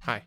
Hi.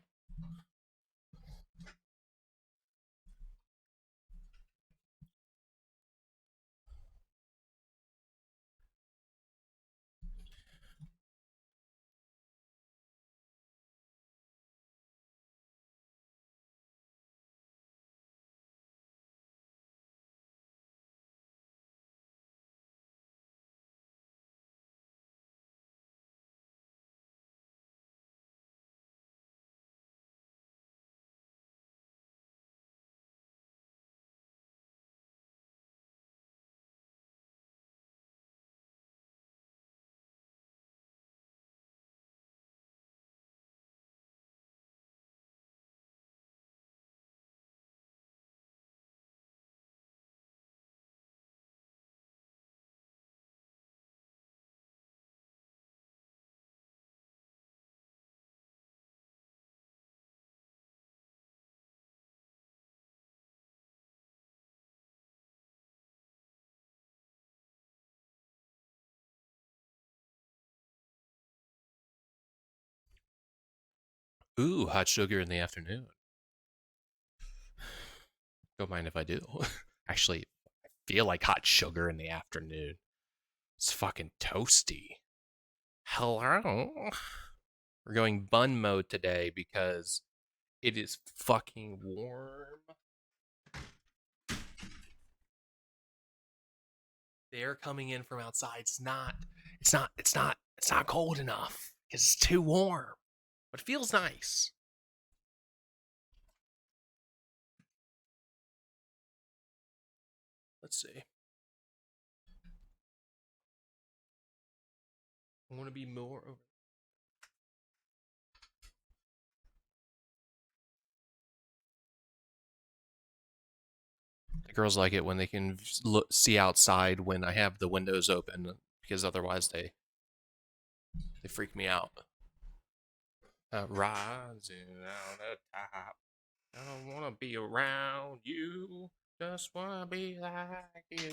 Ooh, hot sugar in the afternoon. Don't mind if I do. Actually, I feel like hot sugar in the afternoon. It's fucking toasty. Hello. We're going bun mode today because it is fucking warm. The air coming in from outside is not. It's not cold enough because it's too warm. But it feels nice. Let's see. I want to be more. The girls like it when they can see outside when I have the windows open because otherwise they freak me out. Rising out the top. I don't wanna be around you. Just wanna be like you.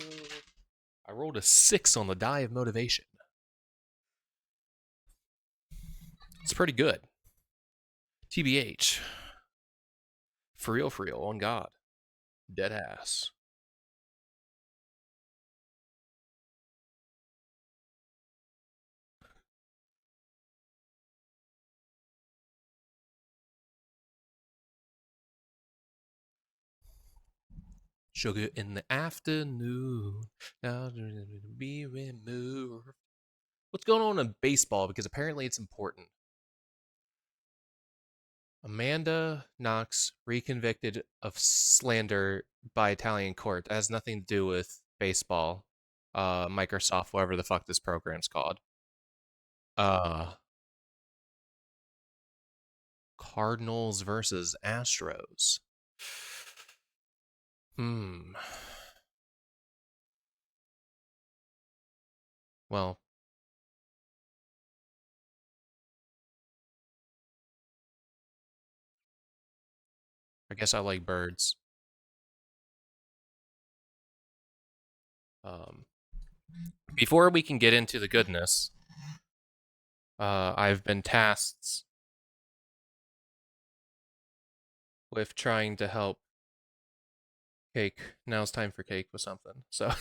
I rolled a 6 on the die of motivation. It's pretty good. TBH. For real, on God. Dead ass. Sugar in the afternoon. Now be removed. What's going on in baseball? Because apparently it's important. Amanda Knox reconvicted of slander by Italian court. That has nothing to do with baseball. Microsoft, whatever the fuck this program's called. Uh, Cardinals versus Astros. Hmm. Well, I guess I like birds. Um, Before we can get into the goodness, I've been tasked with trying to help Cake. Now it's time for Cake with something. So,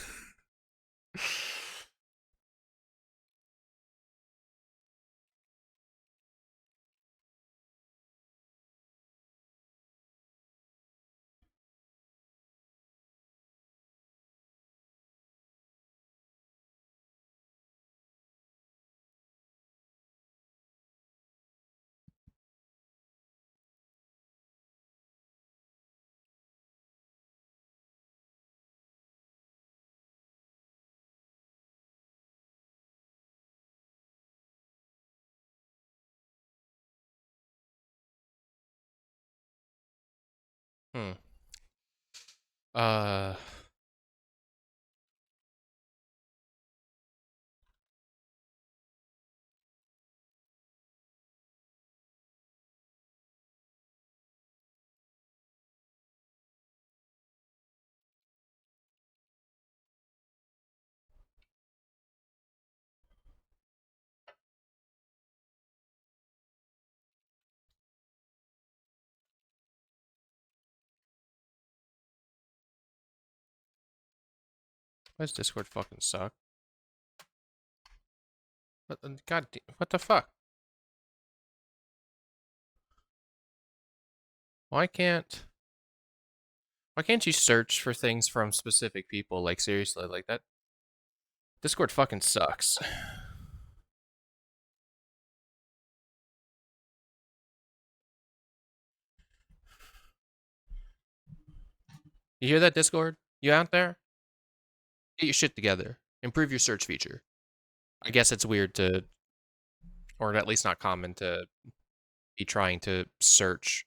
hmm. Uh, Why does Discord fucking suck? God, what the fuck? Why can't you search for things from specific people? Like seriously, like that. Discord fucking sucks. You hear that, Discord? You out there? Get your shit together. Improve your search feature. I guess it's weird to, or at least not common to be trying to search.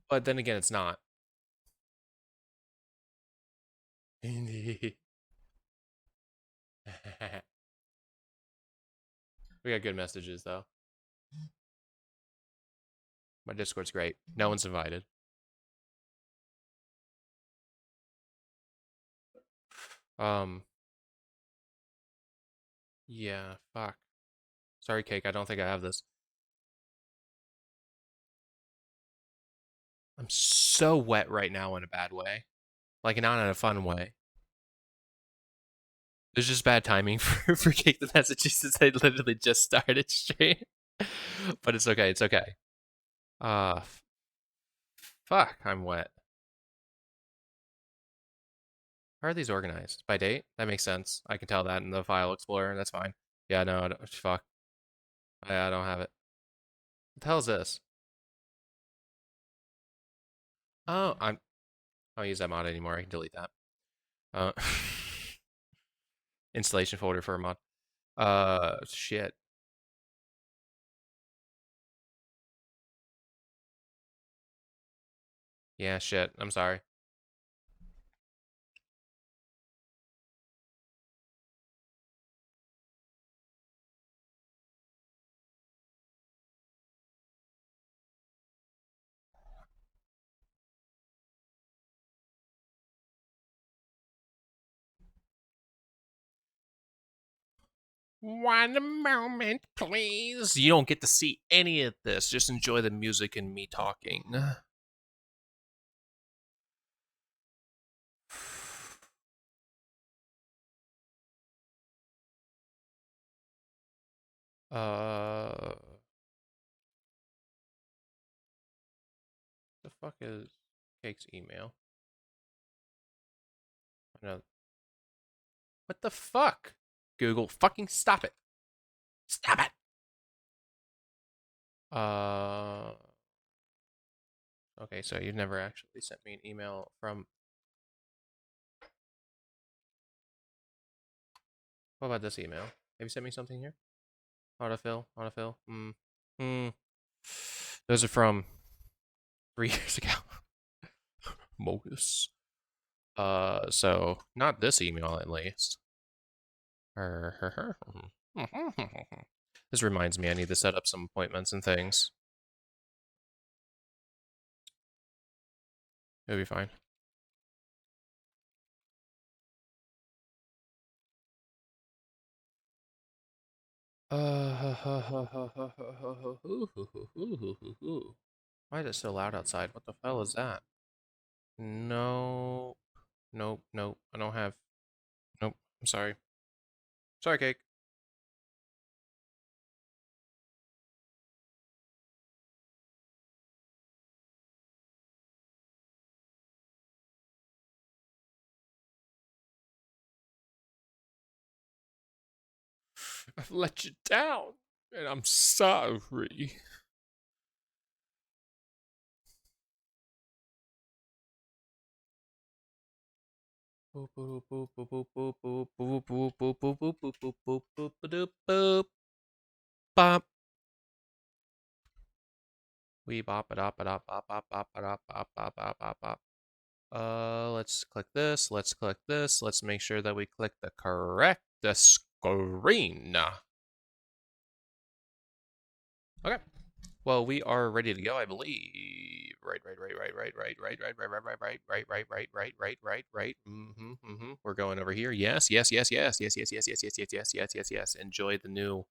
But then again, it's not. We got good messages though. My Discord's great. No one's invited. Yeah, fuck. Sorry, Cake. I don't think I have this. I'm so wet right now in a bad way. Like, not in a fun way. There's just bad timing for Cake the messages since I literally just started stream. But it's okay. It's okay. Uh, fuck. I'm wet. How are these organized? By date? That makes sense. I can tell that in the file explorer. That's fine. Yeah, no, I don't, fuck. I don't have it. What the hell is this? Oh, I don't use that mod anymore. I can delete that. Uh, installation folder for a mod. Shit. Yeah, shit. I'm sorry. One moment, please. You don't get to see any of this. Just enjoy the music and me talking. Uh, the fuck is Cake's email? No. What the fuck? Google, fucking stop it. Stop it. Okay, so you've never actually sent me an email from. What about this email? Have you sent me something here? Autofill, autofill. Those are from 3 years ago. Bogus. So not this email at least. This reminds me I need to set up some appointments and things. It'll be fine. Why is it so loud outside? What the hell is that? No. Nope, nope. I don't have. Nope. I'm sorry. Sorry, Cake. I've let you down, and I'm sorry. Bop. We bop it up, bop bop bop bop bop bop bop bop bop bop. Let's click this. Let's click this. Let's make sure that we click the correct screen. Okay. Well, we are ready to go, I believe. Right. We're going over here. Yes. Enjoy the new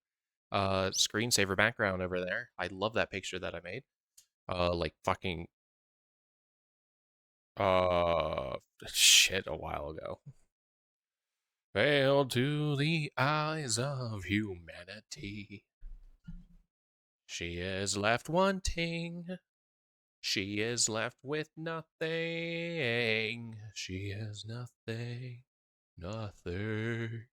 Screensaver background over there. I love that picture that I made. Like fucking shit a while ago. Fail to the eyes of humanity. She is left wanting. She is left with nothing. She is nothing. Nothing.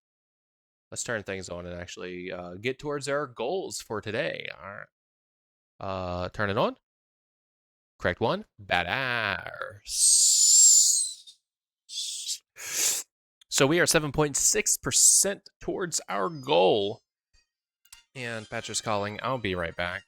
Let's turn things on and actually get towards our goals for today. All right. Turn it on. Correct one. Badass. So we are 7.6% towards our goal. And Petra's calling. I'll be right back.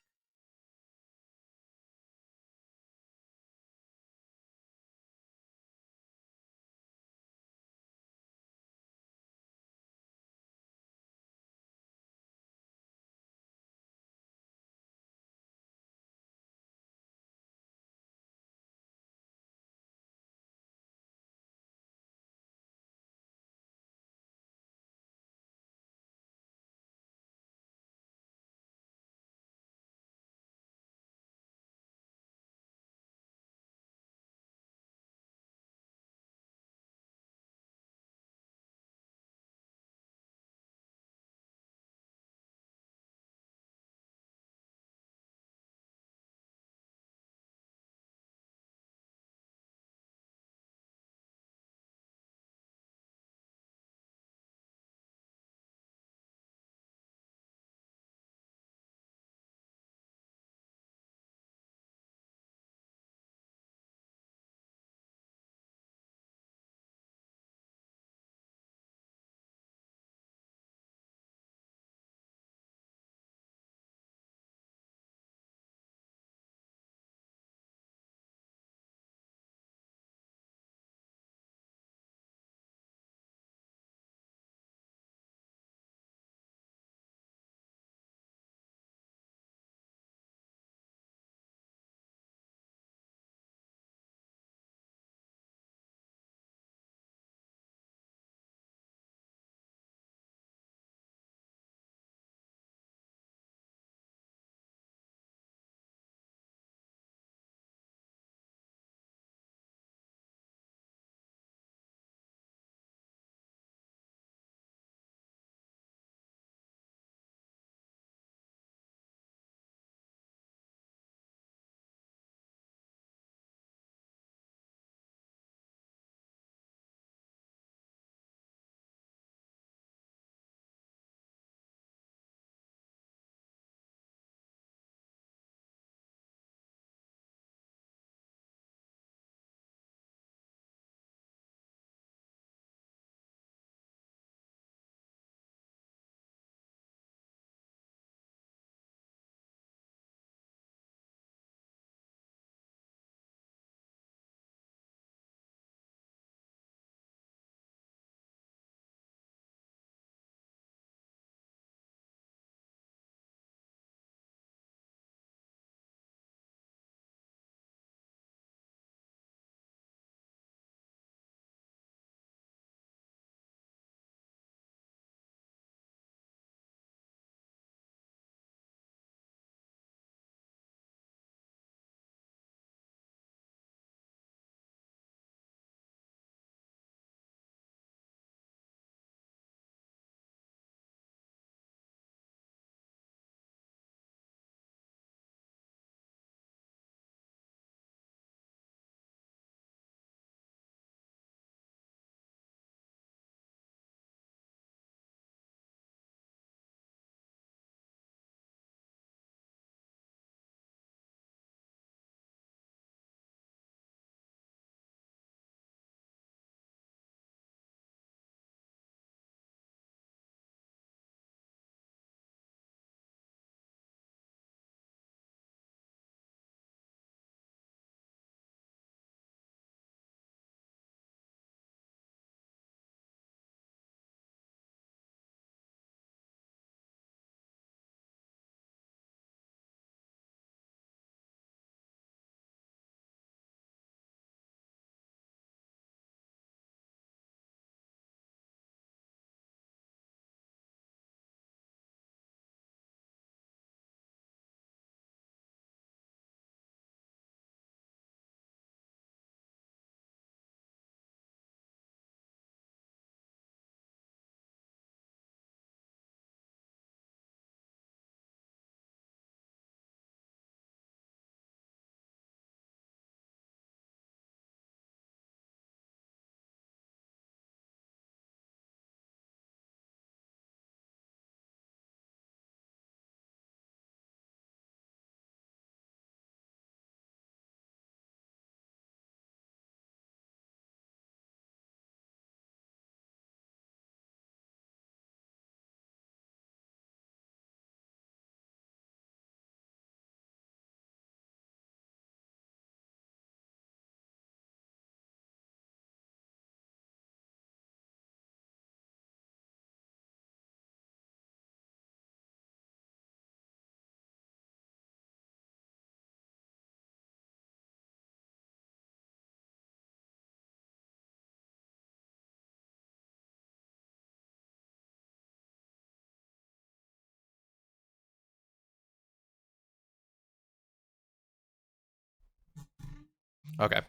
Okay.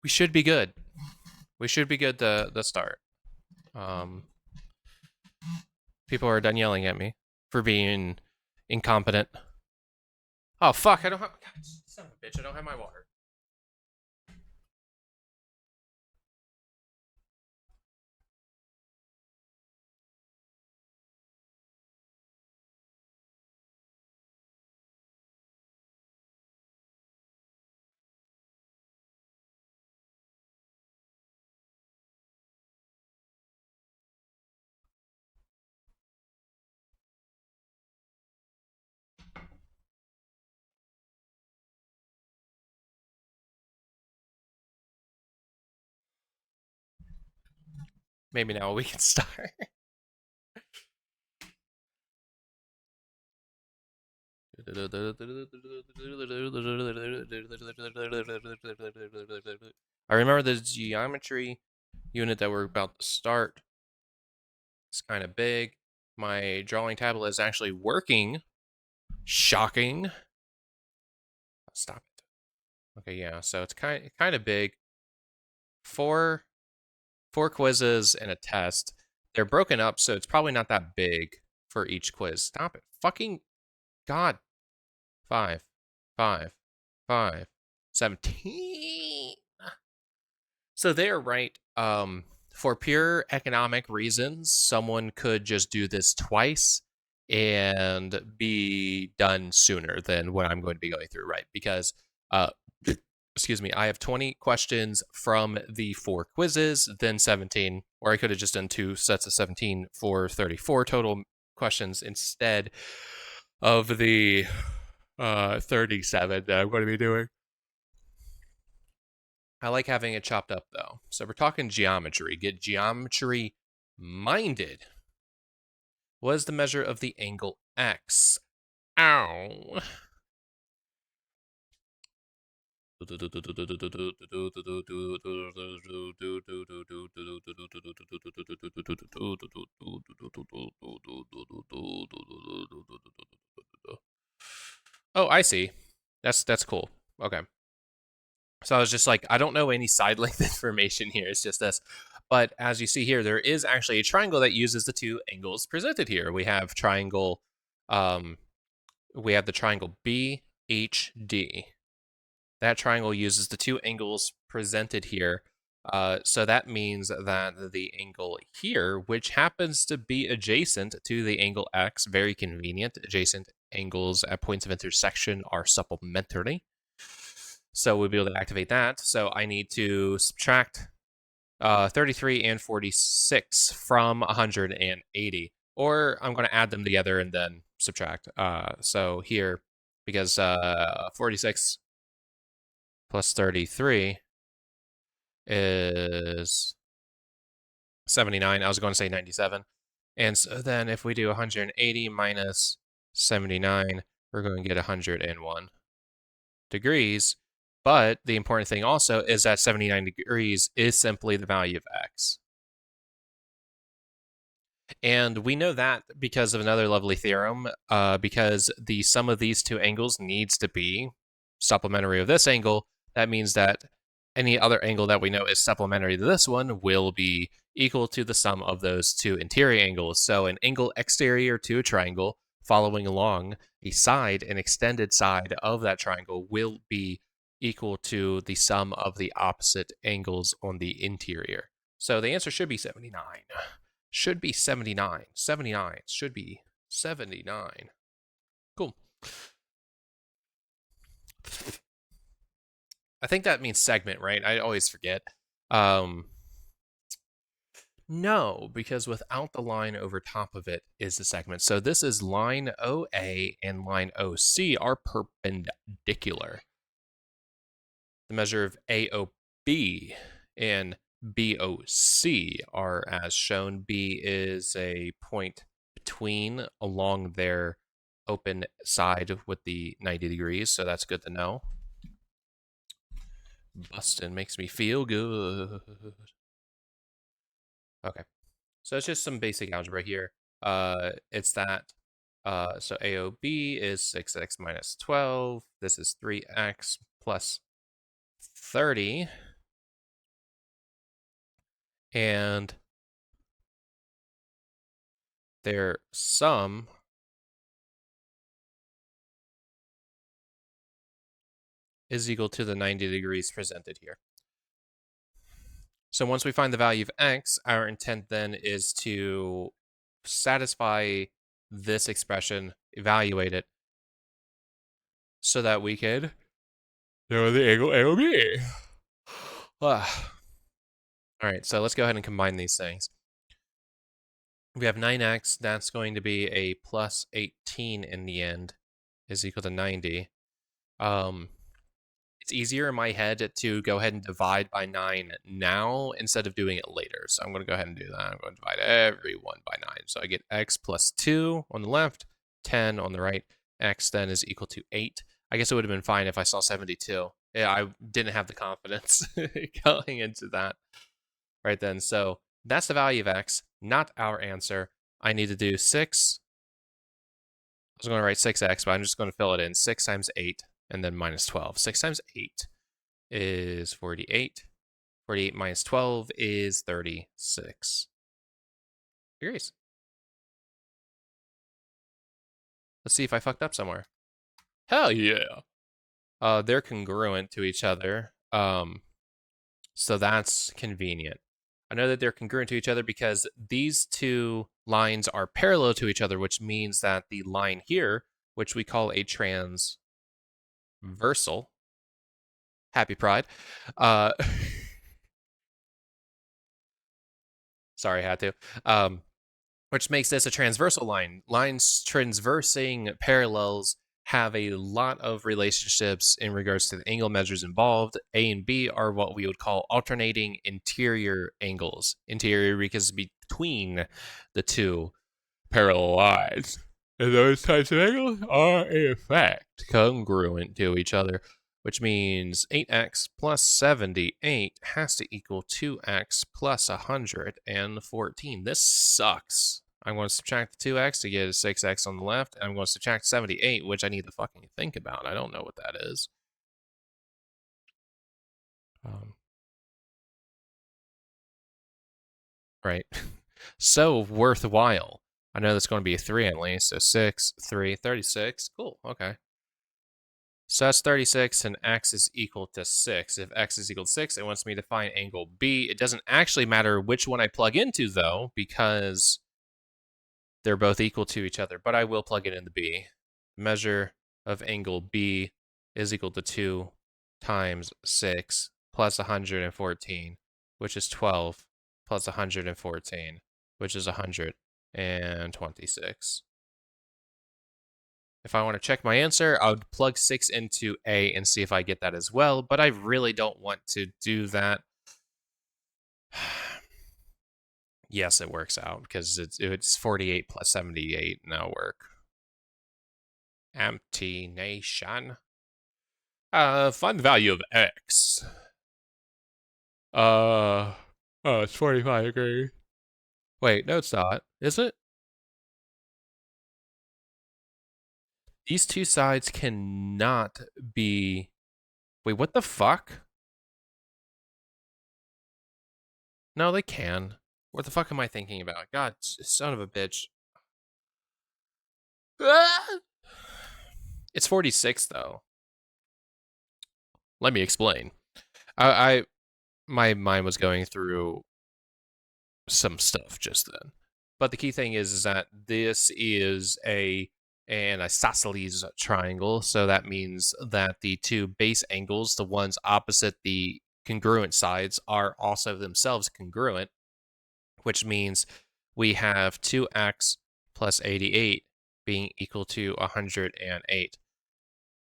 We should be good. We should be good to start. People are done yelling at me for being incompetent. Oh fuck! I don't have. God, son of a bitch! I don't have my water. Maybe now we can start. I remember the geometry unit that we're about to start. It's kind of big. My drawing tablet is actually working. Shocking. Stop it. Okay, yeah. So it's kind of big. Four quizzes and a test. They're broken up, so it's probably not that big for each quiz. Stop it. Fucking God. 5, 5, 5, 17. So they're right. For pure economic reasons, someone could just do this twice and be done sooner than what I'm going to be going through, right? Because, excuse me, I have 20 questions from the 4 quizzes, then 17, or I could have just done 2 sets of 17 for 34 total questions instead of the 37 that I'm going to be doing. I like having it chopped up though. So we're talking geometry. Get geometry minded. What is the measure of the angle x? Ow. Oh, I see. That's cool. Okay. So I was just like, I don't know any side length information here. It's just this. But as you see here, there is actually a triangle that uses the 2 angles presented here. We have triangle, we have the triangle BHD. That triangle uses the 2 angles presented here. So that means that the angle here, which happens to be adjacent to the angle X, very convenient, adjacent angles at points of intersection are supplementary. So we'll be able to activate that. So I need to subtract 33 and 46 from 180. Or I'm going to add them together and then subtract. So here, because 46 plus 33 is 79. I was going to say 97. And so then if we do 180 minus 79, we're going to get 101 degrees. But the important thing also is that 79 degrees is simply the value of x. And we know that because of another lovely theorem, because the sum of these 2 angles needs to be supplementary of this angle. That means that any other angle that we know is supplementary to this one will be equal to the sum of those 2 interior angles. So an angle exterior to a triangle following along a side, an extended side of that triangle will be equal to the sum of the opposite angles on the interior. So the answer should be 79. Should be 79. 79 should be 79. Cool. I think that means segment, right? I always forget. No, because without the line over top of it is the segment. So this is line OA and line OC are perpendicular. The measure of AOB and BOC are as shown. B is a point between along their open side with the 90 degrees, so that's good to know. Bustin' makes me feel good. Okay, so it's just some basic algebra here. It's that So AOB is 6x minus 12. This is 3x plus 30. And their sum is equal to the 90 degrees presented here. So once we find the value of x, our intent then is to satisfy this expression, evaluate it, so that we could know the angle AOB. All right, so let's go ahead and combine these things. We have 9x, that's going to be a plus 18 in the end, is equal to 90. It's easier in my head to go ahead and divide by 9 now instead of doing it later. So I'm going to go ahead and do that. I'm going to divide every one by 9. So I get x plus 2 on the left, 10 on the right. X then is equal to 8. I guess it would have been fine if I saw 72. Yeah, I didn't have the confidence going into that right then. So that's the value of x, not our answer. I need to do 6. I was going to write 6x, but I'm just going to fill it in. 6 times 8. And then minus 12. 6 times 8 is 48. 48 minus 12 is 36 degrees. Let's see if I fucked up somewhere. Hell yeah. They're congruent to each other. So that's convenient. I know that they're congruent to each other because these two lines are parallel to each other, which means that the line here, which we call a transversal, happy Pride. Sorry, I had to. Which makes this a transversal line. Lines transversing parallels have a lot of relationships in regards to the angle measures involved. A and B are what we would call alternating interior angles. Interior because between the two parallel lines. And those types of angles are, in fact, congruent to each other, which means 8x plus 78 has to equal 2x plus 114. This sucks. I'm going to subtract the 2x to get a 6x on the left, and I'm going to subtract 78, which I need to fucking think about. I don't know what that is. Right. So worthwhile. I know that's going to be a 3 at least, so 6, 3, 36. Cool, okay. So that's 36, and x is equal to 6. If x is equal to 6, it wants me to find angle B. It doesn't actually matter which one I plug into, though, because they're both equal to each other, but I will plug it into B. Measure of angle B is equal to 2 times 6 plus 114, which is 12, plus 114, which is 126. If I want to check my answer, I would plug 6 into A and see if I get that as well, but I really don't want to do that. Yes, it works out because it's 48 plus 78, and that'll work. Empty nation. Find the value of x. Oh, it's 45 degrees. Wait, no, it's not. Is it? These two sides cannot be... Wait, what the fuck? No, they can. What the fuck am I thinking about? God, son of a bitch. It's 46, though. Let me explain. My mind was going through some stuff just then. But the key thing is that this is an isosceles triangle, so that means that the two base angles, the ones opposite the congruent sides, are also themselves congruent, which means we have 2x plus 88 being equal to 108.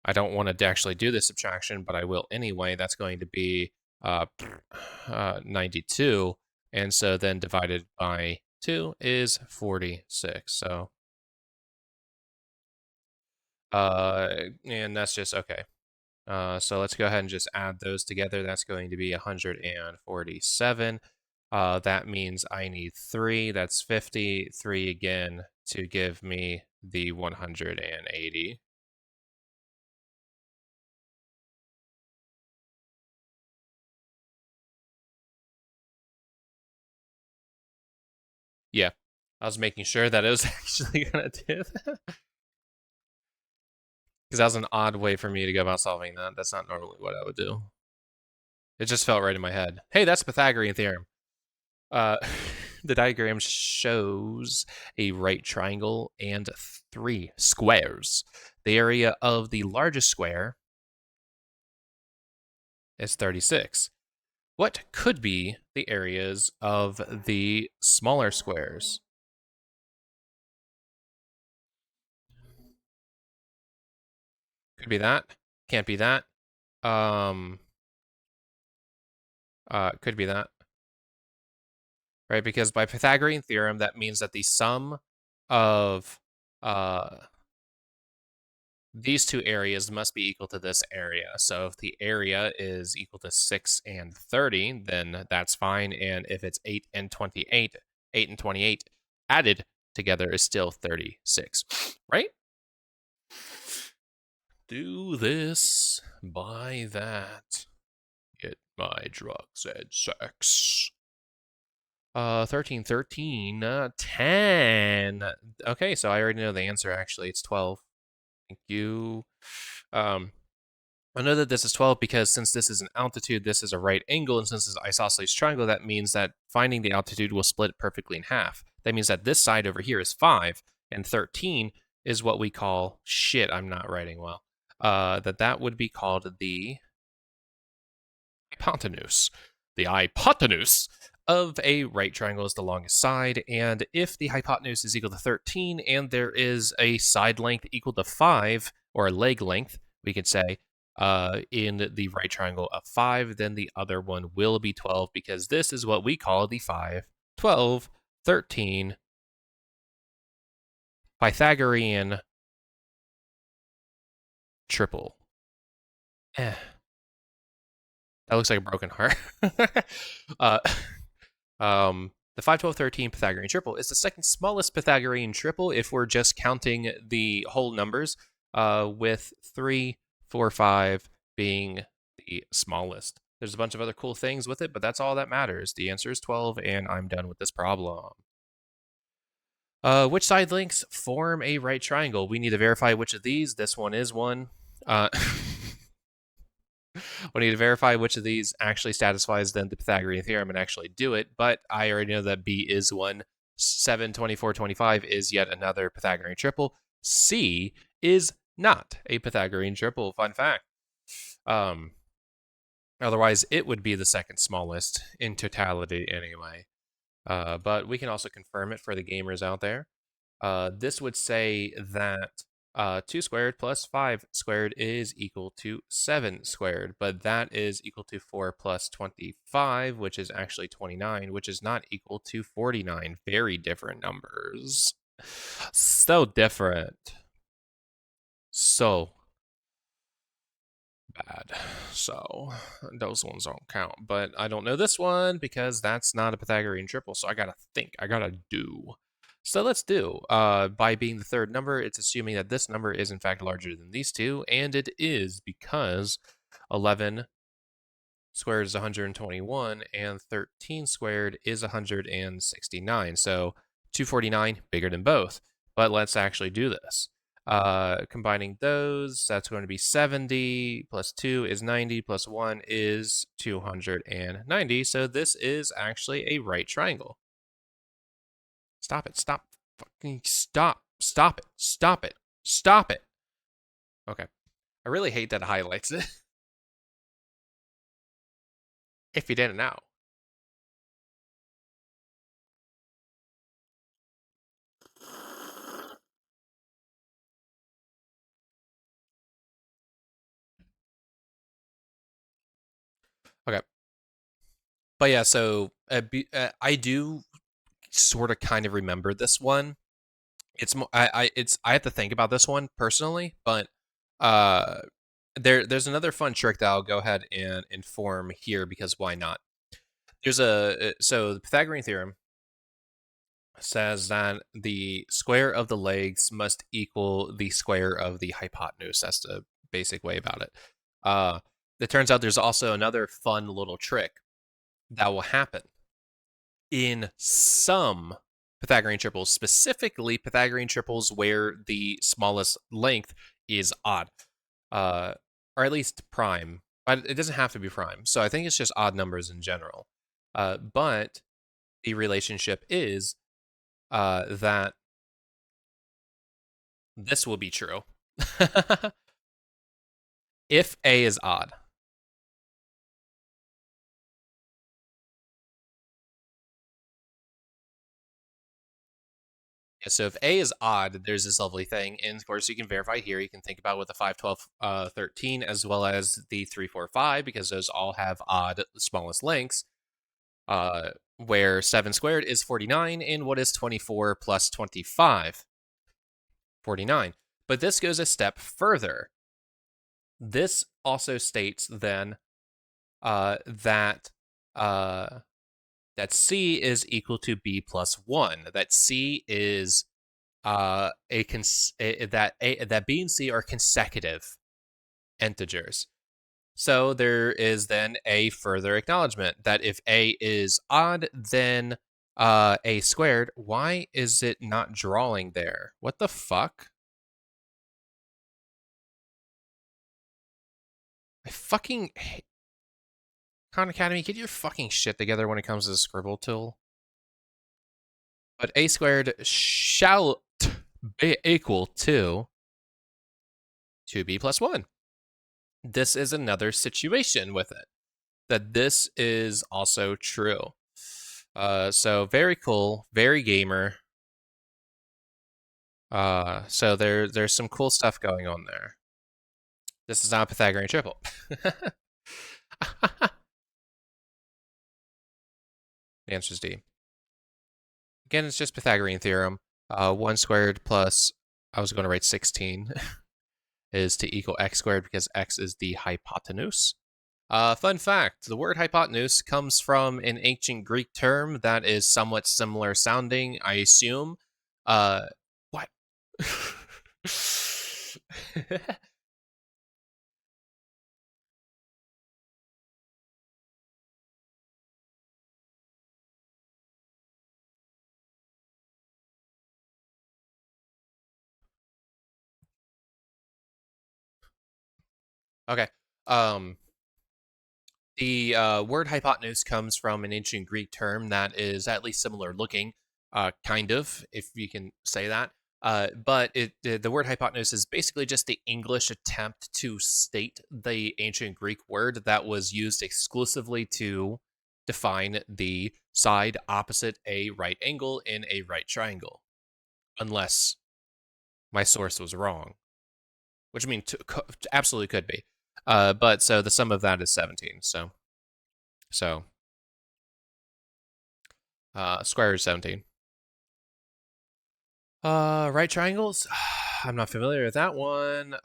I don't want to actually do this subtraction, but I will anyway. That's going to be 92, and so then divided by 2 is 46. So and that's just okay. So let's go ahead and just add those together. That's going to be 147. That means I need 3. That's 50. 3 again to give me the 180. Yeah, I was making sure that it was actually gonna do that. Because that was an odd way for me to go about solving that. That's not normally what I would do. It just felt right in my head. Hey, that's Pythagorean theorem. Uh, the diagram shows a right triangle and 3 squares. The area of the largest square is 36. What could be the areas of the smaller squares? Could be that. Can't be that. Um, could be that. Right? Because by Pythagorean theorem, that means that the sum of uh, these two areas must be equal to this area. So if the area is equal to 6 and 30, then that's fine. And if it's 8 and 28, 8 and 28 added together is still 36, right? Do this, buy that, get my drugs and sex. 13, 13, 10. Okay, so I already know the answer, actually. It's 12. Thank you. I know that this is 12 because since this is an altitude, this is a right angle, and since this is an isosceles triangle, that means that finding the altitude will split it perfectly in half. That means that this side over here is 5, and 13 is what we call, shit, I'm not writing well, that would be called the hypotenuse. The hypotenuse of a right triangle is the longest side, and if the hypotenuse is equal to 13 and there is a side length equal to 5, or a leg length, we could say, in the right triangle of 5, then the other one will be 12, because this is what we call the 5, 12, 13 Pythagorean triple. That looks like a broken heart. The 5, 12, 13 Pythagorean triple is the second smallest Pythagorean triple if we're just counting the whole numbers, with 3, 4, 5 being the smallest. There's a bunch of other cool things with it, but that's all that matters. The answer is 12, and I'm done with this problem. Which side lengths form a right triangle? We need to verify which of these. This one is one. We need to verify which of these actually satisfies then the Pythagorean theorem and actually do it, but I already know that B is one. 7, 24, 25 is yet another Pythagorean triple. C is not a Pythagorean triple. Fun fact. Otherwise, it would be the second smallest in totality anyway. But we can also confirm it for the gamers out there. This would say that 2 squared plus 5 squared is equal to 7 squared, but that is equal to 4 plus 25, which is actually 29, which is not equal to 49. Very different numbers. So different. So bad. So those ones don't count, but I don't know this one because that's not a Pythagorean triple, so I gotta think. I gotta do. So let's do. By being the third number, it's assuming that this number is in fact larger than these two, and it is because 11 squared is 121 and 13 squared is 169. So 249 bigger than both. But let's actually do this. Combining those, that's going to be 70 plus 2 is 90 plus 1 is 290. So this is actually a right triangle. Stop it. Stop. Fucking stop. Stop it. Stop it. Stop it. Okay. I really hate that it highlights it. If you didn't know. Okay. But yeah, so I do sort of kind of remember this one. It's I have to think about this one personally, but uh there's another fun trick that I'll go ahead and inform here because why not? There's so the Pythagorean theorem says that the square of the legs must equal the square of the hypotenuse. That's the basic way about it. It turns out there's also another fun little trick that will happen in some Pythagorean triples, specifically Pythagorean triples where the smallest length is odd, or at least prime. But it doesn't have to be prime. So I think it's just odd numbers in general. But the relationship is that this will be true if A is odd. Yeah, so if A is odd, there's this lovely thing. And of course, you can verify here. You can think about with the 5, 12, 13, as well as the 3, 4, 5, because those all have odd smallest lengths. Where 7 squared is 49, and what is 24 plus 25? 49. But this goes a step further. This also states then that C is equal to B plus 1. That C is that B and C are consecutive integers. So there is then a further acknowledgement that if A is odd, then A squared. Why is it not drawing there? What the fuck? I fucking hate Khan Academy. Get your fucking shit together when it comes to the scribble tool. But A squared shall be equal to 2B plus 1. This is another situation with it. That this is also true. So very cool, very gamer. So there's some cool stuff going on there. This is not a Pythagorean triple. The answer is D. Again, it's just Pythagorean theorem. 1 squared plus, I was going to write 16, is to equal x squared because x is the hypotenuse. Fun fact, the word hypotenuse comes from an ancient Greek term that is somewhat similar sounding, I assume. What? Okay. The word hypotenuse comes from an ancient Greek term that is at least similar looking, kind of, if you can say that. But the word hypotenuse is basically just the English attempt to state the ancient Greek word that was used exclusively to define the side opposite a right angle in a right triangle. Unless my source was wrong, which I mean, absolutely could be. But so the sum of that is 17. So square root of 17. Right triangles. I'm not familiar with that one.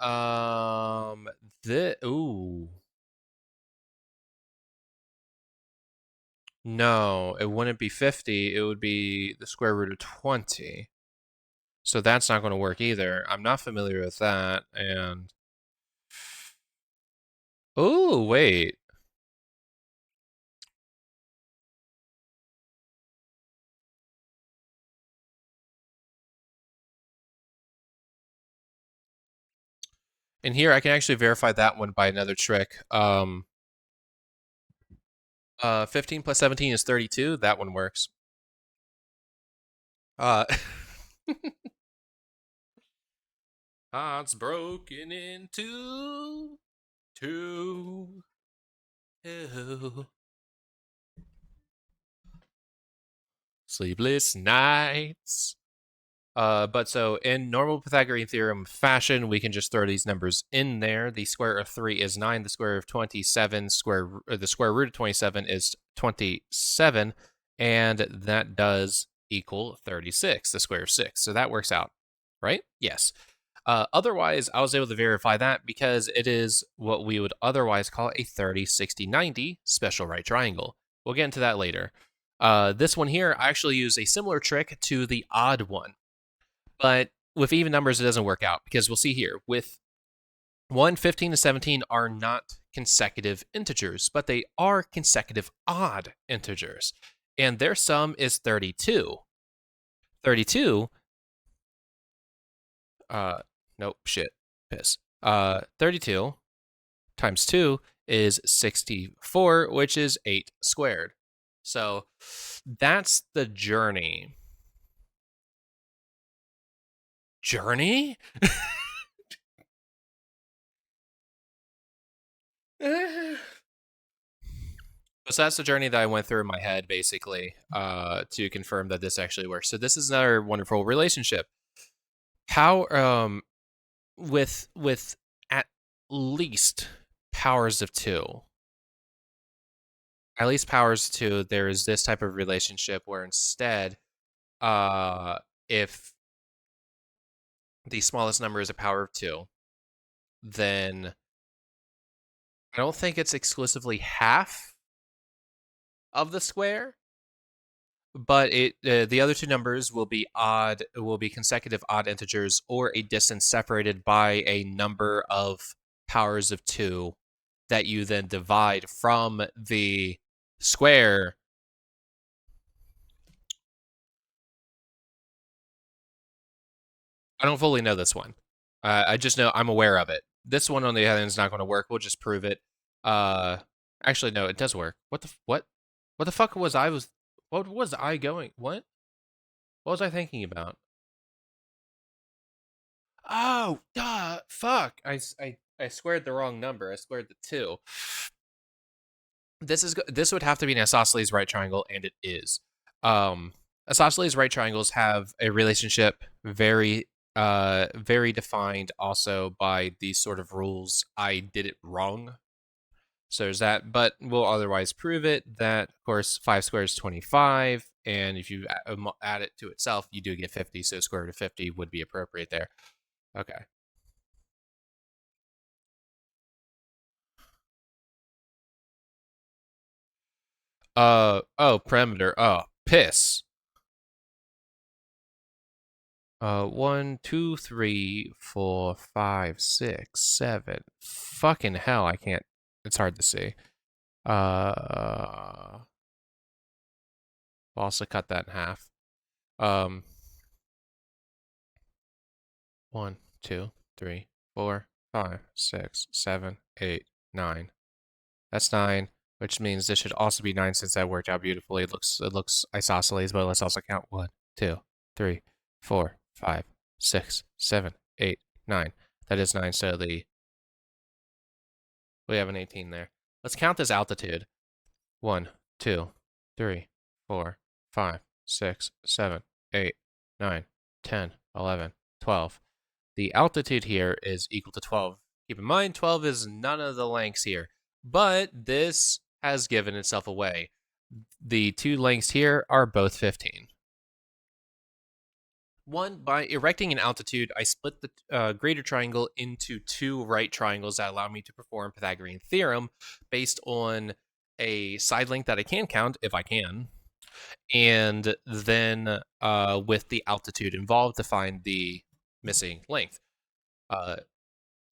Ooh. No, it wouldn't be 50. It would be the square root of 20. So that's not going to work either. I'm not familiar with that. And oh, wait. And here I can actually verify that one by another trick. 15 plus 17 is 32. That one works. Hearts broken into two. Sleepless nights. But so in normal Pythagorean theorem fashion, we can just throw these numbers in there. The square of 3 is 9. The square of 27, the square root of 27 is 27, and that does equal 36, the square of 6. So that works out, right? Yes. Otherwise, I was able to verify that because it is what we would otherwise call a 30, 60, 90 special right triangle. We'll get into that later. This one here, I actually use a similar trick to the odd one, but with even numbers, it doesn't work out because we'll see here with 1, 15 to 17 are not consecutive integers, but they are consecutive odd integers, and their sum is 32. 32, nope, shit, piss. 32 times 2 is 64, which is 8 squared. So that's the journey. Journey? So that's the journey that I went through in my head, basically, to confirm that this actually works. So this is another wonderful relationship. How, with at least powers of 2. At least powers of 2, there is this type of relationship where instead, if the smallest number is a power of 2, then I don't think it's exclusively half of the square, but the other two numbers will be consecutive odd integers or a distance separated by a number of powers of 2 that you then divide from the square. I don't fully know this one. I just know I'm aware of it. This one on the other hand is not going to work. We'll just prove it. Actually, no, it does work. What the fuck was I was? What was I going? What was I thinking about? Oh, duh, fuck! I squared the wrong number. I squared the 2. This would have to be an isosceles right triangle, and it is. Isosceles right triangles have a relationship very defined also by these sort of rules. I did it wrong. So there's that, but we'll otherwise prove it that, of course, 5 squared is 25, and if you add it to itself, you do get 50, so square root of 50 would be appropriate there. Okay. Oh, parameter. Oh, piss. 1, 2, 3, 4, 5, 6, 7. Fucking hell, I can't. It's hard to see. I'll also cut that in half. 1, 2, 3, 4, 5, 6, 7, 8, 9. That's 9, which means this should also be 9 since that worked out beautifully. It looks isosceles, but let's also count 1, 2, 3, 4, 5, 6, 7, 8, 9. That is 9, so we have an 18 there. Let's count this altitude. 1, 2, 3, 4, 5, 6, 7, 8, 9, 10, 11, 12. The altitude here is equal to 12. Keep in mind, 12 is none of the lengths here, but this has given itself away. The two lengths here are both 15. One, by erecting an altitude, I split the greater triangle into 2 right triangles that allow me to perform Pythagorean theorem based on a side length that I can count, if I can, and then with the altitude involved to find the missing length.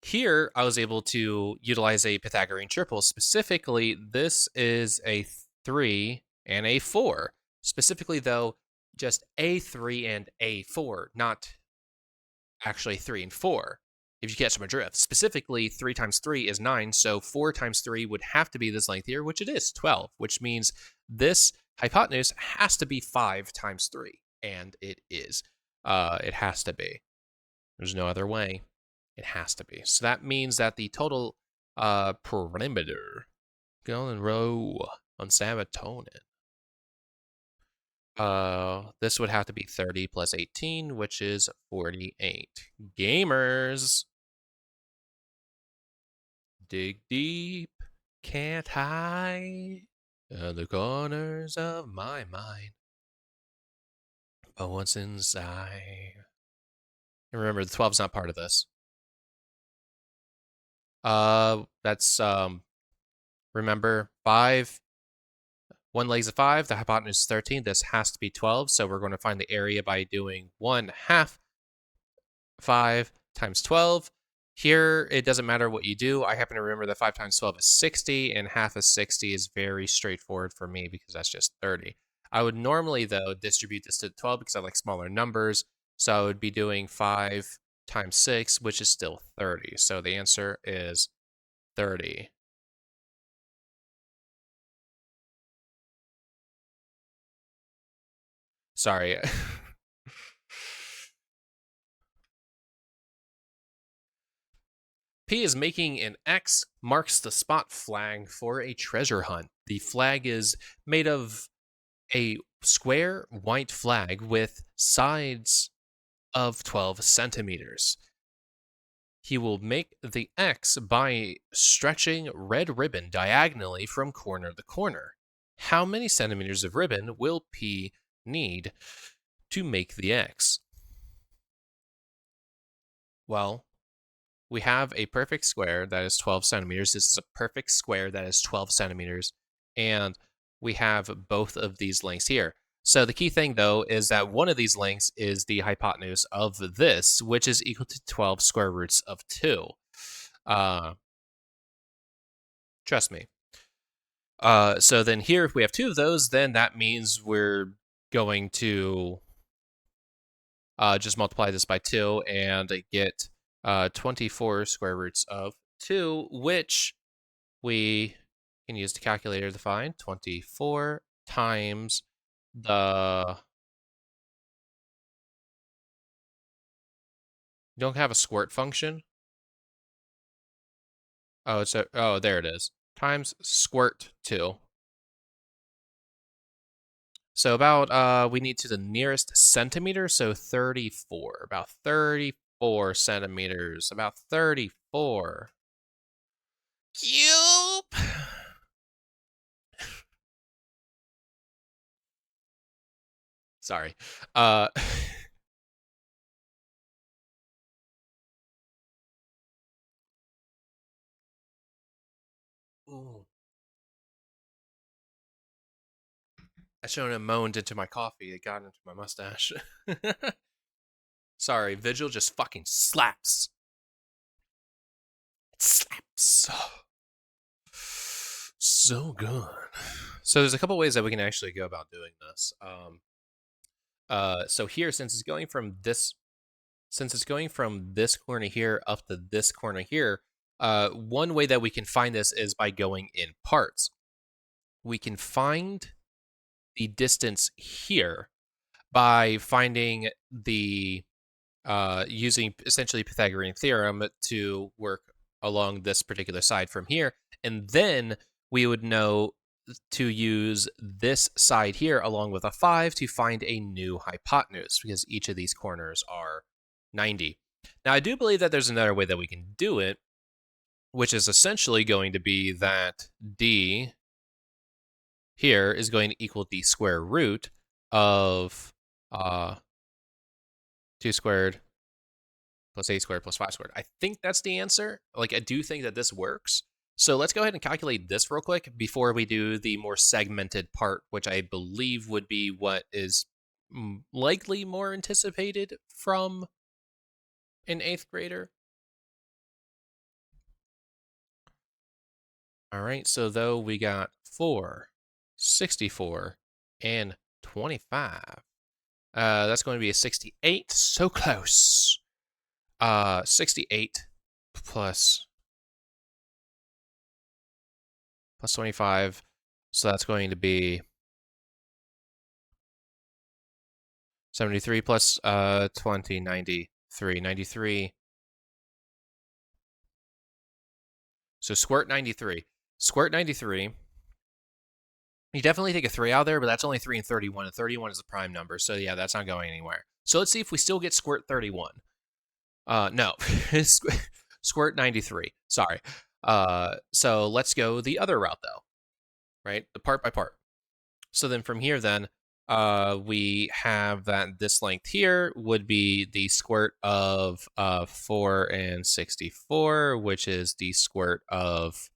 Here, I was able to utilize a Pythagorean triple. Specifically, this is a 3 and a 4. Specifically, though, just A3 and A4, not actually 3 and 4, if you catch my drift. Specifically, 3 times 3 is 9, so 4 times 3 would have to be this length here, which it is, 12, which means this hypotenuse has to be 5 times 3, and it is. It has to be. There's no other way. It has to be. So that means that the total perimeter, Golden Row on Sabaton. This would have to be 30 plus 18, which is 48. Gamers, dig deep, can't hide the corners of my mind. But what's inside? And remember, the 12's not part of this. That's remember 5 1 leg is 5, the hypotenuse is 13. This has to be 12, so we're going to find the area by doing 1/2 5 times 12. Here, it doesn't matter what you do. I happen to remember that 5 times 12 is 60, and half of 60 is very straightforward for me because that's just 30. I would normally, though, distribute this to 12 because I like smaller numbers. So I would be doing 5 times 6, which is still 30. So the answer is 30. Sorry. P is making an X marks the spot flag for a treasure hunt. The flag is made of a square white flag with sides of 12 centimeters. He will make the X by stretching red ribbon diagonally from corner to corner. How many centimeters of ribbon will P need to make the X? Well, we have a perfect square that is 12 centimeters. This is a perfect square that is 12 centimeters. And we have both of these lengths here. So the key thing, though, is that one of these lengths is the hypotenuse of this, which is equal to 12 square roots of 2. Trust me. So then here, if we have 2 of those, then that means we're going to just multiply this by 2 and get 24 square roots of 2, which we can use the calculator to find. 24 times the... You don't have a squirt function? Oh, oh, there it is. Times squirt 2. So about, we need to the nearest centimeter, so 34. About 34 centimeters. About 34. Cube! Sorry. Ooh. I shouldn't have moaned into my coffee. It got into my mustache. Sorry, Vigil just fucking slaps. It slaps. So good. So there's a couple ways that we can actually go about doing this. So here, since it's going from this corner here up to this corner here, one way that we can find this is by going in parts. We can find the distance here by finding the using essentially Pythagorean theorem to work along this particular side from here, and then we would know to use this side here along with a 5 to find a new hypotenuse, because each of these corners are 90. Now, I do believe that there's another way that we can do it, which is essentially going to be that D here is going to equal the square root of 2 squared plus 8 squared plus 5 squared. I think that's the answer. Like, I do think that this works. So let's go ahead and calculate this real quick before we do the more segmented part, which I believe would be what is likely more anticipated from an 8th grader. All right, so though we got 4, 64, and 25. That's going to be a 68. So close. 68 plus 25. So that's going to be 73 plus 20, 93. 93. So squirt 93. Squirt 93. You definitely take a 3 out there, but that's only 3 and 31, and 31 is the prime number. So yeah, that's not going anywhere. So let's see if we still get squirt 31. No. Squirt 93. Sorry. So let's go the other route, though. Right? The part by part. So then from here, then, we have that this length here would be the squirt of 4 and 64, which is the squirt of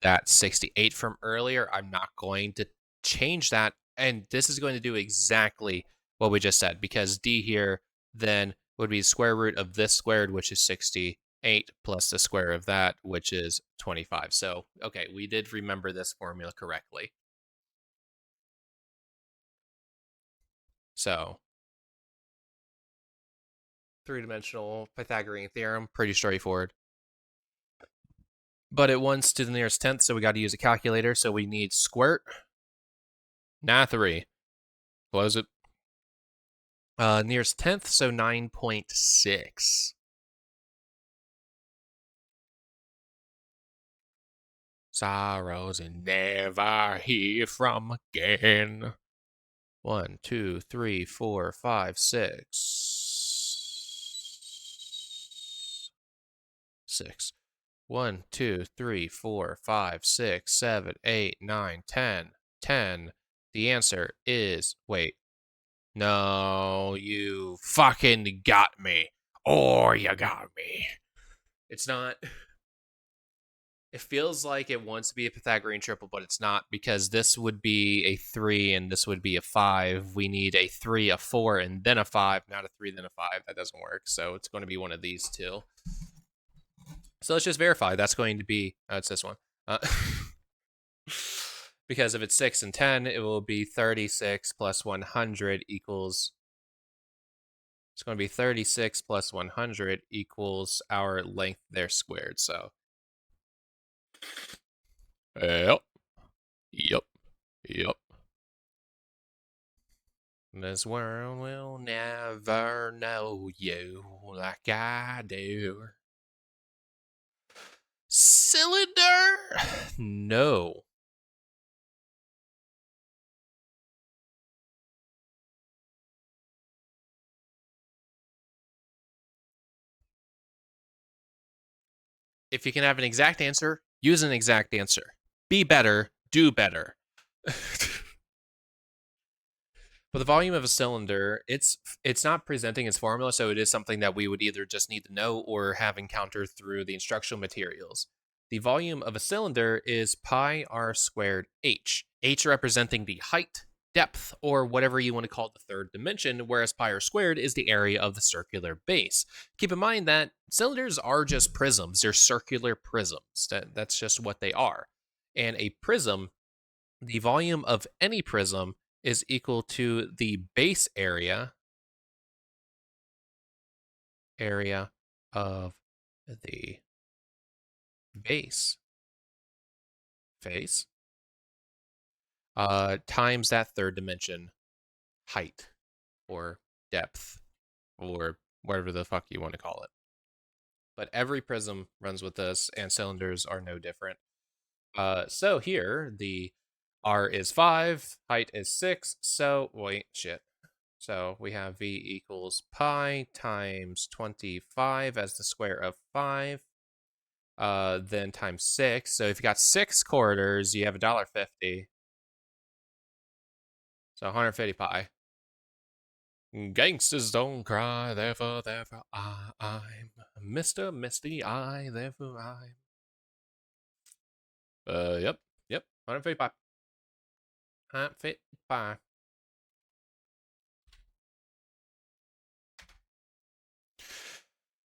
that 68 from earlier. I'm not going to change that, and this is going to do exactly what we just said, because d here then would be square root of this squared, which is 68, plus the square of that, which is 25. So, okay, we did remember this formula correctly. So, three-dimensional Pythagorean theorem, pretty straightforward. But it wants to the nearest tenth, so we got to use a calculator. So we need squirt. Nah, 3. Close it. Nearest tenth, so 9.6. Sorrows and never hear from again. 1, 2, 3, 4, 5, 6. 6. 1, 2, 3, 4, 5, 6, 7, 8, 9, 10. 10. The answer is, wait. No, you fucking got me. Or you got me. It's not. It feels like it wants to be a Pythagorean triple, but it's not, because this would be a 3 and this would be a 5. We need a 3, a 4, and then a 5, not a 3, then a 5. That doesn't work. So it's going to be one of these two. So let's just verify. That's going to be, it's this one. Because if it's 6 and 10, it will be 36 plus 100 equals, it's going to be 36 plus 100 equals our length there squared. So, yep. This world will never know you like I do. Cylinder? No. If you can have an exact answer, use an exact answer. Be better, do better. But the volume of a cylinder, it's not presenting its formula, so it is something that we would either just need to know or have encountered through the instructional materials. The volume of a cylinder is pi r squared h, h representing the height, depth, or whatever you want to call the third dimension, whereas pi r squared is the area of the circular base. Keep in mind that cylinders are just prisms. They're circular prisms. That's just what they are. And a prism, the volume of any prism is equal to the base area of the base face times that third dimension height or depth or whatever the fuck you want to call it. But every prism runs with this, and cylinders are no different. So here the r is 5, height is 6. So wait, shit. So we have v equals pi times 25 as the square of 5, then times 6. So if you got 6 quarters, you have $1.50. So 150 pi. Gangsters don't cry, therefore I'm Mr. Misty Eye, therefore I'm. Yep, 150 pi. 150 pi.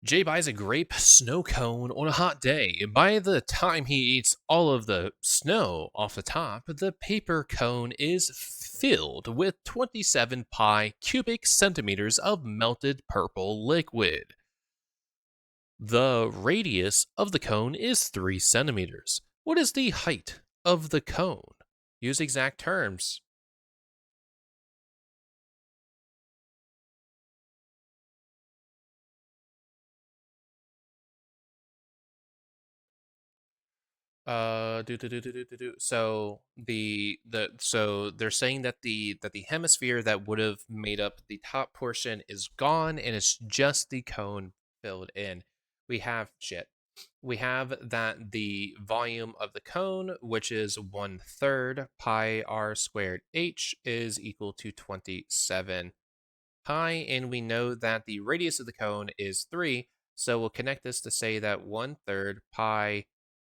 Jay buys a grape snow cone on a hot day, and by the time he eats all of the snow off the top, the paper cone is filled with 27 pi cubic centimeters of melted purple liquid. The radius of the cone is 3 centimeters. What is the height of the cone? Use exact terms. So so they're saying that the hemisphere that would have made up the top portion is gone, and it's just the cone filled in. We have shit. We have that the volume of the cone, which is 1/3 pi r squared h, is equal to 27 pi, and we know that the radius of the cone is 3. So we'll connect this to say that 1/3 pi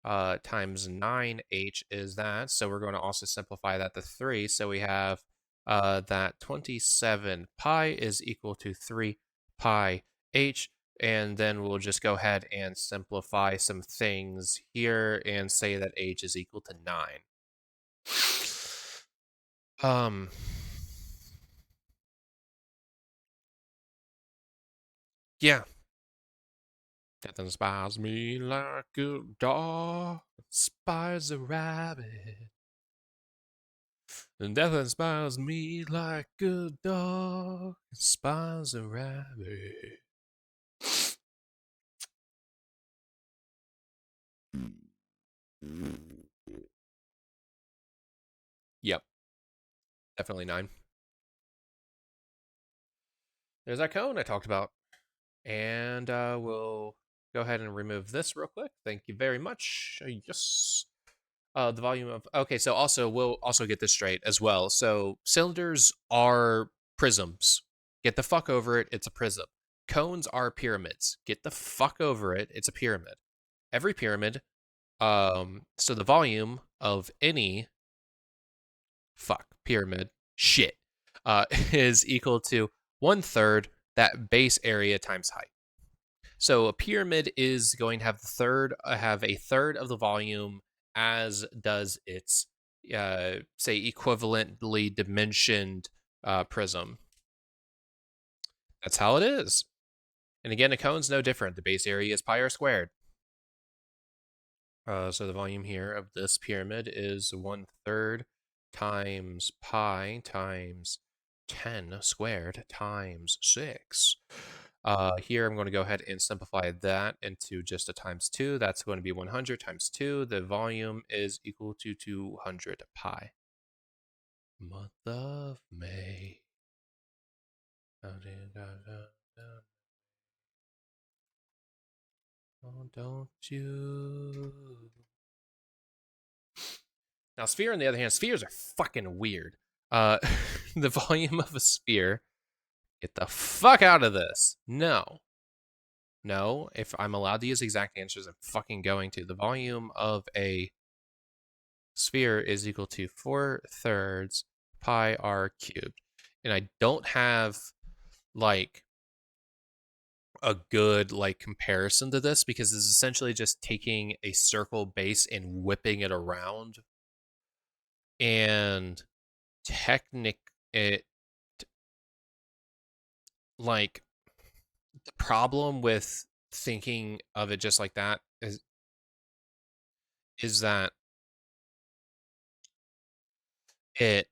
times 9h is that. So we're going to also simplify that to 3. So we have that 27 pi is equal to 3 pi h. And then we'll just go ahead and simplify some things here and say that h is equal to 9. Yeah. Death inspires me like a dog inspires a rabbit. And death inspires me like a dog inspires a rabbit. Yep, definitely 9. There's that cone I talked about. And we'll go ahead and remove this real quick. Thank you very much. Yes. The volume of... Okay, so also, we'll also get this straight as well. So cylinders are prisms. Get the fuck over it. It's a prism. Cones are pyramids. Get the fuck over it. It's a pyramid. Every pyramid, so the volume of any pyramid shit is equal to 1/3 that base area times height. So a pyramid is going to have a third of the volume as does its say equivalently dimensioned prism. That's how it is. And again, a cone's no different. The base area is pi r squared. So the volume here of this pyramid is 1/3 times pi times 10 squared times 6. Here I'm going to go ahead and simplify that into just a times 2. That's going to be 100 times 2. The volume is equal to 200 pi. Month of May. Oh, don't you... Now, sphere, on the other hand, spheres are fucking weird. The volume of a sphere... Get the fuck out of this. No. No, if I'm allowed to use exact answers, I'm fucking going to. The volume of a sphere is equal to 4/3 pi r cubed. And I don't have, like, a good, like, comparison to this because it's essentially just taking a circle base and whipping it around. And it, like, the problem with thinking of it just like that is that it...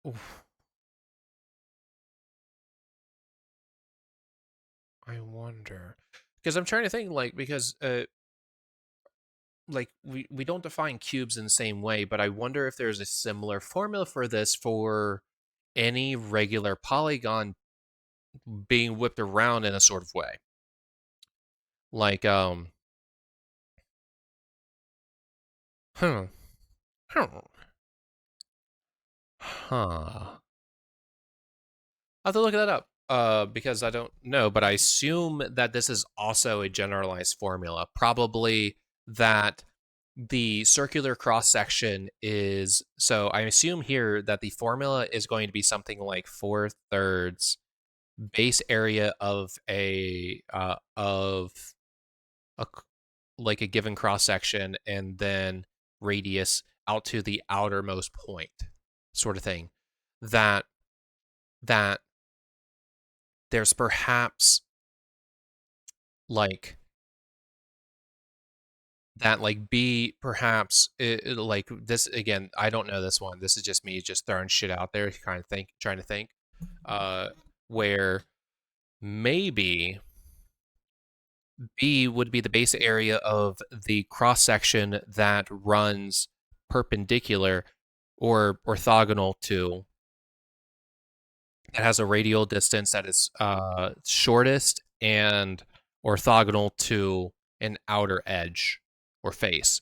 Oof, I wonder, because I'm trying to think, like, because like we don't define cubes in the same way, but I wonder if there's a similar formula for this for any regular polygon being whipped around in a sort of way. Like huh. Huh. Huh. I'll have to look that up. Because I don't know, but I assume that this is also a generalized formula. Probably that the circular cross section is... So I assume here that the formula is going to be something like 4/3 base area of a like a given cross section, and then radius out to the outermost point, sort of thing. That there's perhaps like that, like, B perhaps like this again. I don't know this one. This is just me just throwing shit out there, trying to think, where maybe B would be the base area of the cross section that runs perpendicular or orthogonal to, that has a radial distance that is shortest and orthogonal to an outer edge or face.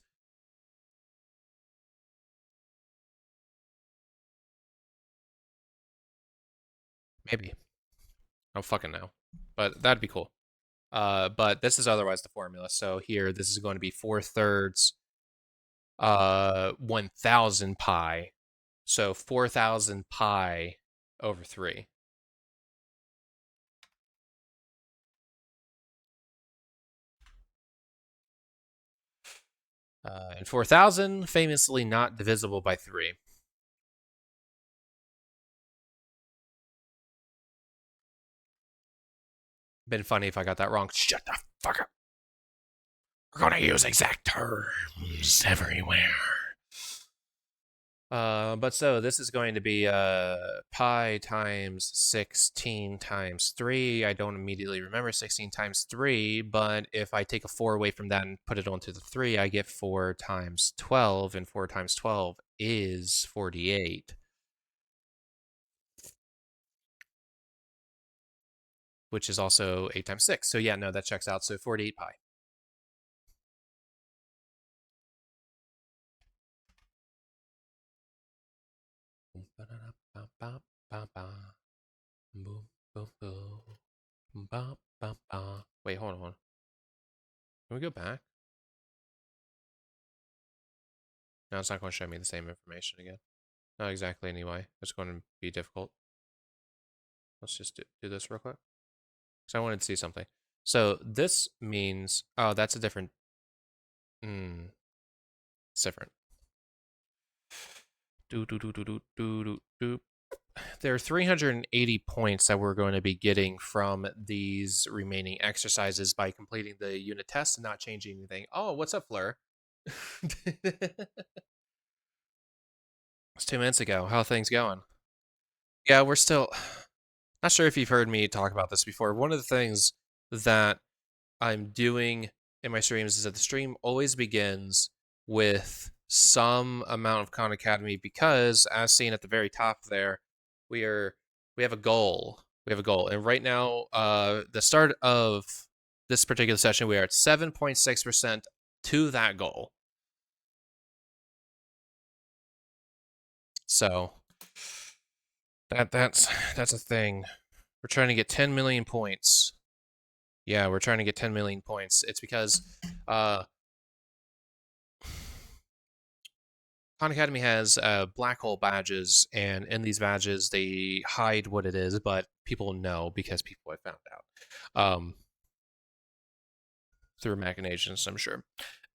Maybe. I don't fucking know. But that'd be cool. But this is otherwise the formula. So here, this is going to be 4/3 1000 pi. So 4000 pi over 3. And 4000 famously not divisible by 3. Been funny if I got that wrong. Shut the fuck up. We're gonna use exact terms everywhere. But so this is going to be pi times 16 times 3. I don't immediately remember 16 times 3, but if I take a 4 away from that and put it onto the 3, I get 4 times 12, and 4 times 12 is 48. Which is also 8 times 6. So yeah, no, that checks out. So 48 pi. Wait, hold on. Can we go back? No, it's not going to show me the same information again. Not exactly anyway. It's going to be difficult. Let's just do this real quick. Because I wanted to see something. So this means... Oh, that's a different... It's different. There are 380 points that we're going to be getting from these remaining exercises by completing the unit test and not changing anything. Oh, what's up, Fleur? It's 2 minutes ago. How are things going? Yeah, we're still... Not sure if you've heard me talk about this before. One of the things that I'm doing in my streams is that the stream always begins with some amount of Khan Academy because, as seen at the very top there, we have a goal. We have a goal, and right now, the start of this particular session, we are at 7.6% to that goal. So that's a thing. We're trying to get 10 million points. Yeah, we're trying to get 10 million points. It's because Khan Academy has black hole badges, and in these badges, they hide what it is, but people know because people have found out through machinations, I'm sure.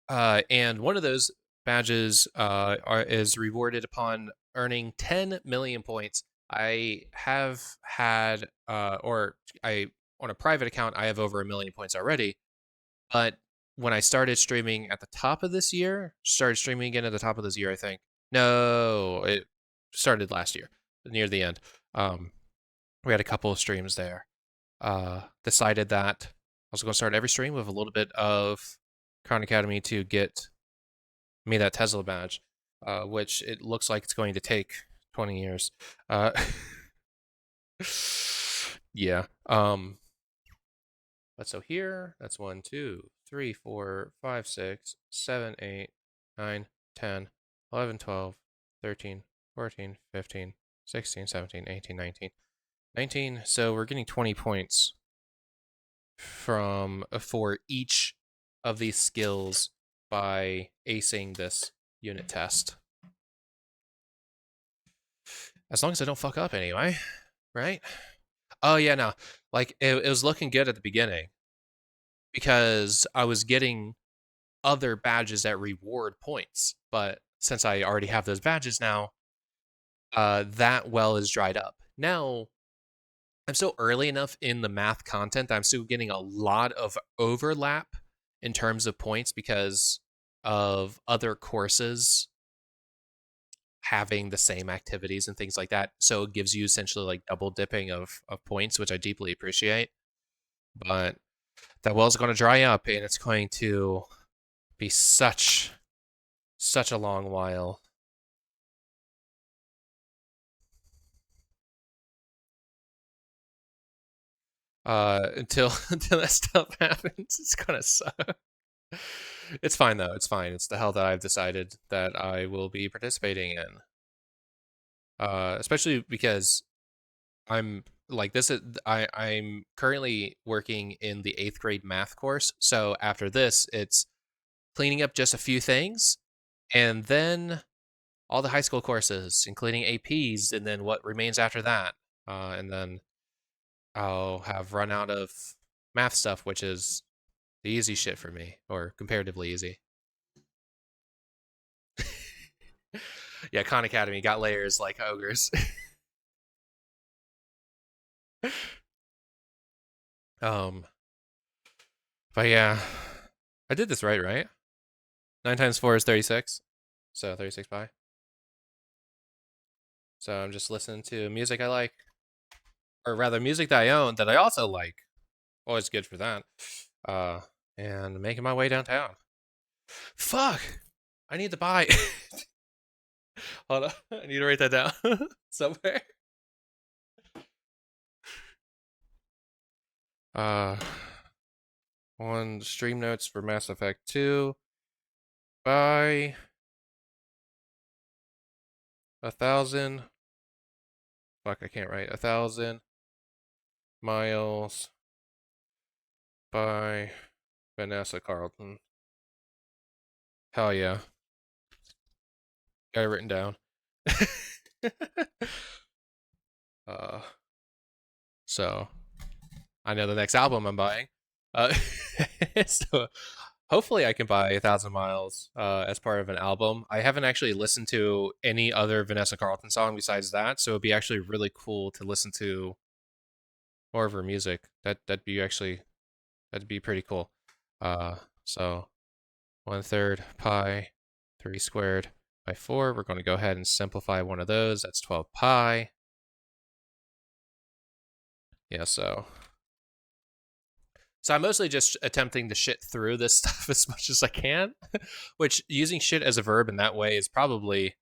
And one of those badges is rewarded upon earning 10 million points. I have had, on a private account, I have over 1 million points already. But when I started streaming at the top of this year, started streaming again at the top of this year, I think. No, it started last year, near the end. We had a couple of streams there. Decided that I was going to start every stream with a little bit of Khan Academy to get me that Tesla badge, which it looks like it's going to take 20 years. Yeah. But so here, that's 1, 2, 3, 4, 5, 6, 7, 8, 9, 10, 11, 12, 13, 14, 15, 16, 17, 18, 19. 19. So we're getting 20 points for each of these skills by acing this unit test. As long as I don't fuck up anyway, right? Oh yeah, no. Like it was looking good at the beginning because I was getting other badges that reward points, but since I already have those badges now, that well is dried up. Now, I'm still early enough in the math content that I'm still getting a lot of overlap in terms of points because of other courses having the same activities and things like that. So it gives you essentially like double dipping of points, which I deeply appreciate. But that well's going to dry up, and it's going to be such a long while. Until that stuff happens. It's gonna suck. It's fine though. It's fine. It's the hell that I've decided that I will be participating in. Especially because I'm like this is I'm currently working in the 8th grade math course. So after this, it's cleaning up just a few things, and then all the high school courses, including APs, and then what remains after that. And then I'll have run out of math stuff, which is the easy shit for me, or comparatively easy. Yeah, Khan Academy got layers like ogres. um, but yeah, I did this right? 9 times 4 is 36, so 36 pi. So I'm just listening to music I like, or rather, music that I own that I also like. Always good for that. Uh, and making my way downtown. Fuck! I need to buy. Hold on, I need to write that down somewhere. Uh, on stream notes for Mass Effect 2. Buy 1,000. Fuck, I can't write. 1,000 miles by Vanessa Carlton. Hell yeah. Got it written down. uh, so I know the next album I'm buying. Uh, so hopefully I can buy 1,000 miles as part of an album. I haven't actually listened to any other Vanessa Carlton song besides that, so it'd be actually really cool to listen to more of her music. That'd be pretty cool. So 1/3 pi 3 squared by 4. We're going to go ahead and simplify one of those. That's 12 pi. Yeah, so I'm mostly just attempting to shit through this stuff as much as I can, which using shit as a verb in that way is probably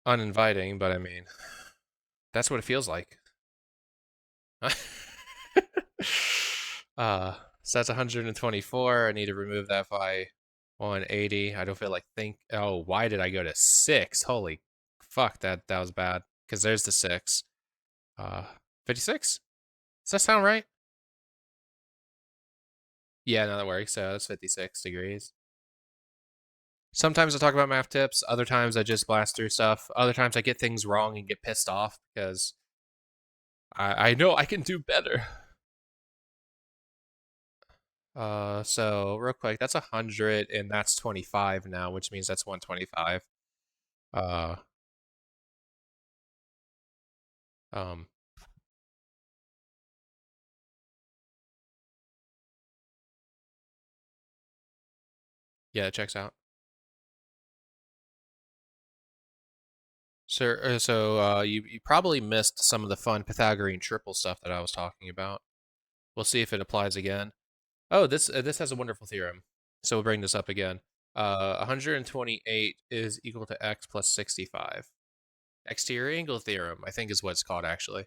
uninviting, but I mean, that's what it feels like. So that's 124. I need to remove that by 180. I don't feel like oh, why did I go to 6? Holy fuck, that was bad. Because there's the 6. 56? Does that sound right? Yeah, no, that works. So that's 56 degrees. Sometimes I talk about math tips. Other times I just blast through stuff. Other times I get things wrong and get pissed off because I know I can do better. So real quick, that's 100 and that's 25 now, which means that's 125. Uh, um, yeah, it checks out. So you probably missed some of the fun Pythagorean triple stuff that I was talking about. We'll see if it applies again. Oh, this has a wonderful theorem. So we'll bring this up again. 128 is equal to x plus 65. Exterior angle theorem, I think is what it's called actually.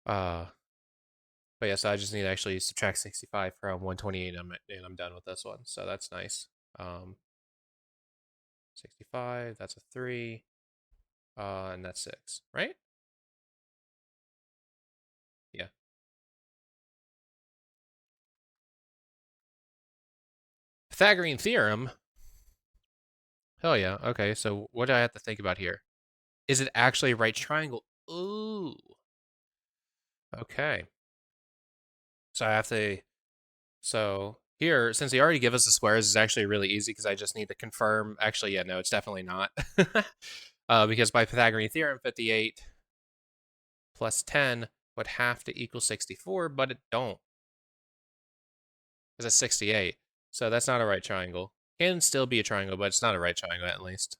But yeah, so I just need to actually subtract 65 from 128 and I'm done with this one. So that's nice. 65, that's a 3. And that's 6, right? Yeah. Pythagorean theorem. Hell yeah. Okay, so what do I have to think about here? Is it actually a right triangle? Ooh. Okay. So I have to. So here, since they already give us the squares, it's actually really easy because I just need to confirm. Actually, yeah, no, it's definitely not. Because by Pythagorean theorem, 58 plus 10 would have to equal 64, but it don't. Because it's 68. So that's not a right triangle. Can still be a triangle, but it's not a right triangle at least.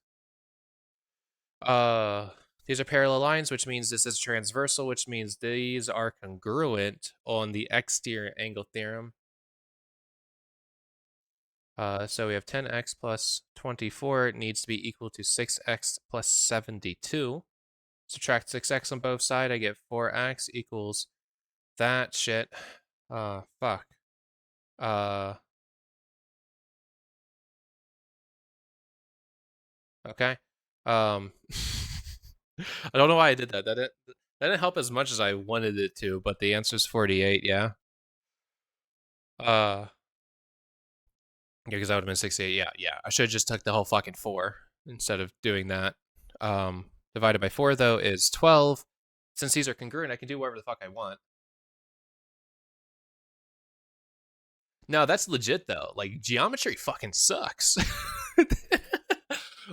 These are parallel lines, which means this is transversal, which means these are congruent on the exterior angle theorem. So we have 10x plus 24 needs to be equal to 6x plus 72. Subtract 6x on both sides, I get 4x equals that shit. Fuck. Okay. I don't know why I did that. That didn't help as much as I wanted it to, but the answer's 48, yeah. Yeah, because that would have been 68. Yeah. I should have just took the whole fucking 4 instead of doing that. Divided by 4, though, is 12. Since these are congruent, I can do whatever the fuck I want. No, that's legit, though. Like, geometry fucking sucks.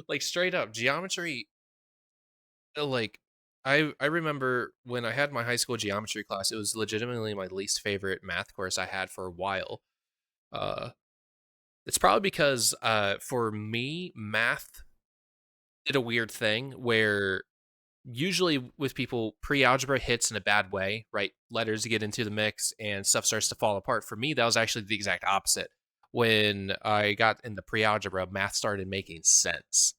Like, straight up, geometry, like, I remember when I had my high school geometry class, it was legitimately my least favorite math course I had for a while. Uh, it's probably because for me, math did a weird thing where usually with people, pre-algebra hits in a bad way, right? Letters get into the mix and stuff starts to fall apart. For me, that was actually the exact opposite. When I got into pre-algebra, math started making sense.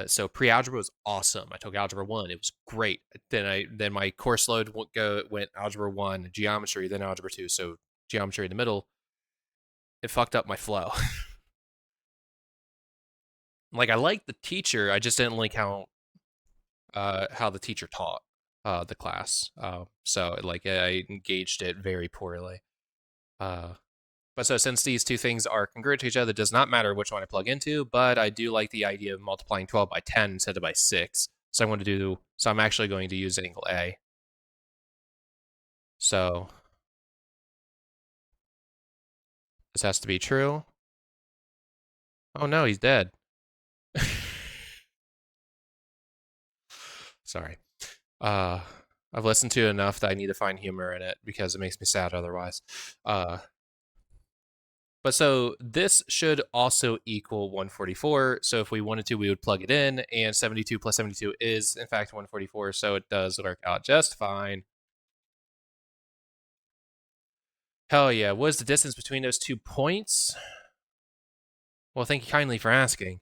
So pre-algebra was awesome. I took algebra 1. It was great. Then my course load went algebra 1, geometry, then algebra 2. So geometry in the middle. It fucked up my flow. Like, I liked the teacher, I just didn't like how the teacher taught the class. So like I engaged it very poorly. Uh, but so since these two things are congruent to each other, it does not matter which one I plug into. But I do like the idea of multiplying 12 by 10 instead of by 6. So I'm actually going to use angle A. So this has to be true. Oh no, he's dead. Sorry. Uh, I've listened to it enough that I need to find humor in it because it makes me sad otherwise. But so this should also equal 144. So if we wanted to, we would plug it in, and 72 plus 72 is in fact 144. So it does work out just fine. Hell yeah. What is the distance between those 2 points? Well, thank you kindly for asking.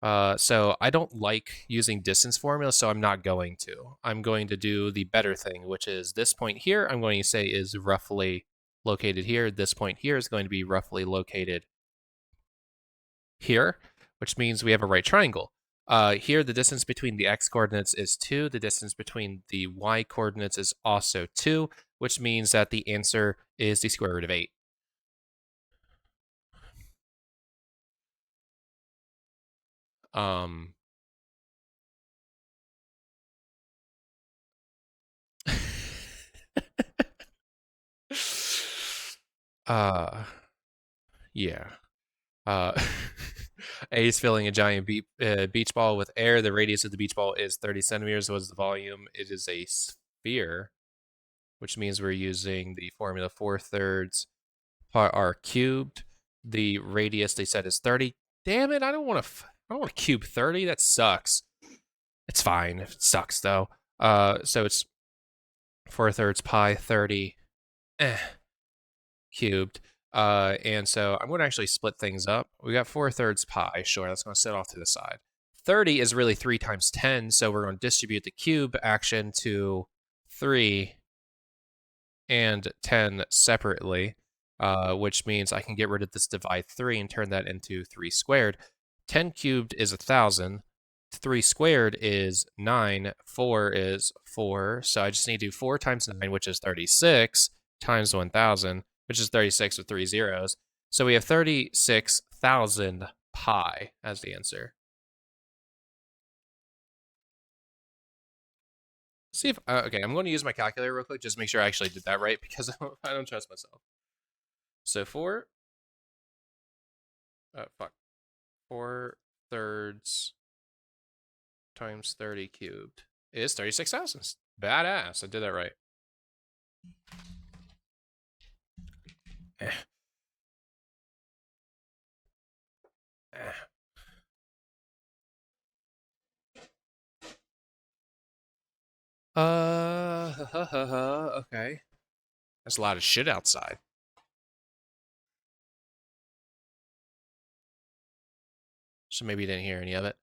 So I don't like using distance formula, so I'm not going to. I'm going to do the better thing, which is this point here, I'm going to say is roughly located here. This point here is going to be roughly located here, which means we have a right triangle. Here, the distance between the x coordinates is 2. The distance between the y coordinates is also 2, which means that the answer is the square root of 8. Um, uh, yeah. Uh, A is filling a giant beach ball with air. The radius of the beach ball is 30 centimeters. What is the volume? It is a sphere, which means we're using the formula 4/3 r cubed. The radius they said is 30. Damn it! I don't want to cube 30. That sucks. It's fine. It sucks though. So it's 4/3 pi 30 cubed. And so I'm going to actually split things up. We got 4/3 pi. Sure, that's going to sit off to the side. 30 is really 3 times 10, so we're going to distribute the cube action to 3 and 10 separately, which means I can get rid of this divide 3 and turn that into 3 squared. 10 cubed is 1,000. 3 squared is 9. 4 is 4. So I just need to do 4 times 9, which is 36, times 1,000, which is 36 with 3 zeros. So we have 36,000 pi as the answer. See if, okay, I'm going to use my calculator real quick, just make sure I actually did that right, because I don't trust myself. So 4/3 times 30 cubed is 36,000. Badass, I did that right. Okay. There's a lot of shit outside. So maybe you didn't hear any of it.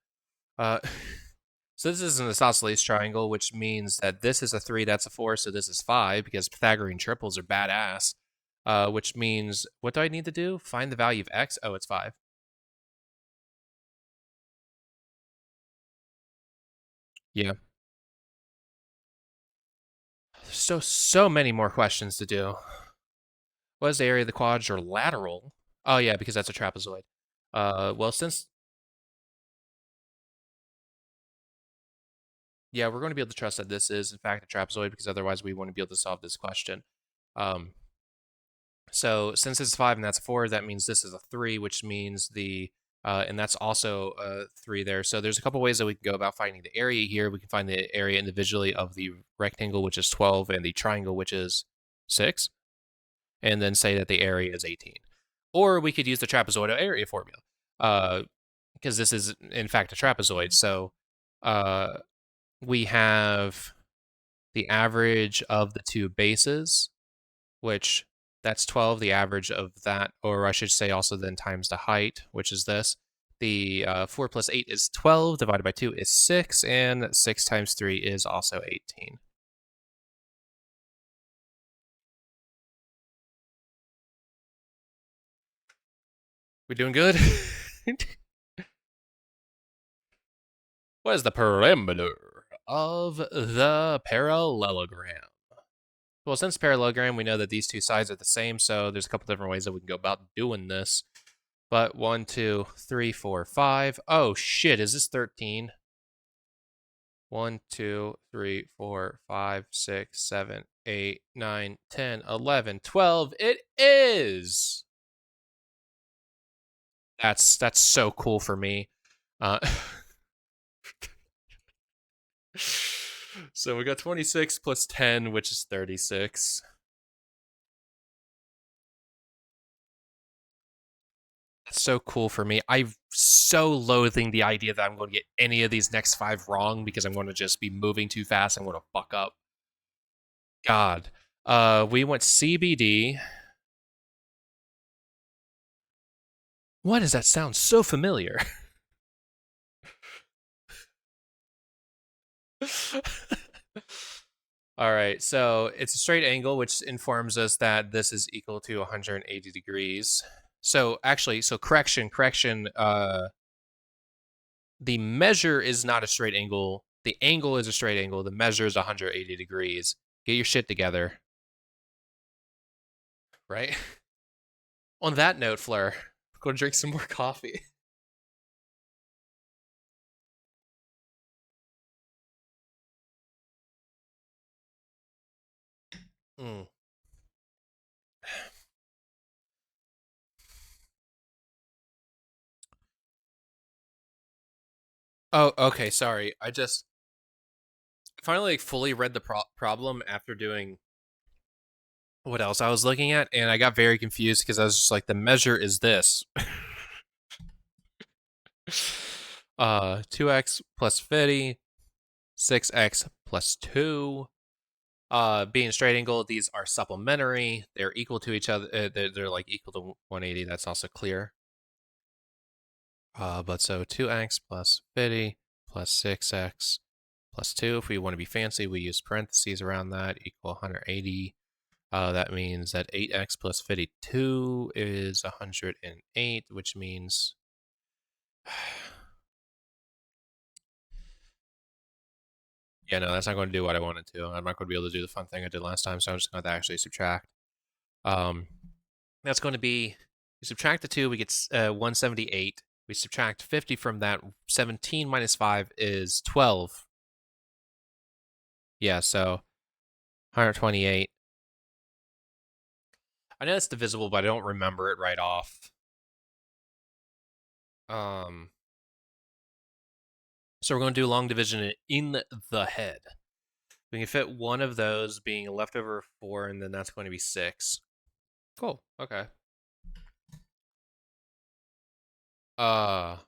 So this is an isosceles triangle, which means that this is a 3, that's a 4, so this is 5, because Pythagorean triples are badass. Which means, what do I need to do? Find the value of x? Oh, it's 5. Yeah. so many more questions to do. What is the area of the quadrilateral? Oh yeah, because that's a trapezoid. Well, since yeah, we're going to be able to trust that this is in fact a trapezoid because otherwise we wouldn't be able to solve this question. So since it's 5 and that's a 4, that means this is a 3, which means and that's also a 3 there. So there's a couple ways that we can go about finding the area here. We can find the area individually of the rectangle, which is 12, and the triangle, which is 6, and then say that the area is 18. Or we could use the trapezoidal area formula, because this is in fact a trapezoid. So we have the average of the two bases, which that's 12, the average of that, or I should say also then times the height, which is this. The 4 plus 8 is 12, divided by 2 is 6, and 6 times 3 is also 18. We doing good? What is the perimeter of the parallelogram? Well, since parallelogram, we know that these two sides are the same, so there's a couple different ways that we can go about doing this. But 1, 2, 3, 4, 5. Oh shit, is this 13? 1, 2, 3, 4, 5, 6, 7, 8, 9, 10, 11, 12. It is. That's so cool for me. Uh, so we got 26 plus 10, which is 36. That's so cool for me. I'm so loathing the idea that I'm going to get any of these next 5 wrong because I'm going to just be moving too fast. I'm going to fuck up. God. We went CBD. Why does that sound so familiar? All right, so it's a straight angle, which informs us that this is equal to 180 degrees. So actually, correction. The measure is not a straight angle. The angle is a straight angle. The measure is 180 degrees. Get your shit together. Right? On that note, Fleur, go drink some more coffee. Mm. Oh, okay. Sorry. I just finally fully read the problem after doing what else I was looking at, and I got very confused because I was just like, the measure is this. 2x plus 50, 6x plus 2. Being straight angle, these are supplementary. They're equal to each other. They're like equal to 180. That's also clear. But so 2x plus 50 plus 6x plus 2. If we want to be fancy, we use parentheses around that, equal 180. That means that 8x plus 52 is 108, which means yeah, no, that's not going to do what I wanted to. I'm not going to be able to do the fun thing I did last time, so I'm just going to actually subtract. That's going to be, we subtract the 2, we get 178. We subtract 50 from that. 17 minus 5 is 12. Yeah, so 128. I know it's divisible, but I don't remember it right off. So we're going to do long division in the head. We can fit one of those being a leftover 4, and then that's going to be 6. Cool. Okay. Let's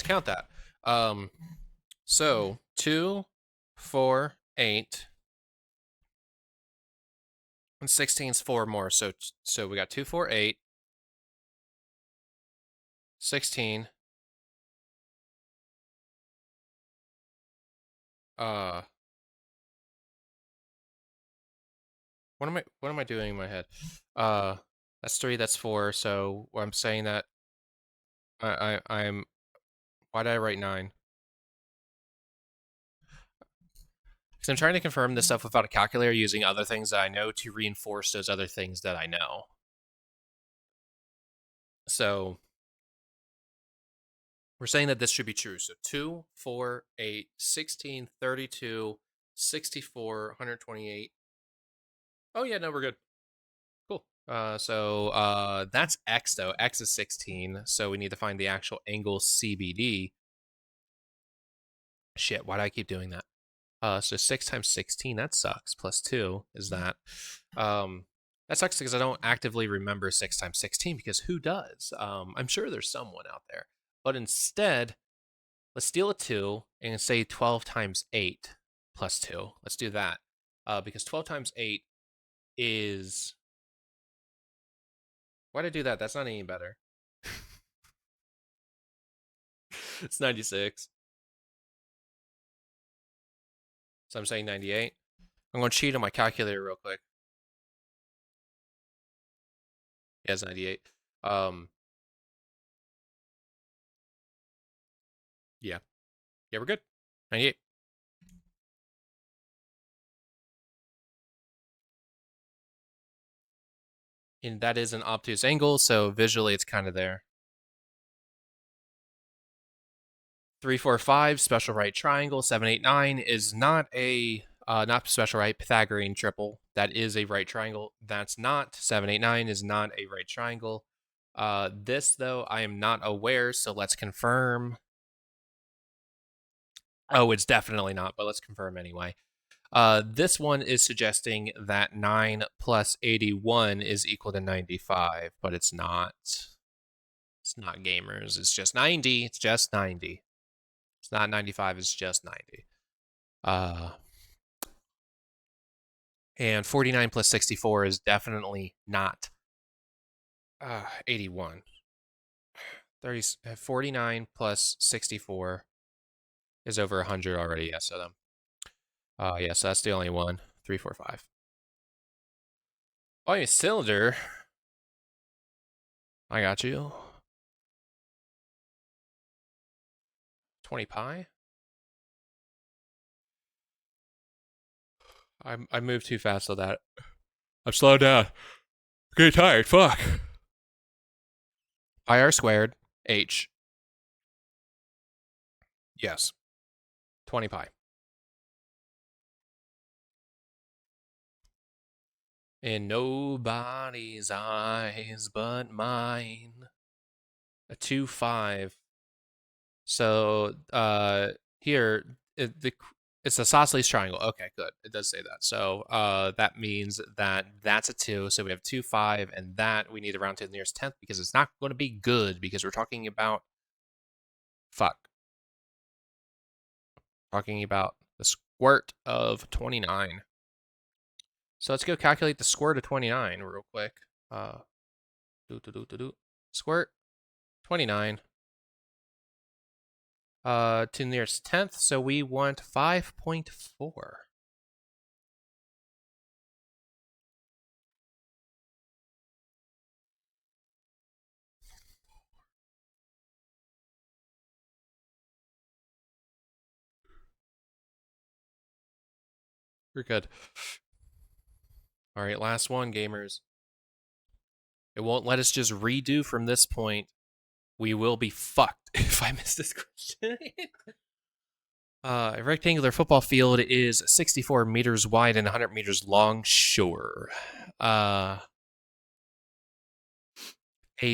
count that. So 2, 4, 8, and 16 is 4 more. So we got 2, 4, 8, 16. What am I doing in my head? That's 3, that's 4. So I'm saying that I'm why did I write 9? Because I'm trying to confirm this stuff without a calculator using other things that I know to reinforce those other things that I know. So we're saying that this should be true. So 2, 4, 8, 16, 32, 64, 128. Oh, yeah, no, we're good. Cool. So that's X, though. X is 16, so we need to find the actual angle CBD. Shit, why do I keep doing that? So 6 times 16, that sucks. Plus 2 is that. That sucks because I don't actively remember 6 times 16 because who does? I'm sure there's someone out there. But instead, let's steal a 2 and say 12 times 8 plus 2. Let's do that. Because 12 times 8 is... Why'd I do that? That's not any better. It's 96. So I'm saying 98. I'm going to cheat on my calculator real quick. Yeah, it's 98. Yeah. Yeah, we're good. 98. And that is an obtuse angle, so visually it's kind of there. 3, 4, 5, special right triangle. 7, 8, 9 is not a not special right Pythagorean triple. That is a right triangle. That's not. 7, 8, 9 is not a right triangle. This though I am not aware, so let's confirm. Oh, it's definitely not, but let's confirm anyway. This one is suggesting that 9 plus 81 is equal to 95, but it's not. It's not, gamers. It's just 90. It's just 90. It's not 95. It's just 90. And 49 plus 64 is definitely not 81. 49 plus 64 is over 100 already. Yes, so yeah, so that's the only one. 3, 4, 5. Oh, yeah, cylinder. I got you. 20 pi. I moved too fast on that. I'm slowed down. I'm getting tired. Fuck. Pi r squared h. Yes. 20 pi. In nobody's eyes but mine. A 2, 5. So here it's a isosceles triangle. Okay, good. It does say that. So that means that that's a 2. So we have 2, 5, and that we need to round to the nearest 10th because it's not going to be good because we're talking about talking about the squirt of 29. So let's go calculate the squirt of 29 real quick. Squirt 29. To the nearest 10th, so we want 5.4. We're good. All right, last one, gamers. It won't let us just redo from this point. We will be fucked if I miss this question. A rectangular football field is 64 meters wide and 100 meters long. Sure. A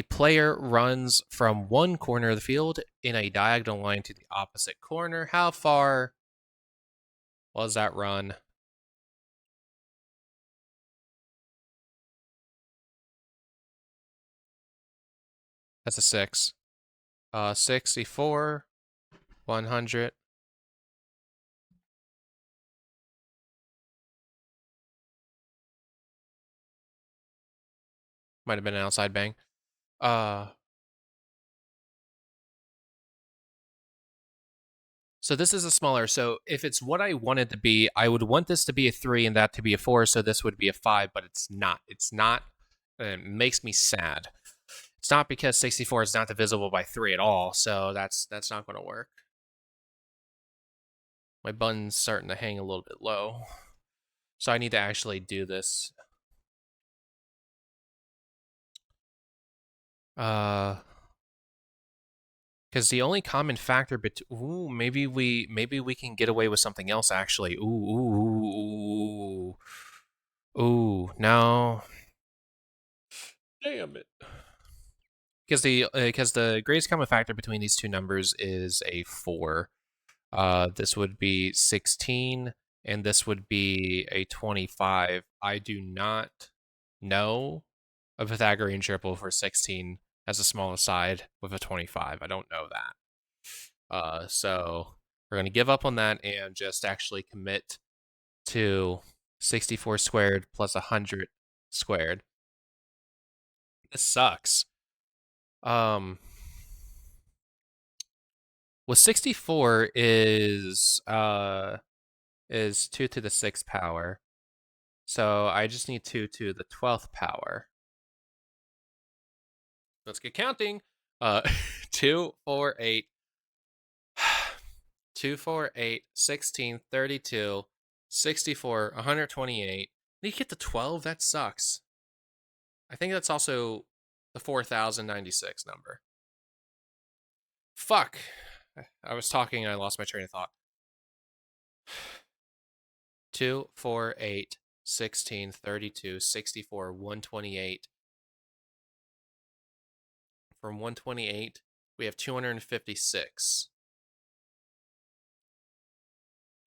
player runs from one corner of the field in a diagonal line to the opposite corner. How far was that run? That's a 6. 64, 100. Might have been an outside bang. So this is a smaller. So if it's what I want it to be, I would want this to be a 3 and that to be a 4. So this would be a 5, but it's not. It's not. It makes me sad. It's not because 64 is not divisible by 3 at all. So that's not going to work. My bun's starting to hang a little bit low. So I need to actually do this. Because the only common factor ooh, maybe we can get away with something else actually. Ooh, no. Damn it. Because the greatest common factor between these two numbers is a 4. This would be 16, and this would be a 25. I do not know a Pythagorean triple for 16 as a small aside with a 25. I don't know that. So we're going to give up on that and just actually commit to 64 squared plus 100 squared. This sucks. Well, 64 is 2 to the 6th power. So I just need 2 to the 12th power. Let's get counting. 2, 4, 8. 2, 4, 8, 16, 32, 64, 128. Did you get to 12? That sucks. I think that's also the 4096 number. Fuck. I was talking and I lost my train of thought. 2, 4, 8, 16, 32, 64, 128. From 128, we have 256.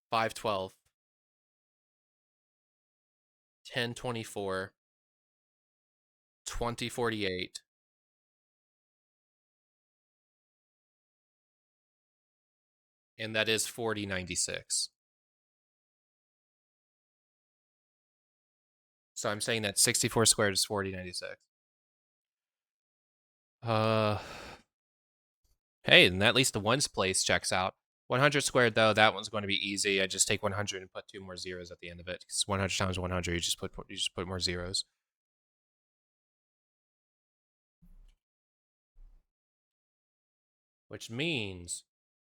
512. 1024. 2048. And that is 4096. So I'm saying that 64 squared is 4096. Hey, and at least the ones place checks out. 100 squared, though, that one's going to be easy. I just take 100 and put 2 more zeros at the end of it. Because 100 times 100, you just put more zeros. Which means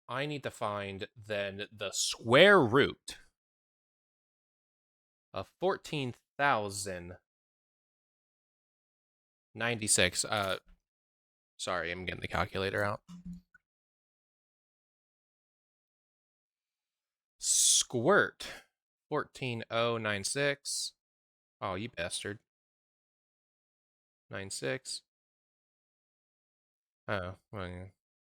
I need to find then the square root of 14,096. Sorry, I'm getting the calculator out. Squirt 14096. Oh, you bastard. 96. Oh, well,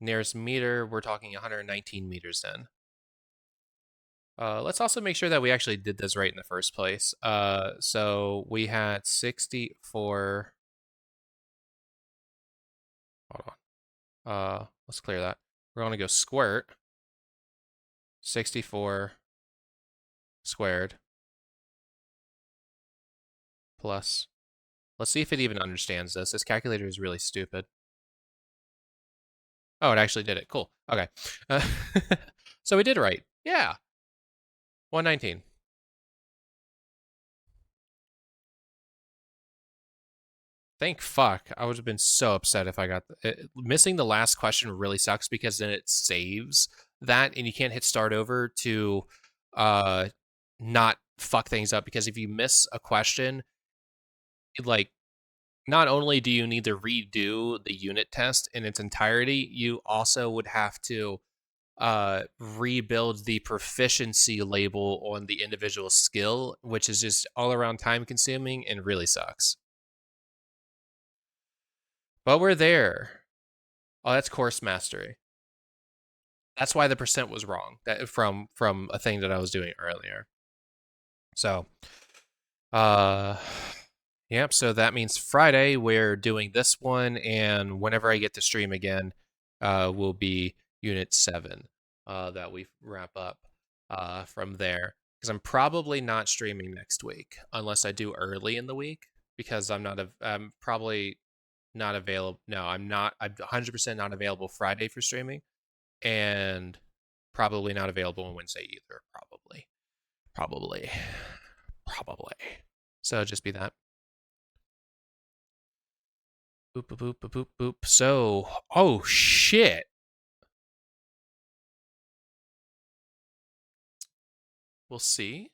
nearest meter, we're talking 119 meters then. Let's also make sure that we actually did this right in the first place. So we had 64. Hold on. Let's clear that. We're going to go squirt 64 squared plus. Let's see if it even understands this. This calculator is really stupid. Oh, it actually did it. Cool. Okay. So we did it right. Yeah. 119. Thank fuck. I would have been so upset if I got missing the last question really sucks because then it saves that and you can't hit start over to not fuck things up because if you miss a question, like not only do you need to redo the unit test in its entirety, you also would have to rebuild the proficiency label on the individual skill, which is just all around time consuming and really sucks. But we're there. Oh, that's course mastery. That's why the percent was wrong. That from a thing that I was doing earlier. So, yep. So that means Friday we're doing this one, and whenever I get to stream again, will be Unit 7 that we wrap up from there. Because I'm probably not streaming next week unless I do early in the week because I'm probably not available. No, I'm not. I'm 100% not available Friday for streaming, and probably not available on Wednesday either. Probably. So just be that. Boop boop boop boop boop boop. So, oh shit. we'll see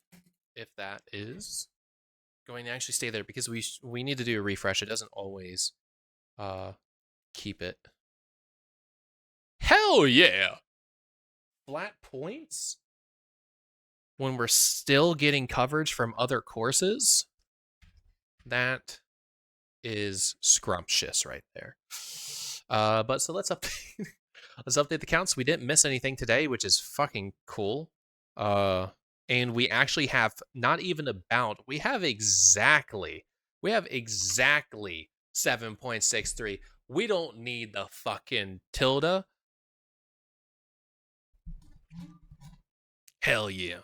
if that is going to actually stay there because we need to do a refresh. It doesn't always keep it. Hell yeah! Flat points when we're still getting coverage from other courses. That is scrumptious right there. But so let's update let's update the counts. We didn't miss anything today, which is fucking cool. And we actually have not even about, we have exactly 7.63. We don't need the fucking tilde. Hell yeah.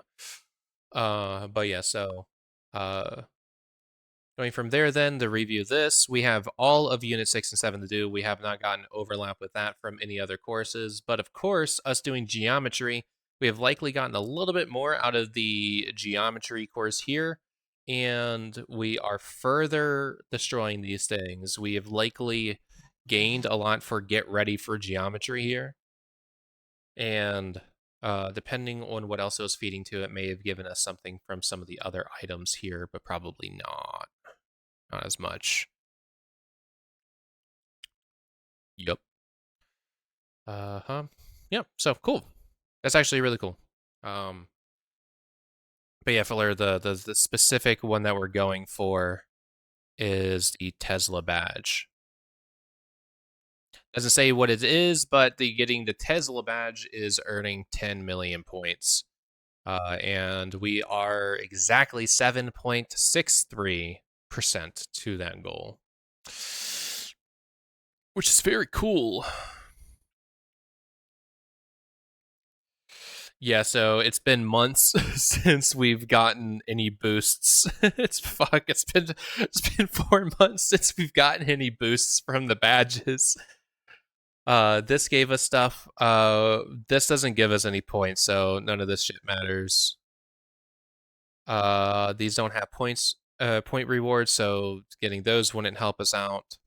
But yeah, so going from there then to review this, we have all of Unit 6 and 7 to do. We have not gotten overlap with that from any other courses. But of course, us doing geometry, we have likely gotten a little bit more out of the geometry course here. And we are further destroying these things. We have likely gained a lot for get ready for geometry here. And depending on what else it was feeding to, it may have given us something from some of the other items here, but probably not. Not as much. Yep. Yep. So cool. That's actually really cool. But yeah, Fuller, the specific one that we're going for is the Tesla badge. Doesn't say what it is, but getting the Tesla badge is earning 10 million points. And we are exactly 7.63% to that goal, which is very cool. Yeah, so it's been months since we've gotten any boosts. It's 4 months since we've gotten any boosts from the badges. This gave us stuff. This doesn't give us any points, so none of this shit matters. These don't have point rewards, so getting those wouldn't help us out.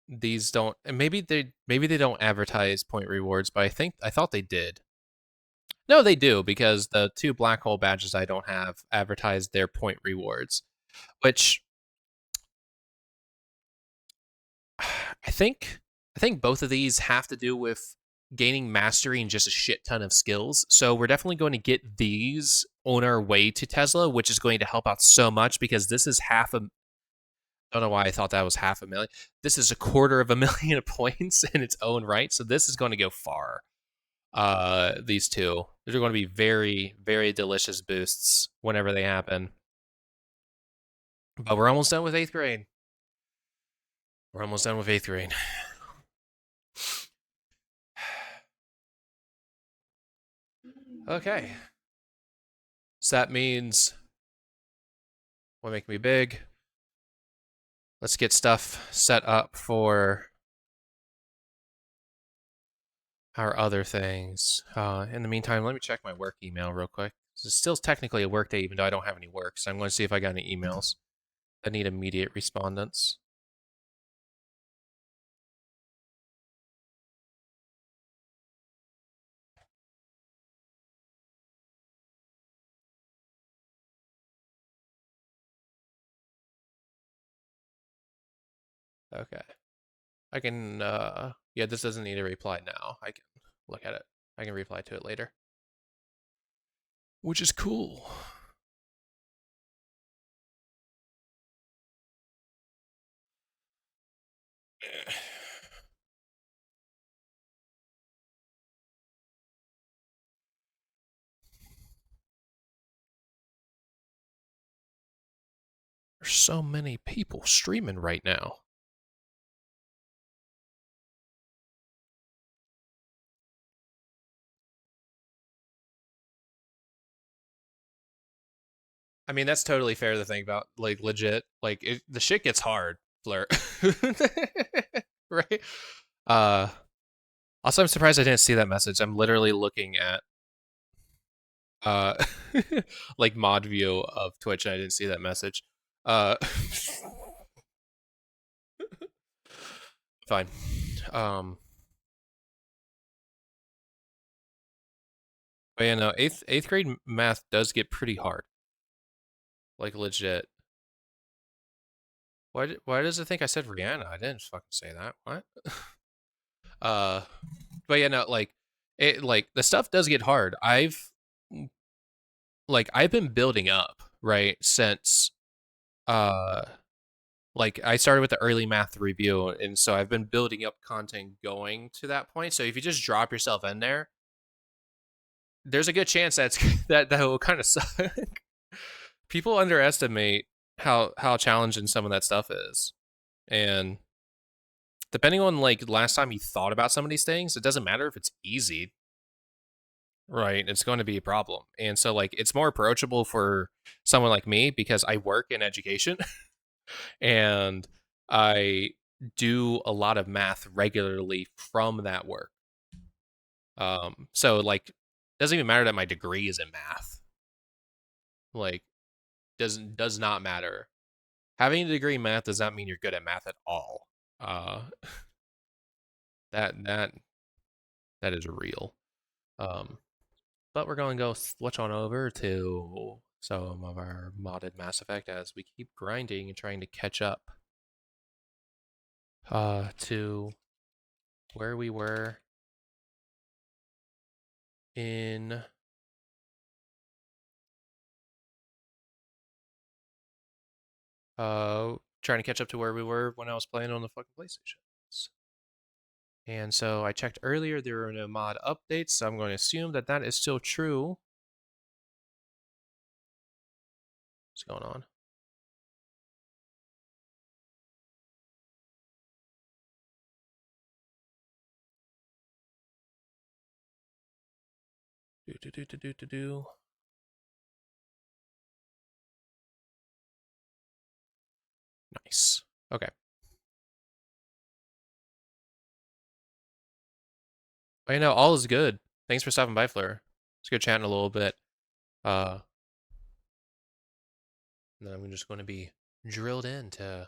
These don't. Maybe they don't advertise point rewards, but I thought they did. No, they do, because the 2 black hole badges I don't have advertise their point rewards, which I think both of these have to do with gaining mastery and just a shit ton of skills. So we're definitely going to get these on our way to Tesla, which is going to help out so much because this is I don't know why I thought that was 500,000. This is 250,000 points in its own right, so this is going to go far. These two, these are going to be very, very delicious boosts whenever they happen. But we're almost done with 8th grade. We're almost done with 8th grade. Okay. So that means what make me big? Let's get stuff set up for our other things. In the meantime, let me check my work email real quick. It's still technically a work day, even though I don't have any work. So I'm going to see if I got any emails that need immediate respondents. Okay. I can, yeah, this doesn't need a reply now. I can look at it. I can reply to it later. Which is cool. There's so many people streaming right now. I mean, that's totally fair to think about. Like, legit, like the shit gets hard, Flirt. Right? Uh, Also, I'm surprised I didn't see that message. I'm literally looking at uh like mod view of Twitch and I didn't see that message. Uh Fine. Um But yeah, no, eighth grade math does get pretty hard. Like legit. Why does it think I said Rihanna? I didn't fucking say that. What? uh but yeah, no, like the stuff does get hard. I've been building up, right, since uh like I started with the early math review, and so I've been building up content going to that point. So if you just drop yourself in there, there's a good chance that will kind of suck. People underestimate how challenging some of that stuff is. And depending on like last time you thought about some of these things, it doesn't matter if it's easy, right? It's going to be a problem. And so like it's more approachable for someone like me because I work in education and I do a lot of math regularly from that work. So like it doesn't even matter that my degree is in math. Like does not matter. Having a degree in math does not mean you're good at math at all. Uh that that that is real. Um but we're going to go switch on over to some of our modded Mass Effect as we keep grinding and trying to catch up to where we were in trying to catch up to where we were when I was playing on the fucking PlayStation. And so I checked earlier, there were no mod updates, so I'm going to assume that that is still true. What's going on? Do. Nice. Okay. Well, you know, all is good. Thanks for stopping by, Fleur. It's good chatting a little bit. And then I'm just going to be drilled into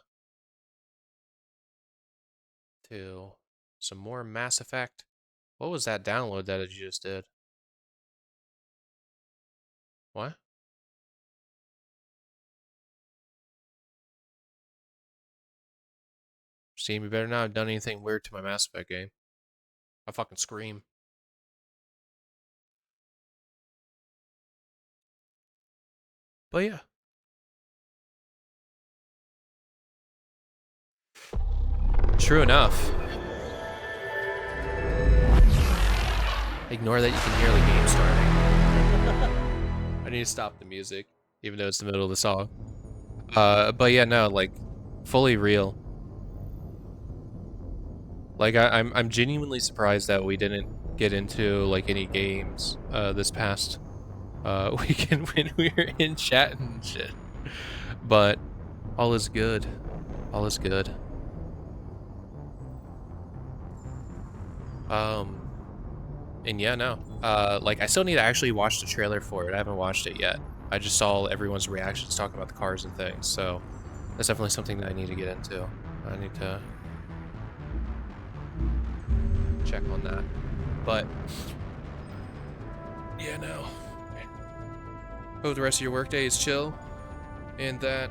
some more Mass Effect. What was that download that you just did? What? Steam, you better not have done anything weird to my Mass Effect game. I'll fucking scream. But yeah. True enough. Ignore that you can hear the game starting. I need to stop the music, even though it's the middle of the song. But yeah, no, like, fully real. Like, I'm genuinely surprised that we didn't get into, like, any games, this past, weekend when we were in chat and shit. But, all is good. All is good. And yeah, no. Like, I still need to actually watch the trailer for it. I haven't watched it yet. I just saw everyone's reactions talking about the cars and things, so that's definitely something that I need to get into. I need to check on that. But, yeah, no. Hope the rest of your workday is chill, and that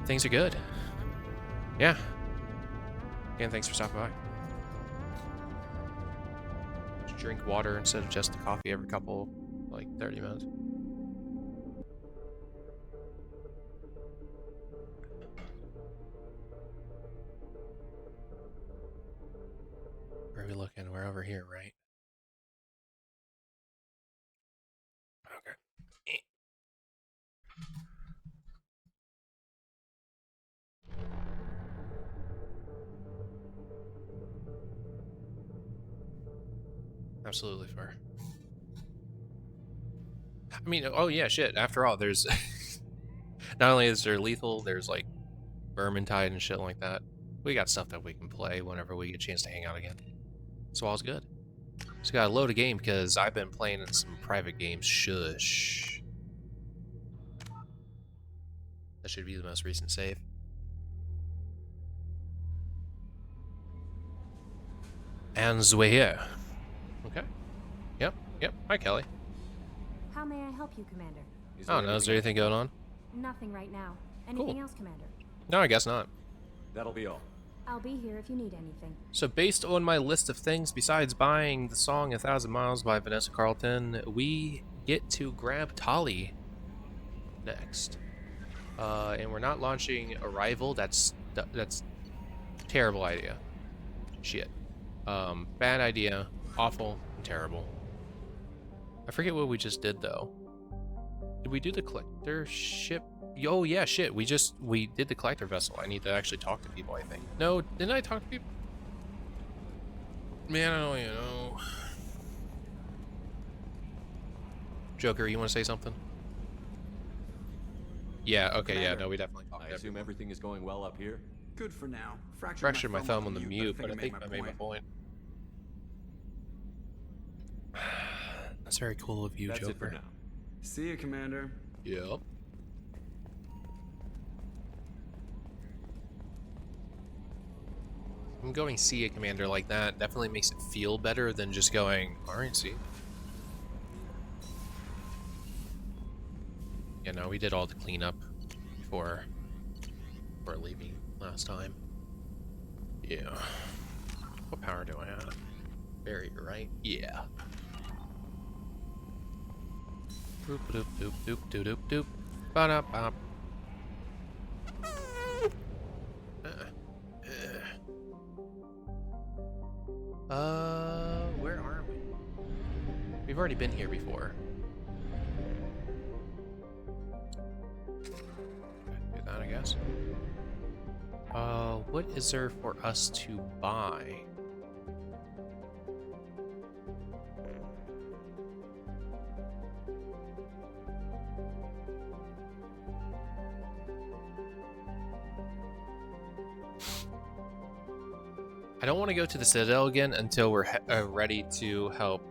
things are good. Yeah. Again, thanks for stopping by. Drink water instead of just the coffee every couple, like 30 minutes. Where are we looking? We're over here, right? Okay. Absolutely fair. I mean, oh yeah, shit. After all, there's not only is there lethal, there's like Vermintide and shit like that. We got stuff that we can play whenever we get a chance to hang out again. So all's good. Just gotta load a game because I've been playing in some private games. Shush. That should be the most recent save. And we're here. Okay. Yep. Yep. Hi, Kelly. How may I help you, Commander? I don't know. Is there anything going on? Nothing right now. Anything else, Commander? No, I guess not. That'll be all. I'll be here if you need anything. So based on my list of things, besides buying the song 1,000 Miles by Vanessa Carlton, we get to grab Tali next. And we're not launching Arrival. That's terrible idea. Shit. Bad idea. Awful and terrible. I forget what we just did, though. Did we do the collector ship? Oh, yeah, shit. We did the collector vessel. I need to actually talk to people, I think. No, didn't I talk to people? Man, I don't even know. Joker, you want to say something? Yeah, okay, Commander, yeah, no, we definitely talked. I assume everything is going well up here? Good for now. Fractured my thumb on the mute, but I think I made my point. That's very cool of you, That's Joker. it for now. See you, Commander. Yep. I'm going see a commander like that definitely makes it feel better than just going, alright, see. Yeah, no, we did all the cleanup before leaving last time. Yeah. What power do I have? Barrier, right? Yeah. Doop doop doop doop doop doop doop. Ba-da-bop. Where are we? We've already been here before. Do that, I guess. What is there for us to buy? I don't want to go to the Citadel again until we're ready to help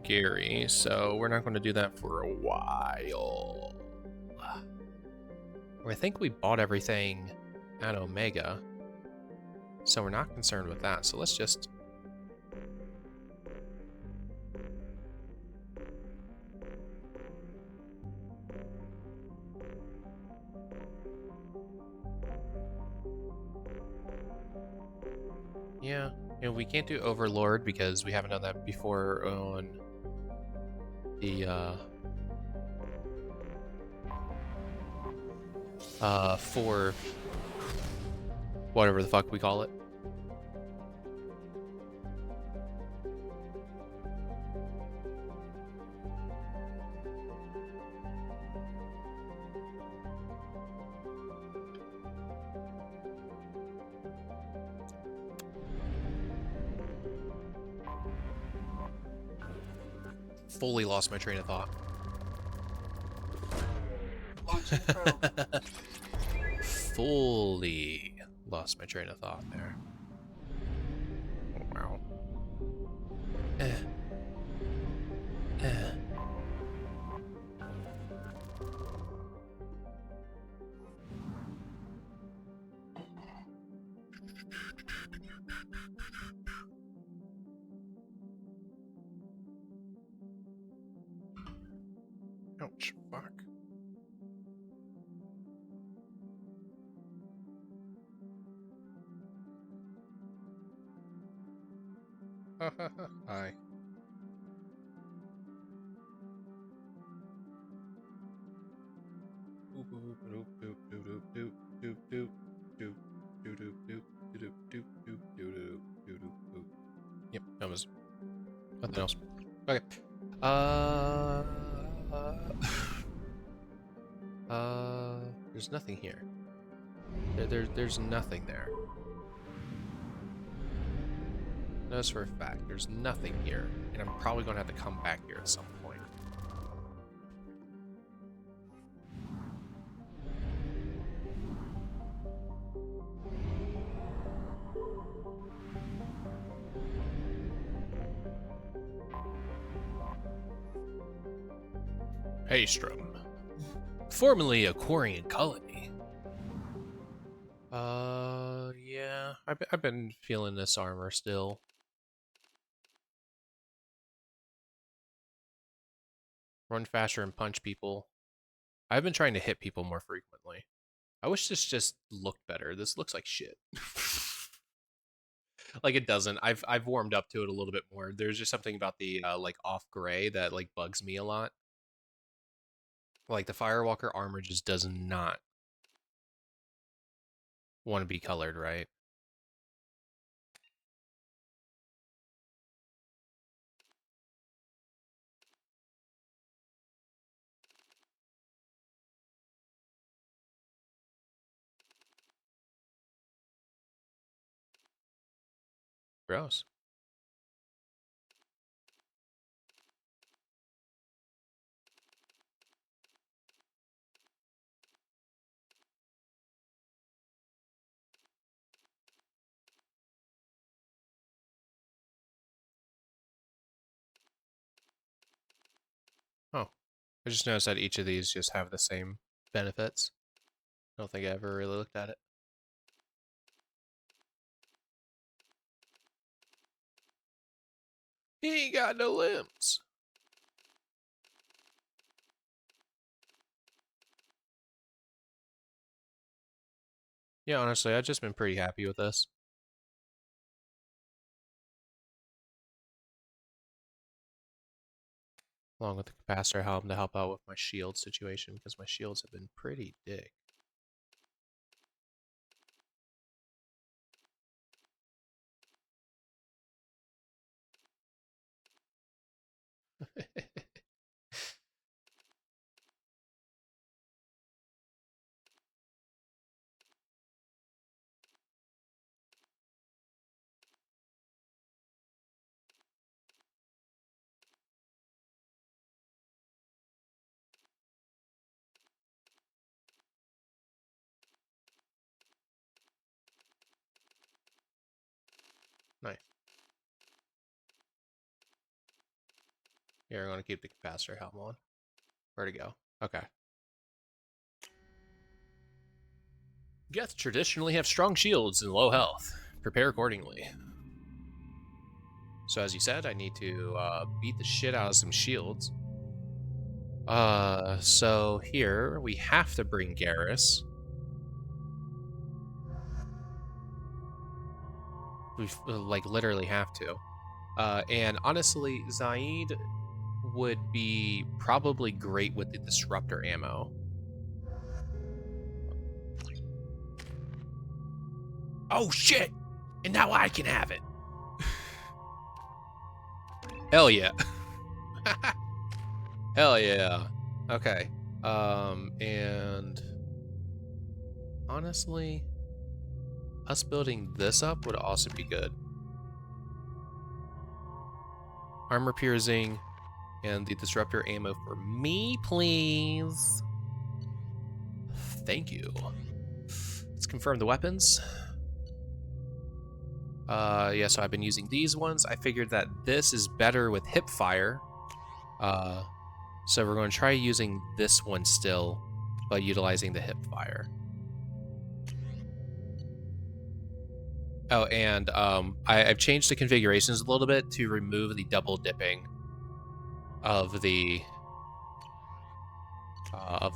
Gary, so we're not going to do that for a while. I think we bought everything at Omega, so we're not concerned with that. So let's just... Yeah, and we can't do Overlord because we haven't done that before on the for whatever the fuck we call it. Fully lost my train of thought. Fully lost my train of thought there. Wow. Ouch, fuck. Hi. Yep, that was nothing else. Okay. There's nothing here. There's nothing there. Knows for a fact there's nothing here, and I'm probably gonna have to come back here at some point. Haystrom, formerly a Quarian colony. Yeah, I've been feeling this armor still. Run faster and punch people. I've been trying to hit people more frequently. I wish this just looked better. This looks like shit. Like it doesn't. I've warmed up to it a little bit more. There's just something about the like off gray that like bugs me a lot. Like the Firewalker armor just does not want to be colored right. Gross. Oh, I just noticed that each of these just have the same benefits. I don't think I ever really looked at it. He ain't got no limbs. Yeah, honestly, I've just been pretty happy with this. Along with the capacitor helm to help out with my shield situation, because my shields have been pretty dick. Nice. Here, I'm going to keep the capacitor helm on. Where'd it go? Okay. Geth traditionally have strong shields and low health. Prepare accordingly. So as you said, I need to beat the shit out of some shields. So here, we have to bring Garrus. We like literally have to. And honestly, Zaid would be probably great with the disruptor ammo. Oh shit! And now I can have it. Hell yeah. Hell yeah. Okay. And honestly, us building this up would also be good. Armor piercing and the disruptor ammo for me, please. Thank you. Let's confirm the weapons. Yeah, so I've been using these ones. I figured that this is better with hip fire. So we're going to try using this one still, but utilizing the hip fire. Oh, and I've changed the configurations a little bit to remove the double dipping of the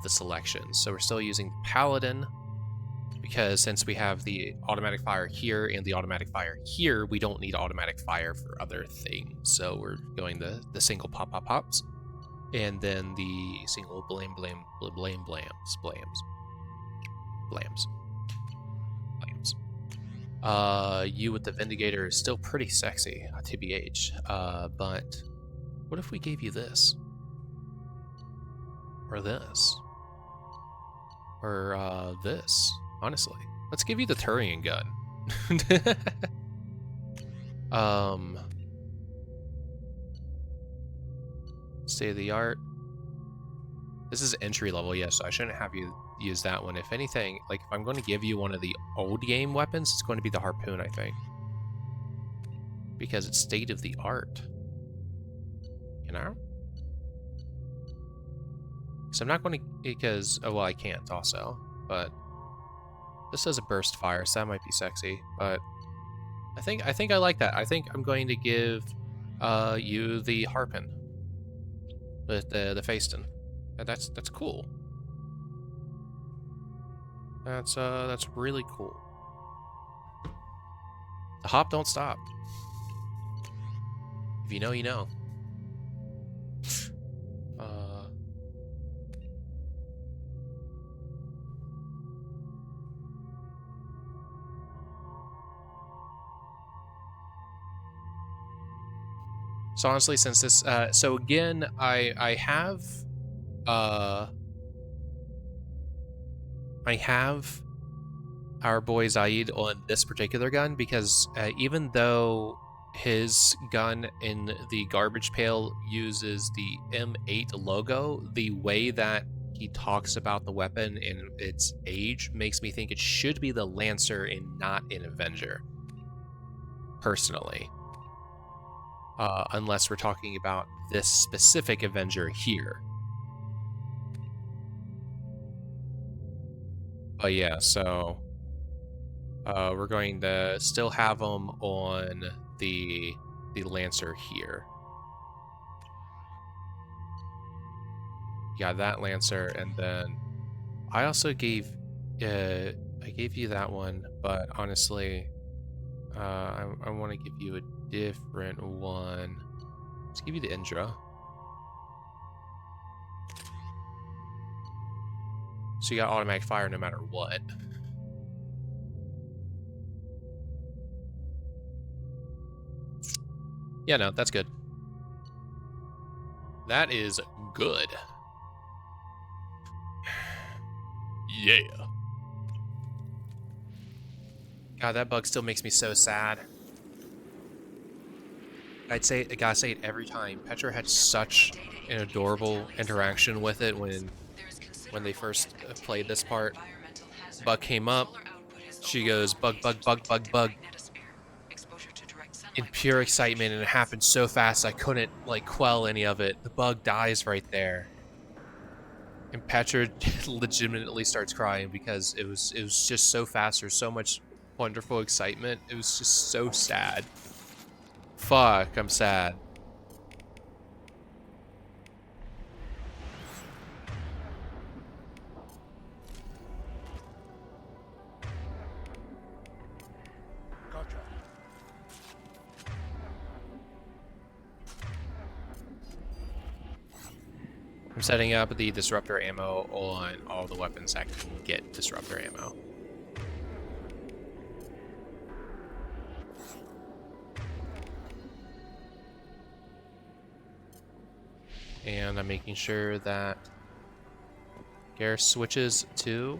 selection. So we're still using Paladin, because since we have the automatic fire here and the automatic fire here, we don't need automatic fire for other things. So we're going the single pops, and then the single blams. You with the Vindicator is still pretty sexy, TBH. But what if we gave you this? Or this? Or this? Honestly, let's give you the Turian gun. State of the art. This is entry level, yes, so I shouldn't have you use that one. If anything, like if I'm going to give you one of the old game weapons, it's going to be the harpoon, I think. Because it's state of the art. You know? So I'm not going to, because, oh well, I can't also, but this does a burst fire, so that might be sexy, but I think I like that. I think I'm going to give you the harpoon. with the Faceton. That's cool. That's really cool. The hop don't stop. If you know, you know. So honestly, since this, so again, I have our boy Zaid on this particular gun because even though his gun in the garbage pail uses the M8 logo, the way that he talks about the weapon and its age makes me think it should be the Lancer and not an Avenger. Personally. Unless we're talking about this specific Avenger here. But yeah, so we're going to still have them on the Lancer here. Yeah, that Lancer, and then I also gave you that one, but honestly, I want to give you a different one. Let's give you the Indra. So you got automatic fire no matter what. Yeah, no, that's good. That is good. Yeah. God, that bug still makes me so sad. I gotta say it every time. Petra had such an adorable interaction with it when they first played this part. Bug came up. She goes, bug, bug, bug, bug, bug. In pure excitement, and it happened so fast I couldn't like quell any of it. The bug dies right there. And Petra legitimately starts crying because it was just so fast. There's so much wonderful excitement. It was just so sad. Fuck, I'm sad. Gotcha. I'm setting up the disruptor ammo on all the weapons that can get disruptor ammo. And I'm making sure that Garrus switches to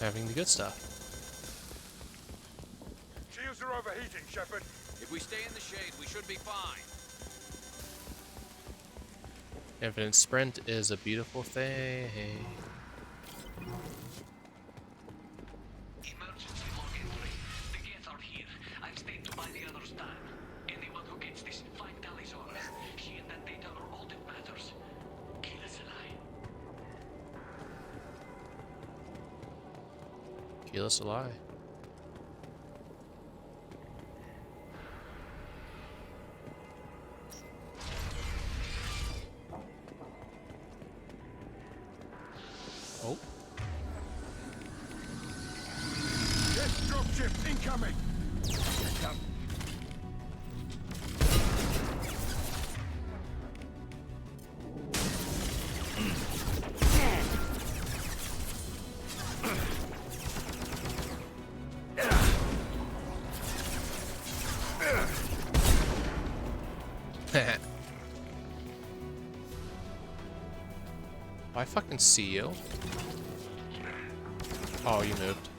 having the good stuff. Shields are overheating, Shepard. If we stay in the shade, we should be fine. Infinite sprint is a beautiful thing. Emergency log entry. The gates are here. I've stayed to buy the others time. Anyone who gets this, find Tali's orders. She and that data are all that matters. Kill us alive. Kill us alive. Oh. Yes, dropship incoming. Come. I fucking see you. Oh, you moved.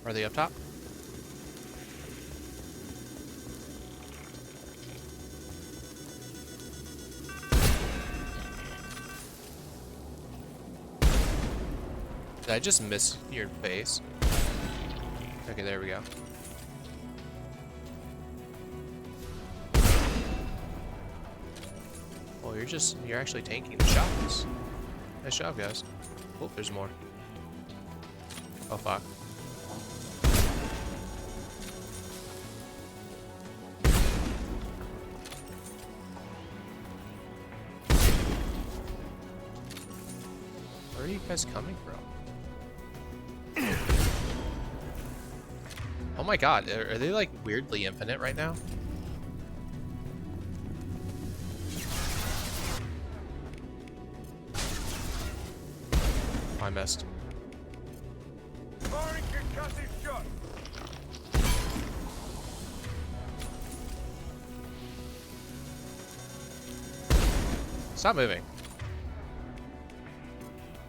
Are they up top? Did I just miss your face? Okay, there we go. Well, you're actually tanking the shots. Nice job, guys. Oh, there's more. Oh, fuck. Where are you guys coming from? Oh my god, are they like weirdly infinite right now? I missed. Firing concussive shot. Stop moving.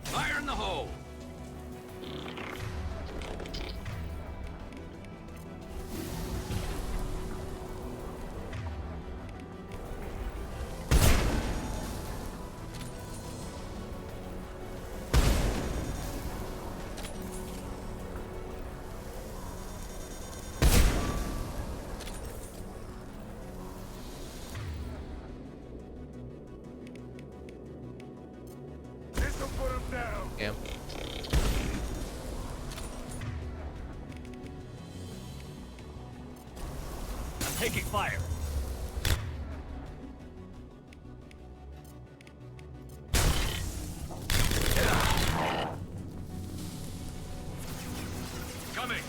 Fire in the hole! This'll put him down. Damn. I'm taking fire. Coming!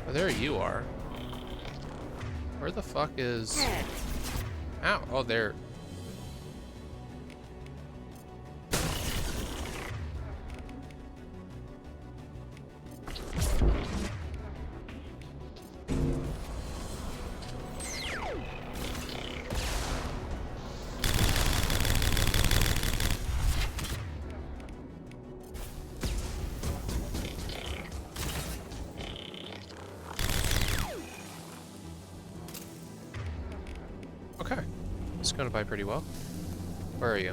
Oh, there you are. Where the fuck is... Ow. Oh, there. Okay. It's going by pretty well. Where are you?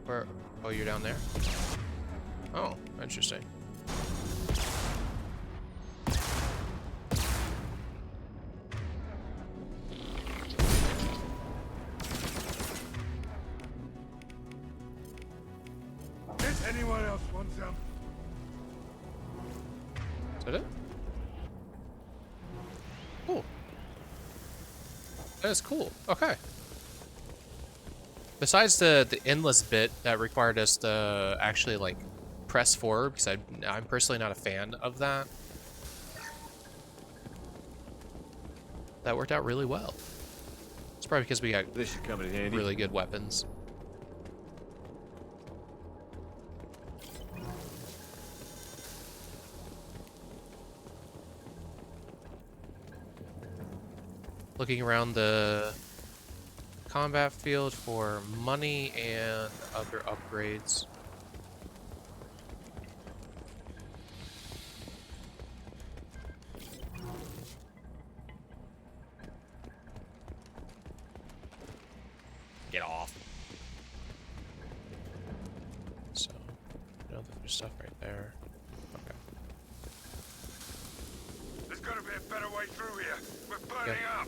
Where? Oh, you're down there? Oh, interesting. Does anyone else want some? Is that it? Cool. That is cool. Okay. Besides the endless bit that required us to actually like press forward, because I'm personally not a fan of that. That worked out really well. It's probably because we got This should come in handy. really good weapons. Looking around the combat field for money and other upgrades. Get off. So, you know, there's stuff right there. Okay. There's gotta be a better way through here. We're burning up.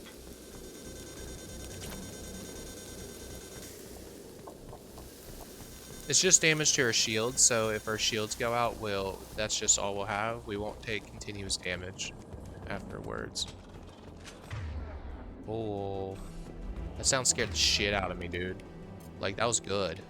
It's just damage to our shields, so if our shields go out, that's just all we'll have. We won't take continuous damage afterwards. Oh, that sound scared the shit out of me, dude. Like, that was good.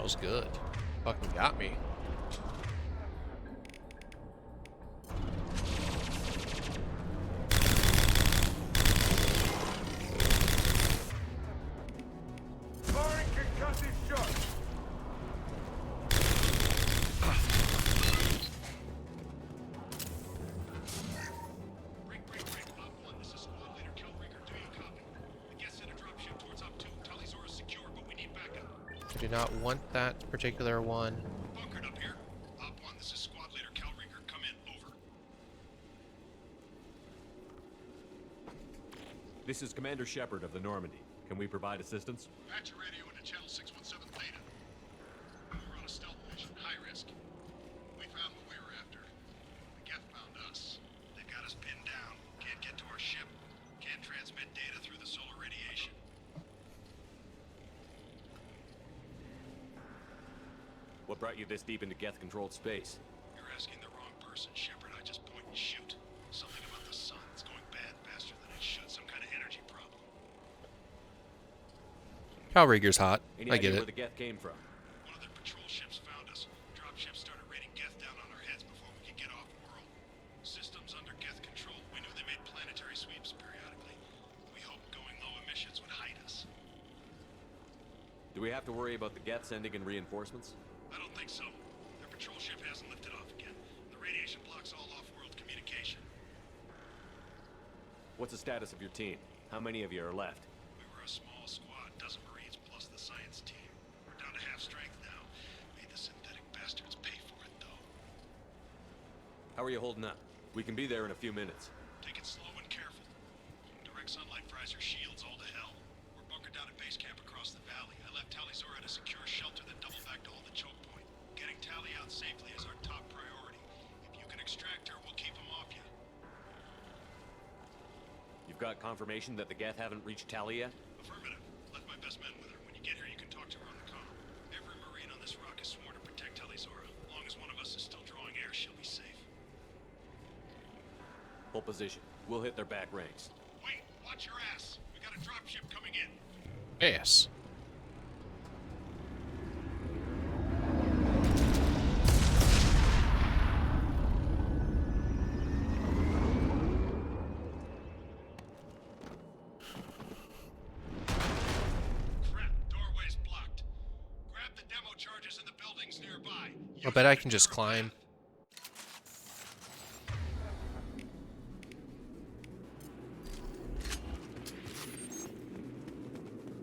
was good. Fucking got me. Firing concussive shot. Break. Op 1, this is Squad Leader aqErVOD. Do you copy? The guest sent a dropship towards Op 2. Tali's is secure, but we need backup. I do not want that particular one. Bunkered up here. Op 1, this is Squad Leader aqErVOD. Come in. Over. This is Commander Shepard of the Normandy. Can we provide assistance? Patch your radio into channel 617 Theta. We're on a stealth mission, high risk. We found what we were after. The Geth found us. They've got us pinned down. Can't get to our ship. Can't transmit data through the solar radiation. What brought you this deep into Geth-controlled space? You're asking the wrong person, Shepard. I just point and shoot. Something about the sun. It's going bad faster than it should. Some kind of energy problem. aqErVOD's hot. Any I idea get where it. the Geth came from? One of their patrol ships found us. Dropships started raining Geth down on our heads before we could get off-world. Systems under Geth control. We knew they made planetary sweeps periodically. We hoped going low emissions would hide us. Do we have to worry about the Geth sending in reinforcements? I don't think so. Their patrol ship hasn't lifted off again. The radiation blocks all off-world communication. What's the status of your team? How many of you are left? We were a small squad, dozen Marines plus the science team. We're down to half strength now. Made the synthetic bastards pay for it, though. How are you holding up? We can be there in a few minutes. Take it slow and careful. Direct sunlight fries our shields all to hell. We're bunkered down at base camp across the valley. I left Tali's at a secure shelter, then doubled back to hold the choke point. Getting Tali out safely is our top priority. If you can extract her, we'll keep them off you. You've got confirmation that the Geth haven't reached Tali yet? Affirmative. Left my best men with her. When you get here, you can talk to her on the comm. Every Marine on this rock is sworn to protect Tali's aura. As long as one of us is still drawing air, she'll be safe. Hold position. We'll hit their back ranks. Wait, watch your ass. We got a dropship coming in. Yes. Crap, doorway's blocked. Grab the demo charges in the buildings nearby. I bet I can just climb.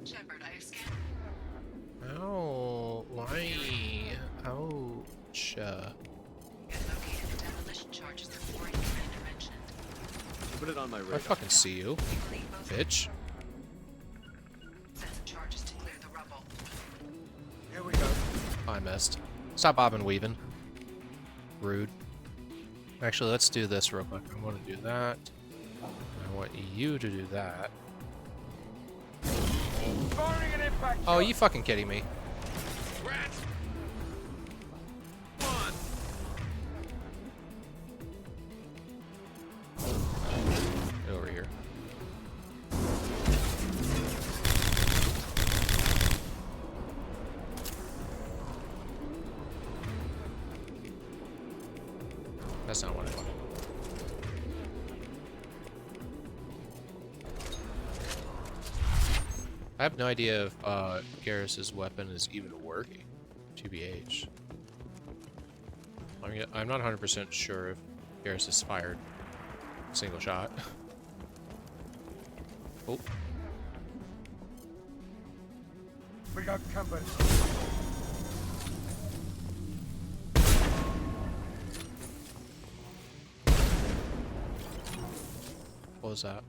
Shepard, I scan. Ow. Why? Ouch. Get located the demolition charges the foreign commander mentioned. Put it on my I radar. fucking see you, Clean both bitch. sets of charges to clear the rubble. Here we go. I missed. Stop bobbing weaving. Rude. Actually, let's do this real quick. I want to do that. I want you to do that. Firing an impact Oh, shot. you fucking kidding me? Rats! One! Over here. That's not what I wanted. I have no idea if Garrus's weapon is even working. TBH. I'm not 100% sure if Garrus has fired a single shot. Oh, We got company. what was that?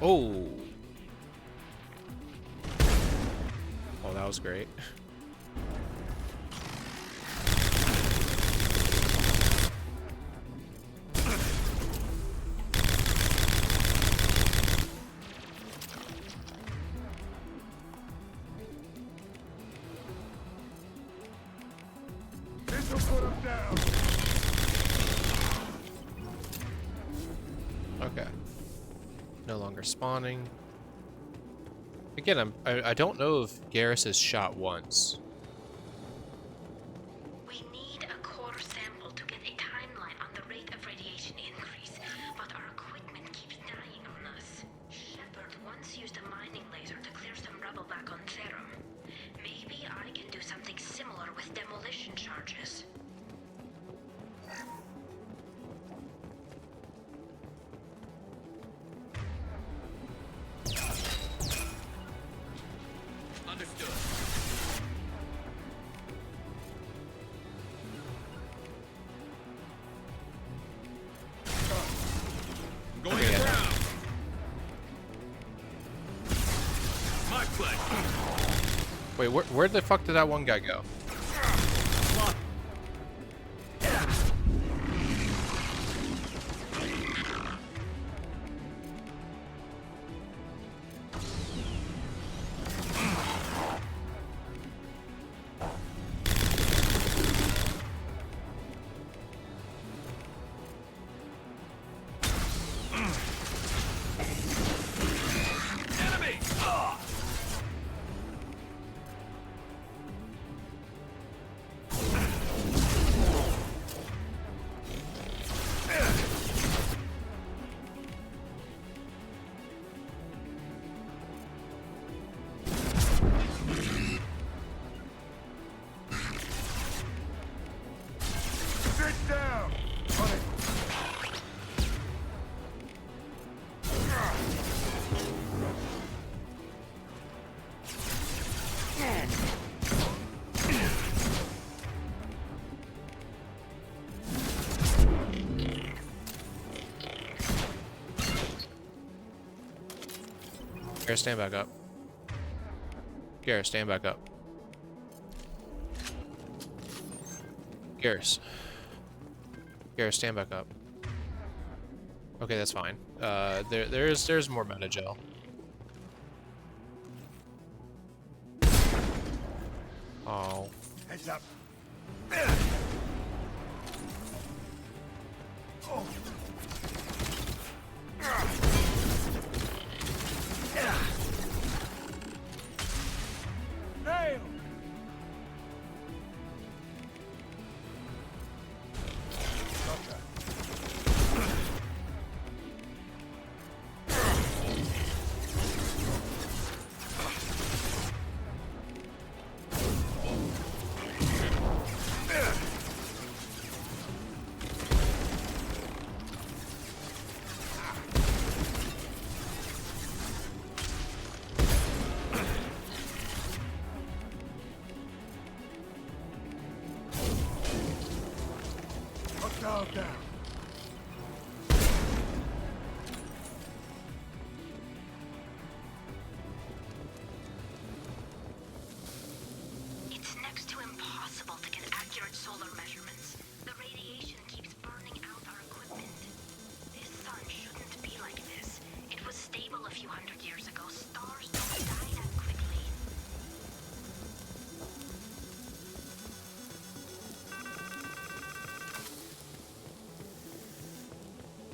Oh. Oh, that was great. This'll put him down. Okay. No longer spawning. Again, I don't know if Garrus is shot once. We need a core sample to get a timeline on the rate of radiation increase, but our equipment keeps dying on us. Shepard once used a mining laser to clear some rubble back on Therum. Maybe I can do something similar with demolition charges. Understood. Going Okay, yeah. down. My pleasure. Wait, where the fuck did that one guy go? Enemy! Sit down. On it. Garrus, stand back up. Garrus, stand back up. Garrus. Garrus, stand back up. Okay, that's fine. There's more meta gel. Oh. Heads up. Nail. Down. It's next to impossible to get accurate solar measurements. The radiation keeps burning out our equipment. This sun shouldn't be like this. It was stable a few hundred years ago. Stars don't die that quickly.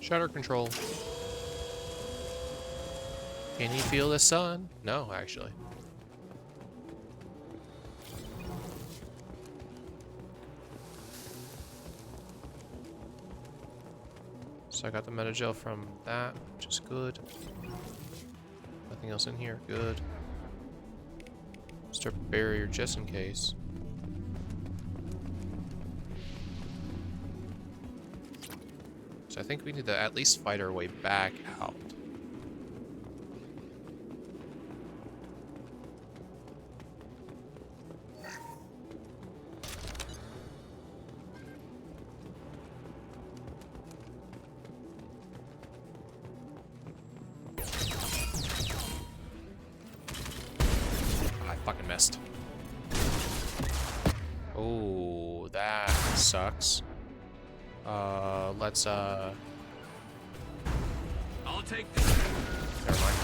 Shutter control. Can you feel the sun? No, actually. So I got the metagel from that, which is good. Nothing else in here. Good. Start barrier just in case. So I think we need to at least fight our way back out. Fucking missed. Oh, that sucks. Let's I'll take this. never mind.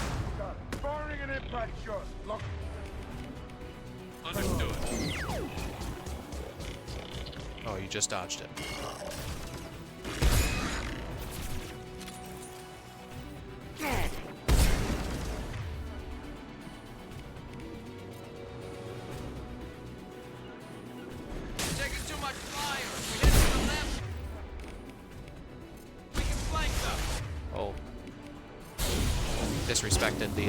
Firing an impact shot. Lock. Understood. Oh, you just dodged it. Taking too much fire. We head to the left. We can flank them. Oh. Disrespected the,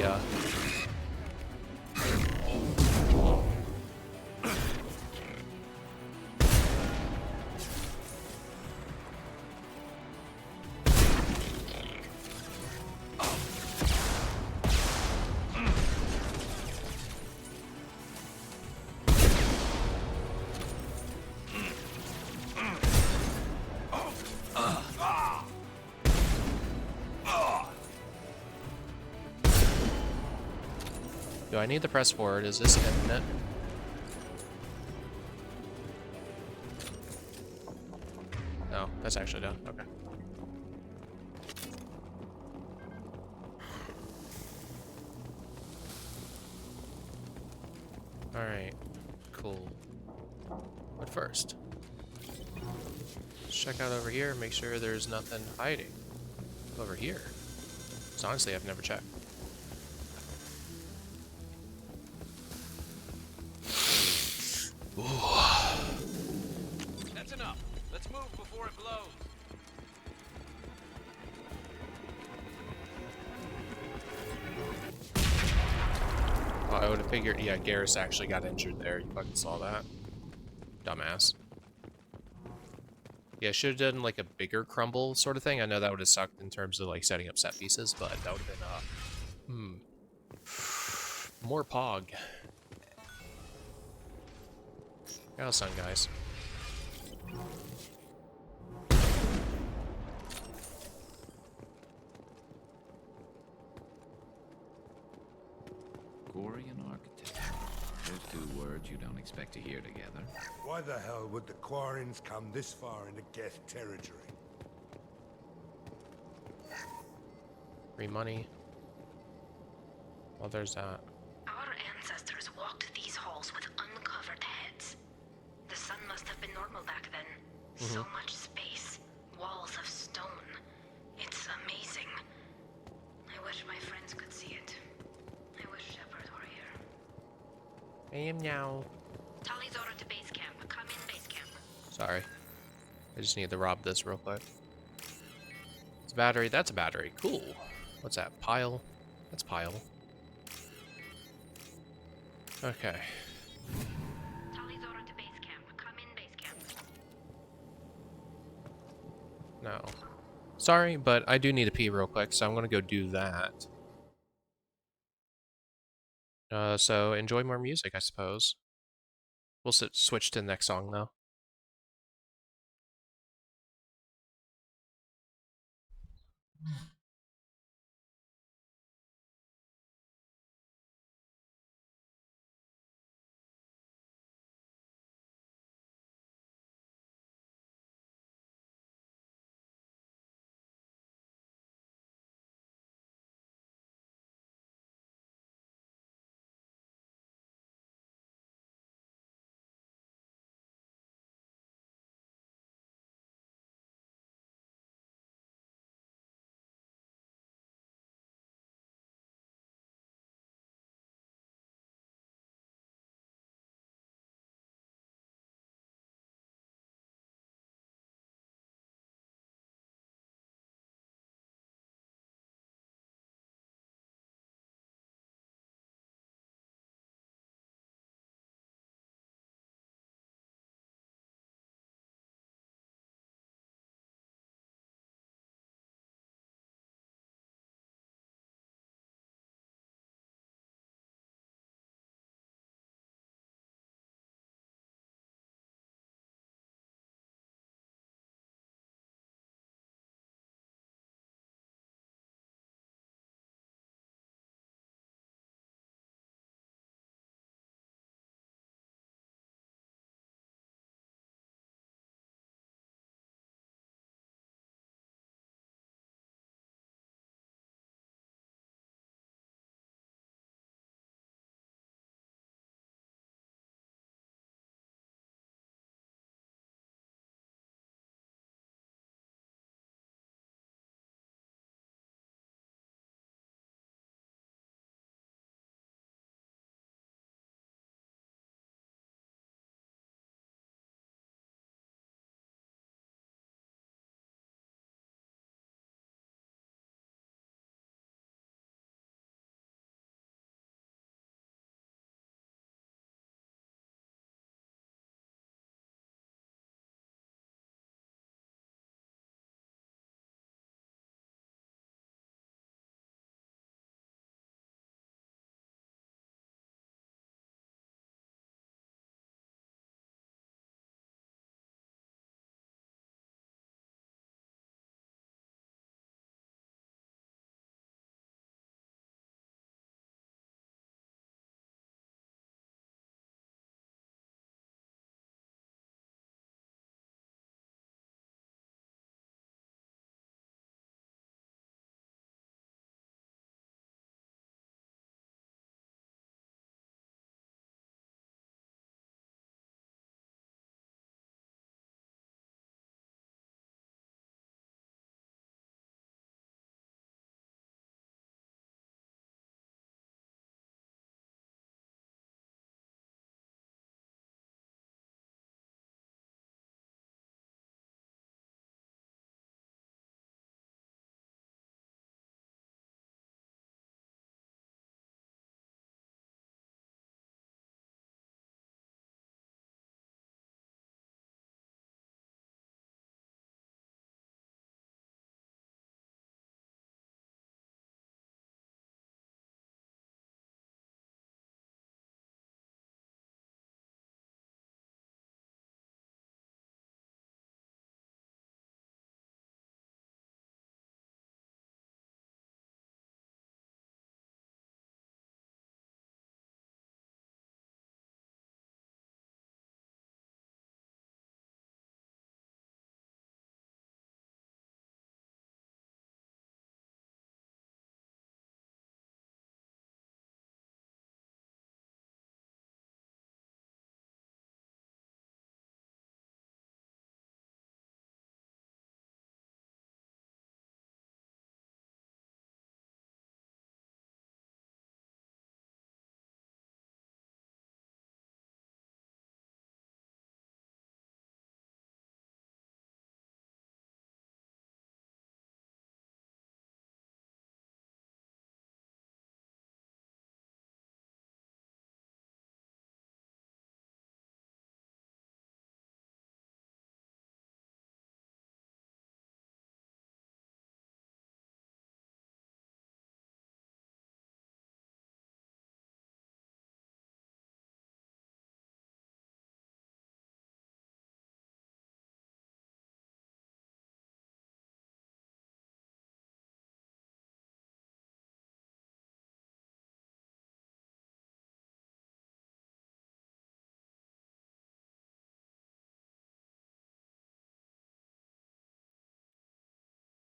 Do I need to press forward? Is this infinite? No, that's actually done. Okay. Alright. Cool. But first, let's check out over here, make sure there's nothing hiding over here. Because honestly, I've never checked. That's enough. Let's move before it blows. I would have figured, yeah, Garrus actually got injured there. You fucking saw that. Dumbass. Yeah, should have done like a bigger crumble sort of thing. I know that would have sucked in terms of like setting up set pieces, but that would have been, more pog. How's sun, guys? Quarian architecture. Those two words you don't expect to hear together. Why the hell would the Quarians come this far into Geth territory? Free money. Well, there's that. Our ancestors walked these halls with uncovered heads. The sun must have been normal back then. So much space. Walls of stone. It's amazing. I wish my friends could see it. I wish Shepard were here. I am now. Tali's order to base camp. Come in base camp. Sorry. I just need to rob this real quick. It's a battery. That's a battery. Cool. What's that? Pile? That's pile. Okay. Tali's order to base camp. Come in base camp. No. Sorry, but I do need to pee real quick, so I'm gonna go do that. So enjoy more music, I suppose. We'll switch to the next song, though.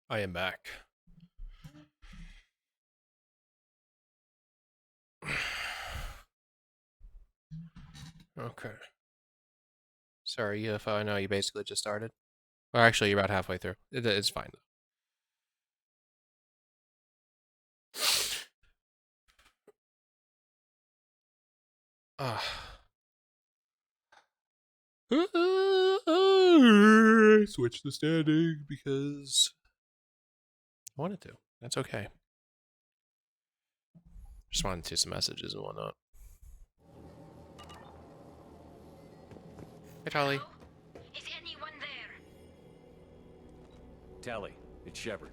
I am back. Okay. Sorry, UFO. I know you basically just started. Well, actually, you're about halfway through. It's fine though. Switch the standing because I wanted to. That's okay. Just wanted to see some messages and whatnot. Hey, Tali. Is anyone there? Tali, it's Shepard.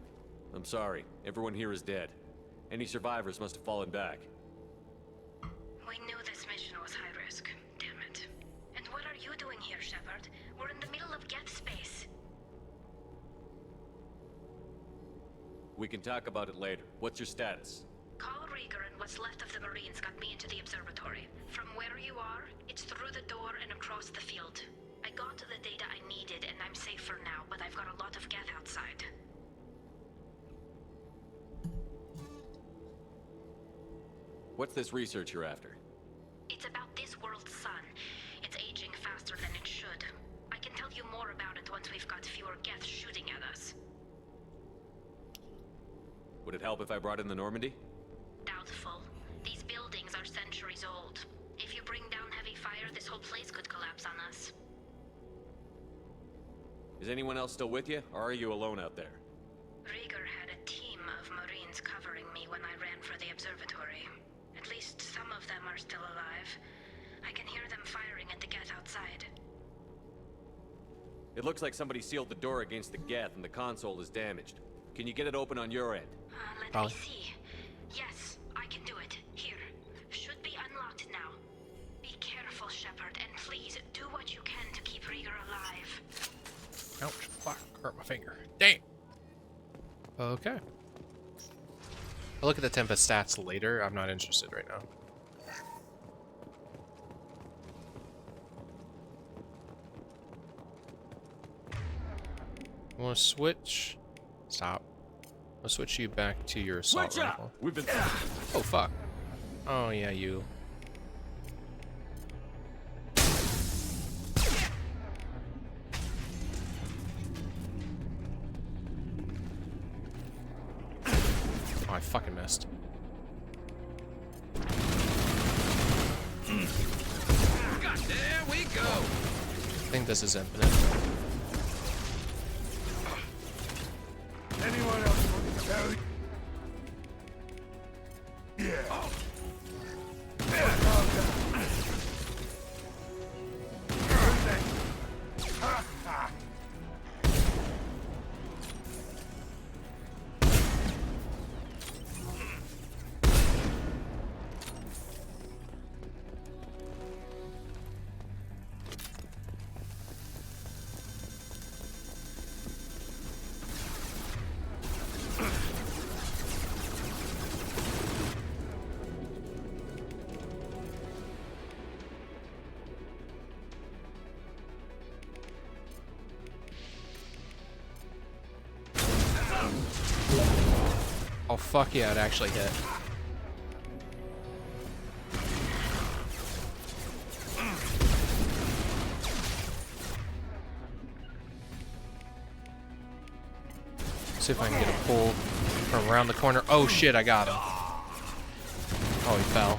I'm sorry. Everyone here is dead. Any survivors must have fallen back. We knew this mission was high risk. Damn it. And what are you doing here, Shepard? We're in the middle of Geth space. We can talk about it later. What's your status? Call Rieger and what's left of the Marines got me into the observatory. From where you are, it's through the door and across the field. I got the data I needed and I'm safe for now, but I've got a lot of Geth outside. What's this research you're after? It's about this world's sun. It's aging faster than it should. I can tell you more about it once we've got fewer Geth shooting at us. Would it help if I brought in the Normandy? Doubtful. These buildings are centuries old. If you bring down heavy fire, this whole place could collapse on us. Is anyone else still with you, or are you alone out there? Rieger had a team of Marines covering me when I ran for the observatory. At least some of them are still alive. I can hear them firing at the Geth outside. It looks like somebody sealed the door against the Geth and the console is damaged. Can you get it open on your end? Let me see. Yes, I can do it. Here. Should be unlocked now. Be careful, Shepard, and please do what you can to keep Rieger alive. Ouch. Fuck. Hurt my finger. Dang. Okay. I'll look at the Tempest stats later. I'm not interested right now. I want to switch. Stop. I'll switch you back to your assault rifle. We've been. Oh fuck. Oh yeah, you. Oh, I fucking missed. God, there we go. I think this is infinite. Anyone else want to tell you? Yeah. Oh fuck yeah, it actually hit. See if I can get a pull from around the corner. Oh shit, I got him. Oh, he fell.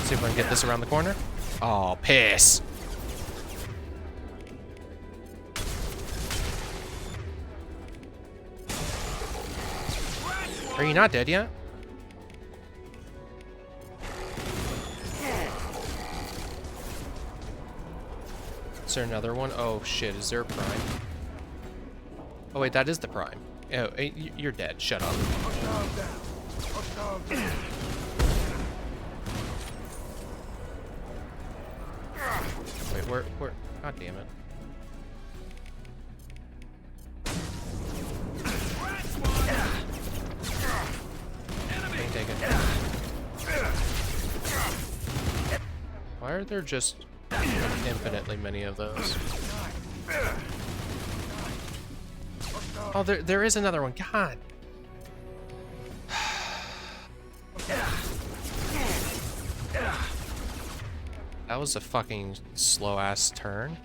See if I can get this around the corner. Oh, piss. Are you not dead yet? Is there another one? Oh shit, is there a prime? Oh wait, that is the prime. Oh, you're dead. Shut up. Wait, where? God damn it. Why are there just infinitely many of those? Oh, there is another one. God. That was a fucking slow ass turn.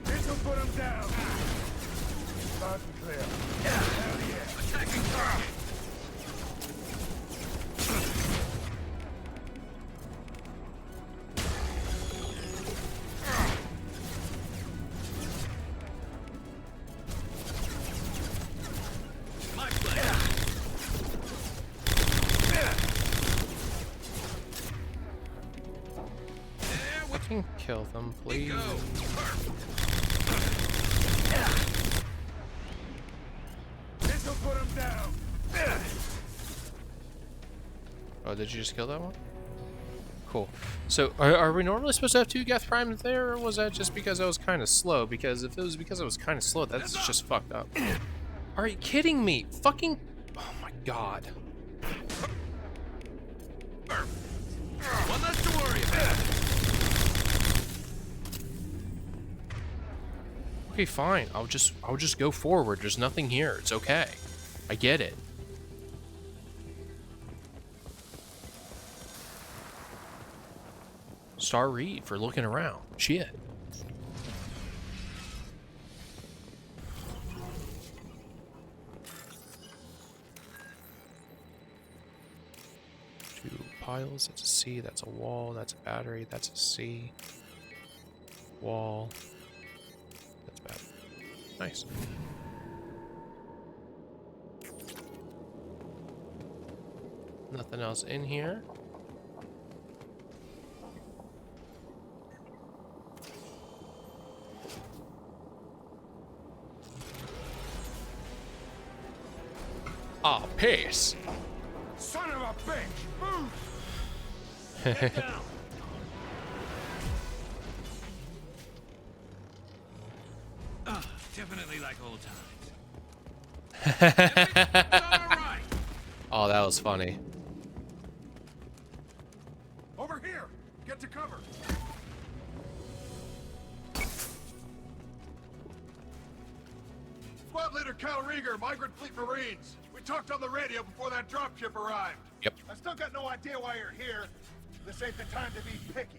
This'll put him down. Loud and clear. Hell yeah. Attacking target. My pleasure. Fucking kill them, please. Go. This'll put him down. Oh, did you just kill that one? Cool. So, are we normally supposed to have 2 Geth Primes there, or was that just because I was kind of slow? Because if it was because I was kind of slow, that's just fucked up. Are you kidding me? Fucking... Oh my god. One less to worry about. Okay, fine. I'll just go forward. There's nothing here. It's okay. I get it. Star Reed for looking around. Shit. Two piles. That's a C. That's a wall. That's a battery. That's a C. Wall. That's battery. Nice. Nothing else in here. Ah, piss. Son of a bitch. Move. Get down. Definitely like old times. All right. Oh, that was funny. Over here. Get to cover. Squad leader Cal Rieger, Migrant Fleet Marines. We talked on the radio before that dropship arrived. Yep. I still got no idea why you're here. This ain't the time to be picky.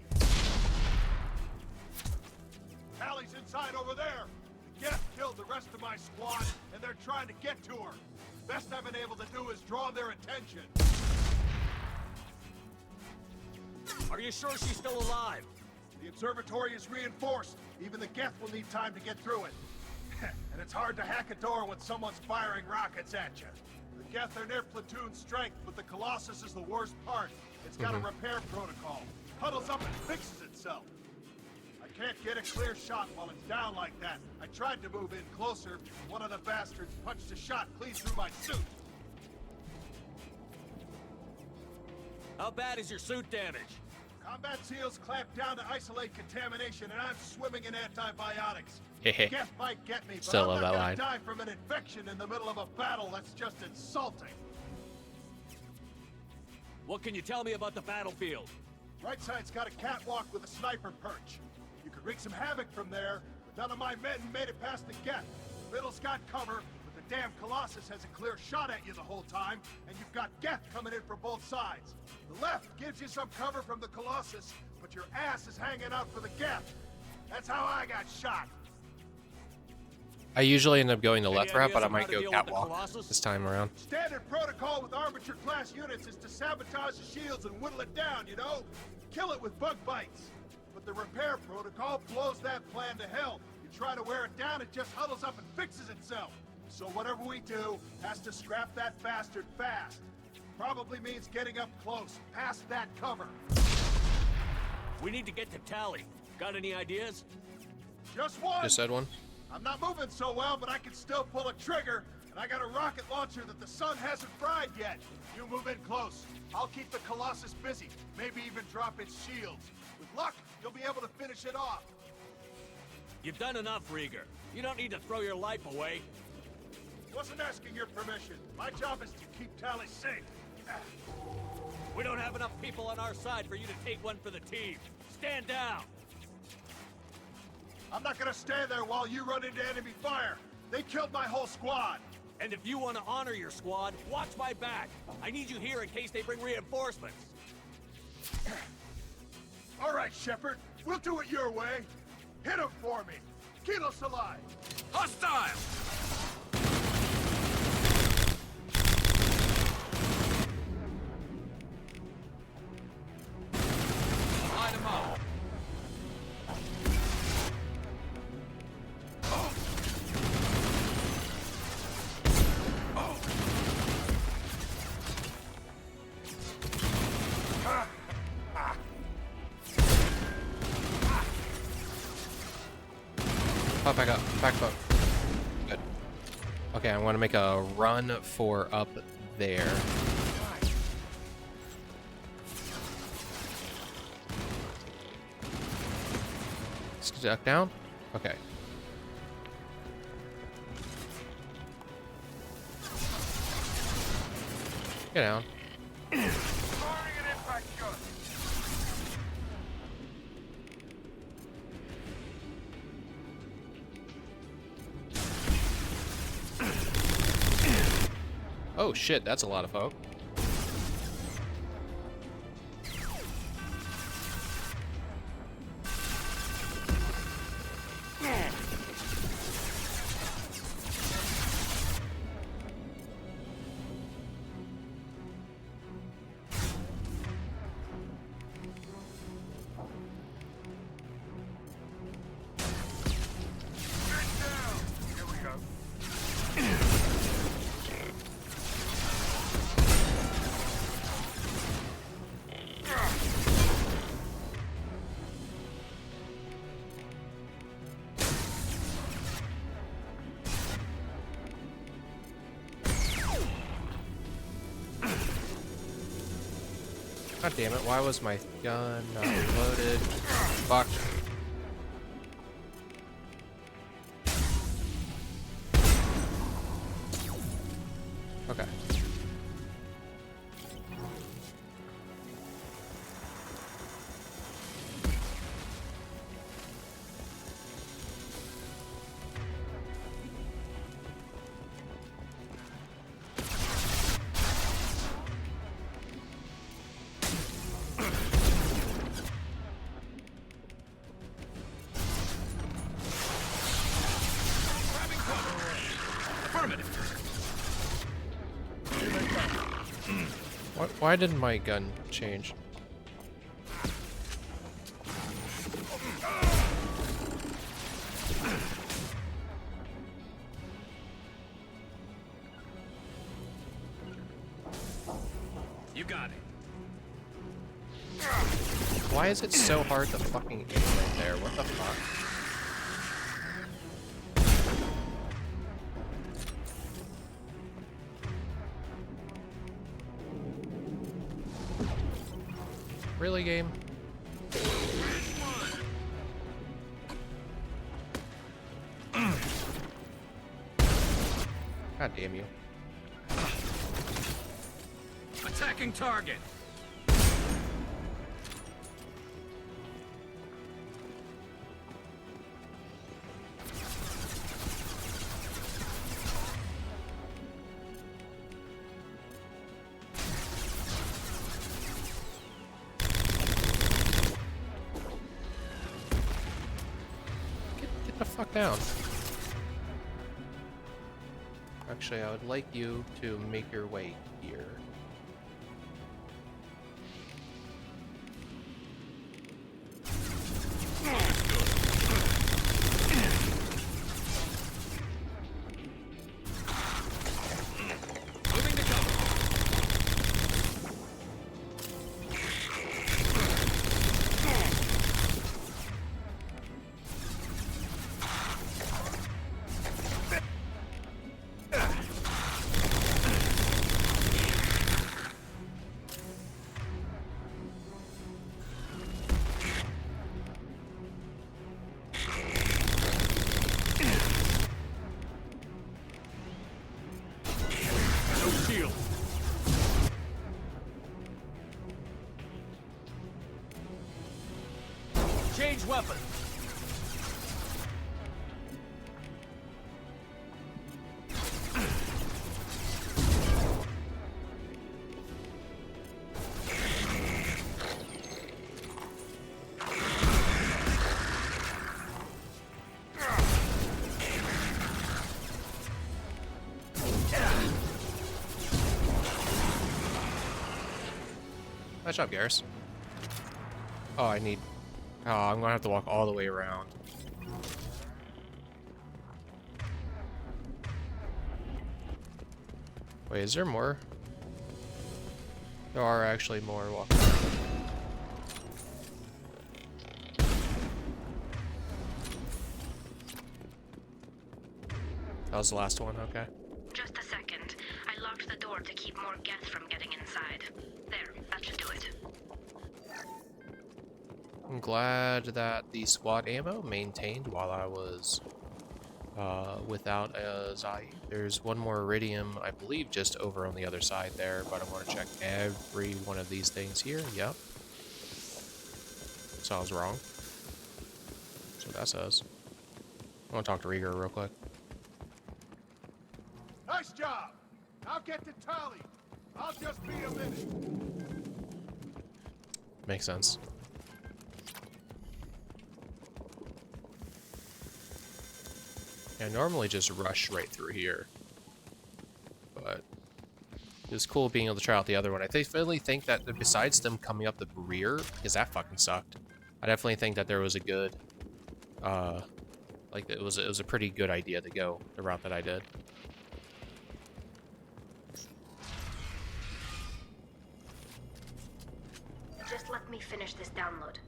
Tali's inside over there. Geth killed the rest of my squad, and they're trying to get to her. Best I've been able to do is draw their attention. Are you sure she's still alive? The observatory is reinforced. Even the Geth will need time to get through it. And it's hard to hack a door when someone's firing rockets at you. The Geth are near platoon strength, but the Colossus is the worst part. It's got a repair protocol. Huddles up and fixes itself. I can't get a clear shot while it's down like that. I tried to move in closer, but one of the bastards punched a shot clean through my suit. How bad is your suit damaged? Combat SEALs clamp down to isolate contamination, and I'm swimming in antibiotics. Hehe. Geth might get me, but Still I'm love not that gonna line. die from an infection in the middle of a battle. That's just insulting. What can you tell me about the battlefield? Right side's got a catwalk with a sniper perch. You could wreak some havoc from there, but none of my men made it past the Geth. The middle's got cover, but the damn Colossus has a clear shot at you the whole time, and you've got Geth coming in from both sides. The left gives you some cover from the Colossus, but your ass is hanging out for the Geth. That's how I got shot. I usually end up going the left Any route, but I ideas on might how to go deal with the catwalk Colossus? this time around. Standard protocol with armature-class units is to sabotage the shields and whittle it down, you know? Kill it with bug bites. But the repair protocol blows that plan to hell. You try to wear it down, it just huddles up and fixes itself. So whatever we do has to scrap that bastard fast. Probably means getting up close, past that cover. We need to get to Tali. Got any ideas? Just one. Just said one. I'm not moving so well, but I can still pull a trigger. And I got a rocket launcher that the sun hasn't fried yet. You move in close. I'll keep the Colossus busy. Maybe even drop its shields. With luck, you'll be able to finish it off. You've done enough, Rieger. You don't need to throw your life away. Wasn't asking your permission. My job is to keep Tali safe. We don't have enough people on our side for you to take one for the team. Stand down! I'm not gonna stand there while you run into enemy fire. They killed my whole squad. And if you want to honor your squad, watch my back. I need you here in case they bring reinforcements. All right, Shepard. We'll do it your way. Hit him for me. Kilo Salai. Hostile! Line them up. Pop back up. Back up. Good. Okay, I want to make a run for up there. Duck down? Okay. Get down. Oh shit, that's a lot of folk. God damn it, why was my gun not loaded? Fuck. Okay. Why didn't my gun change? You got it. Why is it so hard to fucking aim right there? What the fuck? Really, game? God damn you. Attacking target. Get the fuck down. Actually, I would like you to make your way here. ranged weapon. Nice job, Garrus. Oh, I need... Oh, I'm gonna have to walk all the way around. Wait, is there more? There are actually more walking around. That was the last one, okay. Just a second. I locked the door to keep more Geth from getting inside. There, that should do it. I'm glad that the squad ammo maintained while I was without a Zai. There's one more iridium, I believe, just over on the other side there, but I want to check every one of these things here. Yep. So I was wrong. That's what that says. I want to talk to Rieger real quick. Nice job! I'll get to Tali. I'll just be a minute. Makes sense. I normally just rush right through here, but it's cool being able to try out the other one. I really think that besides them coming up the rear, because that fucking sucked, I definitely think that there was a good, like it was a pretty good idea to go the route that I did. Just let me finish this download.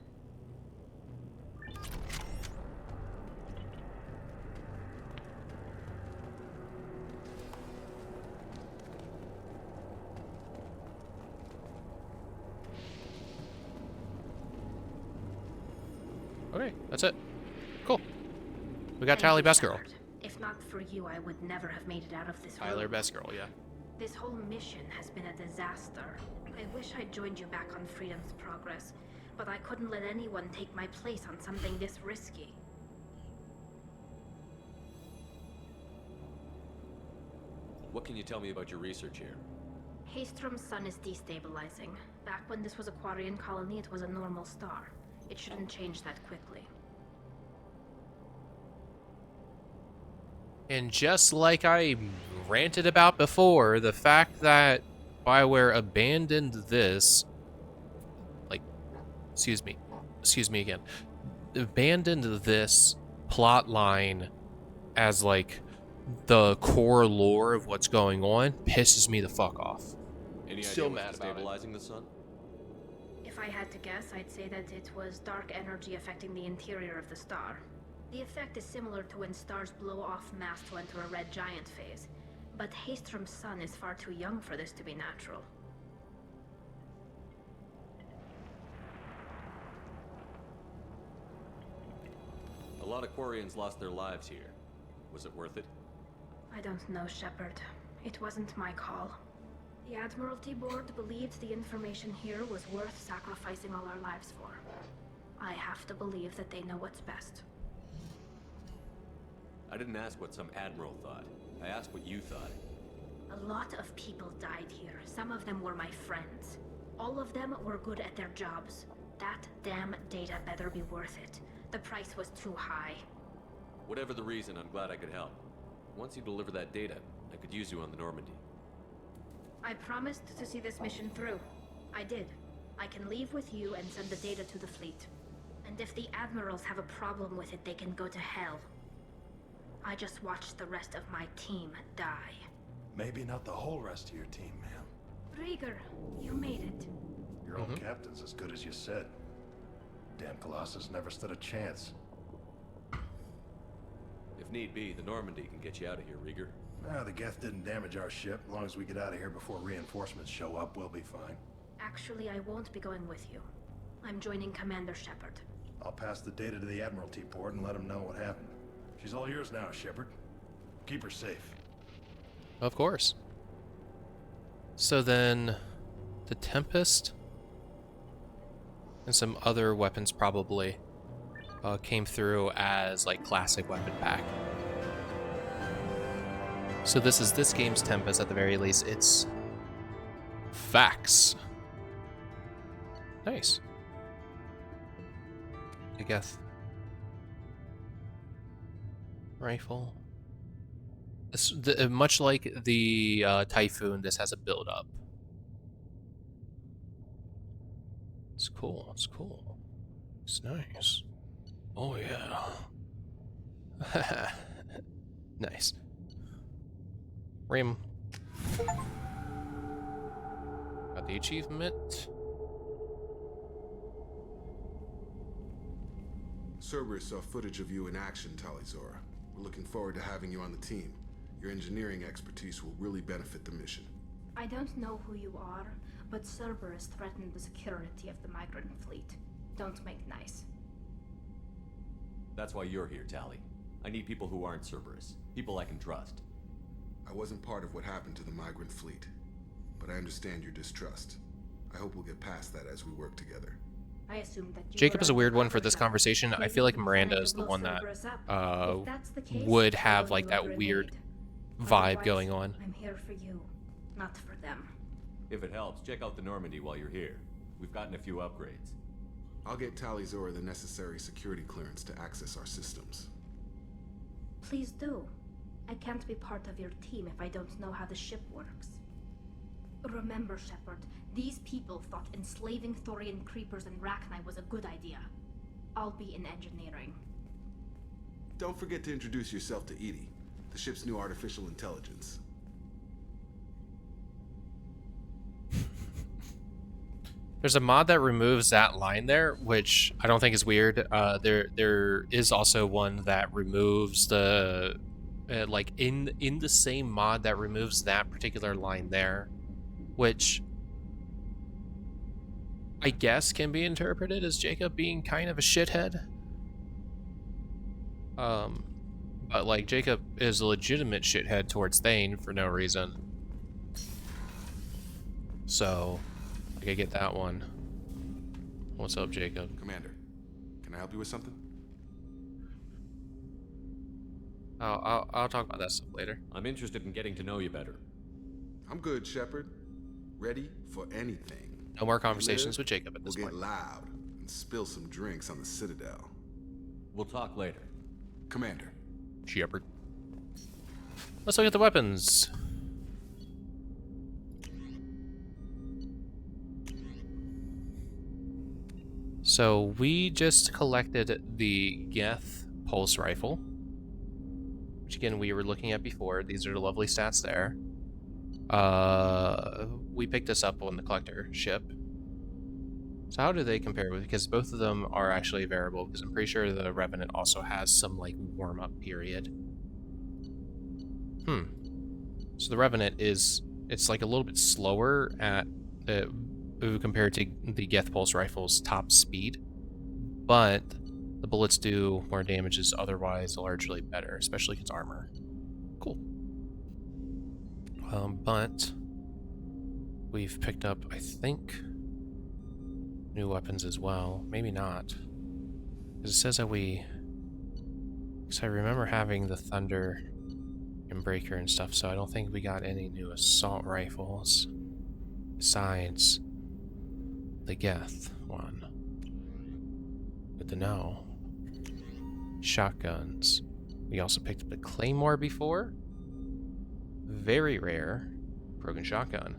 Okay, that's it. Cool. We got Tali, best girl. If not for you, I would never have made it out of this Tyler, room. best girl, yeah. This whole mission has been a disaster. I wish I'd joined you back on Freedom's Progress, but I couldn't let anyone take my place on something this risky. What can you tell me about your research here? Haystrom's sun is destabilizing. Back when this was a Quarian colony, it was a normal star. It shouldn't change that quickly. And just like I ranted about before, the fact that BioWare abandoned this, like, excuse me again, abandoned this plot line as like the core lore of what's going on pisses me the fuck off. Any Still idea mad what's about it. stabilizing the sun? If I had to guess, I'd say that it was dark energy affecting the interior of the star. The effect is similar to when stars blow off mass to enter a red giant phase, but Haystrom's sun is far too young for this to be natural. A lot of Quarians lost their lives here. Was it worth it? I don't know, Shepard. It wasn't my call. The Admiralty Board believed the information here was worth sacrificing all our lives for. I have to believe that they know what's best. I didn't ask what some admiral thought. I asked what you thought. A lot of people died here. Some of them were my friends. All of them were good at their jobs. That damn data better be worth it. The price was too high. Whatever the reason, I'm glad I could help. Once you deliver that data, I could use you on the Normandy. I promised to see this mission through. I did. I can leave with you and send the data to the fleet. And if the admirals have a problem with it, they can go to hell. I just watched the rest of my team die. Maybe not the whole rest of your team, ma'am. Rieger, you made it. Your old captain's as good as you said. Damn Colossus never stood a chance. If need be, the Normandy can get you out of here, Rieger. The Geth didn't damage our ship. As long as we get out of here before reinforcements show up, we'll be fine. Actually, I won't be going with you. I'm joining Commander Shepard. I'll pass the data to the Admiralty Board and let them know what happened. She's all yours now, Shepard. Keep her safe. Of course. So then, the Tempest and some other weapons probably. came through as like classic weapon pack. So this is this game's Tempest at the very least. It's facts. Nice. I guess. Rifle. Much like the Typhoon, this has a build up. It's cool. It's cool. It's nice. Oh yeah. Nice. Rim. Got the achievement. Cerberus saw footage of you in action, Tali. We're looking forward to having you on the team. Your engineering expertise will really benefit the mission. I don't know who you are, but Cerberus threatened the security of the migrant fleet. Don't make nice. That's why you're here, Tali. I need people who aren't Cerberus. People I can trust. I wasn't part of what happened to the migrant fleet, but I understand your distrust. I hope we'll get past that as we work together. I assume that Jacob is a weird one for this conversation. I feel like Miranda is the one that would have like that weird vibe going on. I'm here for you, not for them. If it helps, check out the Normandy while you're here. We've gotten a few upgrades. I'll get Tali the necessary security clearance to access our systems. Please do. I can't be part of your team if I don't know how the ship works. Remember, Shepard, these people thought enslaving Thorian creepers and Rachni was a good idea. I'll be in engineering. Don't forget to introduce yourself to EDI, the ship's new artificial intelligence. There's a mod that removes that line there, which I don't think is weird. There is also one that removes the like in the same mod that removes that particular line there, which I guess can be interpreted as Jacob being kind of a shithead. But like Jacob is a legitimate shithead towards Thane for no reason. So I get that one. What's up, Jacob? Commander, can I help you with something? I'll talk about that stuff later. I'm interested in getting to know you better. I'm good, Shepard. Ready for anything. No more conversations with Jacob at this point. We'll get loud and spill some drinks on the Citadel. We'll talk later. Commander. Shepard. Let's look at the weapons. So we just collected the Geth pulse rifle, which again we were looking at before. These are the lovely stats there. We picked this up on the collector ship. So how do they compare with? Because both of them are actually variable. Because I'm pretty sure the Revenant also has some like warm-up period. So the Revenant it's like a little bit slower at compared to the Geth pulse rifle's top speed, but the bullets do more damage is otherwise largely better, especially against armor. Cool. But we've picked up, I think, new weapons as well. Maybe not. Because it says that because I remember having the Thunder and Breaker and stuff, so I don't think we got any new assault rifles besides the Geth one. Good to know. Shotguns. We also picked up the Claymore before. Very rare. Broken shotgun.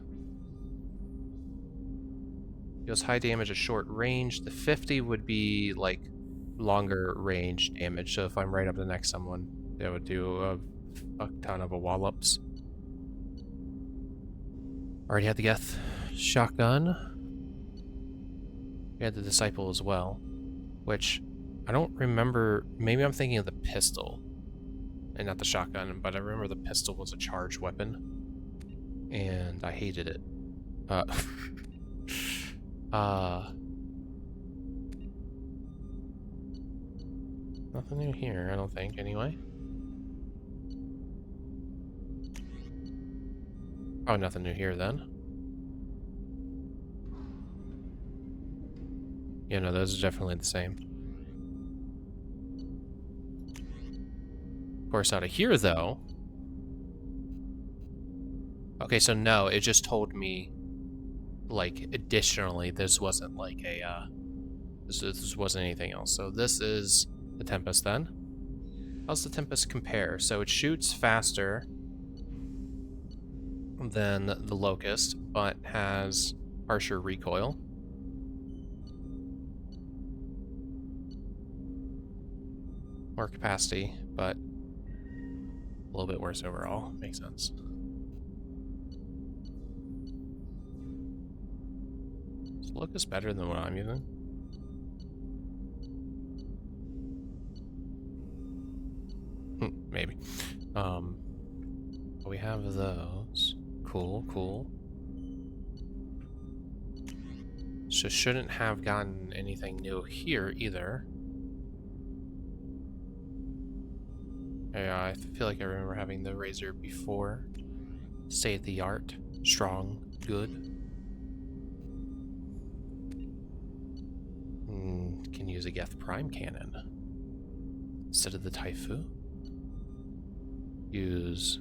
Deals high damage at short range. The 50 would be like longer range damage. So if I'm right up next to someone, that would do a ton of wallops. Already had the Geth shotgun. We had the Disciple as well, which I don't remember. Maybe I'm thinking of the pistol and not the shotgun, but I remember the pistol was a charged weapon and I hated it. Nothing new here, I don't think, anyway. Oh, nothing new here then. Yeah, no, those are definitely the same. course, out of here, though... Okay, so no, it just told me, like, additionally, this wasn't like a, this wasn't anything else. So this is the Tempest, then. How's the Tempest compare? So it shoots faster than the Locust, but has harsher recoil. More capacity, but a little bit worse overall. Makes sense. Is Locust better than what I'm using? Maybe. We have those. Cool, cool. So shouldn't have gotten anything new here either. Yeah, I feel like I remember having the Razor before. State of the art. Strong. Good. Can use a Geth Prime Cannon instead of the Taifu. Use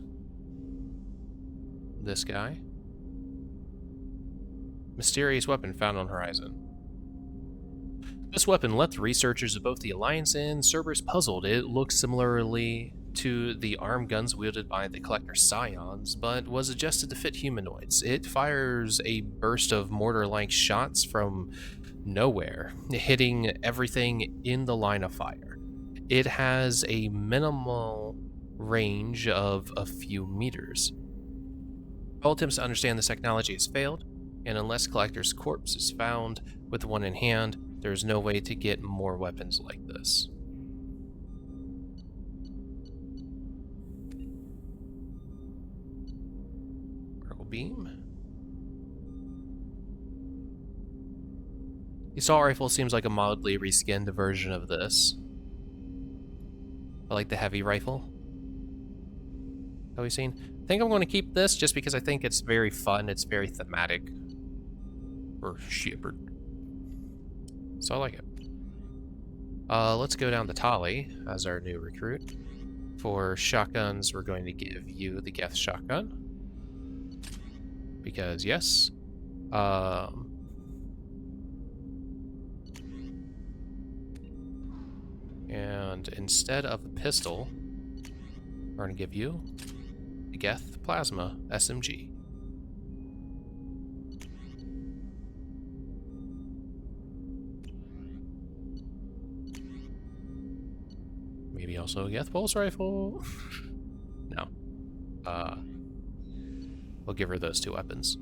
this guy. Mysterious weapon found on horizon. This weapon left researchers of both the Alliance and Cerberus puzzled. It looks similarly to the arm guns wielded by the Collector Scions, but was adjusted to fit humanoids. It fires a burst of mortar-like shots from nowhere, hitting everything in the line of fire. It has a minimal range of a few meters. All attempts to understand this technology has failed, and unless Collector's corpse is found with one in hand, there's no way to get more weapons like this. Vertical beam. The assault rifle seems like a mildly reskinned version of this. I like the heavy rifle that we've seen. I think I'm going to keep this just because I think it's very fun. It's very thematic for Shepard. So I like it. Let's go down to Tali as our new recruit. For shotguns, we're going to give you the Geth shotgun. Because, yes. And instead of the pistol, we're going to give you the Geth Plasma SMG. Maybe also a Geth Pulse Rifle? No. We'll give her those two weapons.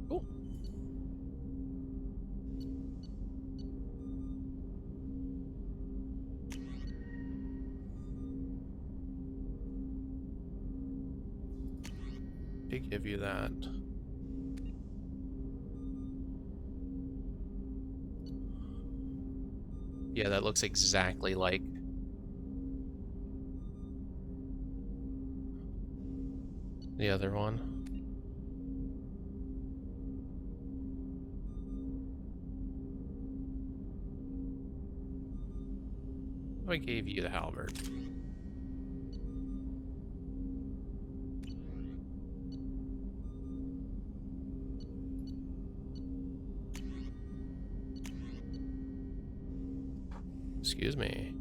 Cool. To give you that. Yeah, that looks exactly like the other one. I gave you the halberd. Excuse me.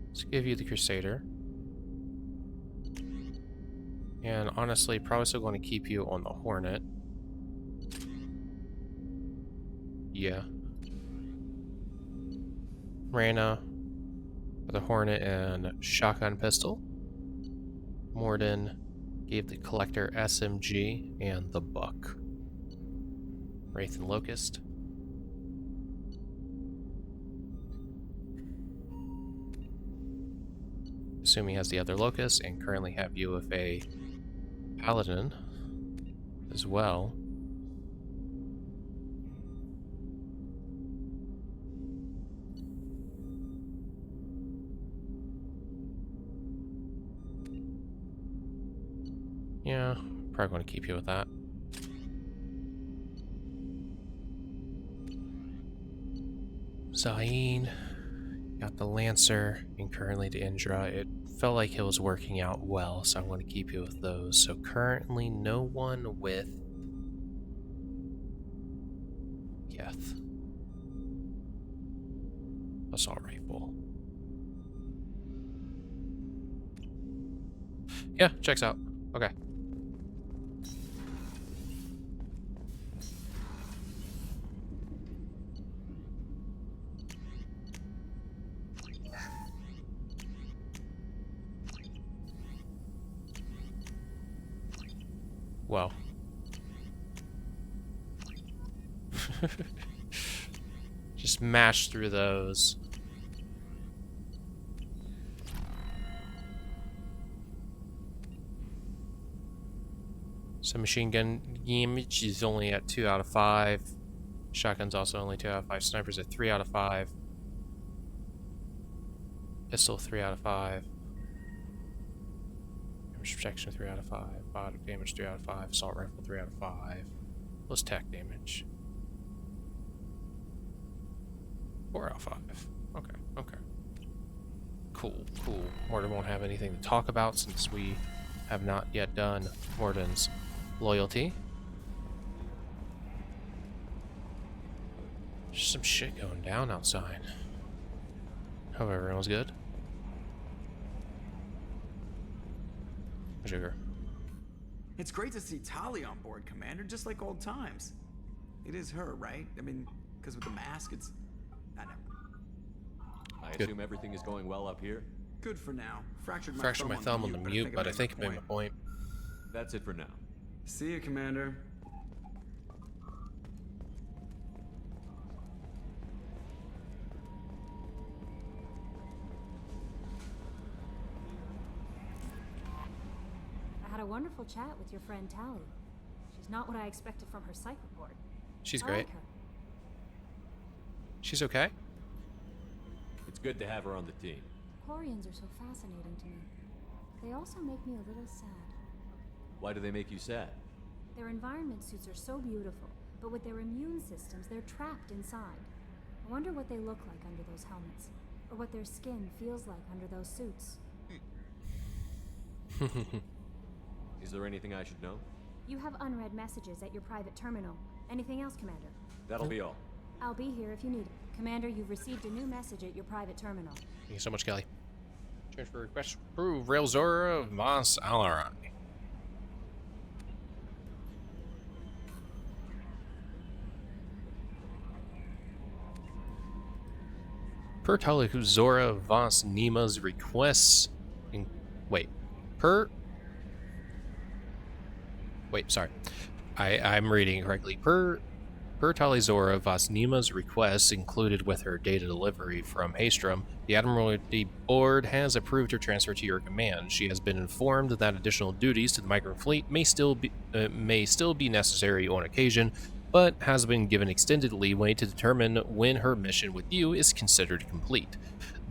Let's give you the Crusader. And honestly, probably still going to keep you on the Hornet. Yeah. Reyna for the Hornet and shotgun pistol. Morden gave the Collector SMG and the Buck. Wraith and Locust. Assume he has the other Locust, and currently have you with a Paladin as well. Yeah, probably going to keep you with that. Zain got the Lancer, and currently the Indra. It felt like it was working out well, so I'm going to keep you with those. So currently no one with Geth. Assault rifle. Yeah, checks out. Okay. Wow. Just mash through those. So machine gun damage is only at 2 out of 5. Shotgun's also only 2 out of 5. Sniper's at 3 out of 5. Pistol 3 out of 5. Damage protection 3 out of 5. Body damage 3 out of 5. Assault rifle 3 out of 5. Plus tech damage 4 out of 5. Okay, okay. Cool, cool. Morden won't have anything to talk about since we have not yet done Morden's loyalty. There's some shit going down outside. Hope everyone's good. Sugar. It's great to see Tali on board, Commander, just like old times. It is her, right? I mean, because with the mask, it's... I assume everything is going well up here? Good for now. Fractured my thumb on the mute, but I think I made my point. That's it for now. See you, Commander. I had a wonderful chat with your friend Tali. She's not what I expected from her psych report. She's I great. like her. She's okay. It's good to have her on the team. Quarians are so fascinating to me. They also make me a little sad. Why do they make you sad? Their environment suits are so beautiful, but with their immune systems, they're trapped inside. I wonder what they look like under those helmets, or what their skin feels like under those suits. Is there anything I should know? You have unread messages at your private terminal. Anything else, Commander? That'll be all. I'll be here if you need it. Commander, you've received a new message at your private terminal. Thank you so much, Kelly. Transfer request approved. Railzora Mas Alaran. Per Tali Zora Vas Nima's requests. Sorry. I'm reading correctly. Per Tali Zora Vas Nima's requests included with her data delivery from Haystrom, the Admiralty Board has approved her transfer to your command. She has been informed that additional duties to the migrant fleet may still be necessary on occasion, but has been given extended leeway to determine when her mission with you is considered complete.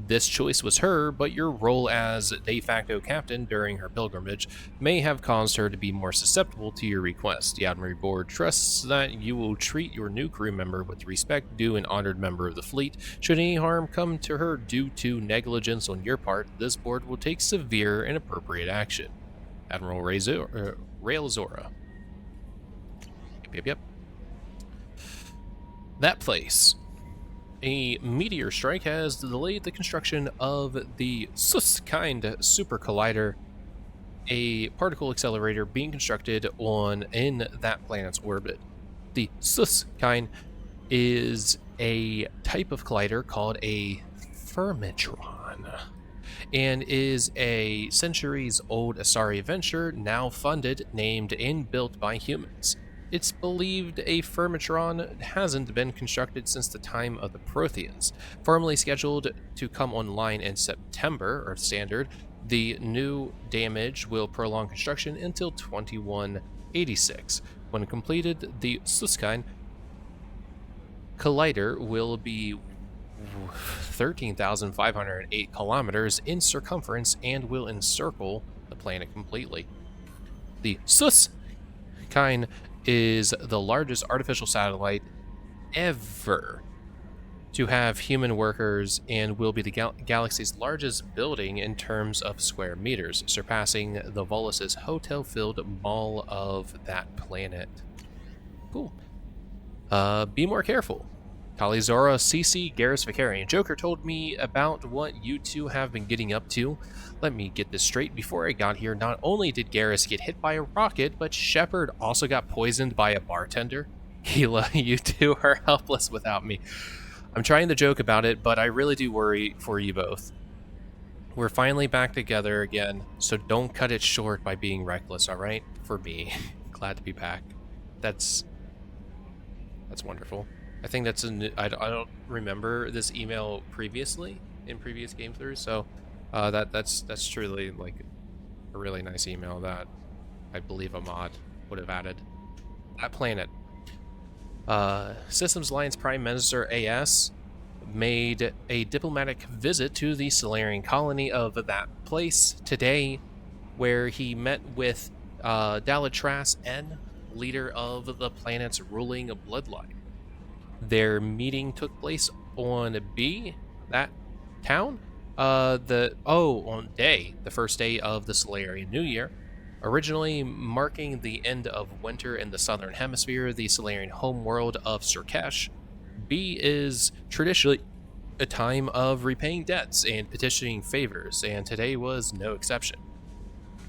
This choice was her, but your role as de facto captain during her pilgrimage may have caused her to be more susceptible to your request. The Admiralty Board trusts that you will treat your new crew member with respect due an honored member of the fleet. Should any harm come to her due to negligence on your part, this board will take severe and appropriate action. Admiral Railzora. Yep. That place. A meteor strike has delayed the construction of the Sus-kind super collider, a particle accelerator being constructed in that planet's orbit. The Sus-kind is a type of collider called a Fermitron, and is a centuries-old Asari venture now funded, named, and built by humans. It's believed a Fermitron hasn't been constructed since the time of the Protheans. Formally scheduled to come online in September, Earth Standard, the new damage will prolong construction until 2186. When completed, the Sus-kind collider will be 13,508 kilometers in circumference and will encircle the planet completely. The Sus-kind is the largest artificial satellite ever to have human workers and will be the galaxy's largest building in terms of square meters, surpassing the Volus's hotel-filled mall of that planet. Cool. Be more careful. Tali, Zora, CC, Garrus, Vicarian, Joker told me about what you two have been getting up to. Let me get this straight. Before I got here, not only did Garrus get hit by a rocket, but Shepard also got poisoned by a bartender. Gila, you two are helpless without me. I'm trying to joke about it, but I really do worry for you both. We're finally back together again, so don't cut it short by being reckless, alright? For me. Glad to be back. That's wonderful. I think that's I don't remember this email previously in previous game throughs, so that's truly like a really nice email that I believe a mod would have added. That planet. Systems Alliance Prime Minister AS made a diplomatic visit to the Solarian colony of that place today, where he met with Dalitras N, leader of the planet's ruling bloodline. Their meeting took place on B, that town, on the first day of the Solarian New Year, originally marking the end of winter in the southern hemisphere, the Solarian homeworld of Surkesh. B is traditionally a time of repaying debts and petitioning favors, and today was no exception.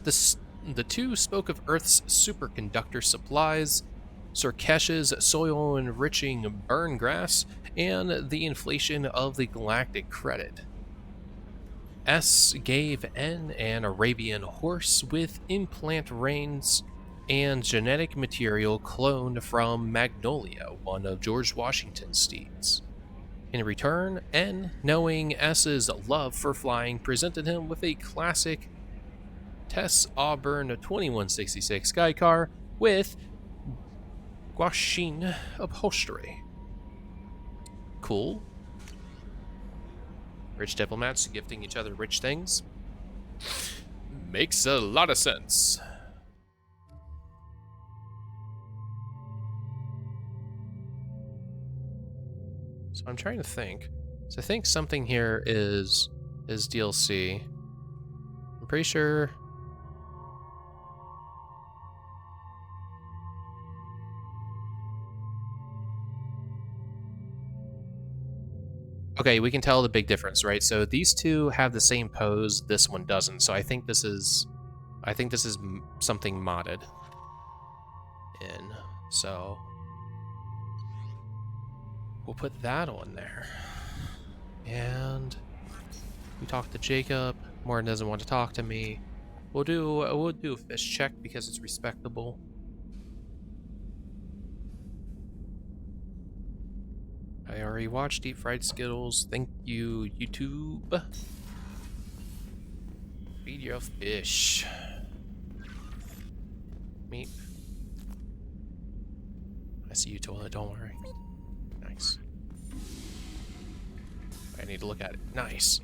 The two spoke of Earth's superconductor supplies, Surkesh's soil-enriching burn grass, and the inflation of the galactic credit. S gave N an Arabian horse with implant reins and genetic material cloned from Magnolia, one of George Washington's steeds. In return, N, knowing S's love for flying, presented him with a classic Tess Auburn 2166 Skycar with Guaxin upholstery. Cool. Rich diplomats gifting each other rich things. Makes a lot of sense. So I'm trying to think. So I think something here is DLC. I'm pretty sure. Okay, we can tell the big difference, right? So these two have the same pose, this one doesn't. So I think this is something modded in. So we'll put that on there. And we talk to Jacob. Morton doesn't want to talk to me. We'll do a fish check because it's respectable. I already watched Deep Fried Skittles. Thank you, YouTube. Feed your fish. Meat. I see you, toilet, don't worry. Nice. I need to look at it. Nice.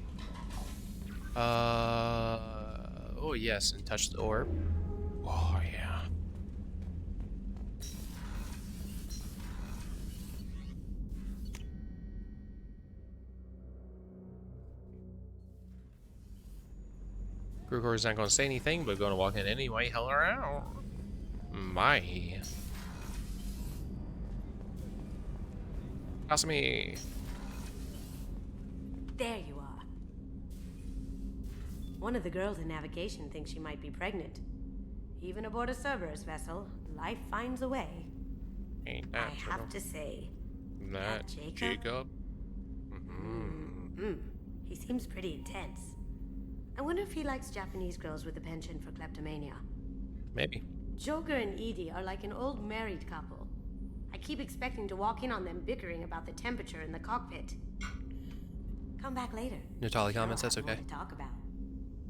Oh yes, and touch the orb. Oh yeah. Grukor's not going to say anything, but going to walk in anyway. Hello. My. Kasumi. There you are. One of the girls in navigation thinks she might be pregnant. Even aboard a Cerberus vessel, life finds a way. Ain't that I have to say, that Jacob? He seems pretty intense. I wonder if he likes Japanese girls with a penchant for kleptomania. Maybe. Joker and Edie are like an old married couple. I keep expecting to walk in on them bickering about the temperature in the cockpit. Come back later. No Tali comments, that's okay. To talk about.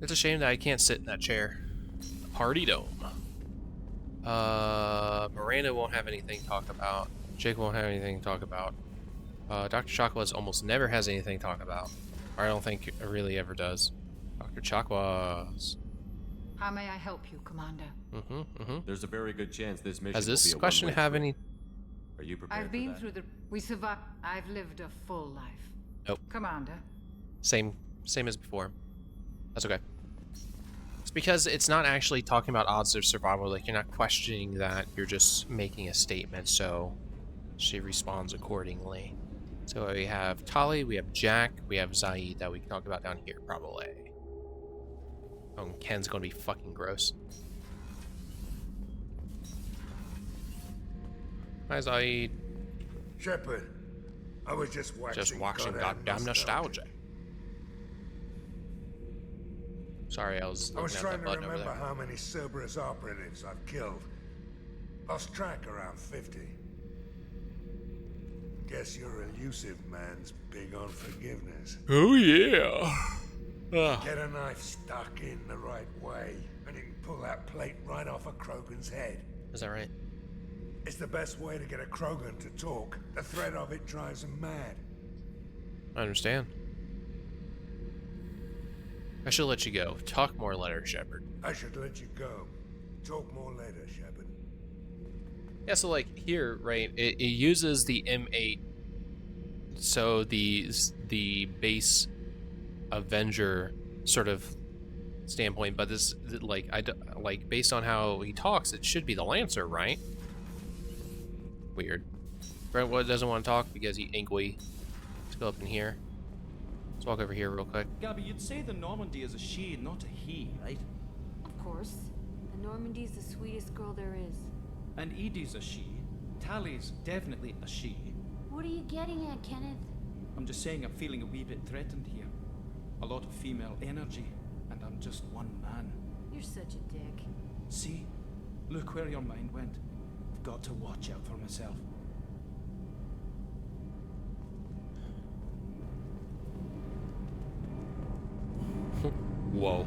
It's a shame that I can't sit in that chair. Party dome. Miranda won't have anything to talk about. Jake won't have anything to talk about. Dr. Chakwas almost never has anything to talk about. Or I don't think it really ever does. Dr. Chakwas. How may I help you, Commander? There's a very good chance this mission Has this will be a question one-way have trip. any... Are you prepared I've for been that? through the... We survived. I've lived a full life. Nope. Commander. Same as before. That's okay. It's because it's not actually talking about odds of survival. Like, you're not questioning that. You're just making a statement, so she responds accordingly. So we have Tali, we have Jack, we have Zaid that we can talk about down here, probably. Oh, and Ken's gonna be fucking gross. Hi, Zaid. Shepard, I was just watching goddamn nostalgia. Sorry, I was looking at trying that to button over remember there. how many Cerberus operatives I've killed. Lost track around 50. Guess your elusive man's big on forgiveness. Oh yeah. Get a knife stuck in the right way, and you can pull that plate right off a Krogan's head. Is that right? It's the best way to get a Krogan to talk. The threat of it drives him mad. I understand. I should let you go. Talk more later, Shepard. I should let you go. Talk more later, Shepard. Yeah, so like here, right, it uses the M8, so the base Avenger sort of standpoint, but this, like, like based on how he talks, it should be the Lancer, right? Weird. Brentwood doesn't want to talk because he angry. Let's go up in here. Let's walk over here real quick. Gabby, you'd say the Normandy is a she, not a he, right? Of course. The Normandy's the sweetest girl there is. And Edie's a she. Tali's definitely a she. What are you getting at, Kenneth? I'm just saying I'm feeling a wee bit threatened here. A lot of female energy, and I'm just one man. You're such a dick. See? Look where your mind went. I've got to watch out for myself. Whoa.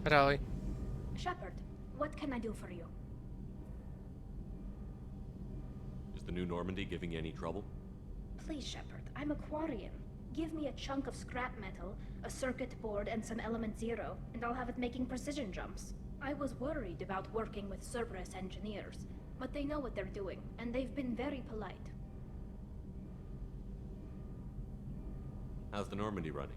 Hi, Tali. Shepard, what can I do for you? Is the new Normandy giving you any trouble? Please, Shepard, I'm a Quarian. Give me a chunk of scrap metal, a circuit board, and some element zero, and I'll have it making precision jumps. I was worried about working with Cerberus engineers, but they know what they're doing, and they've been very polite. How's the Normandy running?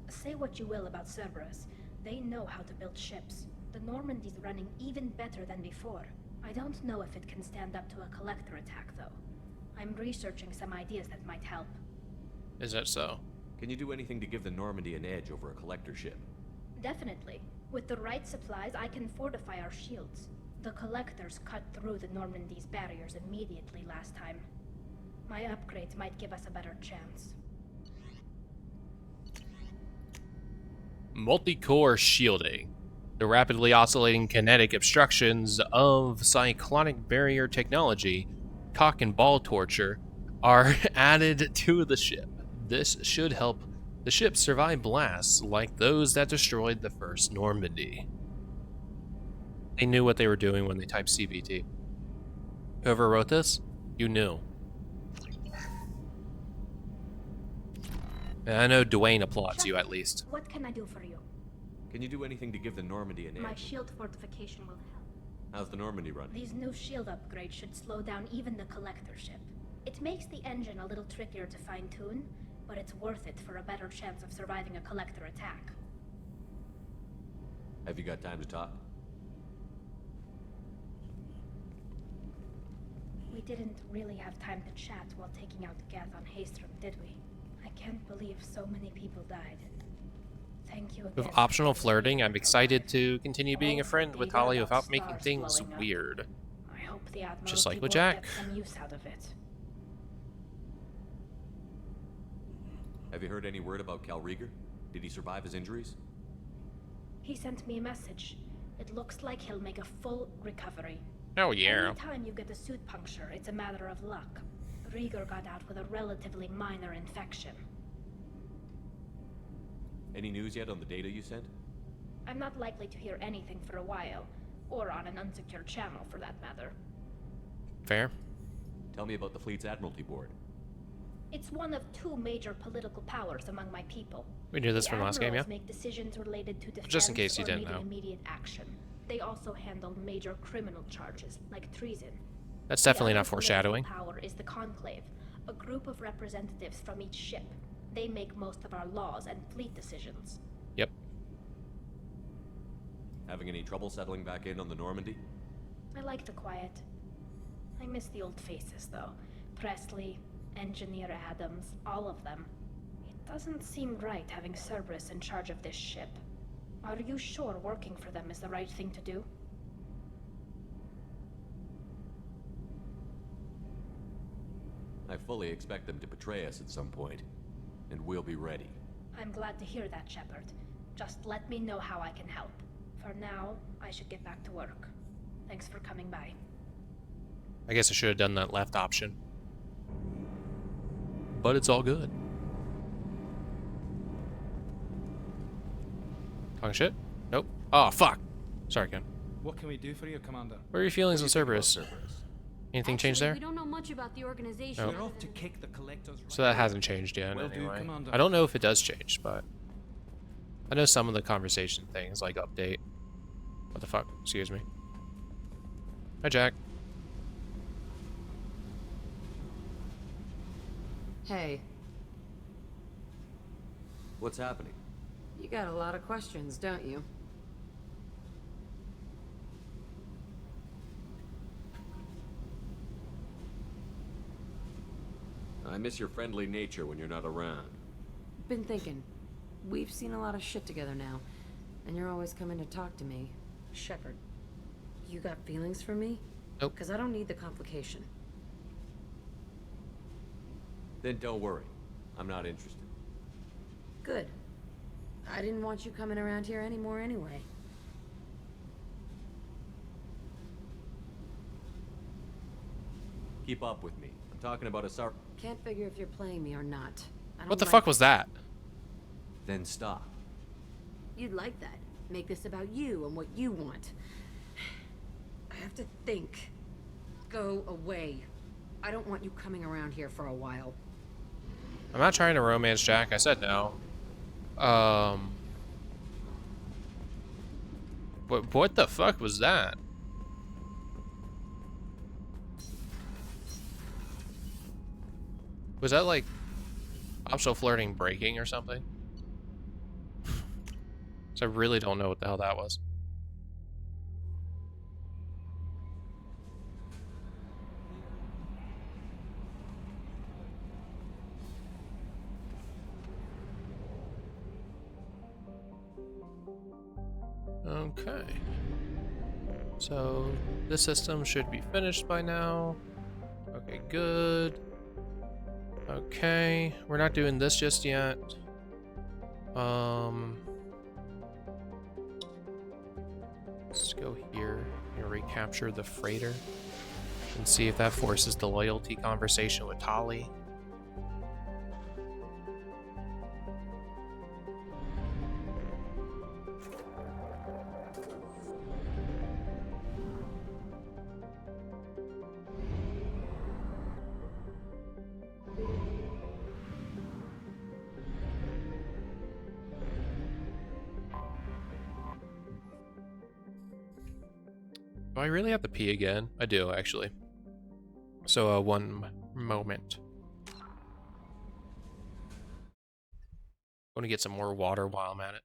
Say what you will about Cerberus, they know how to build ships. The Normandy's running even better than before. I don't know if it can stand up to a collector attack, though. I'm researching some ideas that might help. Is that so? Can you do anything to give the Normandy an edge over a collector ship? Definitely. With the right supplies, I can fortify our shields. The collectors cut through the Normandy's barriers immediately last time. My upgrades might give us a better chance. Multi-core shielding. The rapidly oscillating kinetic obstructions of cyclonic barrier technology, cock and ball torture, are added to the ship. This should help the ship survive blasts like those that destroyed the first Normandy. They knew what they were doing when they typed CVT. Whoever wrote this, you knew. And I know Dwayne applauds you at least. What can I do for you? Can you do anything to give the Normandy an edge? My shield fortification will help. How's the Normandy running? These new shield upgrades should slow down even the collector ship. It makes the engine a little trickier to fine-tune, but it's worth it for a better chance of surviving a collector attack. Have you got time to talk? We didn't really have time to chat while taking out Gath on Haystrom, did we? I can't believe so many people died. Thank you again. With optional flirting, I'm excited to continue being a friend with Tali without making things weird. I hope the Admiral Just like with people Jack. get some use out of it. Have you heard any word about Cal Rieger? Did he survive his injuries? He sent me a message. It looks like he'll make a full recovery. Oh yeah. Anytime you get a suit puncture, it's a matter of luck. Rieger got out with a relatively minor infection. Any news yet on the data you sent? I'm not likely to hear anything for a while, or on an unsecured channel for that matter. Fair. Tell me about the fleet's Admiralty Board. It's one of two major political powers among my people. We knew this The from last game, yeah? admirals make decisions related to defense Just in case you or didn't needing know. immediate action. They also handle major criminal charges, like treason. That's definitely The not other foreshadowing. political power is the Conclave, a group of representatives from each ship. They make most of our laws and fleet decisions. Yep. Having any trouble settling back in on the Normandy? I like the quiet. I miss the old faces, though. Presley, Engineer Adams, all of them. It doesn't seem right having Cerberus in charge of this ship. Are you sure working for them is the right thing to do? I fully expect them to betray us at some point, and we'll be ready. I'm glad to hear that, Shepard. Just let me know how I can help. For now, I should get back to work. Thanks for coming by. I guess I should have done that left option. But it's all good. Talking shit? Nope. Oh, fuck. Sorry, Ken. What can we do for you, Commander? What are your feelings on Cerberus? Anything changed there? We don't know much about the organization. Nope. We're off to kick the collectors. So that hasn't changed yet, Will do, anyway. Commander. I don't know if it does change, but I know some of the conversation things, like update. What the fuck? Excuse me. Hi, Jack. Hey, What's happening? you got a lot of questions, don't you? I miss your friendly nature when you're not around. Been thinking. We've seen a lot of shit together now, and you're always coming to talk to me. Shepard, you got feelings for me? Nope. Because I don't need the complication. Then don't worry. I'm not interested. Good. I didn't want you coming around here anymore anyway. Keep up with me. I'm talking about a Can't figure if you're playing me or not. I don't What the like fuck was that? Then stop. You'd like that. Make this about you and what you want. I have to think. Go away. I don't want you coming around here for a while. I'm not trying to romance Jack. I said no. But what the fuck was that? Was that like optional flirting breaking or something? So I really don't know what the hell that was. Okay. So this system should be finished by now. Okay, good. Okay, we're not doing this just yet. Let's go here and recapture the freighter and see if that forces the loyalty conversation with Tali. Do I really have to pee again? I do, actually. So, one moment. I'm gonna get some more water while I'm at it.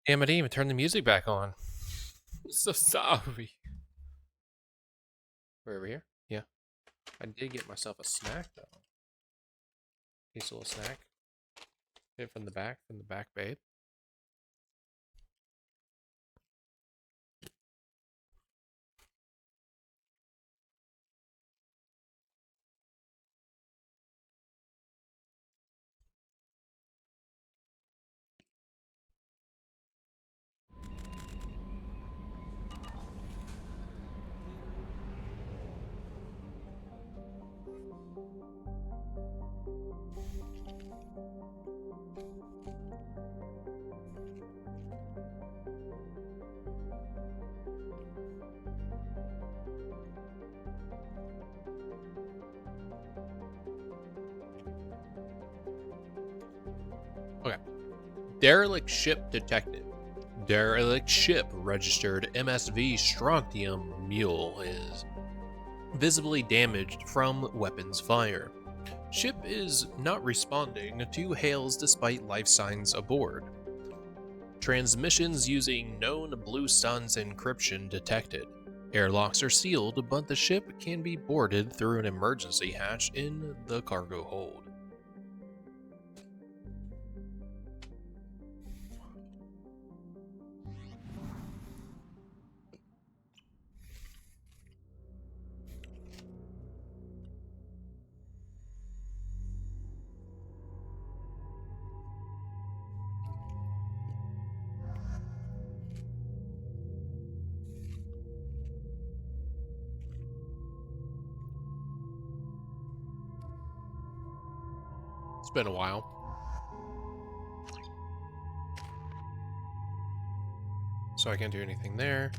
Damn, I didn't even turn the music back on. I'm so sorry. We're over here? Yeah. I did get myself a snack, though. Nice little snack. Get it from the back babe. Okay. Derelict ship detected. Derelict ship registered MSV Strontium Mule is visibly damaged from weapons fire. Ship is not responding to hails despite life signs aboard. Transmissions using known Blue Sun's encryption detected. Airlocks are sealed, but the ship can be boarded through an emergency hatch in the cargo hold. It's been a while. So I can't do anything there.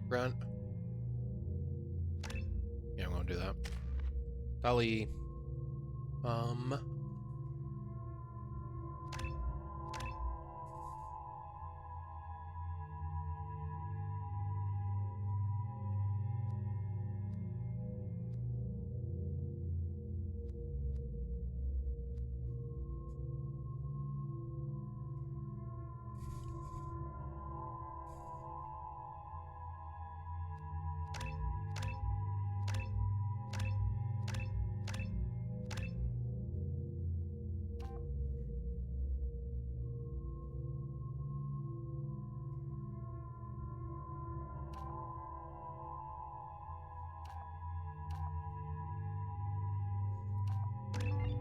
Grunt. Yeah, I'm gonna do that. Tali.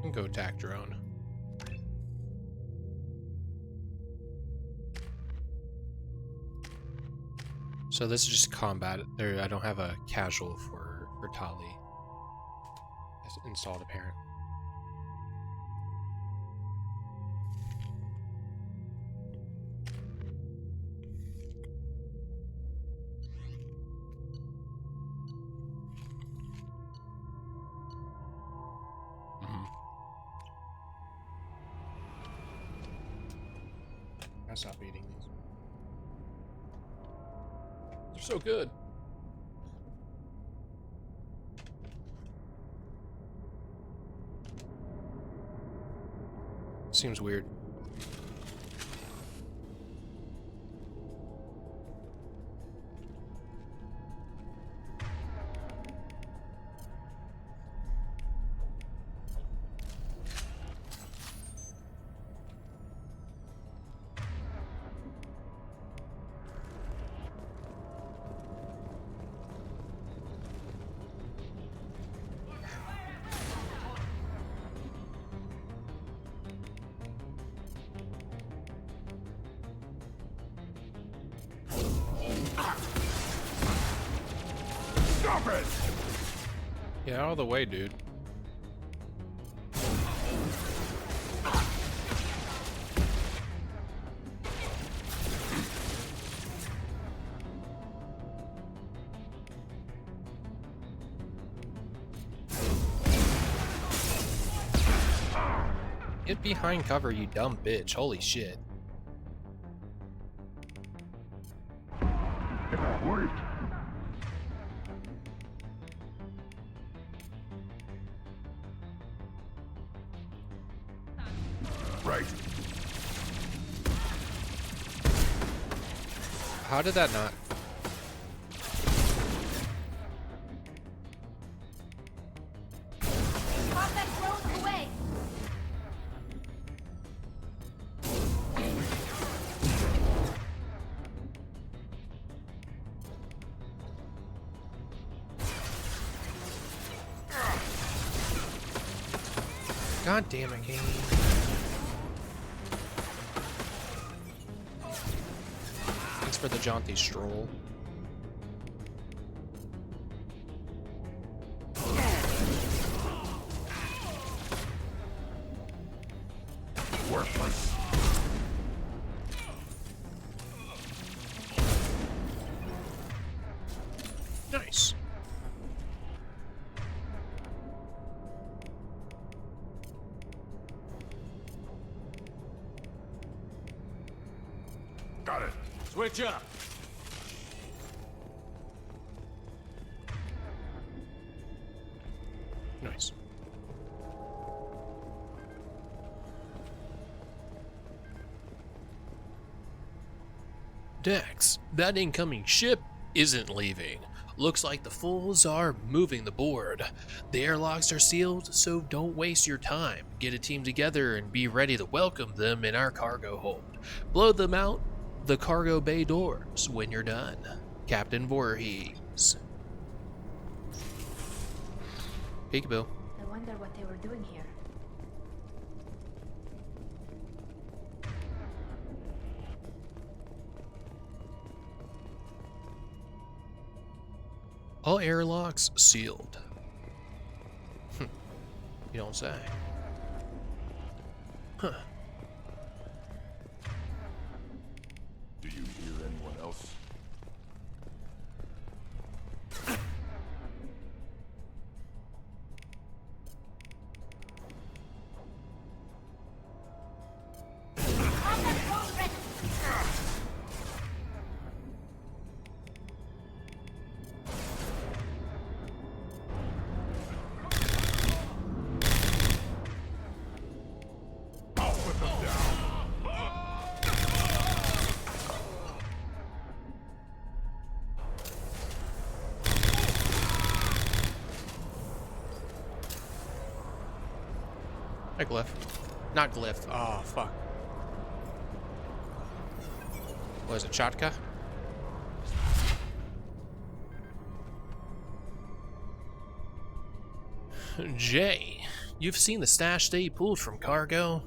And go attack drone. So this is just combat. There, I don't have a casual for Tali. It's installed apparently. I stop eating these. They're so good. Seems weird. Stop it! Yeah, out of the way, dude. Get behind cover, you dumb bitch. Holy shit. Wait. Right. How did that not? Pop that drone away! God damn it, game. Thanks for the jaunty stroll. Worthless. Nice. Got it. Switch up. Nice. Dex, that incoming ship isn't leaving. Looks like the fools are moving the board. The airlocks are sealed, so don't waste your time. Get a team together and be ready to welcome them in our cargo hold. Blow them out the cargo bay doors when you're done. Captain Voorhees. Peekaboo. I wonder what they were doing here. All airlocks sealed. You don't say. Huh. Do you hear anyone else? Hey, Glyph. Not Glyph. Oh, fuck. What is it, Chatka? Jay, you've seen the stash they pulled from cargo?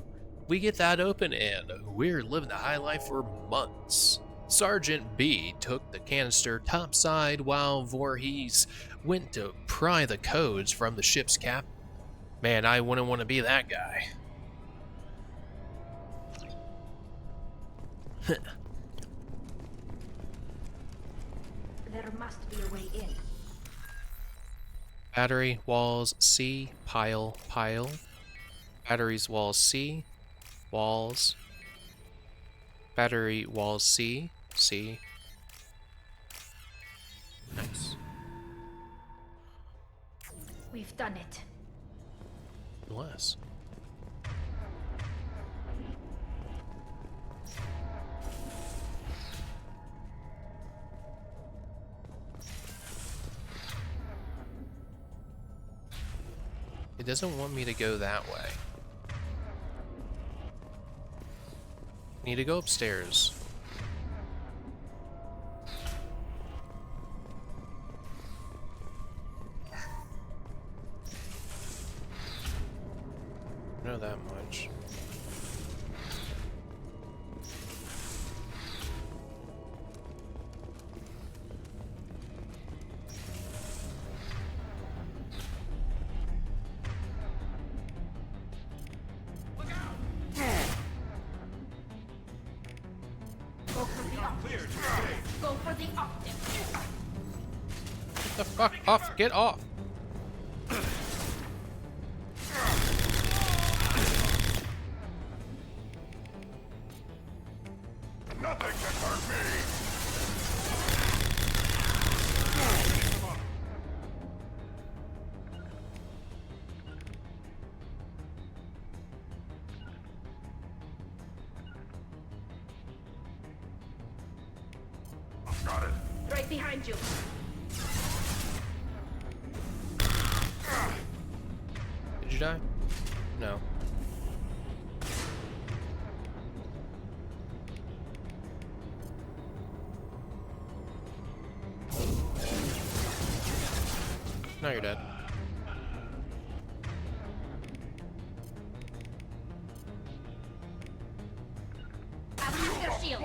We get that open and we're living the high life for months. Sergeant B took the canister topside while Voorhees went to pry the codes from the ship's captain. Man, I wouldn't want to be that guy. There must be a way in. Battery, walls, C, pile, pile. Batteries, walls, C, walls. Battery, walls, C, C. Nice. We've done it. Unless. It doesn't want me to go that way. Need to go upstairs. Know that much. Go for the optics. Go for the optics. Get the fuck off! Get off! Nothing can hurt me! Got it. Right behind you. Did you die? No. Now you're dead. I've used their shields.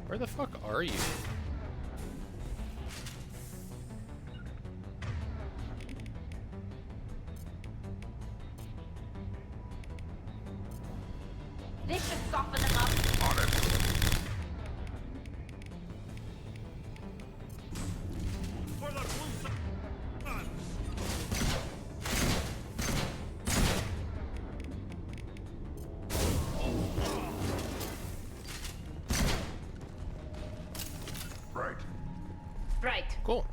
Where the fuck are you? This should soften them up. On it. For the blue sun. Right. Right. Cool.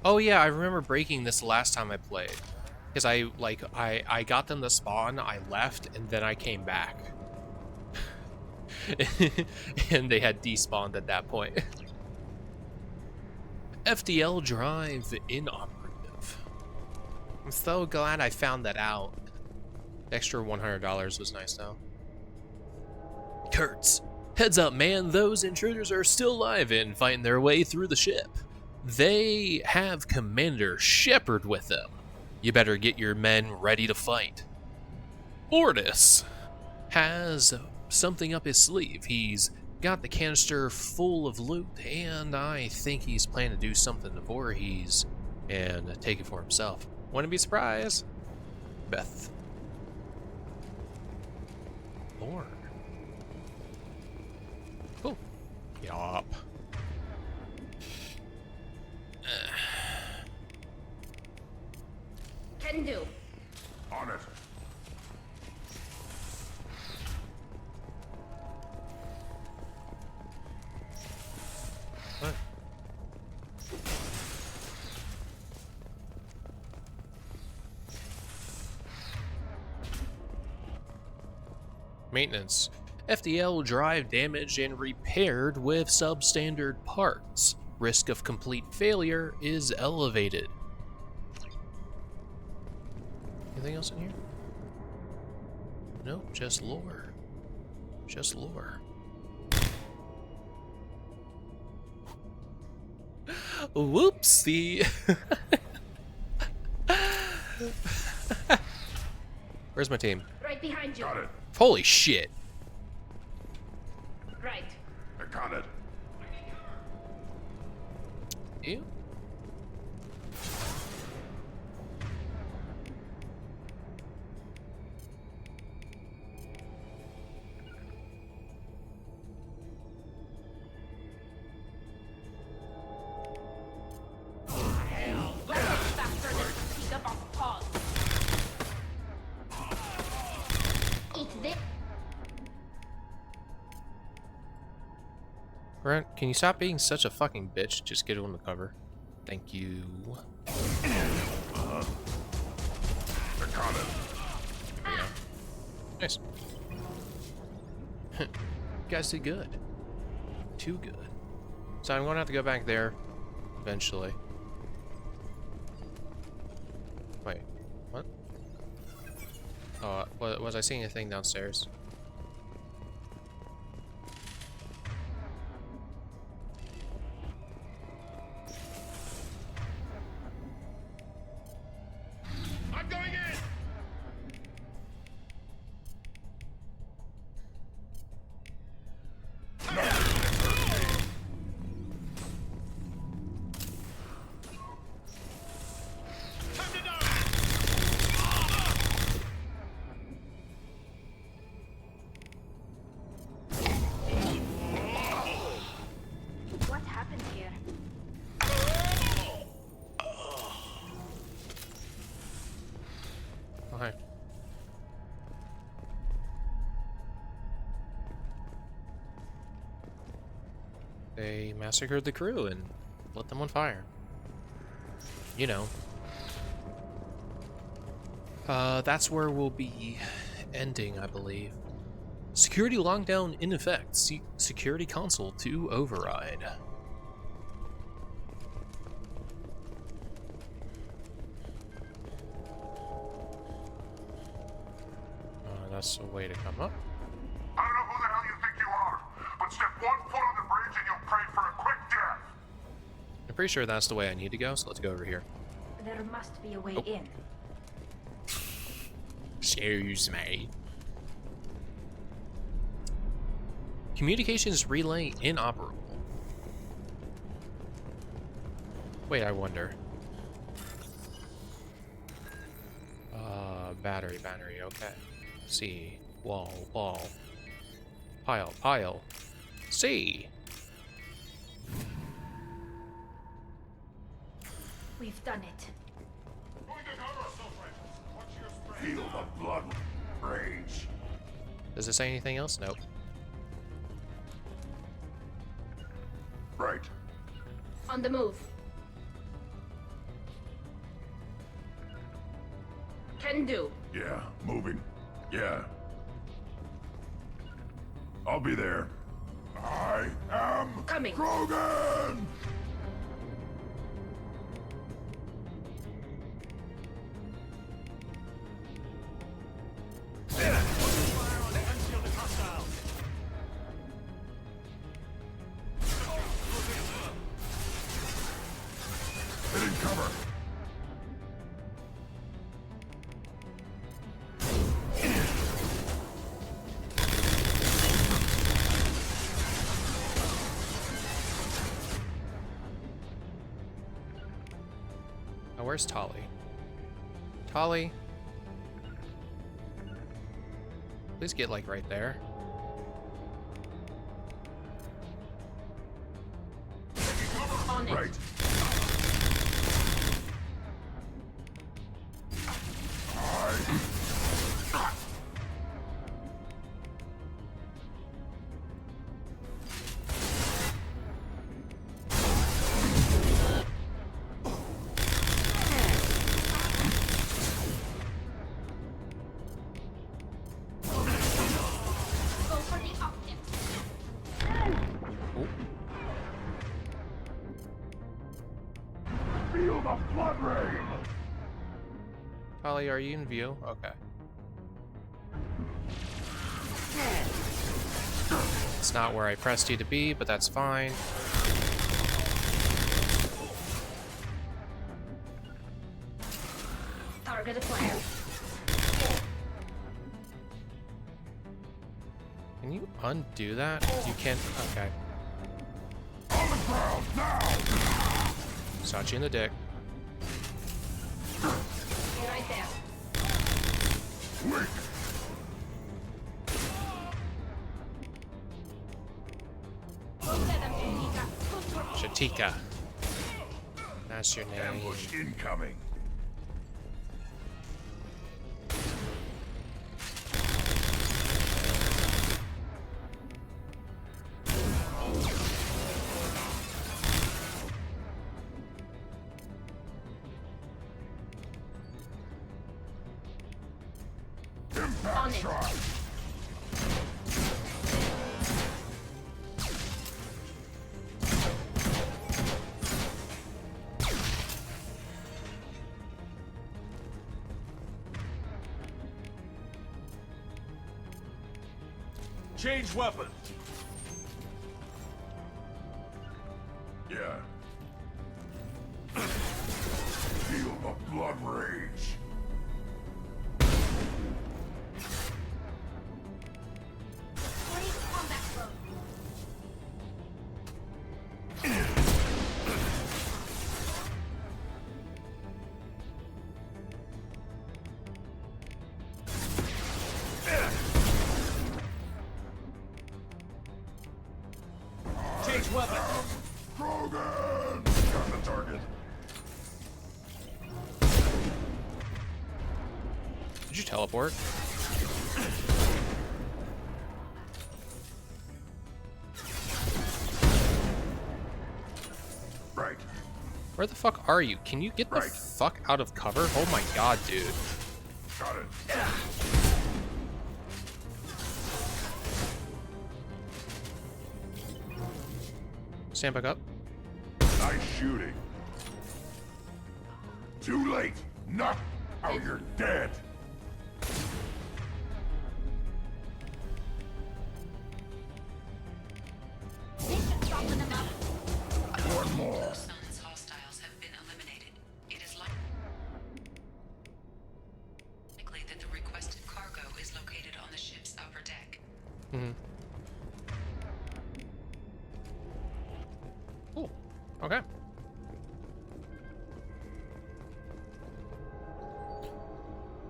Oh yeah, I remember breaking this last time I played. Because I got them to spawn, I left, and then I came back. And they had despawned at that point. FDL drive inoperative. I'm so glad I found that out. Extra $100 was nice though. Kurtz. Heads up, man, those intruders are still alive and fighting their way through the ship. They have Commander Shepard with them. You better get your men ready to fight. Ordis has something up his sleeve. He's got the canister full of loot, and I think he's planning to do something to Voorhees and take it for himself. Wouldn't be surprised. Beth. Lord. Cool. Yup. Can do. On it. What? Maintenance. FDL drive damaged and repaired with substandard parts. Risk of complete failure is elevated. Anything else in here? Nope, just lore. Just lore. Whoopsie. Where's my team? Right behind you. Got it. Holy shit. Right. I got it. Ew. Brent, can you stop being such a fucking bitch? Just get on the cover. Thank you. I got it. Yeah. Nice. You guys did good. Too good. So I'm going to have to go back there eventually. Wait, what? Oh, was I seeing a thing downstairs? I'm going in. What happened here? Okay. They massacred the crew and lit them on fire. You know, That's where we'll be ending, I believe. Security lockdown in effect. Security console to override. That's the way to come up. I don't know who the hell you think you are, but step 1 foot on the bridge and you'll pray for a quick death. I'm pretty sure that's the way I need to go, so let's go over here. There must be a way in. Excuse me. Communications relay inoperable. Wait, I wonder. Battery, okay. C. Wall. Pile. C. We've done it. Feel the blood rage. Does it say anything else? Nope. Right. On the move. Can do. Yeah, moving. Yeah. I'll be there. I am coming. Krogan! Hitting cover. Now where's Tali? Tali? Please get like right there. On it. Right. Go for the optic. Feel the blood rain. Tali, are you in view? Okay. It's not where I pressed you to be, but that's fine. Target acquired. Can you undo that? You can't. Okay. On the ground now. Shot you in the dick. Right there. Weak. Shatika. That's your name. Ambush incoming. On it. Shot. Change weapon. Yeah. Feel the blood rage. Combat flow. Change weapon. Krogan! Got the target. Did you teleport? Right. Where the fuck are you? Can you get the fuck out of cover? Oh my god, dude. got it. Stand back up. Nice shooting. Too late. Not. Oh, you're dead. One more. Blue Sun's hostiles have been eliminated. It is likely that the requested cargo is located on the ship's upper deck. Mm-hmm. Cool. Okay.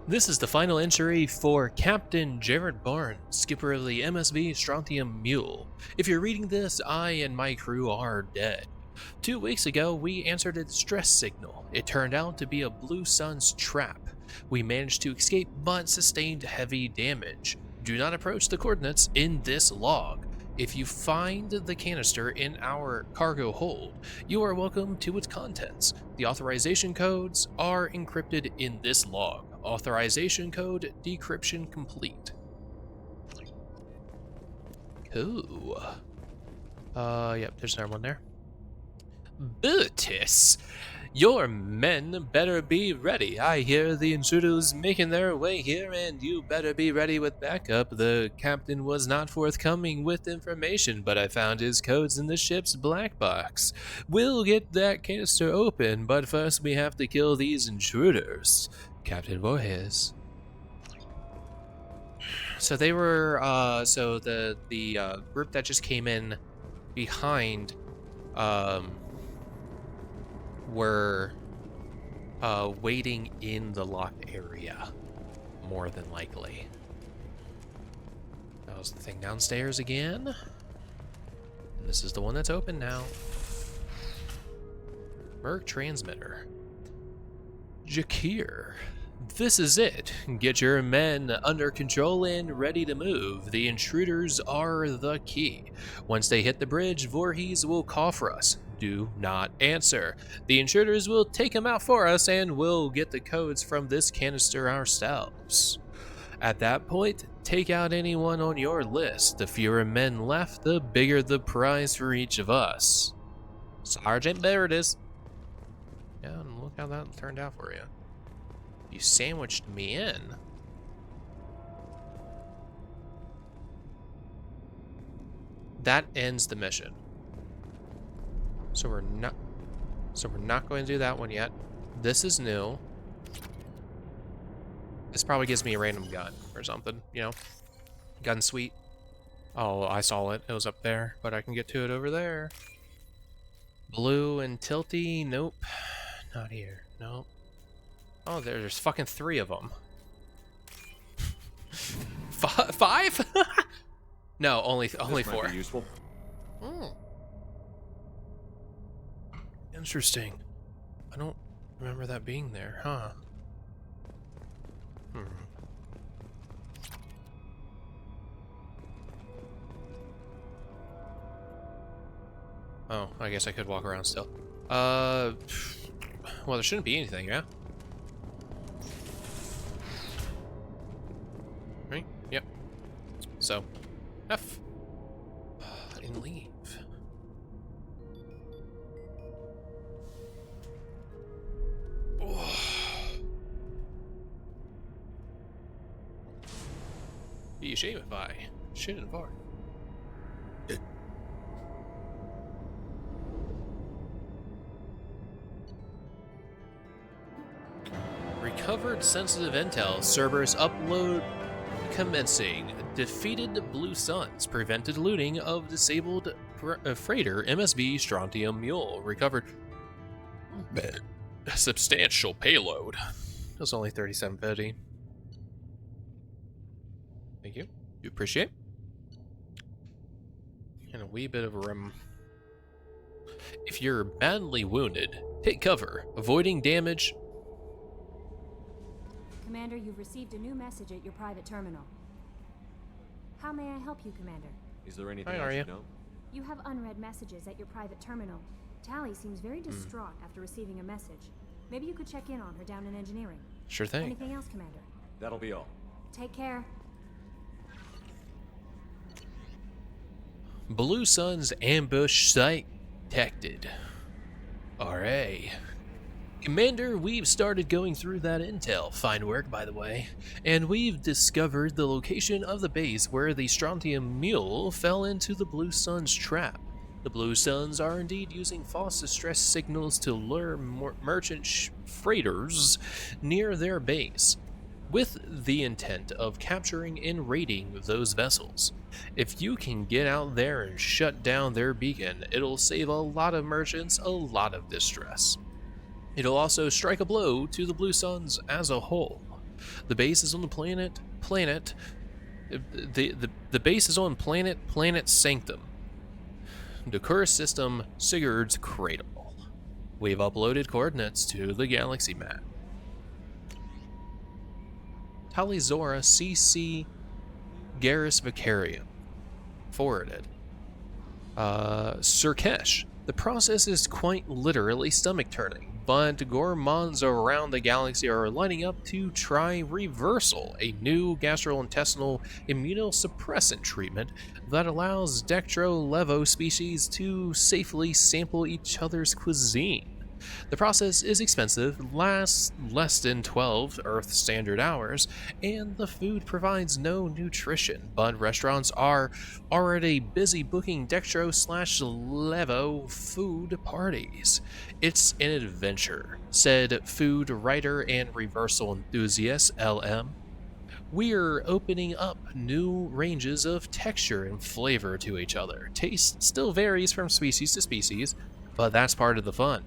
This is the final entry for Captain Jared Barnes, skipper of the MSV Strontium Mule. If you're reading this, I and my crew are dead. 2 weeks ago, we answered a distress signal. It turned out to be a Blue Sun's trap. We managed to escape but sustained heavy damage. Do not approach the coordinates in this log. If you find the canister in our cargo hold, you are welcome to its contents. The authorization codes are encrypted in this log. Authorization code decryption complete. Cool. Yep, there's another one there. Burtis, your men better be ready. I hear the intruders making their way here, and you better be ready with backup. The captain was not forthcoming with information, but I found his codes in the ship's black box. We'll get that canister open, but first we have to kill these intruders. Captain Voorhees. So they were, so the group that just came in behind, were waiting in the locked area, more than likely. That was the thing downstairs again. And this is the one that's open now. Merc transmitter. Jakir. This is it. Get your men under control and ready to move. The intruders are the key. Once they hit the bridge, Voorhees will call for us. Do not answer. The intruders will take them out for us, and we'll get the codes from this canister ourselves. At that point, take out anyone on your list. The fewer men left, the bigger the prize for each of us. Sergeant, there it is. Yeah, and look how that turned out for you. You sandwiched me in. That ends the mission. So we're not going to do that one yet. This is new. This probably gives me a random gun or something, you know? Gun suite. Oh, I saw it. It was up there, but I can get to it over there. Blue and tilty. Nope. Not here. Nope. Oh, there's fucking 3 of them. 5? No, only 4. Might be useful. Interesting. I don't remember that being there, huh? Oh, I guess I could walk around still. Well, there shouldn't be anything, yeah? Right? Yep. So, F. And leave. Be a shame if I shouldn't fart. Recovered sensitive intel. Cerberus upload commencing. Defeated Blue Suns. Prevented looting of disabled freighter MSV Strontium Mule. Recovered a substantial payload. It was only 3750. Thank you. You appreciate. And a wee bit of a If you're badly wounded, take cover, avoiding damage. Commander, you've received a new message at your private terminal. How may I help you, Commander? Is there anything I should know? You have unread messages at your private terminal. Tali seems very distraught after receiving a message. Maybe you could check in on her down in engineering. Sure thing. Anything else, Commander? That'll be all. Take care. Blue Sun's ambush site detected. RA. Commander, we've started going through that intel. Fine work, by the way. And we've discovered the location of the base where the Strontium Mule fell into the Blue Sun's trap. The Blue Suns are indeed using false distress signals to lure merchant freighters near their base, with the intent of capturing and raiding those vessels. If you can get out there and shut down their beacon, it'll save a lot of merchants a lot of distress. It'll also strike a blow to the Blue Suns as a whole. The base is on the planet Sanctum. Decurus system Sigurd's Cradle. We've uploaded coordinates to the galaxy map. Tali Zora CC Garrus Vicarium. Forwarded. Sirkesh. The process is quite literally stomach-turning, but gourmands around the galaxy are lining up to try Reversal, a new gastrointestinal immunosuppressant treatment that allows Dectro-Levo species to safely sample each other's cuisine. The process is expensive, lasts less than 12 Earth Standard Hours, and the food provides no nutrition, but restaurants are already busy booking Dextro/Levo food parties. It's an adventure, said food writer and reversal enthusiast LM. We're opening up new ranges of texture and flavor to each other. Taste still varies from species to species, but that's part of the fun.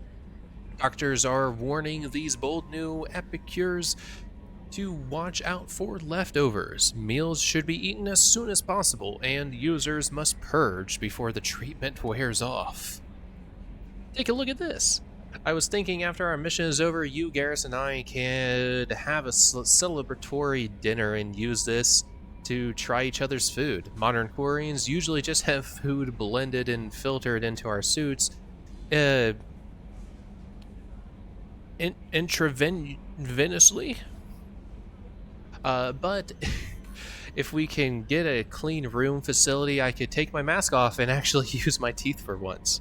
Doctors are warning these bold new epicures to watch out for leftovers. Meals should be eaten as soon as possible, and users must purge before the treatment wears off. Take a look at this. I was thinking after our mission is over, you, Garrus, and I could have a celebratory dinner and use this to try each other's food. Modern Quarians usually just have food blended and filtered into our suits. Intravenously, but if we can get a clean room facility, I could take my mask off and actually use my teeth for once.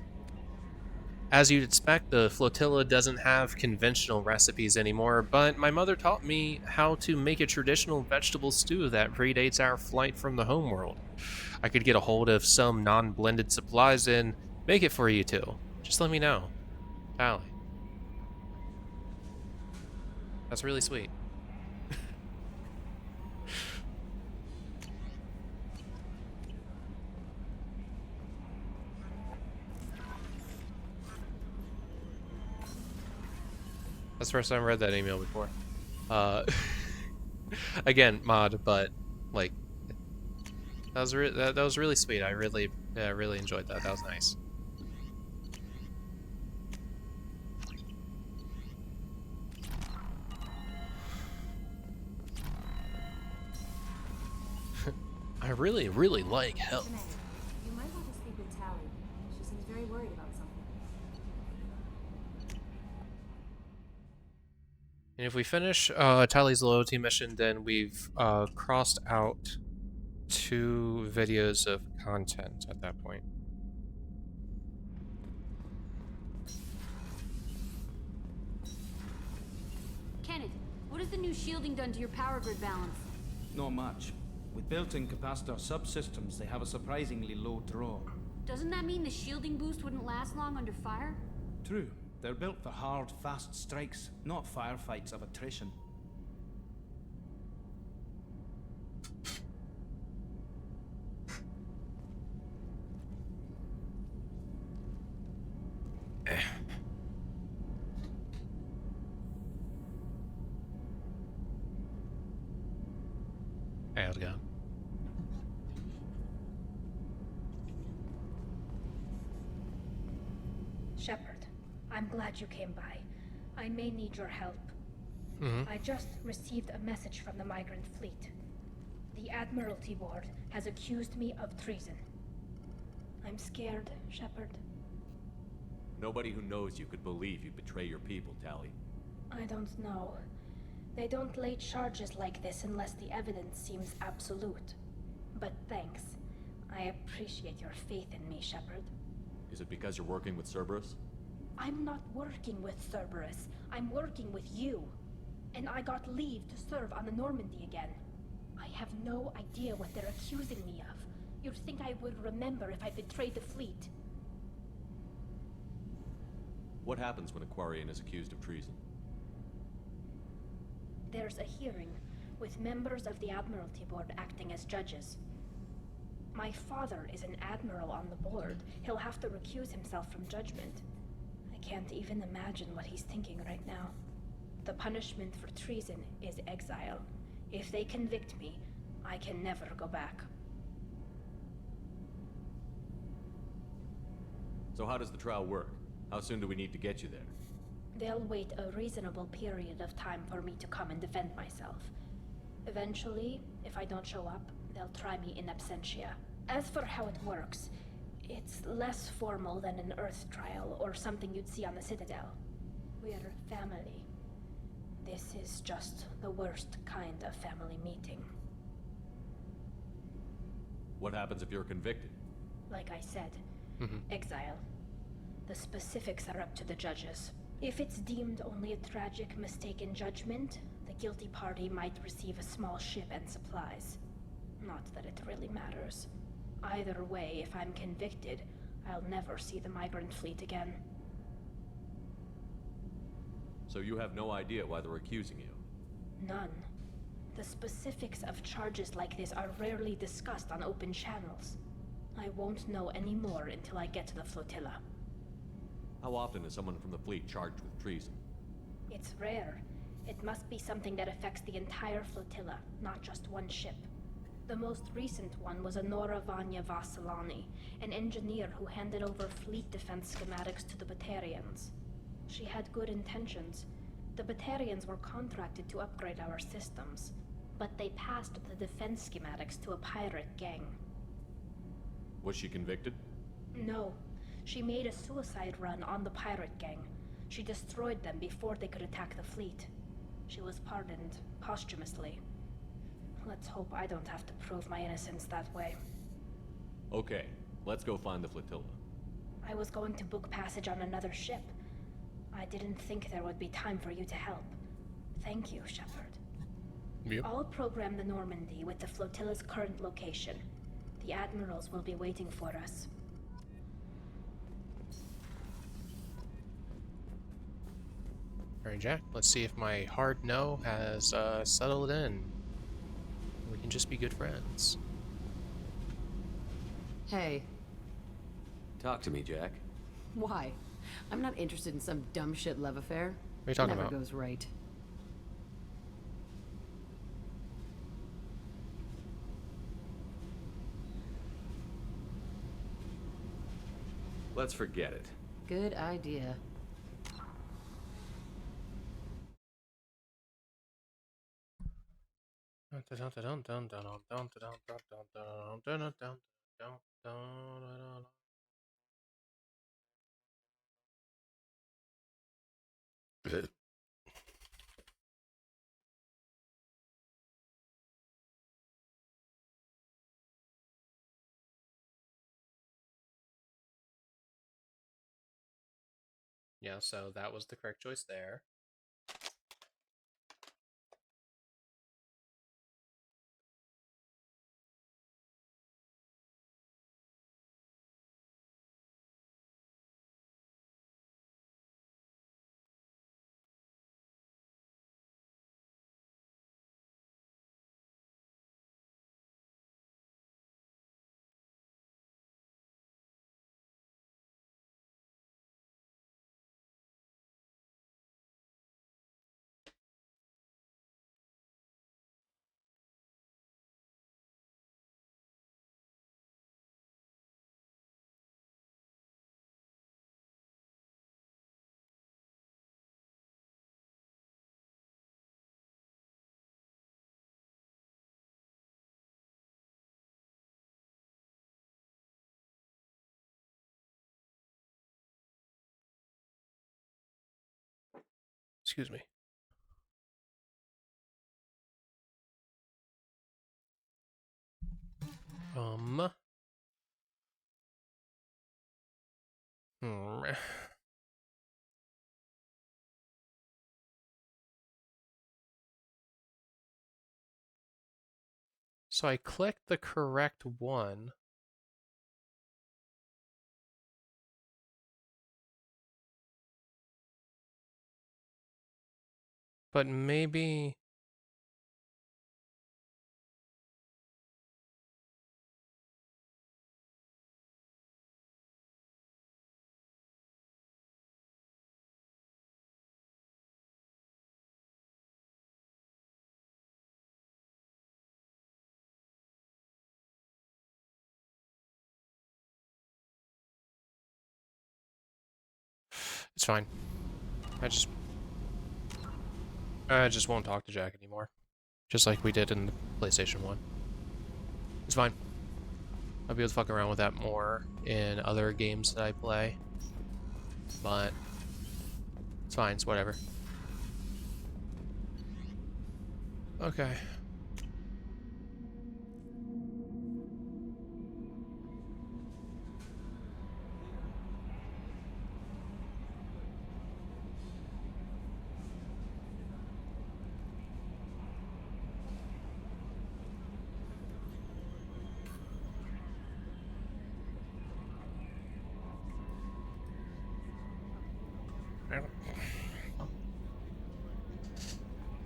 As you'd expect, the flotilla doesn't have conventional recipes anymore, but my mother taught me how to make a traditional vegetable stew that predates our flight from the homeworld. I could get a hold of some non-blended supplies and make it for you two. Just let me know. Tali. That's really sweet. That's the first time I read that email before. Again, mod, but like that was really sweet. I really enjoyed that. That was nice. I really like health. You might want to speak with Tali. She seems very worried about something. And if we finish Tali's loyalty mission, then we've crossed out 2 videos of content at that point. Kenneth, what has the new shielding done to your power grid balance? Not much. With built-in capacitor subsystems, they have a surprisingly low draw. Doesn't that mean the shielding boost wouldn't last long under fire? True. They're built for hard, fast strikes, not firefights of attrition. Hey, how's it going? Shepard, I'm glad you came by. I may need your help. I just received a message from the migrant fleet. The Admiralty Board has accused me of treason. I'm scared, Shepard. Nobody who knows you could believe you'd betray your people, Tali. I don't know. They don't lay charges like this unless the evidence seems absolute. But thanks. I appreciate your faith in me, Shepard. Is it because you're working with Cerberus? I'm not working with Cerberus. I'm working with you. And I got leave to serve on the Normandy again. I have no idea what they're accusing me of. You'd think I would remember if I betrayed the fleet. What happens when a Quarian is accused of treason? There's a hearing, with members of the Admiralty Board acting as judges. My father is an admiral on the board. He'll have to recuse himself from judgment. I can't even imagine what he's thinking right now. The punishment for treason is exile. If they convict me, I can never go back. So how does the trial work? How soon do we need to get you there? They'll wait a reasonable period of time for me to come and defend myself. Eventually, if I don't show up, they'll try me in absentia. As for how it works, it's less formal than an Earth trial or something you'd see on the Citadel. We're family. This is just the worst kind of family meeting. What happens if you're convicted? Like I said, exile. The specifics are up to the judges. If it's deemed only a tragic mistake in judgment, the guilty party might receive a small ship and supplies. Not that it really matters. Either way, if I'm convicted, I'll never see the migrant fleet again. So you have no idea why they're accusing you? None. The specifics of charges like this are rarely discussed on open channels. I won't know any more until I get to the flotilla. How often is someone from the fleet charged with treason? It's rare. It must be something that affects the entire flotilla, not just one ship. The most recent one was Honora Vanya Vasilani, an engineer who handed over fleet defense schematics to the Batarians. She had good intentions. The Batarians were contracted to upgrade our systems, but they passed the defense schematics to a pirate gang. Was she convicted? No. She made a suicide run on the pirate gang. She destroyed them before they could attack the fleet. She was pardoned posthumously. Let's hope I don't have to prove my innocence that way. Okay, let's go find the flotilla. I was going to book passage on another ship. I didn't think there would be time for you to help. Thank you, Shepard. Yep. I'll program the Normandy with the flotilla's current location. The admirals will be waiting for us. Alright, Jack, let's see if my hard no has settled in. We can just be good friends. Hey. Talk to me, Jack. Why? I'm not interested in some dumb shit love affair. What are you talking Never about? goes right. Let's forget it. Good idea. Yeah, so that was the correct choice there. Excuse me. Hmm. So I clicked the correct one. But maybe... It's fine. I just won't talk to Jack anymore. Just like we did in the PlayStation 1. It's fine. I'll be able to fuck around with that more in other games that I play. But it's fine, it's whatever. Okay.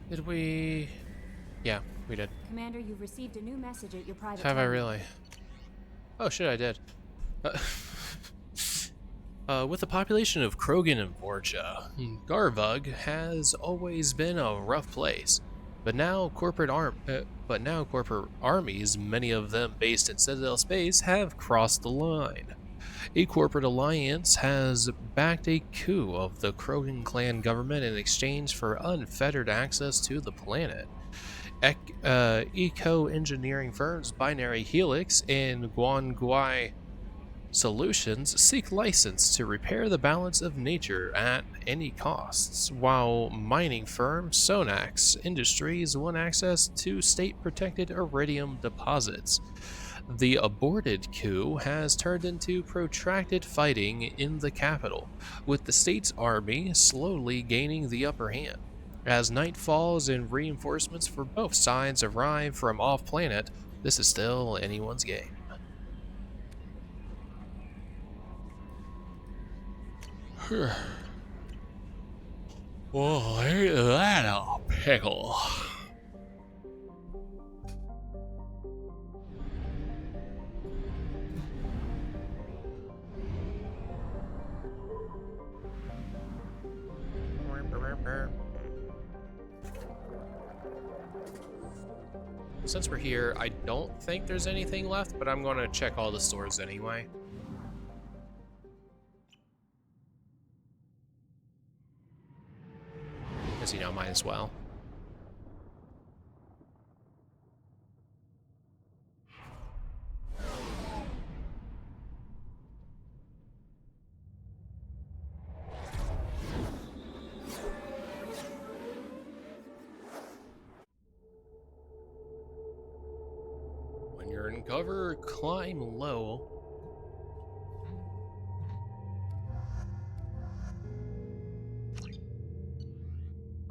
Did we... Yeah, we did. Commander, you've received a new message at your private Have I terminal. really? Oh shit, I did. With the population of Krogan and Vorcha, aqErVOD has always been a rough place. But now corporate armies, many of them based in Citadel space, have crossed the line. A corporate alliance has backed a coup of the Krogan clan government in exchange for unfettered access to the planet. Eco-engineering firms Binary Helix and Guanguai Solutions seek license to repair the balance of nature at any costs, while mining firm Sonax Industries want access to state-protected iridium deposits. The aborted coup has turned into protracted fighting in the capital, with the state's army slowly gaining the upper hand. As night falls and reinforcements for both sides arrive from off-planet, this is still anyone's game. Well, ain't that a pickle? Since we're here, I don't think there's anything left, but I'm gonna check all the stores anyway. Because, you know, might as well. When you're in cover, climb low.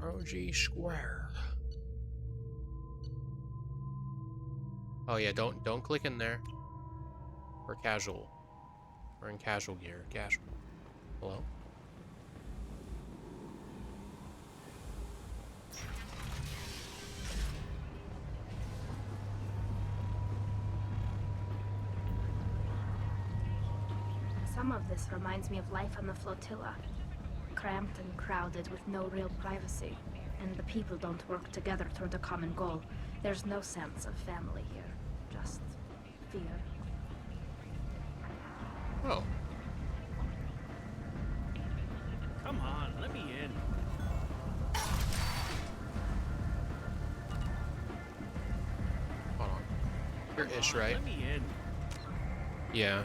OG Square. Oh yeah, don't click in there. We're casual. We're in casual gear. Casual. Hello? Some of this reminds me of life on the flotilla. Cramped and crowded with no real privacy. And the people don't work together toward a common goal. There's no sense of family here. Just fear. Oh. Come on, let me in. Hold on. You're ish, right? Let me in. Yeah.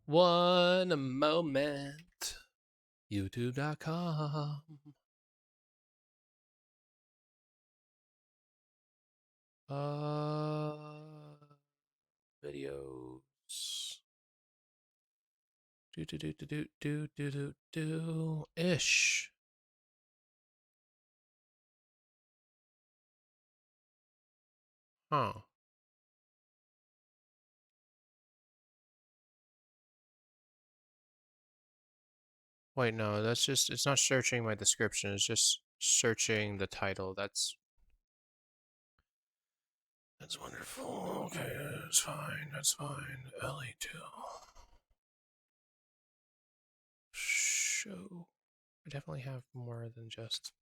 One moment. YouTube.com. Videos. Ish. Huh. Wait, no, that's just, it's not searching my description, it's just searching the title. That's wonderful. Okay, that's fine, that's fine. LE2. Show. I definitely have more than just.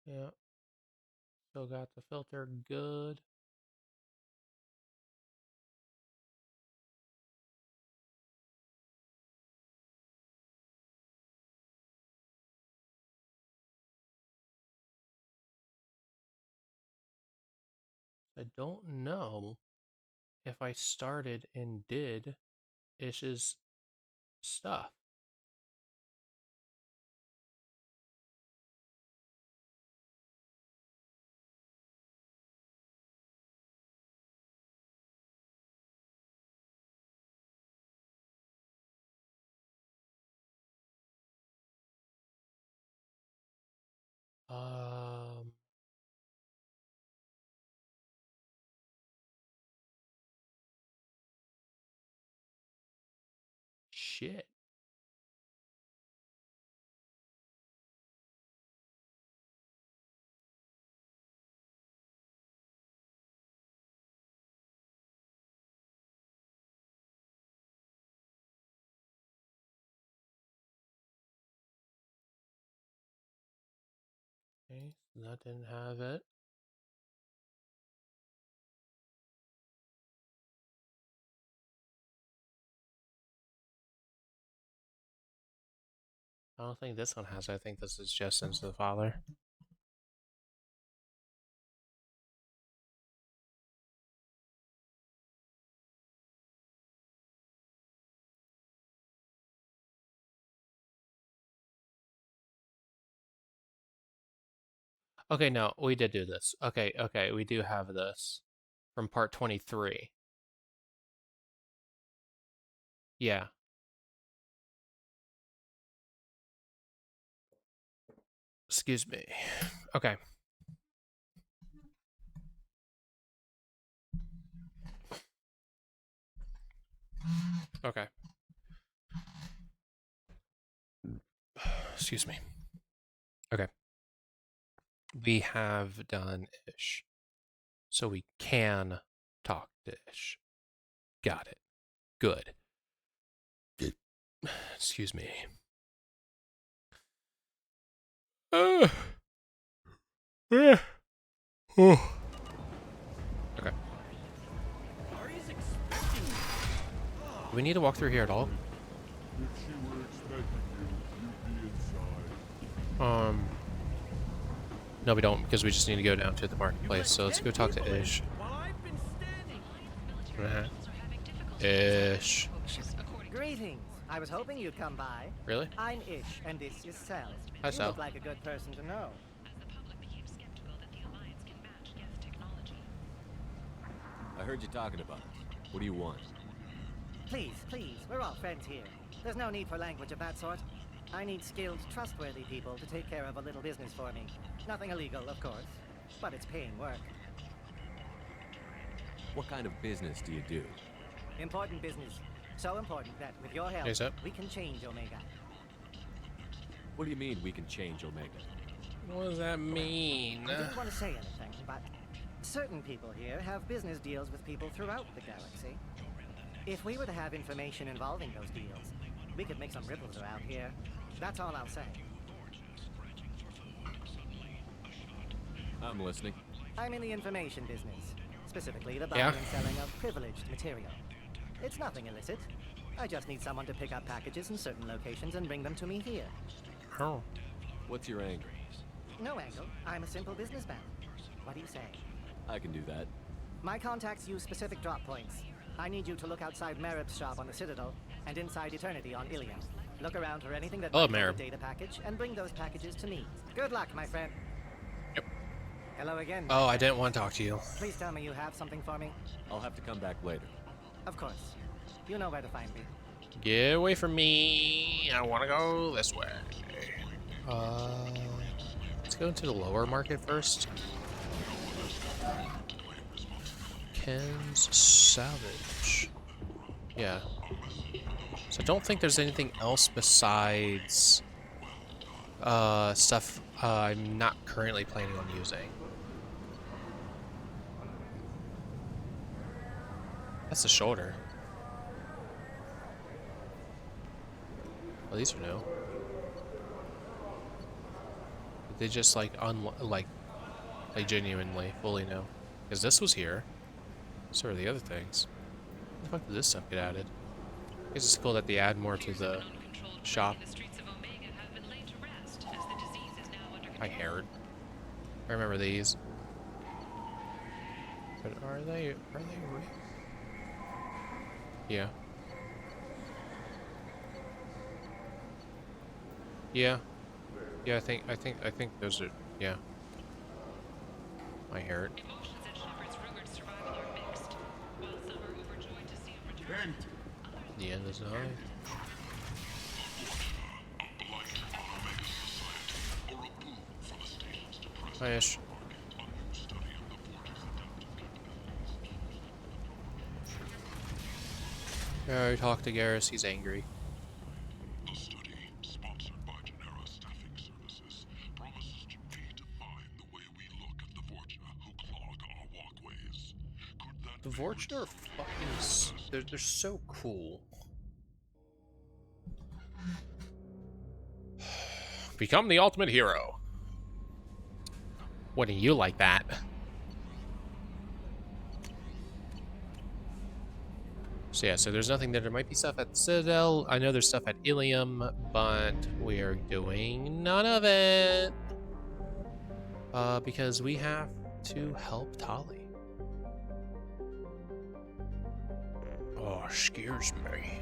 Yeah. Still got the filter good. I don't know if I started and did Ish's stuff. Shit. Okay, so that didn't have it. I don't think this one has it. I think this is just into the father. Okay, no, we did do this. Okay, okay, we do have this from part 23. Yeah. Excuse me. Okay. Okay. Excuse me. Okay. We have done Ish. So we can talk to Ish. Got it. Good. Excuse me. Okay. Do we need to walk through here at all? No, we don't, because we just need to go down to the marketplace. So let's go talk to Ish. Ish. Greetings. I was hoping you'd come by. Really? I'm Ish, and this is Sal. Hi, You Sal. look like a good person to know. I heard you talking about it. What do you want? Please, please, we're all friends here. There's no need for language of that sort. I need skilled, trustworthy people to take care of a little business for me. Nothing illegal, of course, but it's paying work. What kind of business do you do? Important business. So important that, with your help, Yes, sir. we can change Omega. What do you mean we can change Omega? What does that mean? I didn't want to say anything, but certain people here have business deals with people throughout the galaxy. If we were to have information involving those deals, we could make some ripples around here. That's all I'll say. I'm listening. I'm in the information business, specifically the buying and selling of privileged material. It's nothing illicit. I just need someone to pick up packages in certain locations and bring them to me here. Oh. What's your angle? No angle. I'm a simple businessman. What do you say? I can do that. My contacts use specific drop points. I need you to look outside Merib's shop on the Citadel and inside Eternity on Ilium. Look around for anything that might hold a data package and bring those packages to me. Good luck, my friend. Yep. Hello again. Oh, I didn't want to talk to you. Please tell me you have something for me. I'll have to come back later. Of course. You know where to find me. Get away from me. I want to go this way. Let's go into the lower market first. Ken's Salvage. Yeah. So I don't think there's anything else besides stuff I'm not currently planning on using. That's the shoulder. Oh, these are new. They just like like genuinely fully new. Because this was here. So are the other things. When the fuck did this stuff get added? I guess it's cool that they add more to the shop. I heard. I remember these. But are they real? Yeah. Yeah. Yeah, I think those are, yeah. I heard. The end is nigh. Hi-ish. I talked to Garrus, he's angry. The study, sponsored by Genera Staffing Services, promises to redefine the way we look at the Vorcha who clog our walkways. The Vorcha are fucking... They're so cool. Become the ultimate hero. Wouldn't you like that? So yeah, so there's nothing there. There might be stuff at the Citadel. I know there's stuff at Ilium, but we're doing none of it. Because we have to help Tali. Oh, scares me.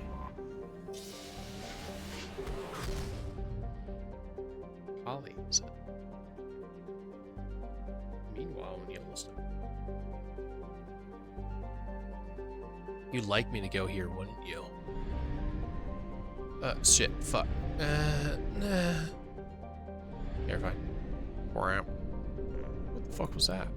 Tali's. Meanwhile, in Yellowstone. You'd like me to go here, wouldn't you? Shit, fuck. Nah. You're fine. What the fuck was that?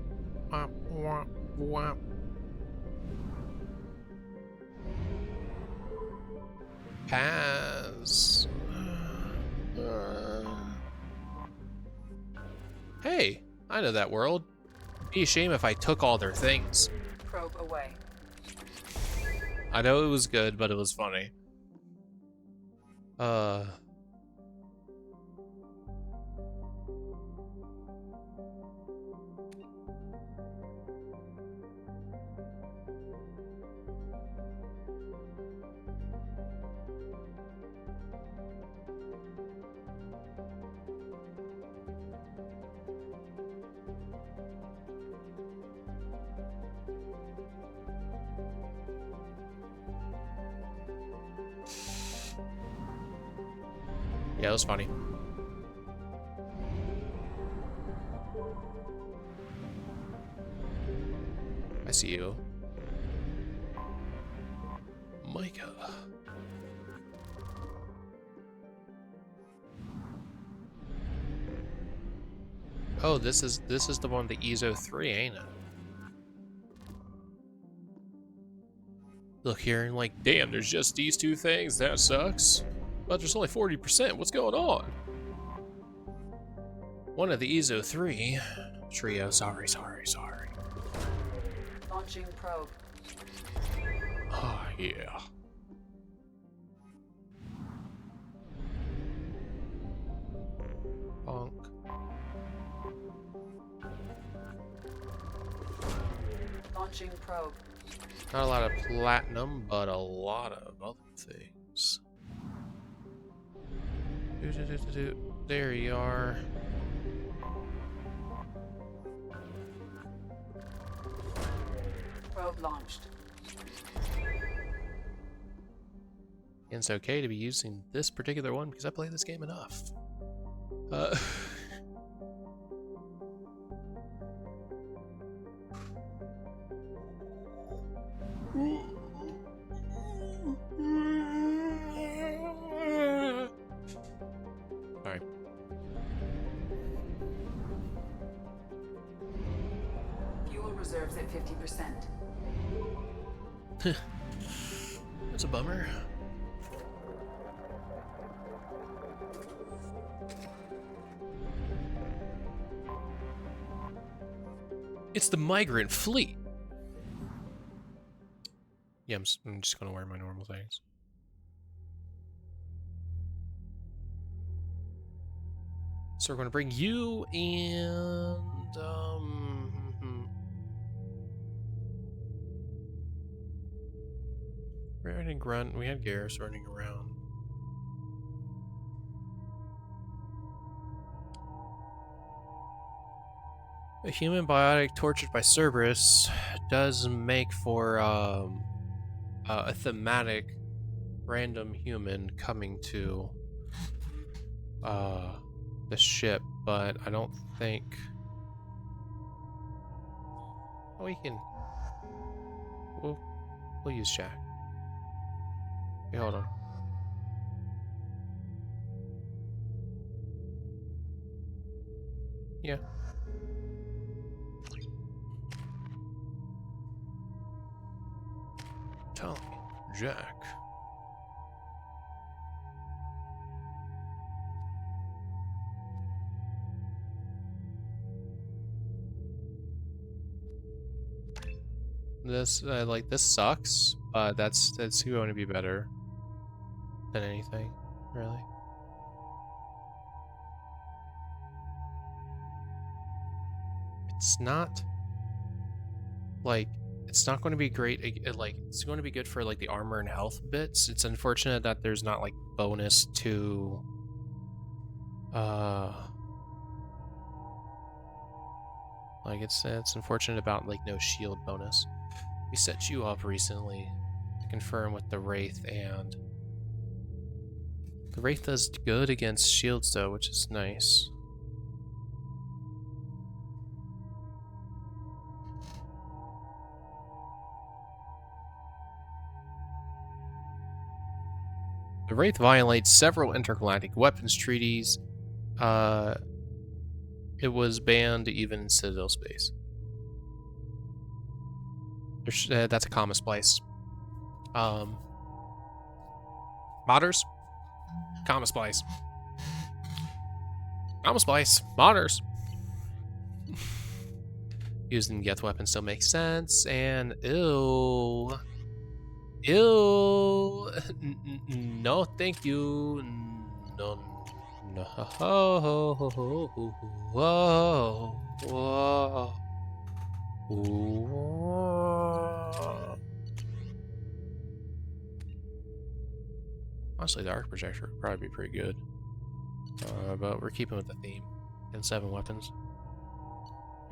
Pass. Hey, I know that world. Be a shame if I took all their things. Probe away. I know it was good, but it was funny. Yeah, it was funny. I see you. Micah. Oh, this is the one, the EZO3, ain't it? Look here and like, damn, there's just these two things. That sucks. But there's only 40%. What's going on? One of the EZO3 trio. Sorry. Launching probe. Oh, yeah. Bonk. Launching probe. Not a lot of platinum, but a lot of other things. There you are. Probe launched. And it's okay to be using this particular one because I play this game enough. Sorry. Fuel reserves at 50%. That's a bummer. It's the migrant fleet. Yeah, I'm just gonna wear my normal things. So we're gonna bring you and we're running Grunt. We had Garrus running around. A human biotic tortured by Cerberus does make for a thematic random human coming to the ship, but I don't think we can. We'll use Jack. Hey, hold on. Yeah. Tali, Jack. This like this sucks, but that's going to be better than anything, really. It's not like it's not going to be great. Like it's going to be good for like the armor and health bits. It's unfortunate that there's not like bonus to like it's unfortunate about like no shield bonus. We set you up recently to confirm with the Wraith, and the Wraith does good against shields though, which is nice. The Wraith violates several intergalactic weapons treaties. It was banned even in Citadel space. That's a comma splice. Modders? Comma splice. Comma splice. Modders. Using Geth weapon still makes sense, and ew. Ew. No, thank you. No. No. Whoa. Whoa. Whoa. Honestly, the arc projector would probably be pretty good. But we're keeping with the theme. And 7 weapons.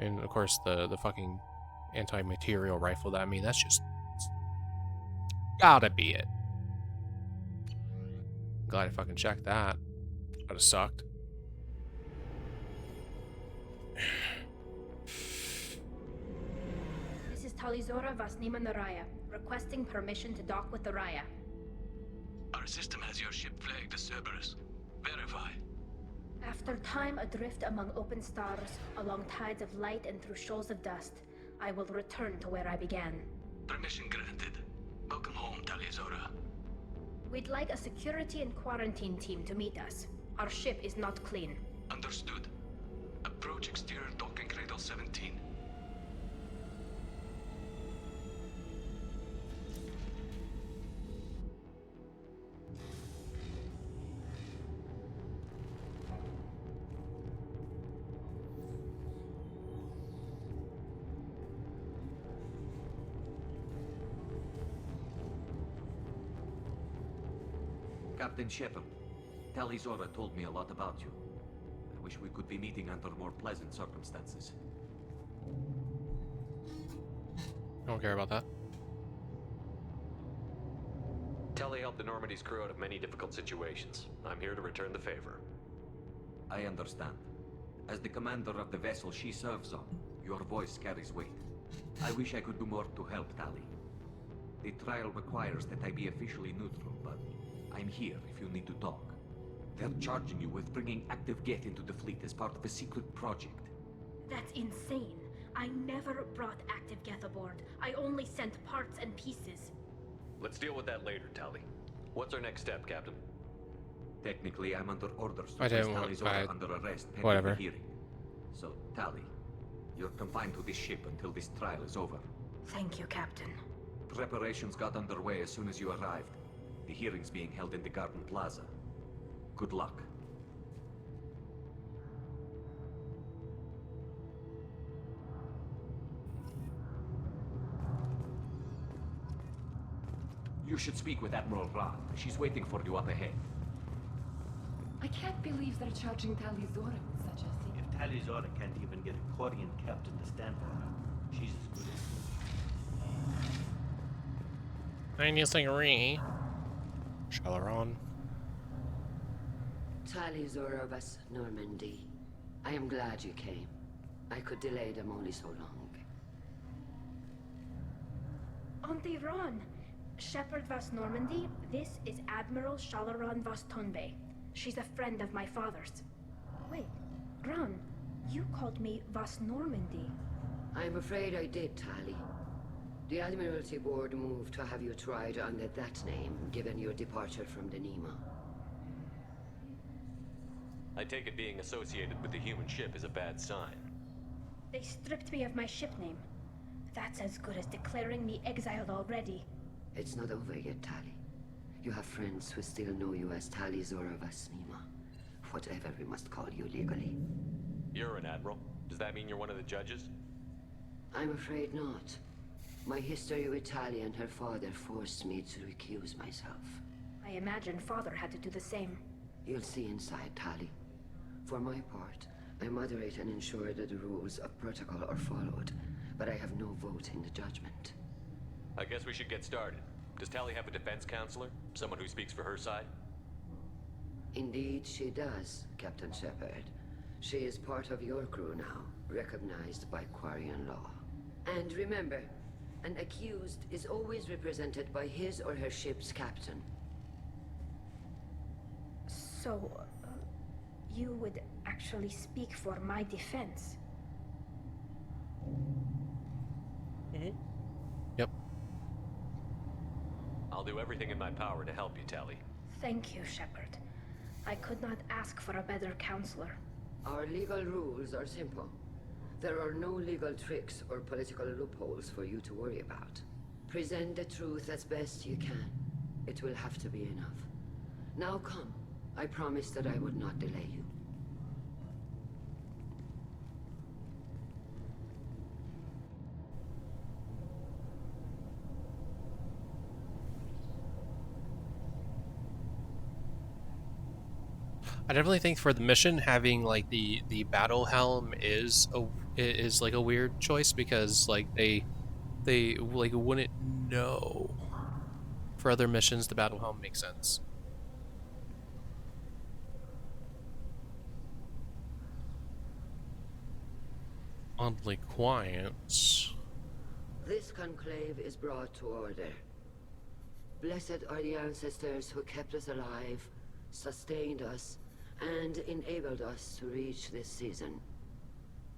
And of course the fucking anti-material rifle. That, I mean, that's just gotta be it. Glad I fucking checked that. That'd have sucked. This is Talizora Vasnima Naraya, requesting permission to dock with the Raya. Our system has your ship flagged as Cerberus. Verify. After time adrift among open stars, along tides of light and through shoals of dust, I will return to where I began. Permission granted. Welcome home, Talizora. We'd like a security and quarantine team to meet us. Our ship is not clean. Understood. Approach exterior docking cradle 17. Captain Shepard, Tali Zora told me a lot about you. I wish we could be meeting under more pleasant circumstances. I don't care about that. Tali helped the Normandy's crew out of many difficult situations. I'm here to return the favor. I understand. As the commander of the vessel she serves on, your voice carries weight. I wish I could do more to help Tali. The trial requires that I be officially neutral, but I'm here if you need to talk. They're charging you with bringing active Geth into the fleet as part of a secret project. That's insane. I never brought active Geth aboard. I only sent parts and pieces. Let's deal with that later, Tali. What's our next step, Captain? Technically, I'm under orders to I place didn't Tali want- Zora I- under arrest pending whatever. the hearing. So, Tali, you're confined to this ship until this trial is over. Thank you, Captain. Preparations got underway as soon as you arrived. The hearing's being held in the Garden Plaza. Good luck. You should speak with Admiral Ra. She's waiting for you up ahead. I can't believe they're charging Tali Zora with such a thing. If Tali Zora can't even get a Quarian captain to stand for her, she's as good as... I'm using Re. Shalaron. Tali Zora of us, Normandy. I am glad you came. I could delay them only so long. Auntie Ron! Shepard Vas Normandy, this is Admiral Shalaron Vas Tonbe. She's a friend of my father's. Wait, Ron, you called me Vas Normandy. I'm afraid I did, Tali. The Admiralty Board moved to have you tried under that name, given your departure from the Nema. I take it being associated with the human ship is a bad sign. They stripped me of my ship name. That's as good as declaring me exiled already. It's not over yet, Tali. You have friends who still know you as Tali Zora Vas Nema. Whatever we must call you legally. You're an admiral. Does that mean you're one of the judges? I'm afraid not. My history with Tali and her father forced me to recuse myself. I imagine father had to do the same. You'll see inside, Tali. For my part, I moderate and ensure that the rules of protocol are followed, but I have no vote in the judgment. I guess we should get started. Does Tali have a defense counselor? Someone who speaks for her side? Indeed, she does, Captain Shepard. She is part of your crew now, recognized by Quarian law. And remember, an accused is always represented by his or her ship's captain. So, you would actually speak for my defense? Yep. I'll do everything in my power to help you, Tali. Thank you, Shepard. I could not ask for a better counselor. Our legal rules are simple. There are no legal tricks or political loopholes for you to worry about. Present the truth as best you can. It will have to be enough. Now come. I promised that I would not delay you. I definitely think for the mission, having like the battle helm is like a weird choice because like they like wouldn't know. For other missions, the battle helm makes sense. Oddly quiet. This conclave is brought to order. Blessed are the ancestors who kept us alive, sustained us, and enabled us to reach this season.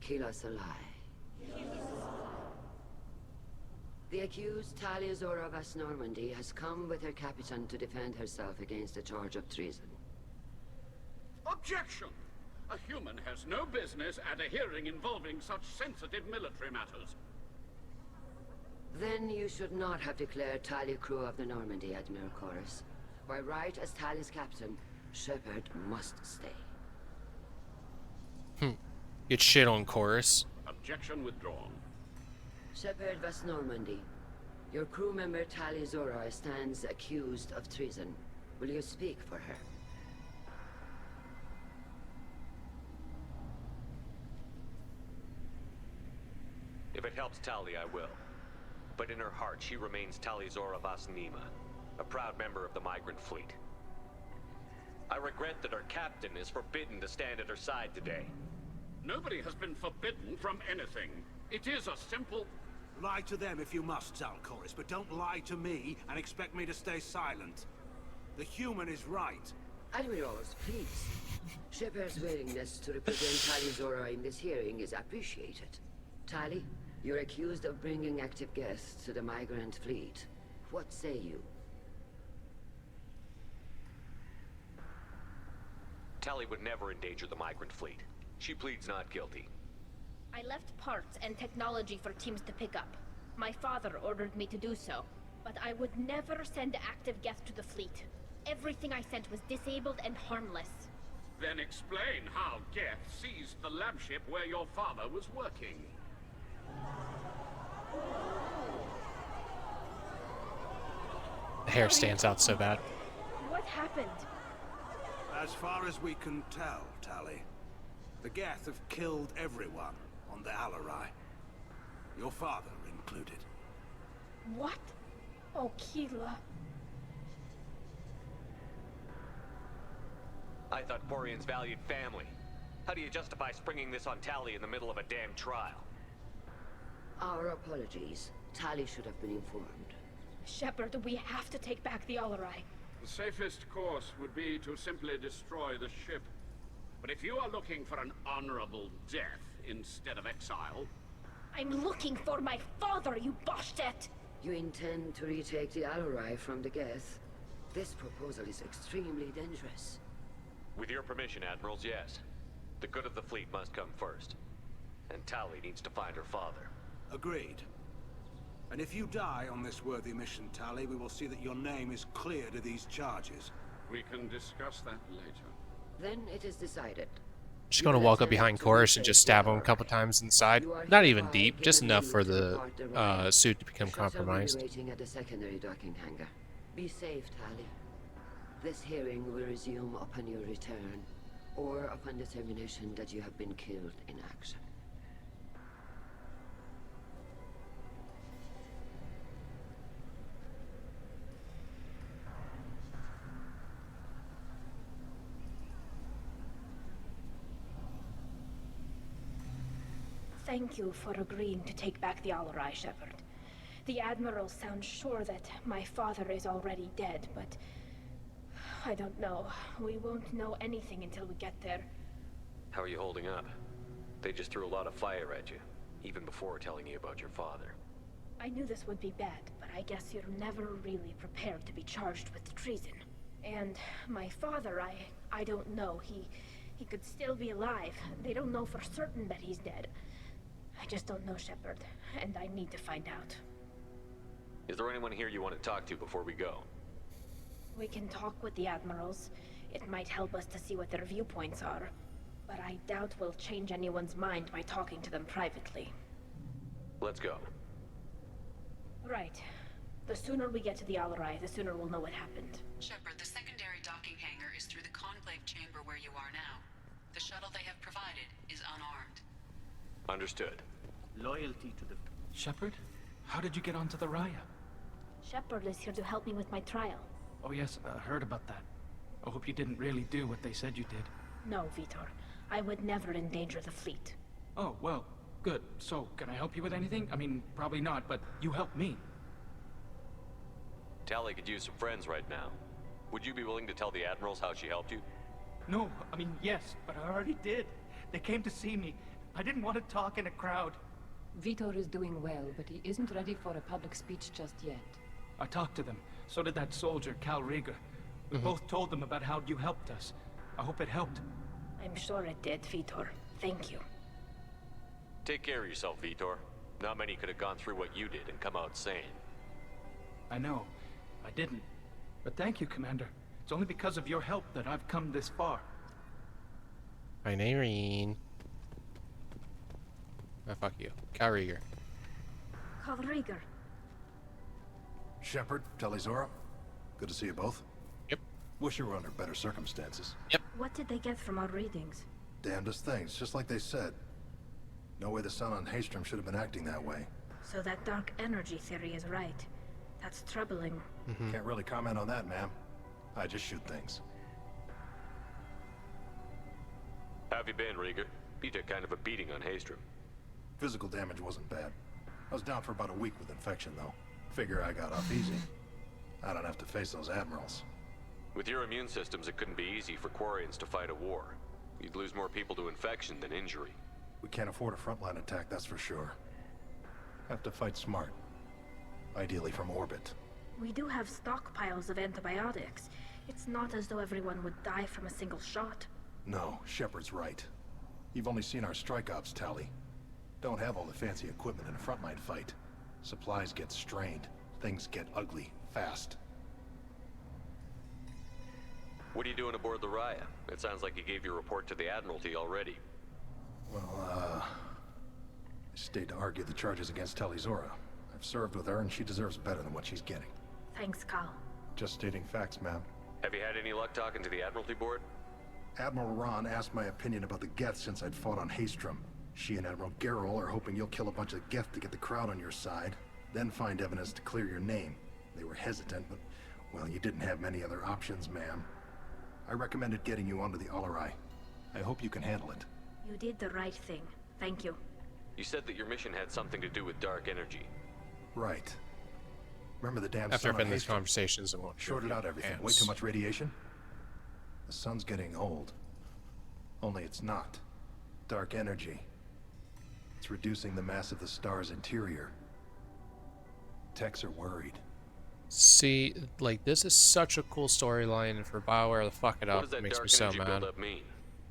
Kill us alive. The accused Tali Zora Vas Normandy has come with her captain to defend herself against a charge of treason. Objection! A human has no business at a hearing involving such sensitive military matters. Then you should not have declared Tali crew of the Normandy, Admiral Chorus. By right as Tali's captain, Shepard must stay. Get shit on, Chorus. Objection withdrawn. Shepard Vas Normandy, your crew member Tali Zora stands accused of treason. Will you speak for her? If it helps Tali, I will. But in her heart, she remains Tali Zora Vas Nima, a proud member of the migrant fleet. I regret that our captain is forbidden to stand at her side today. Nobody has been forbidden from anything. It is a simple... Lie to them if you must, Zalcoris, but don't lie to me and expect me to stay silent. The human is right. Admirals, please. Shepard's willingness to represent Tali Zora in this hearing is appreciated. Tali, you're accused of bringing active guests to the migrant fleet. What say you? Tali would never endanger the migrant fleet. She pleads not guilty. I left parts and technology for teams to pick up. My father ordered me to do so, but I would never send active guests to the fleet. Everything I sent was disabled and harmless. Then explain how Geth seized the lab ship where your father was working. The hair stands out so bad. What happened? As far as we can tell, Tali, the Geth have killed everyone on the Alarai. Your father included. What? Oh, Keela. I thought Porian's valued family. How do you justify springing this on Tali in the middle of a damn trial? Our apologies. Tali should have been informed. Shepard, we have to take back the Alarai. The safest course would be to simply destroy the ship. But if you are looking for an honorable death instead of exile... I'm looking for my father, you Boshtet! You intend to retake the Alarai from the Geth? This proposal is extremely dangerous. With your permission, Admirals, yes. The good of the fleet must come first. And Tali needs to find her father. Agreed. And if you die on this worthy mission, Tali, we will see that your name is cleared of these charges. We can discuss that later. Then it is decided. Just gonna walk up behind Chorus and just stab him a couple times inside. Not even deep, just enough for the suit to become compromised. Waiting at the secondary docking hangar. Be safe, Tali. This hearing will resume upon your return, or upon determination that you have been killed in action. Thank you for agreeing to take back the Alarai, Shepard. The Admiral sounds sure that my father is already dead, but... I don't know. We won't know anything until we get there. How are you holding up? They just threw a lot of fire at you, even before telling you about your father. I knew this would be bad, but I guess you're never really prepared to be charged with treason. And my father, I don't know. He could still be alive. They don't know for certain that he's dead. I just don't know, Shepard, and I need to find out. Is there anyone here you want to talk to before we go? We can talk with the Admirals. It might help us to see what their viewpoints are. But I doubt we'll change anyone's mind by talking to them privately. Let's go. Right. The sooner we get to the Alarai, the sooner we'll know what happened. Shepard, the secondary docking hangar is through the conclave chamber where you are now. The shuttle they have provided is unarmed. Understood. Loyalty to the... Shepard? How did you get onto the Raya? Shepard is here to help me with my trial. Oh yes, I heard about that. I hope you didn't really do what they said you did. No, Vitor. I would never endanger the fleet. Oh, well, good. So, can I help you with anything? I mean, probably not, but you helped me. Tali could use some friends right now. Would you be willing to tell the Admirals how she helped you? No, I mean, yes, but I already did. They came to see me. I didn't want to talk in a crowd. Vitor is doing well, but he isn't ready for a public speech just yet. I talked to them. So did that soldier, Cal Rieger. We both told them about how you helped us. I hope it helped. I'm sure it did, Vitor. Thank you. Take care of yourself, Vitor. Not many could have gone through what you did and come out sane. I know. I didn't. But thank you, Commander. It's only because of your help that I've come this far. Hi, Nairine. Oh, fuck you. Cal Rieger. Cal Rieger. Shepard, Tali Zora. Good to see you both. Yep. Wish you were under better circumstances. What did they get from our readings? Damnedest things, just like they said. No way the sun on Haystrom should have been acting that way. So that dark energy theory is right. That's troubling. Can't really comment on that, ma'am. I just shoot things. How have you been, Rieger? You took kind of a beating on Haystrom. Physical damage wasn't bad. I was down for about a week with infection, though. Figure I got off easy. I don't have to face those admirals. With your immune systems, it couldn't be easy for Quarians to fight a war. You'd lose more people to infection than injury. We can't afford a frontline attack, that's for sure. Have to fight smart. Ideally from orbit. We do have stockpiles of antibiotics. It's not as though everyone would die from a single shot. No, Shepard's right. You've only seen our strike ops, Tali. Don't have all the fancy equipment in a frontline fight. Supplies get strained. Things get ugly, fast. What are you doing aboard the Raya? It sounds like you gave your report to the Admiralty already. Well, I stayed to argue the charges against Tali Zora. I've served with her, and she deserves better than what she's getting. Thanks, Cal. Just stating facts, ma'am. Have you had any luck talking to the Admiralty board? Admiral Ron asked my opinion about the Geth since I'd fought on Haystrom. She and Admiral Gerrel are hoping you'll kill a bunch of Geth to get the crowd on your side, then find evidence to clear your name. They were hesitant, but, well, you didn't have many other options, ma'am. I recommended getting you onto the Alarai. I hope you can handle it. You did the right thing. Thank you. You said that your mission had something to do with dark energy. Right. Remember the damn After sun I've been on in these Haystrom? conversations, it won't Shorted out everything. Way too much radiation? The sun's getting old. Only it's not. Dark energy. It's reducing the mass of the star's interior. Techs are worried. See, like, this is such a cool storyline, and for BioWare to fuck it What up does that makes me dark so energy mad. buildup mean?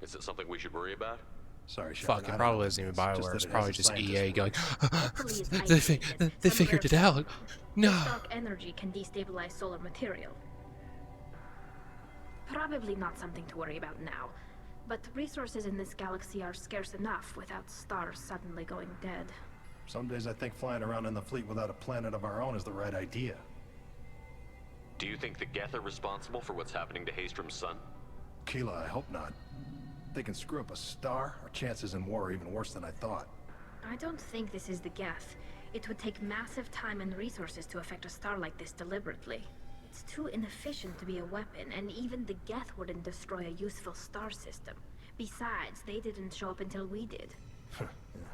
Is it something we should worry about? Sorry, Shepard. Fuck, it probably isn't even BioWare. It's probably just EA going, Hopefully it's they isolated. figured it out. No. This dark energy can destabilize solar material. Probably not something to worry about now, but resources in this galaxy are scarce enough without stars suddenly going dead. Some days I think flying around in the fleet without a planet of our own is the right idea. Do you think the Geth are responsible for what's happening to Haystrom's sun? Keela, I hope not. If they can screw up a star, our chances in war are even worse than I thought. I don't think this is the Geth. It would take massive time and resources to affect a star like this deliberately. It's too inefficient to be a weapon, and even the Geth wouldn't destroy a useful star system. Besides, they didn't show up until we did. Yeah,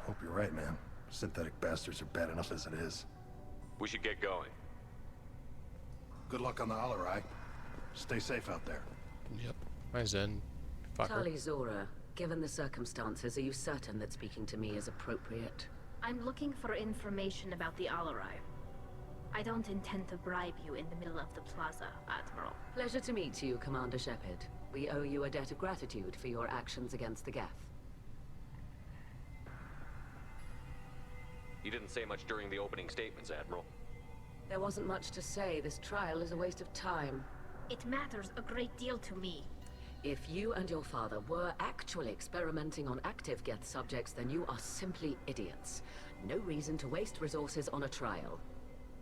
hope you're right, man. Synthetic bastards are bad enough as it is. We should get going. Good luck on the Alarai. Stay safe out there. Yep. I Zen. Fucker. Tali Zora, given the circumstances, are you certain that speaking to me is appropriate? I'm looking for information about the Alarai. I don't intend to bribe you in the middle of the plaza, Admiral. Pleasure to meet you, Commander Shepard. We owe you a debt of gratitude for your actions against the Geth. You didn't say much during the opening statements, Admiral. There wasn't much to say. This trial is a waste of time. It matters a great deal to me. If you and your father were actually experimenting on active Geth subjects, then you are simply idiots. No reason to waste resources on a trial.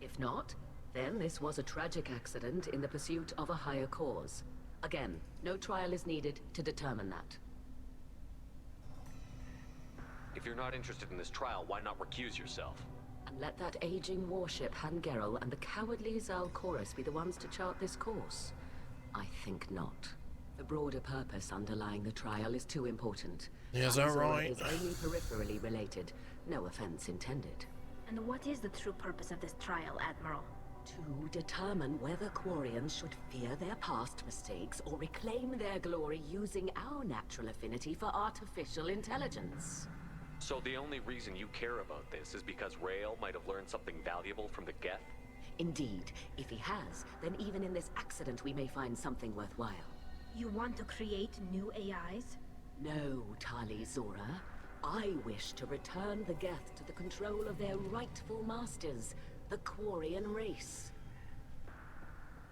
If not, then this was a tragic accident in the pursuit of a higher cause. Again, no trial is needed to determine that. If you're not interested in this trial, why not recuse yourself? And let that aging warship Han Gerrel and the cowardly Zal Chorus be the ones to chart this course? I think not. The broader purpose underlying the trial is too important. Is that right? Is only peripherally related. No offense intended. And what is the true purpose of this trial, Admiral? To determine whether Quarians should fear their past mistakes or reclaim their glory using our natural affinity for artificial intelligence. So the only reason you care about this is because Rael might have learned something valuable from the Geth? Indeed. If he has, then even in this accident we may find something worthwhile. You want to create new AIs? No, Tali Zora. I wish to return the Geth to the control of their rightful masters, the Quarian race.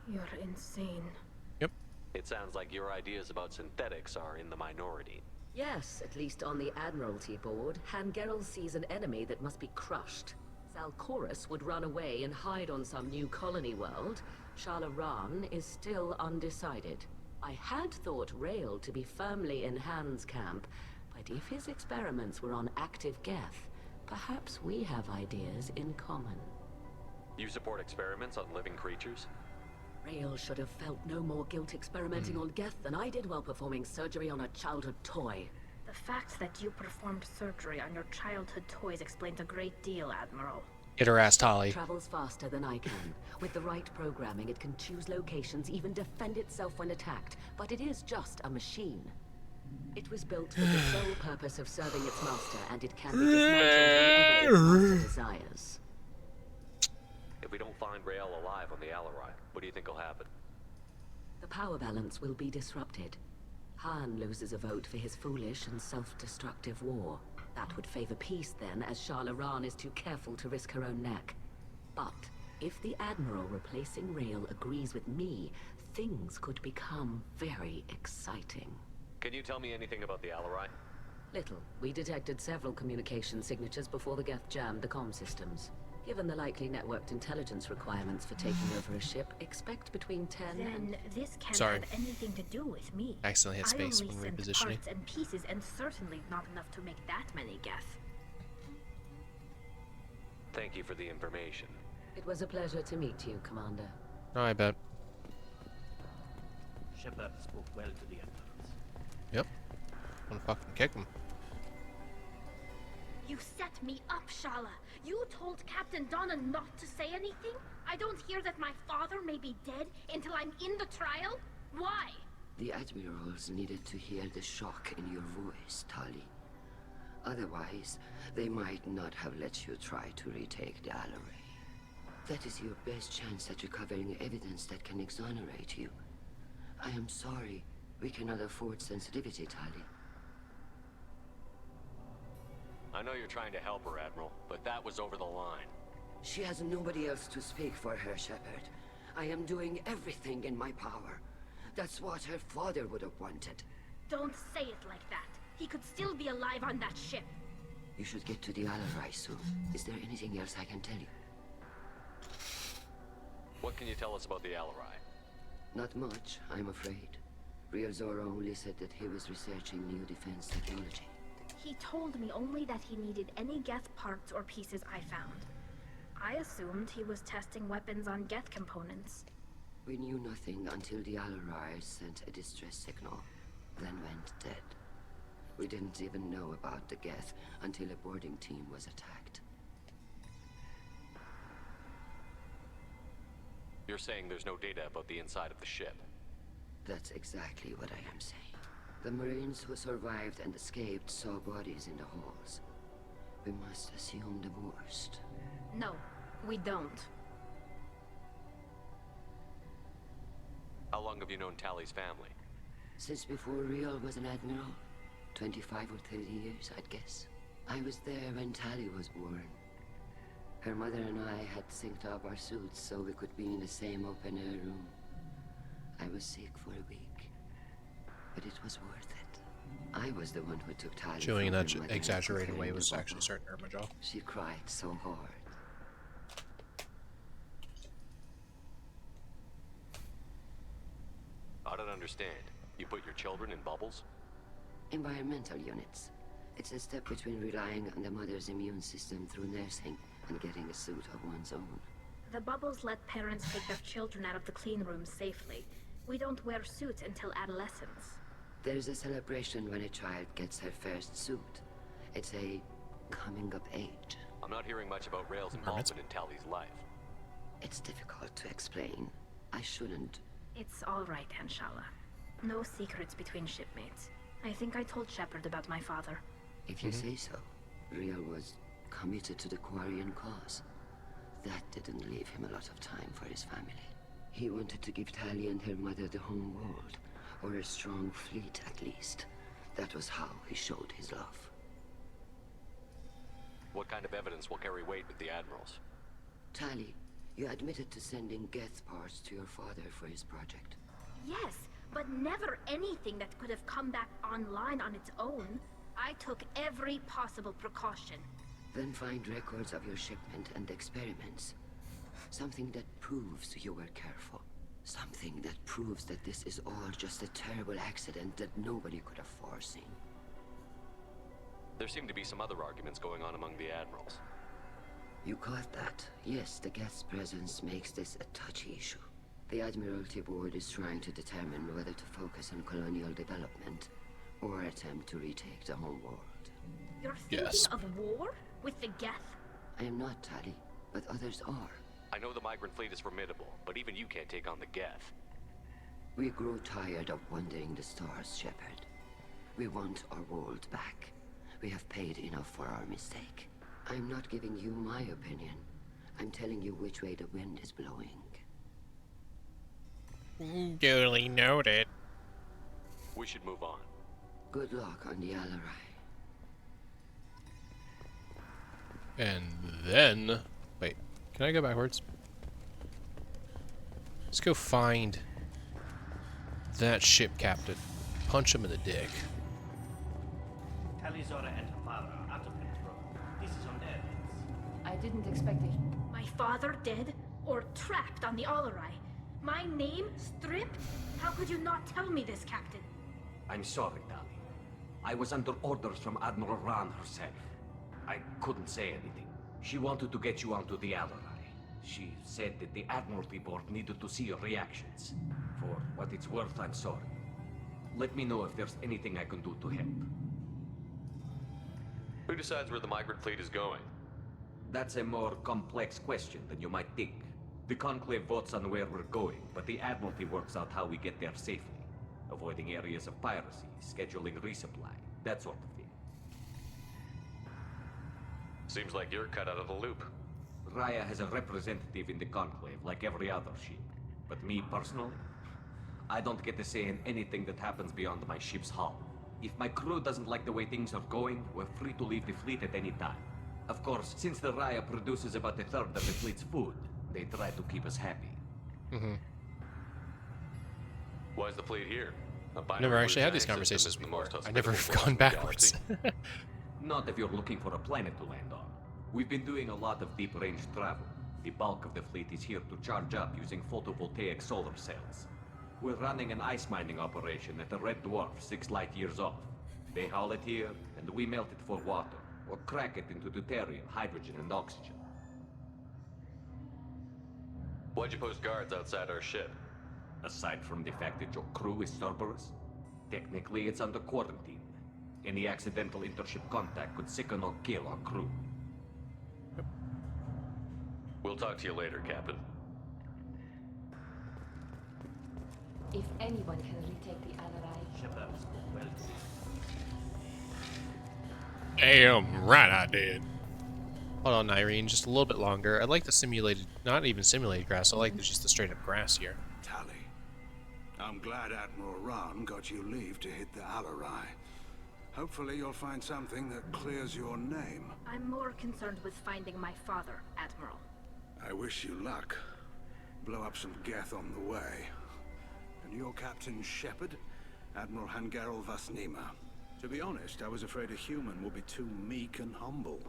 You're insane. Yep. It sounds like your ideas about synthetics are in the minority. Yes, at least on the Admiralty board, Han Gerrel sees an enemy that must be crushed. Zalcorus would run away and hide on some new colony world. Shalaran is still undecided. I had thought Rael to be firmly in Han's camp, but if his experiments were on active Geth, perhaps we have ideas in common. You support experiments on living creatures? Rael should have felt no more guilt experimenting on Geth than I did while performing surgery on a childhood toy. The fact that you performed surgery on your childhood toys explains a great deal, Admiral. Get her ass, Tali. It travels faster than I can. With the right programming, it can choose locations, even defend itself when attacked. But it is just a machine. It was built with the sole purpose of serving its master, and it can be dismantled whenever its master desires. If we don't find Rael alive on the Alarai, what do you think will happen? The power balance will be disrupted. Han loses a vote for his foolish and self-destructive war. That would favor peace then, as Shalaran is too careful to risk her own neck. But if the Admiral replacing Rael agrees with me, things could become very exciting. Can you tell me anything about the Alarai? Little. We detected several communication signatures before the Geth jammed the comm systems. Given the likely networked intelligence requirements for taking over a ship, expect between 10 and... Then this can't Sorry. have anything to do with me. Accidentally hit space I when only sent repositioning. parts and pieces, and certainly not enough to make that many Geth. Thank you for the information. It was a pleasure to meet you, Commander. Oh, I bet. Shepard spoke well to the Emperors. Yep. I'm gonna fucking kick him. You set me up, Shala. You told Captain Donna not to say anything? I don't hear that my father may be dead until I'm in the trial? Why? The Admirals needed to hear the shock in your voice, Tali. Otherwise, they might not have let you try to retake the Alarai. That is your best chance at recovering evidence that can exonerate you. I am sorry. We cannot afford sensitivity, Tali. I know you're trying to help her, Admiral, but that was over the line. She has nobody else to speak for her, Shepard. I am doing everything in my power. That's what her father would have wanted. Don't say it like that. He could still be alive on that ship. You should get to the Alarai soon. Is there anything else I can tell you? What can you tell us about the Alarai? Not much, I'm afraid. Real Zora only said that he was researching new defense technology. He told me only that he needed any Geth parts or pieces I found. I assumed he was testing weapons on Geth components. We knew nothing until the Alarai sent a distress signal, then went dead. We didn't even know about the Geth until a boarding team was attacked. You're saying there's no data about the inside of the ship? That's exactly what I am saying. The Marines who survived and escaped saw bodies in the halls. We must assume the worst. No, we don't. How long have you known Tali's family? Since before Real was an admiral. 25 or 30 years, I'd guess. I was there when Tali was born. Her mother and I had synced up our suits so we could be in the same open-air room. I was sick for a week, but it was worth it. I was the one who took Tali. Chewing in from that her mother exaggerated and way prepared was the actually bubble. starting to hurt my jaw. She cried so hard. I don't understand. You put your children in bubbles? Environmental units. It's a step between relying on the mother's immune system through nursing and getting a suit of one's own. The bubbles let parents take their children out of the clean rooms safely. We don't wear suits until adolescence. There's a celebration when a child gets her first suit. It's a coming of age. I'm not hearing much about Rael's involvement in Tali's life. It's difficult to explain. I shouldn't. It's all right, Anshala. No secrets between shipmates. I think I told Shepard about my father. If you say so. Real was committed to the Quarian cause. That didn't leave him a lot of time for his family. He wanted to give Tali and her mother the home world, or a strong fleet at least. That was how he showed his love. What kind of evidence will carry weight with the admirals? Tali, you admitted to sending Geth parts to your father for his project. Yes, but never anything that could have come back online on its own. I took every possible precaution. Then find records of your shipment and experiments. Something that proves you were careful. Something that proves that this is all just a terrible accident that nobody could have foreseen. There seem to be some other arguments going on among the admirals. You caught that? Yes, the Geth's presence makes this a touchy issue. The Admiralty Board is trying to determine whether to focus on colonial development or attempt to retake the home world. You're thinking of war? With the Geth? I am not, Tali, but others are. I know the migrant fleet is formidable, but even you can't take on the Geth. We grow tired of wandering the stars, Shepard. We want our world back. We have paid enough for our mistake. I'm not giving you my opinion. I'm telling you which way the wind is blowing. Duly noted. We should move on. Good luck on the Alarai. And then... Wait, can I go backwards? Let's go find that ship captain. Punch him in the dick. Talizora and her father are out of control. This is on evidence. I didn't expect it. My father dead? Or trapped on the Alarai? My name stripped? How could you not tell me this, Captain? I'm sorry, Tali. I was under orders from Admiral Ran herself. I couldn't say anything. She wanted to get you onto the Alarai. She said that the Admiralty Board needed to see your reactions. For what it's worth, I'm sorry. Let me know if there's anything I can do to help. Who decides where the migrant fleet is going? That's a more complex question than you might think. The Conclave votes on where we're going, but the Admiralty works out how we get there safely. Avoiding areas of piracy, scheduling resupply, that sort of thing. Seems like you're cut out of the loop. Raya has a representative in the Conclave, like every other ship. But me, personally, I don't get to say in anything that happens beyond my ship's hull. If my crew doesn't like the way things are going, we're free to leave the fleet at any time. Of course, since the Raya produces about a third of the fleet's food, they try to keep us happy. Why is the fleet here? Never actually had these conversations before. I never have gone backwards. Not if you're looking for a planet to land on. We've been doing a lot of deep-range travel. The bulk of the fleet is here to charge up using photovoltaic solar cells. We're running an ice mining operation at the Red Dwarf 6 light years off. They haul it here, and we melt it for water, or crack it into deuterium, hydrogen, and oxygen. Why'd you post guards outside our ship? Aside from the fact that your crew is Cerberus, technically it's under quarantine. Any accidental intership contact could sicken or kill our crew. We'll talk to you later, Captain. If anyone can retake the Alarai... Shepard, well... Damn right I did. Hold on, Irene, just a little bit longer. I like the simulated, not even simulated grass, I like just the straight up grass here. Tali, I'm glad Admiral Ran got you leave to hit the Alarai. Hopefully you'll find something that clears your name. I'm more concerned with finding my father, Admiral. I wish you luck. Blow up some Geth on the way. And your Captain Shepard, Admiral Hangarel Vasnima. To be honest, I was afraid a human would be too meek and humble.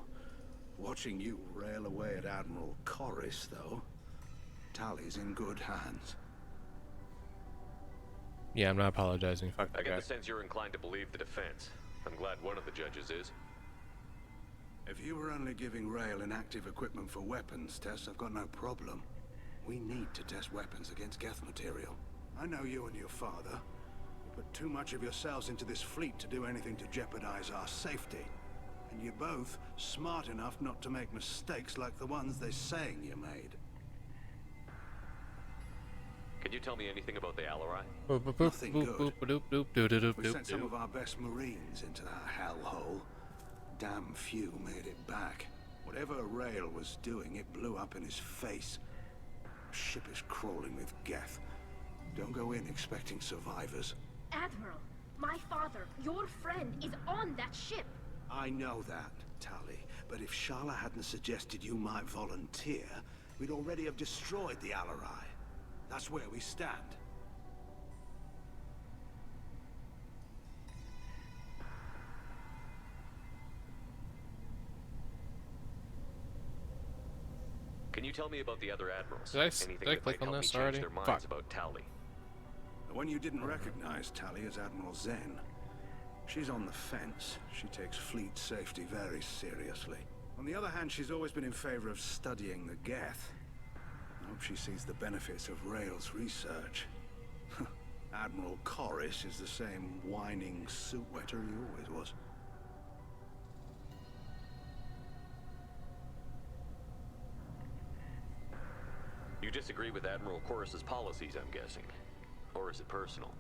Watching you rail away at Admiral Corris, though, Tali's in good hands. Yeah, I'm not apologizing. Fuck that I get guy. the sense you're inclined to believe the defense. I'm glad one of the judges is. If you were only giving Rail inactive equipment for weapons tests, I've got no problem. We need to test weapons against Geth material. I know you and your father. You put too much of yourselves into this fleet to do anything to jeopardize our safety. And you're both smart enough not to make mistakes like the ones they're saying you made. Can you tell me anything about the Alarai? Nothing good. We sent some of our best Marines into that hellhole. Damn few made it back. Whatever Rail was doing, it blew up in his face. Ship is crawling with Geth. Don't go in expecting survivors. Admiral, my father, your friend, is on that ship. I know that, Tali. But if Shala hadn't suggested you might volunteer, we'd already have destroyed the Alarai. That's where we stand. you tell me about the other admirals? Did I Anything click that might on help me this change already? their minds Fuck. about Tali? The one you didn't recognize, Tali, is Admiral Zen. She's on the fence. She takes fleet safety very seriously. On the other hand, she's always been in favor of studying the Geth. I hope she sees the benefits of Rail's research. Admiral Corris is the same whining suit wetter he always was. You disagree with Admiral Corus's policies, I'm guessing. Or is it personal?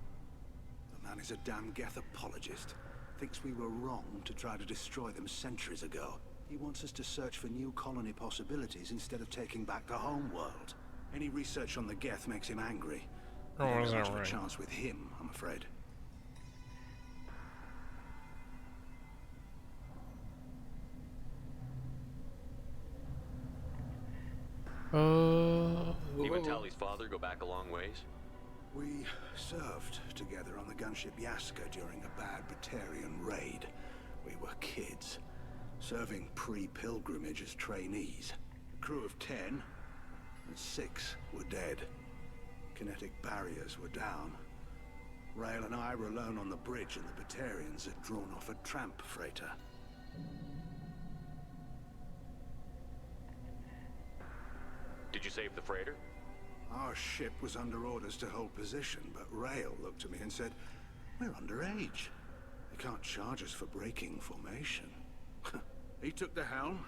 The man is a damn Geth apologist. Thinks we were wrong to try to destroy them centuries ago. He wants us to search for new colony possibilities instead of taking back the home world. Any research on the Geth makes him angry. We don't have much of a chance with him, I'm afraid. You and Tali's father go back a long ways? We served together on the gunship Yaska during a bad Batarian raid. We were kids, serving pre-pilgrimage as trainees. A crew of 10, and 6 were dead. Kinetic barriers were down. Rail and I were alone on the bridge, and the Batarians had drawn off a tramp freighter. Did you save the freighter? Our ship was under orders to hold position, but Rail looked at me and said, "We're underage. They can't charge us for breaking formation." He took the helm,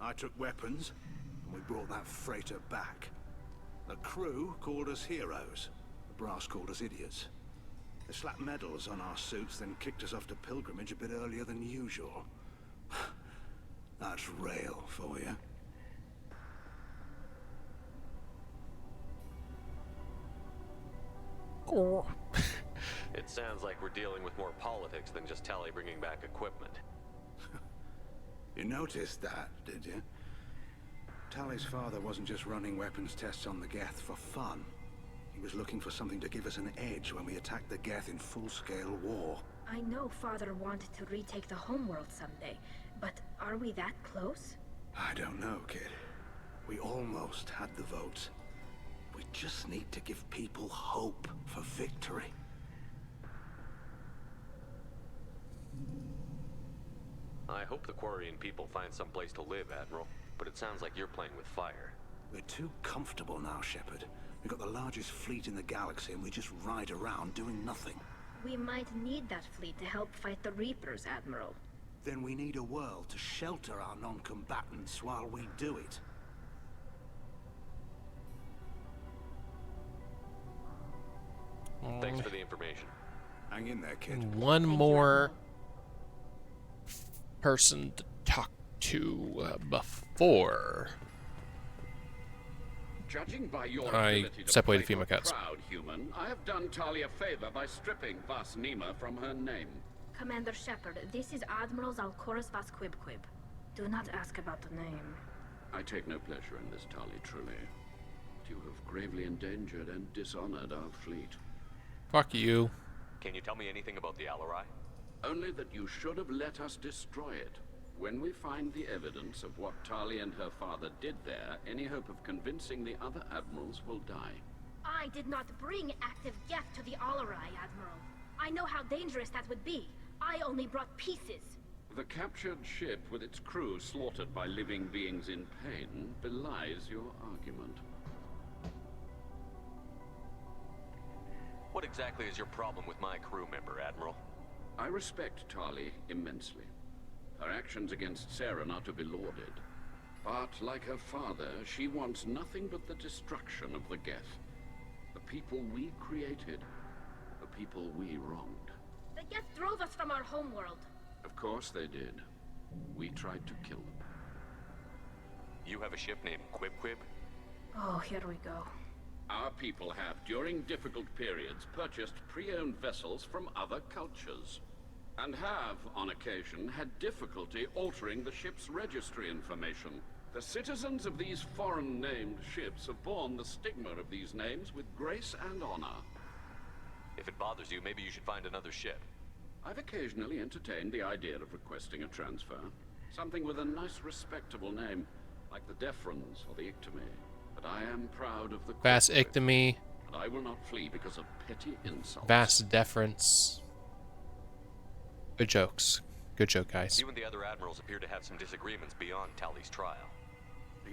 I took weapons, and we brought that freighter back. The crew called us heroes. The brass called us idiots. They slapped medals on our suits, then kicked us off to pilgrimage a bit earlier than usual. That's Rail for you. It sounds like we're dealing with more politics than just Tali bringing back equipment. You noticed that, did you? Tali's father wasn't just running weapons tests on the Geth for fun. He was looking for something to give us an edge when we attacked the Geth in full-scale war. I know Father wanted to retake the homeworld someday, but are we that close? I don't know, kid. We almost had the votes. We just need to give people hope for victory. I hope the Quarian people find some place to live, Admiral. But it sounds like you're playing with fire. We're too comfortable now, Shepard. We've got the largest fleet in the galaxy and we just ride around doing nothing. We might need that fleet to help fight the Reapers, Admiral. Then we need a world to shelter our non-combatants while we do it. Thanks for the information. Hang in there, kid. One more person to talk to before Judging by your I ability to separated play female for cats. proud human, I have done Tali a favor by stripping Vas Nima from her name. Commander Shepard, this is Admiral Zalcorus Vas Quibquib. Do not ask about the name. I take no pleasure in this, Tali, truly. You have gravely endangered and dishonored our fleet. Fuck you. Can you tell me anything about the Alarai? Only that you should have let us destroy it. When we find the evidence of what Tali and her father did there, any hope of convincing the other admirals will die. I did not bring active Geth to the Alarai, Admiral. I know how dangerous that would be. I only brought pieces. The captured ship with its crew slaughtered by living beings in pain belies your argument. What exactly is your problem with my crew member, Admiral? I respect Tali immensely. Her actions against Saren are to be lauded. But, like her father, she wants nothing but the destruction of the Geth. The people we created. The people we wronged. The Geth drove us from our homeworld. Of course they did. We tried to kill them. You have a ship named Quib? Oh, here we go. Our people have, during difficult periods, purchased pre-owned vessels from other cultures. And have, on occasion, had difficulty altering the ship's registry information. The citizens of these foreign-named ships have borne the stigma of these names with grace and honor. If it bothers you, maybe you should find another ship. I've occasionally entertained the idea of requesting a transfer. Something with a nice, respectable name. like the deferens or the ictomy. But I am proud of the Vasectomy. and I will not flee because of petty insults. Vast deference. Good jokes. Good joke, guys. You and the other admirals appear to have some disagreements beyond Tali's trial.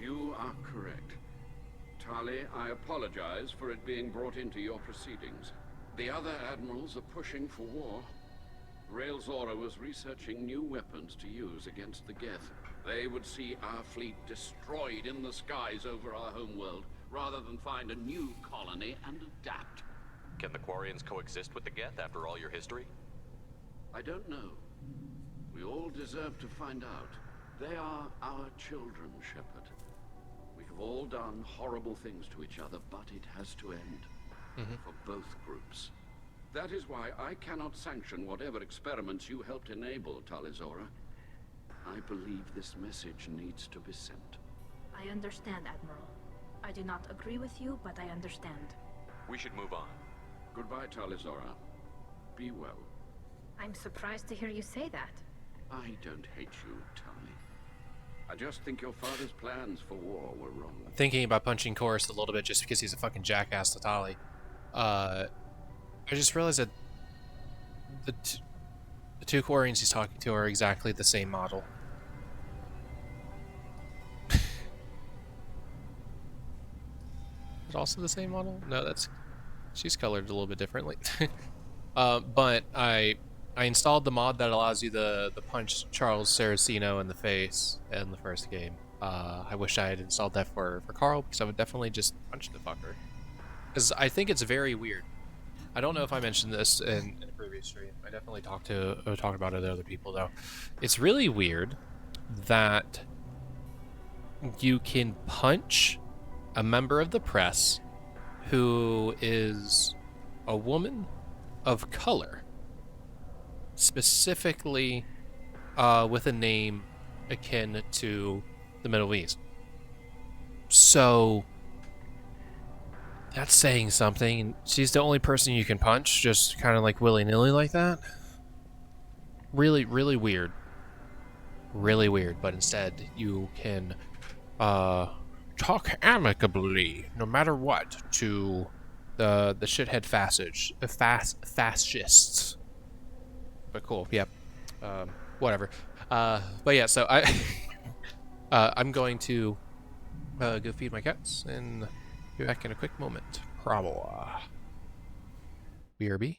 You are correct. Tali, I apologize for it being brought into your proceedings. The other admirals are pushing for war. Rael Zora was researching new weapons to use against the Geth. They would see our fleet destroyed in the skies over our homeworld, rather than find a new colony and adapt. Can the Quarians coexist with the Geth after all your history? I don't know. We all deserve to find out. They are our children, Shepard. We have all done horrible things to each other, but it has to end. For both groups. That is why I cannot sanction whatever experiments you helped enable, Tali Zora. I believe this message needs to be sent. I understand, Admiral. I do not agree with you, but I understand. We should move on. Goodbye, Tali Zora. Be well. I'm surprised to hear you say that. I don't hate you, Tali. I just think your father's plans for war were wrong. Thinking about punching Chorus a little bit just because he's a fucking jackass to Tali. I just realized that the two Quarians he's talking to are exactly the same model. Is it also the same model? No, she's colored a little bit differently. But I installed the mod that allows you the punch Charles Saraceno in the face in the first game. I wish I had installed that for Carl, because I would definitely just punch the fucker. Because I think it's very weird. I don't know if I mentioned this in a previous stream. I definitely talked about it to other people though. It's really weird that you can punch a member of the press who is a woman of color, specifically with a name akin to the Middle East. So that's saying something. She's the only person you can punch, just kind of like willy-nilly like that. Really, really weird. Really weird. But instead, you can talk amicably, no matter what, to the shithead fascists. But cool, yep. Whatever. But yeah, so I'm going to go feed my cats and be back in a quick moment. Probably. BRB.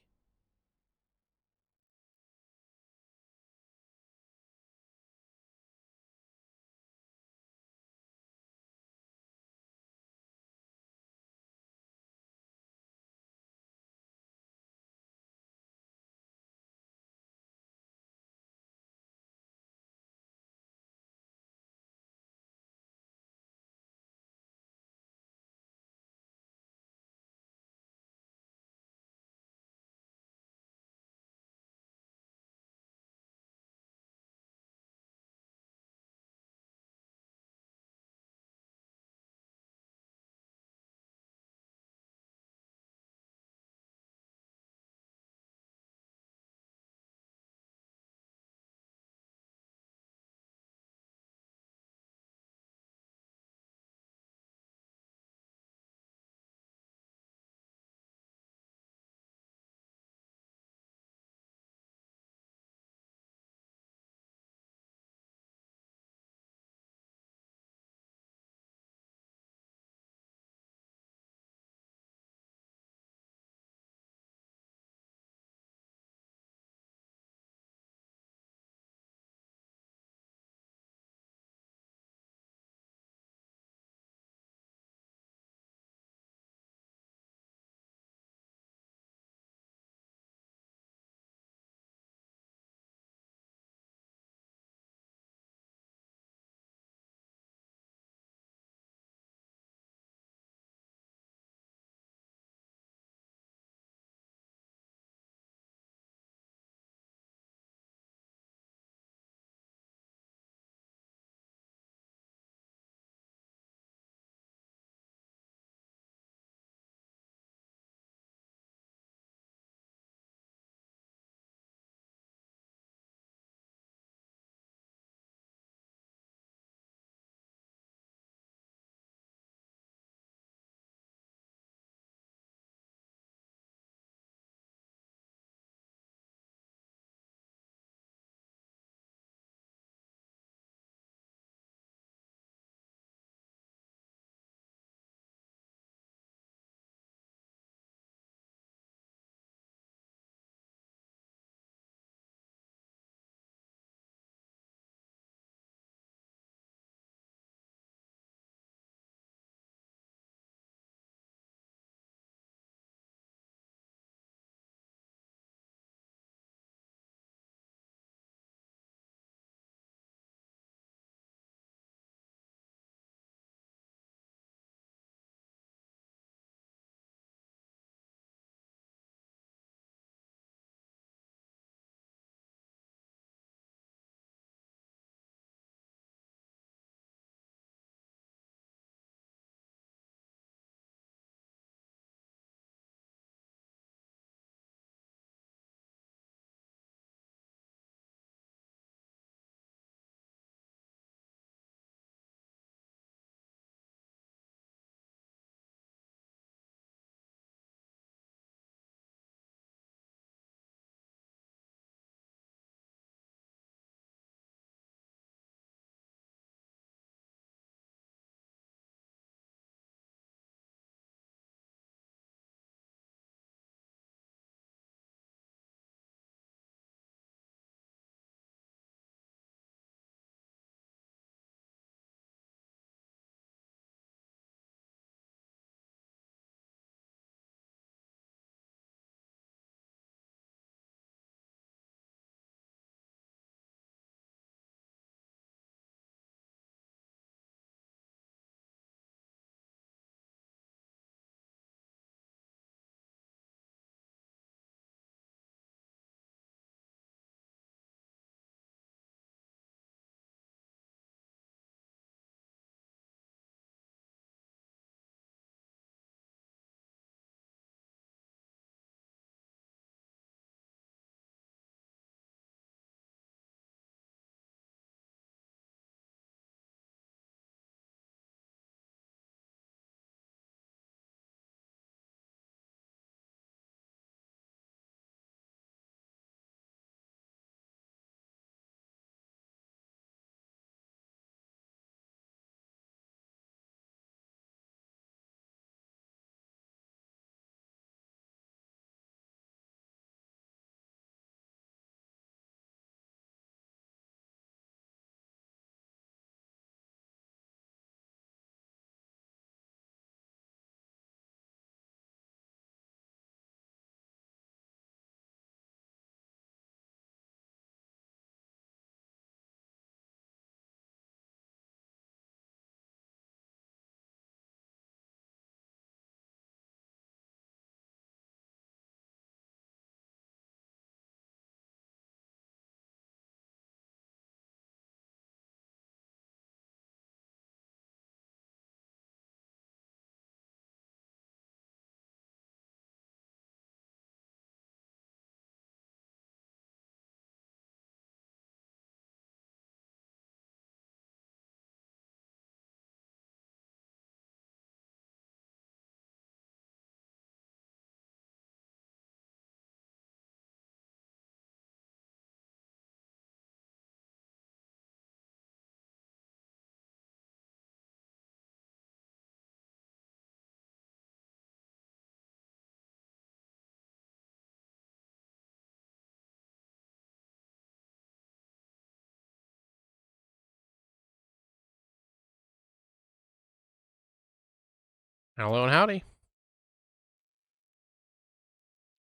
Hello and howdy.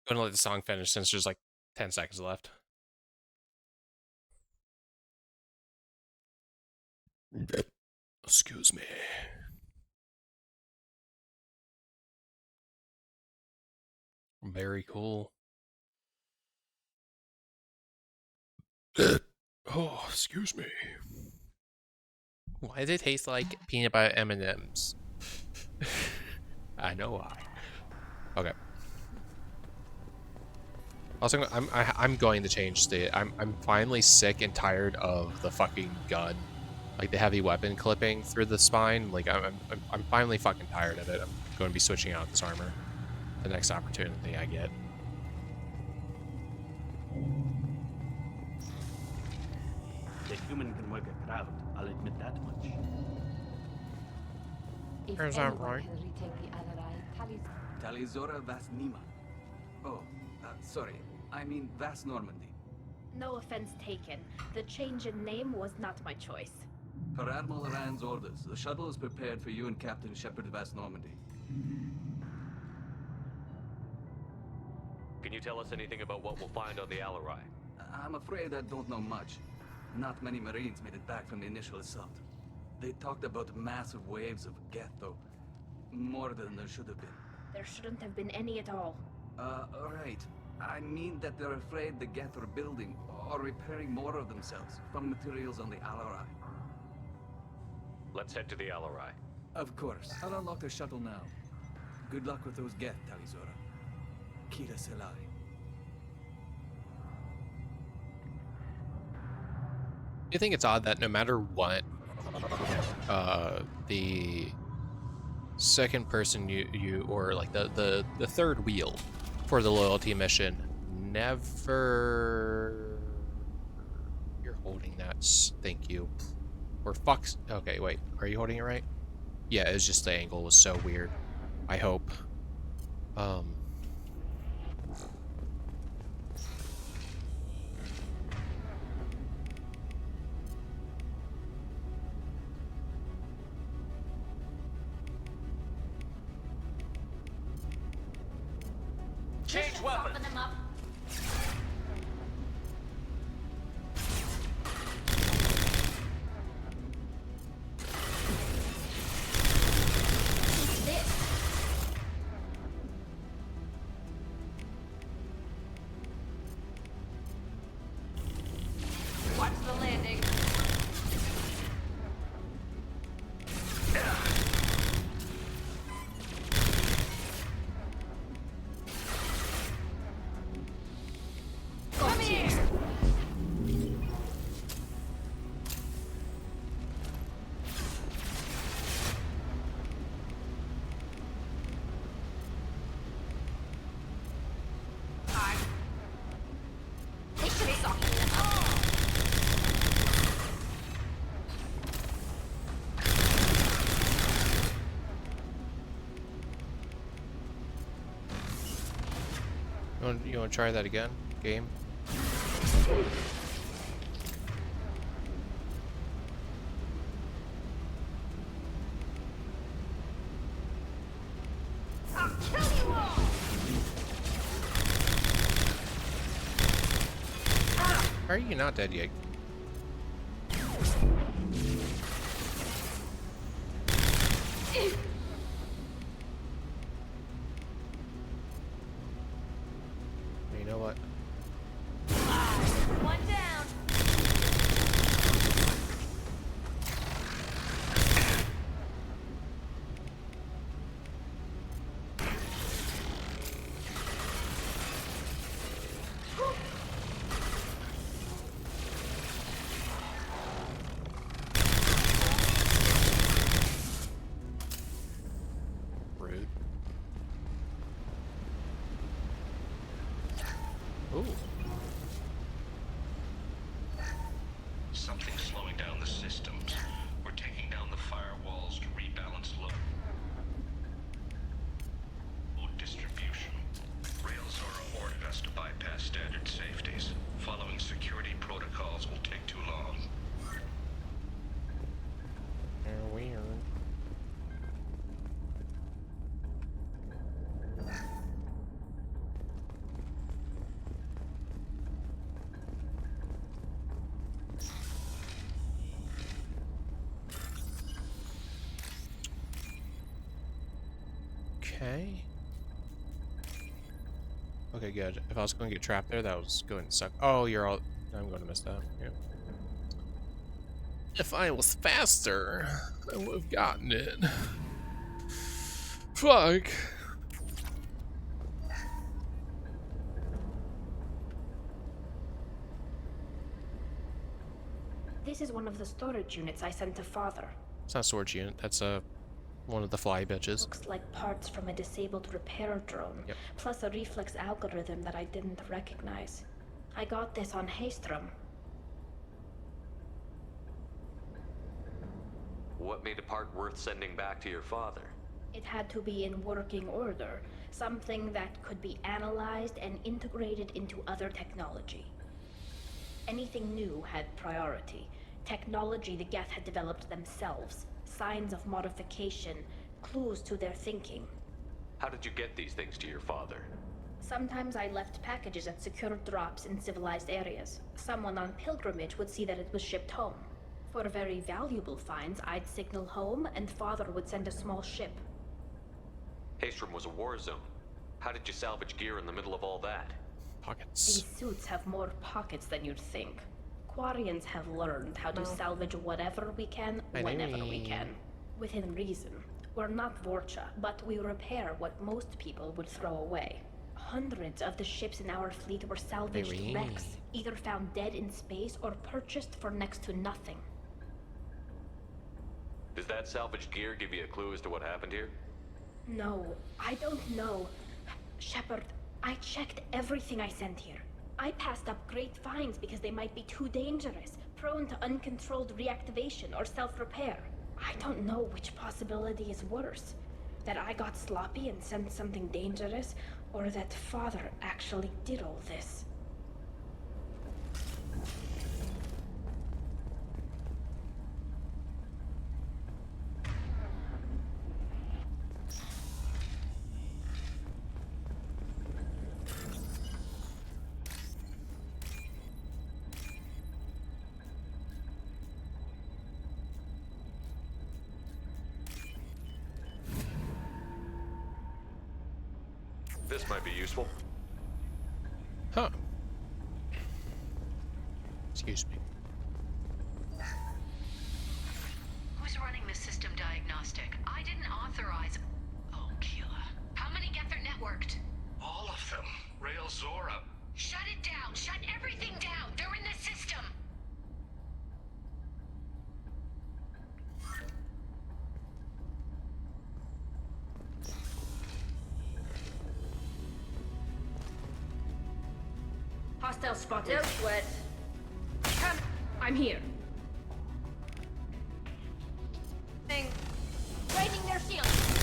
I'm gonna let the song finish since there's like 10 seconds left. Excuse me. Very cool. Oh, excuse me. Why does it taste like peanut butter M&Ms? I know why. Okay. Also, I'm going to change state. I'm finally sick and tired of the fucking gun, like the heavy weapon clipping through the spine. Like I'm finally fucking tired of it. I'm going to be switching out this armor the next opportunity I get. The human can work a crowd, I'll admit that much. If Is that anyone right? can retake the Alarai, Talizora Vas Nima. Oh, sorry. I mean Vas Normandy. No offense taken. The change in name was not my choice. Per Admiral Rand's orders, the shuttle is prepared for you and Captain Shepard Vas Normandy. Can you tell us anything about what we'll find on the Alarai? I'm afraid I don't know much. Not many Marines made it back from the initial assault. They talked about massive waves of Geth, though. More than there should have been. There shouldn't have been any at all. Right. I mean that they're afraid the Geth are building or repairing more of themselves from materials on the Alarai. Let's head to the Alarai. Of course. I'll unlock the shuttle now. Good luck with those Geth, Talizora. Kira Selai. Do you think it's odd that no matter what, the second person or like the third wheel for the loyalty mission never... You're holding that. Thank you. Or fucks. Okay, wait. Are you holding it right? Yeah, it's just the angle was so weird. I hope. Change weapons! Watch the landing. Come here. They should have socked me. You want to try that again? Game? I'll kill you all. How are you not dead yet? You know what? One down. Rude. Ooh. Something's slowing down the systems. We're taking down the firewalls to rebalance load distribution. Rails are ordered us to bypass standard safeties. Following security protocols will take too long. Weird. Okay. Okay, good. If I was going to get trapped there, that was going to suck. Oh, you're all... I'm going to miss that. Yeah. If I was faster, I would have gotten it. Fuck. This is one of the storage units I sent to Father. It's not a storage unit. That's one of the fly bitches. Looks like parts from a disabled repair drone, plus a reflex algorithm that I didn't recognize. I got this on Haystrom. What made a part worth sending back to your father? It had to be in working order, something that could be analyzed and integrated into other technology. Anything new had priority. Technology the Geth had developed themselves, signs of modification, clues to their thinking. How did you get these things to your father? Sometimes I left packages at secure drops in civilized areas. Someone on pilgrimage would see that it was shipped home. For very valuable finds, I'd signal home, and Father would send a small ship. Haystrom was a war zone. How did you salvage gear in the middle of all that? Pockets. These suits have more pockets than you'd think. Quarians have learned how to salvage whatever we can, whenever we can. Within reason. We're not Vorcha, but we repair what most people would throw away. Hundreds of the ships in our fleet were salvaged wrecks, either found dead in space or purchased for next to nothing. Does that salvaged gear give you a clue as to what happened here? No, I don't know. Shepard, I checked everything I sent here. I passed up great finds because they might be too dangerous, prone to uncontrolled reactivation or self-repair. I don't know which possibility is worse. That I got sloppy and sent something dangerous, or that Father actually did all this. This might be useful. Huh. Excuse me. Who's running the system diagnostic? I didn't authorize... Oh, Keela. How many Geth are networked? All of them. Rail Zora. Shut it down! Shut everything down! They're in the system! Hostile spotted. No sweat. Come. I'm here. Draining their shields.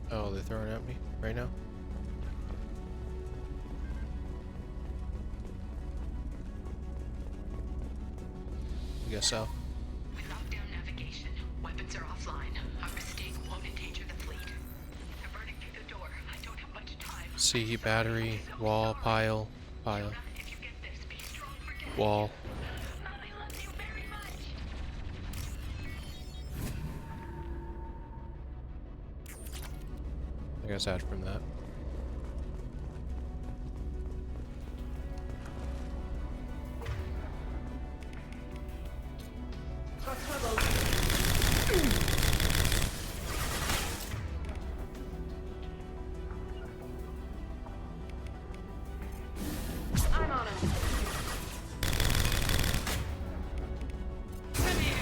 Oh, they're throwing at me right now? I guess so. We locked down navigation. Weapons are offline. Our mistake won't endanger the fleet. They're burning through the door. I don't have much time. See, battery, wall, pile, pile. Wall. I guess aside from that. I'm on him. Come here.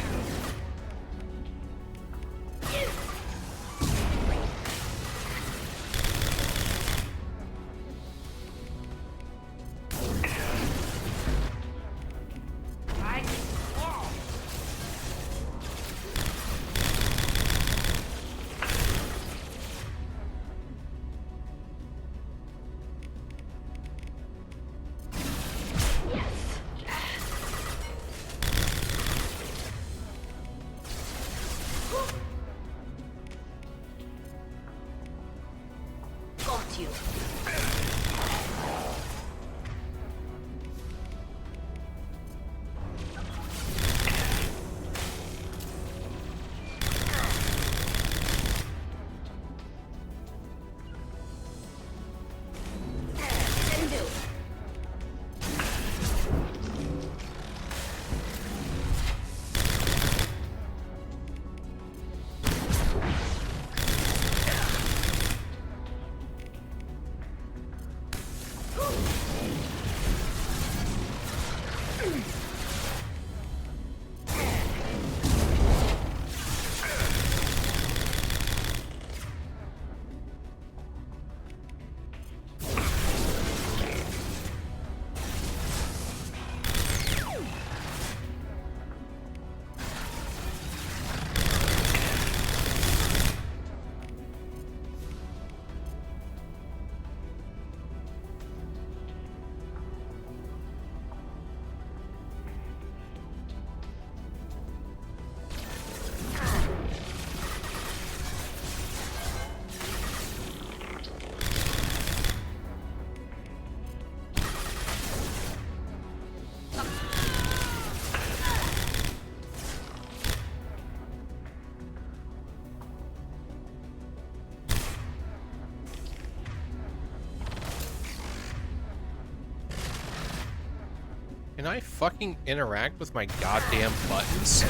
Can I fucking interact with my goddamn buttons?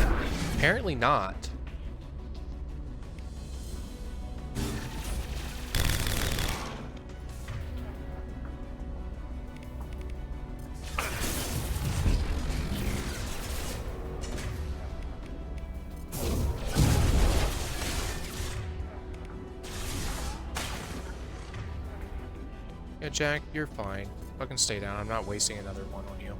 Apparently not. Yeah, Jack, you're fine. Fucking stay down. I'm not wasting another one on you.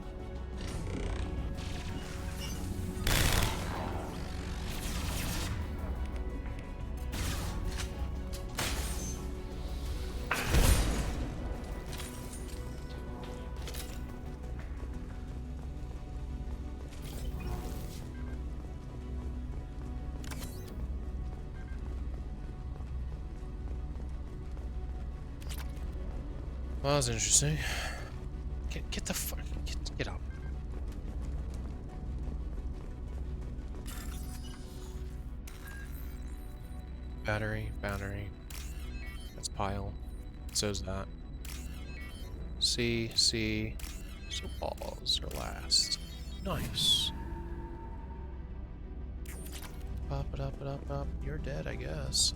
Well, that was interesting. Get the fuck, get up. Battery. That's pile. So's that. C. So balls are last. Nice. Up it up. You're dead, I guess.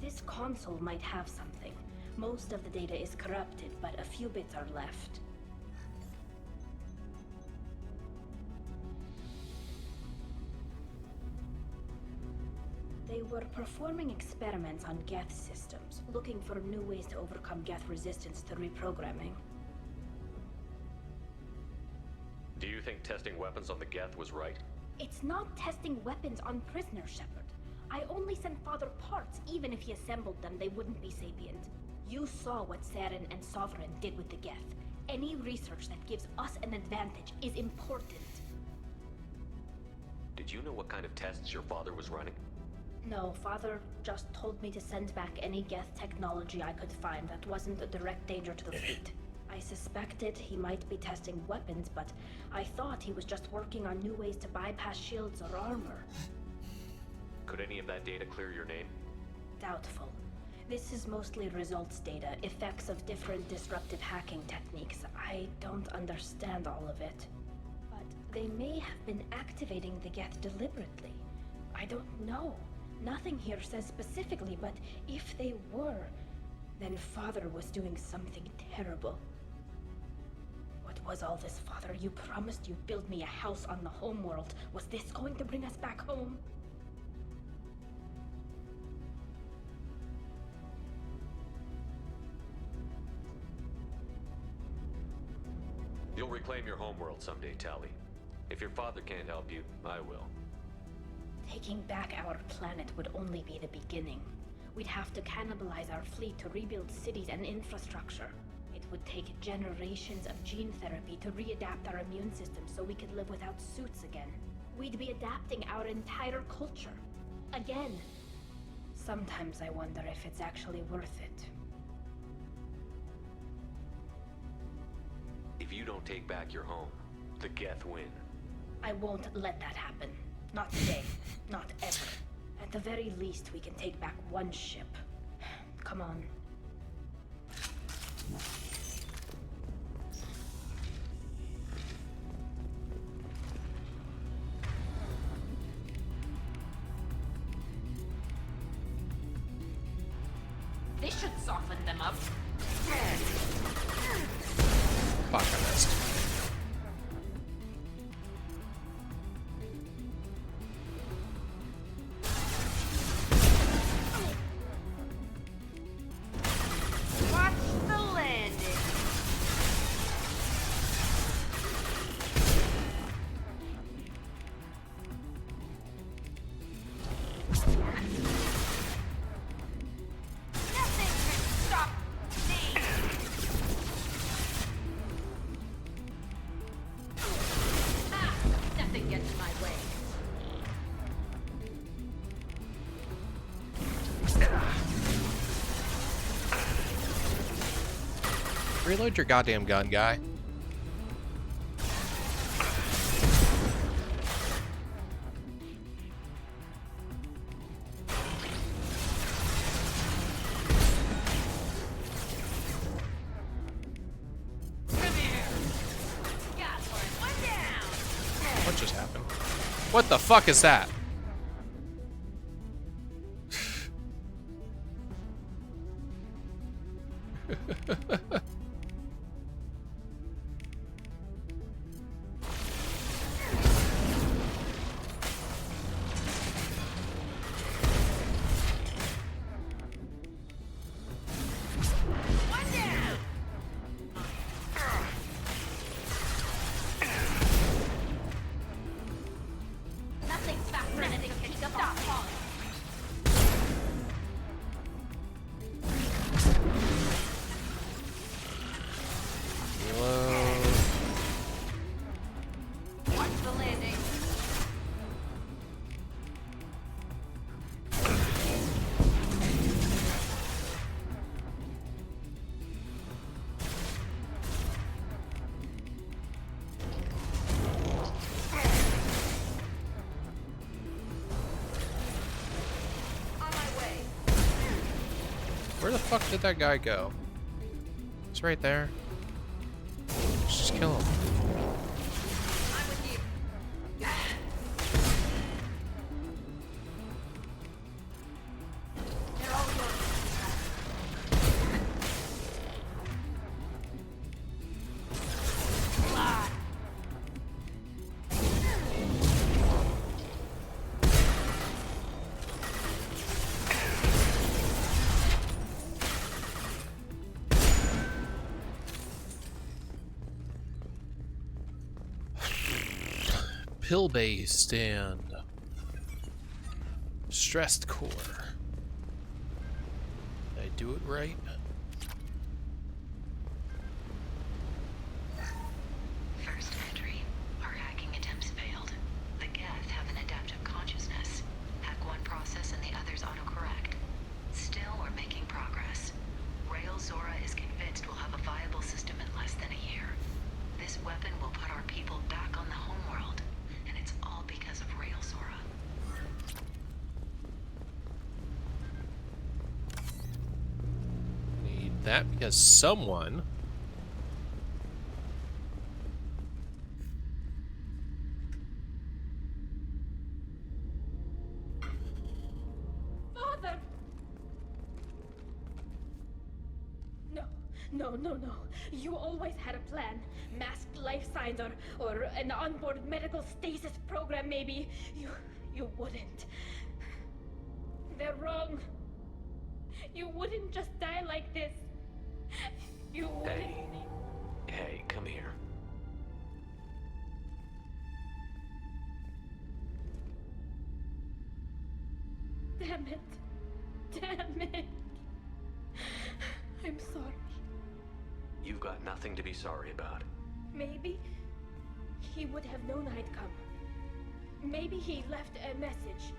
This console might have something. Most of the data is corrupted, but a few bits are left. They were performing experiments on Geth systems, looking for new ways to overcome Geth resistance to reprogramming. Do you think testing weapons on the Geth was right? It's not testing weapons on prisoners, Shepard. I only sent Father parts. Even if he assembled them, they wouldn't be sapient. You saw what Saren and Sovereign did with the Geth. Any research that gives us an advantage is important. Did you know what kind of tests your father was running? No, Father just told me to send back any Geth technology I could find that wasn't a direct danger to the fleet. I suspected he might be testing weapons, but I thought he was just working on new ways to bypass shields or armor. Could any of that data clear your name? Doubtful. This is mostly results data, effects of different disruptive hacking techniques. I don't understand all of it. But they may have been activating the Geth deliberately. I don't know. Nothing here says specifically, but if they were, then Father was doing something terrible. What was all this, Father? You promised you'd build me a house on the homeworld. Was this going to bring us back home? You'll reclaim your homeworld someday, Tali. If your father can't help you, I will. Taking back our planet would only be the beginning. We'd have to cannibalize our fleet to rebuild cities and infrastructure. It would take generations of gene therapy to readapt our immune system so we could live without suits again. We'd be adapting our entire culture. Again. Sometimes I wonder if it's actually worth it. If you don't take back your home, the Geth win. I won't let that happen. Not today. Not ever. At the very least, we can take back one ship. Come on. This should soften them up. Fuck, I missed. Watch the landing. Nothing can stop me. Nothing gets in my way. Reload your goddamn gun, guy. Come here. What the fuck is that? Nothing's faster than anything can stop falling. Reload. Watch the landing. On my way. Where the fuck did that guy go? It's right there. Let's just kill him. I'm with you. They're all yours. Fly. Pill-based and stressed core. Did I do it right? First entry. Our hacking attempts failed. The Geth have an adaptive consciousness. Hack one process and the others autocorrect. Still, we're making progress. Rail Zora is convinced we'll have a viable system in less than a year. This weapon will put our people back on the homeworld, and it's all because of Rail Zora. Need that because someone Father! No. You always had a plan. Masked life signs or an onboard medical stasis program maybe. You wouldn't. They're wrong. You wouldn't just die like this. You wouldn't. Hey, come here. Damn it. I'm sorry. You've got nothing to be sorry about. Maybe he would have known I'd come. Maybe he left a message.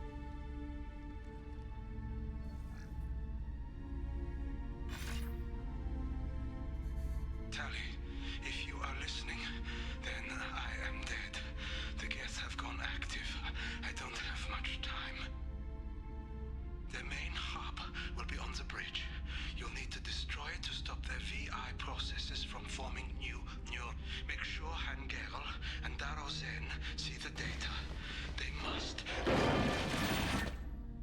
Tali, if you are listening, then I am dead. The Geth have gone active. I don't have much time. The main hub will be on the bridge. You'll need to destroy it to stop their VI processes from forming new neural. Make sure Hangerl and Darozen see the data. They must.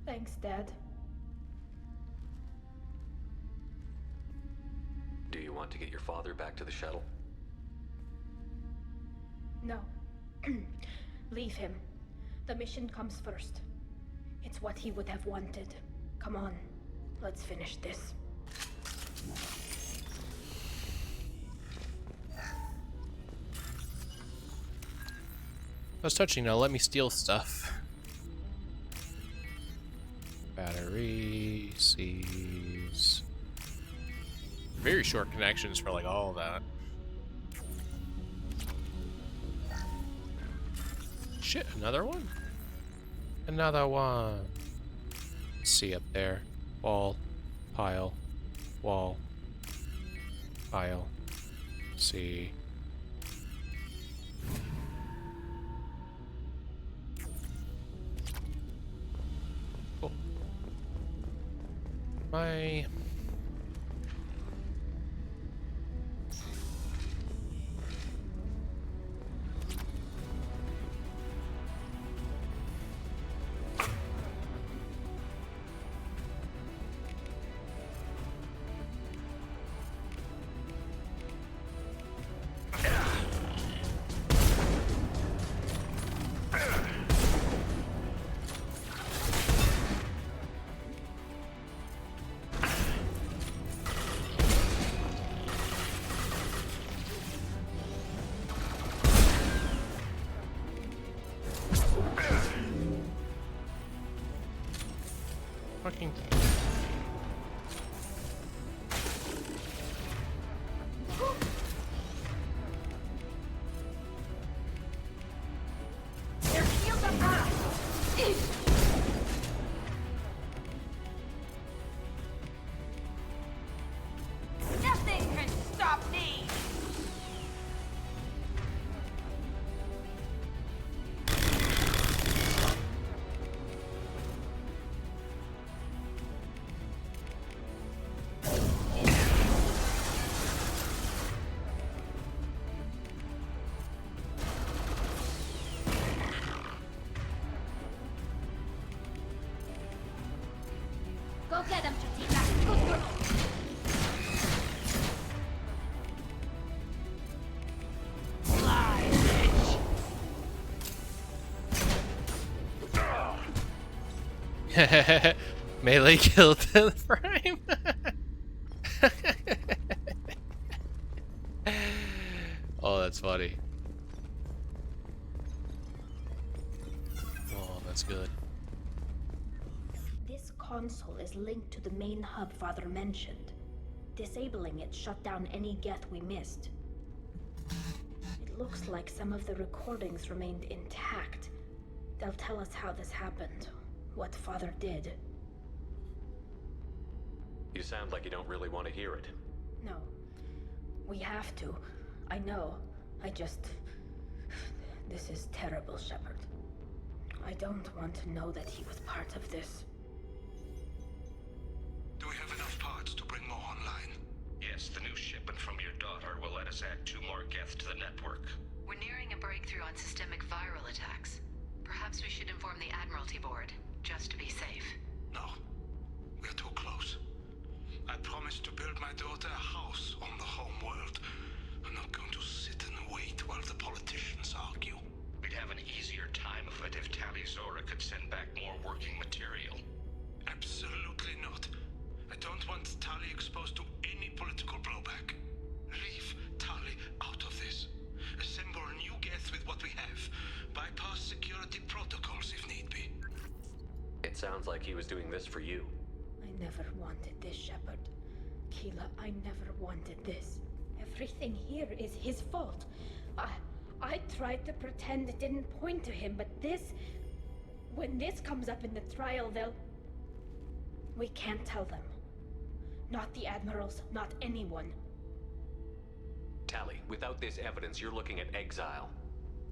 Thanks, Dad. Do you want to get your father back to the shuttle? No. Leave him. The mission comes first. It's what he would have wanted. Come on, let's finish this. I was touching now. Let me steal stuff. Battery, C's. Very short connections for like all of that. Shit, another one? Another one. Let's see up there. Wall, pile, wall, pile, see. Cool. My fucking... Their shields are up! Nothing can stop me! Go get him, Chatika! Good girl! Fly, bitch! Melee kill to the frame. Oh, that's funny. Oh, that's good. This console is linked to the main hub Father mentioned. Disabling it shut down any Geth we missed. It looks like some of the recordings remained intact. They'll tell us how this happened, what Father did. You sound like you don't really want to hear it. No. We have to. I know. This is terrible, Shepard. I don't want to know that he was part of this. Do we have enough parts to bring more online? Yes, the new shipment from your daughter will let us add 2 more Geth to the network. We're nearing a breakthrough on systemic viral attacks. Perhaps we should inform the Admiralty Board, just to be safe. No. We're too close. I promised to build my daughter a house on the home world. I'm not going to sit and wait while the politicians argue. We'd have an easier time of it if Tali Zora could send back more working material. Absolutely not. I don't want Tali exposed to any political blowback. Leave Tali out of this. Assemble new Geth with what we have. Bypass security protocols if need be. It sounds like he was doing this for you. I never wanted this, Shepard. Keela, I never wanted this. Everything here is his fault. I tried to pretend it didn't point to him, but this... When this comes up in the trial, they'll... We can't tell them. Not the admirals, not anyone. Tali, without this evidence, you're looking at exile.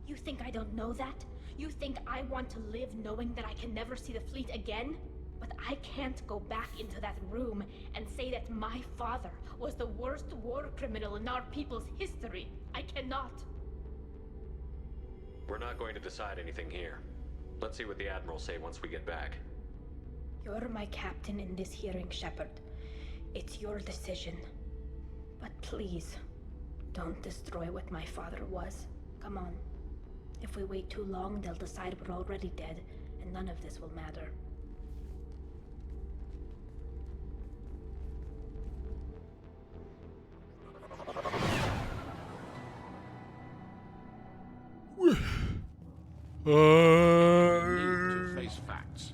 You think I don't know that? You think I want to live knowing that I can never see the fleet again? But I can't go back into that room and say that my father was the worst war criminal in our people's history. I cannot. We're not going to decide anything here. Let's see what the Admirals say once we get back. You're my captain in this hearing, Shepard. It's your decision. But please, don't destroy what my father was. Come on. If we wait too long, they'll decide we're already dead, and none of this will matter. We need to face facts.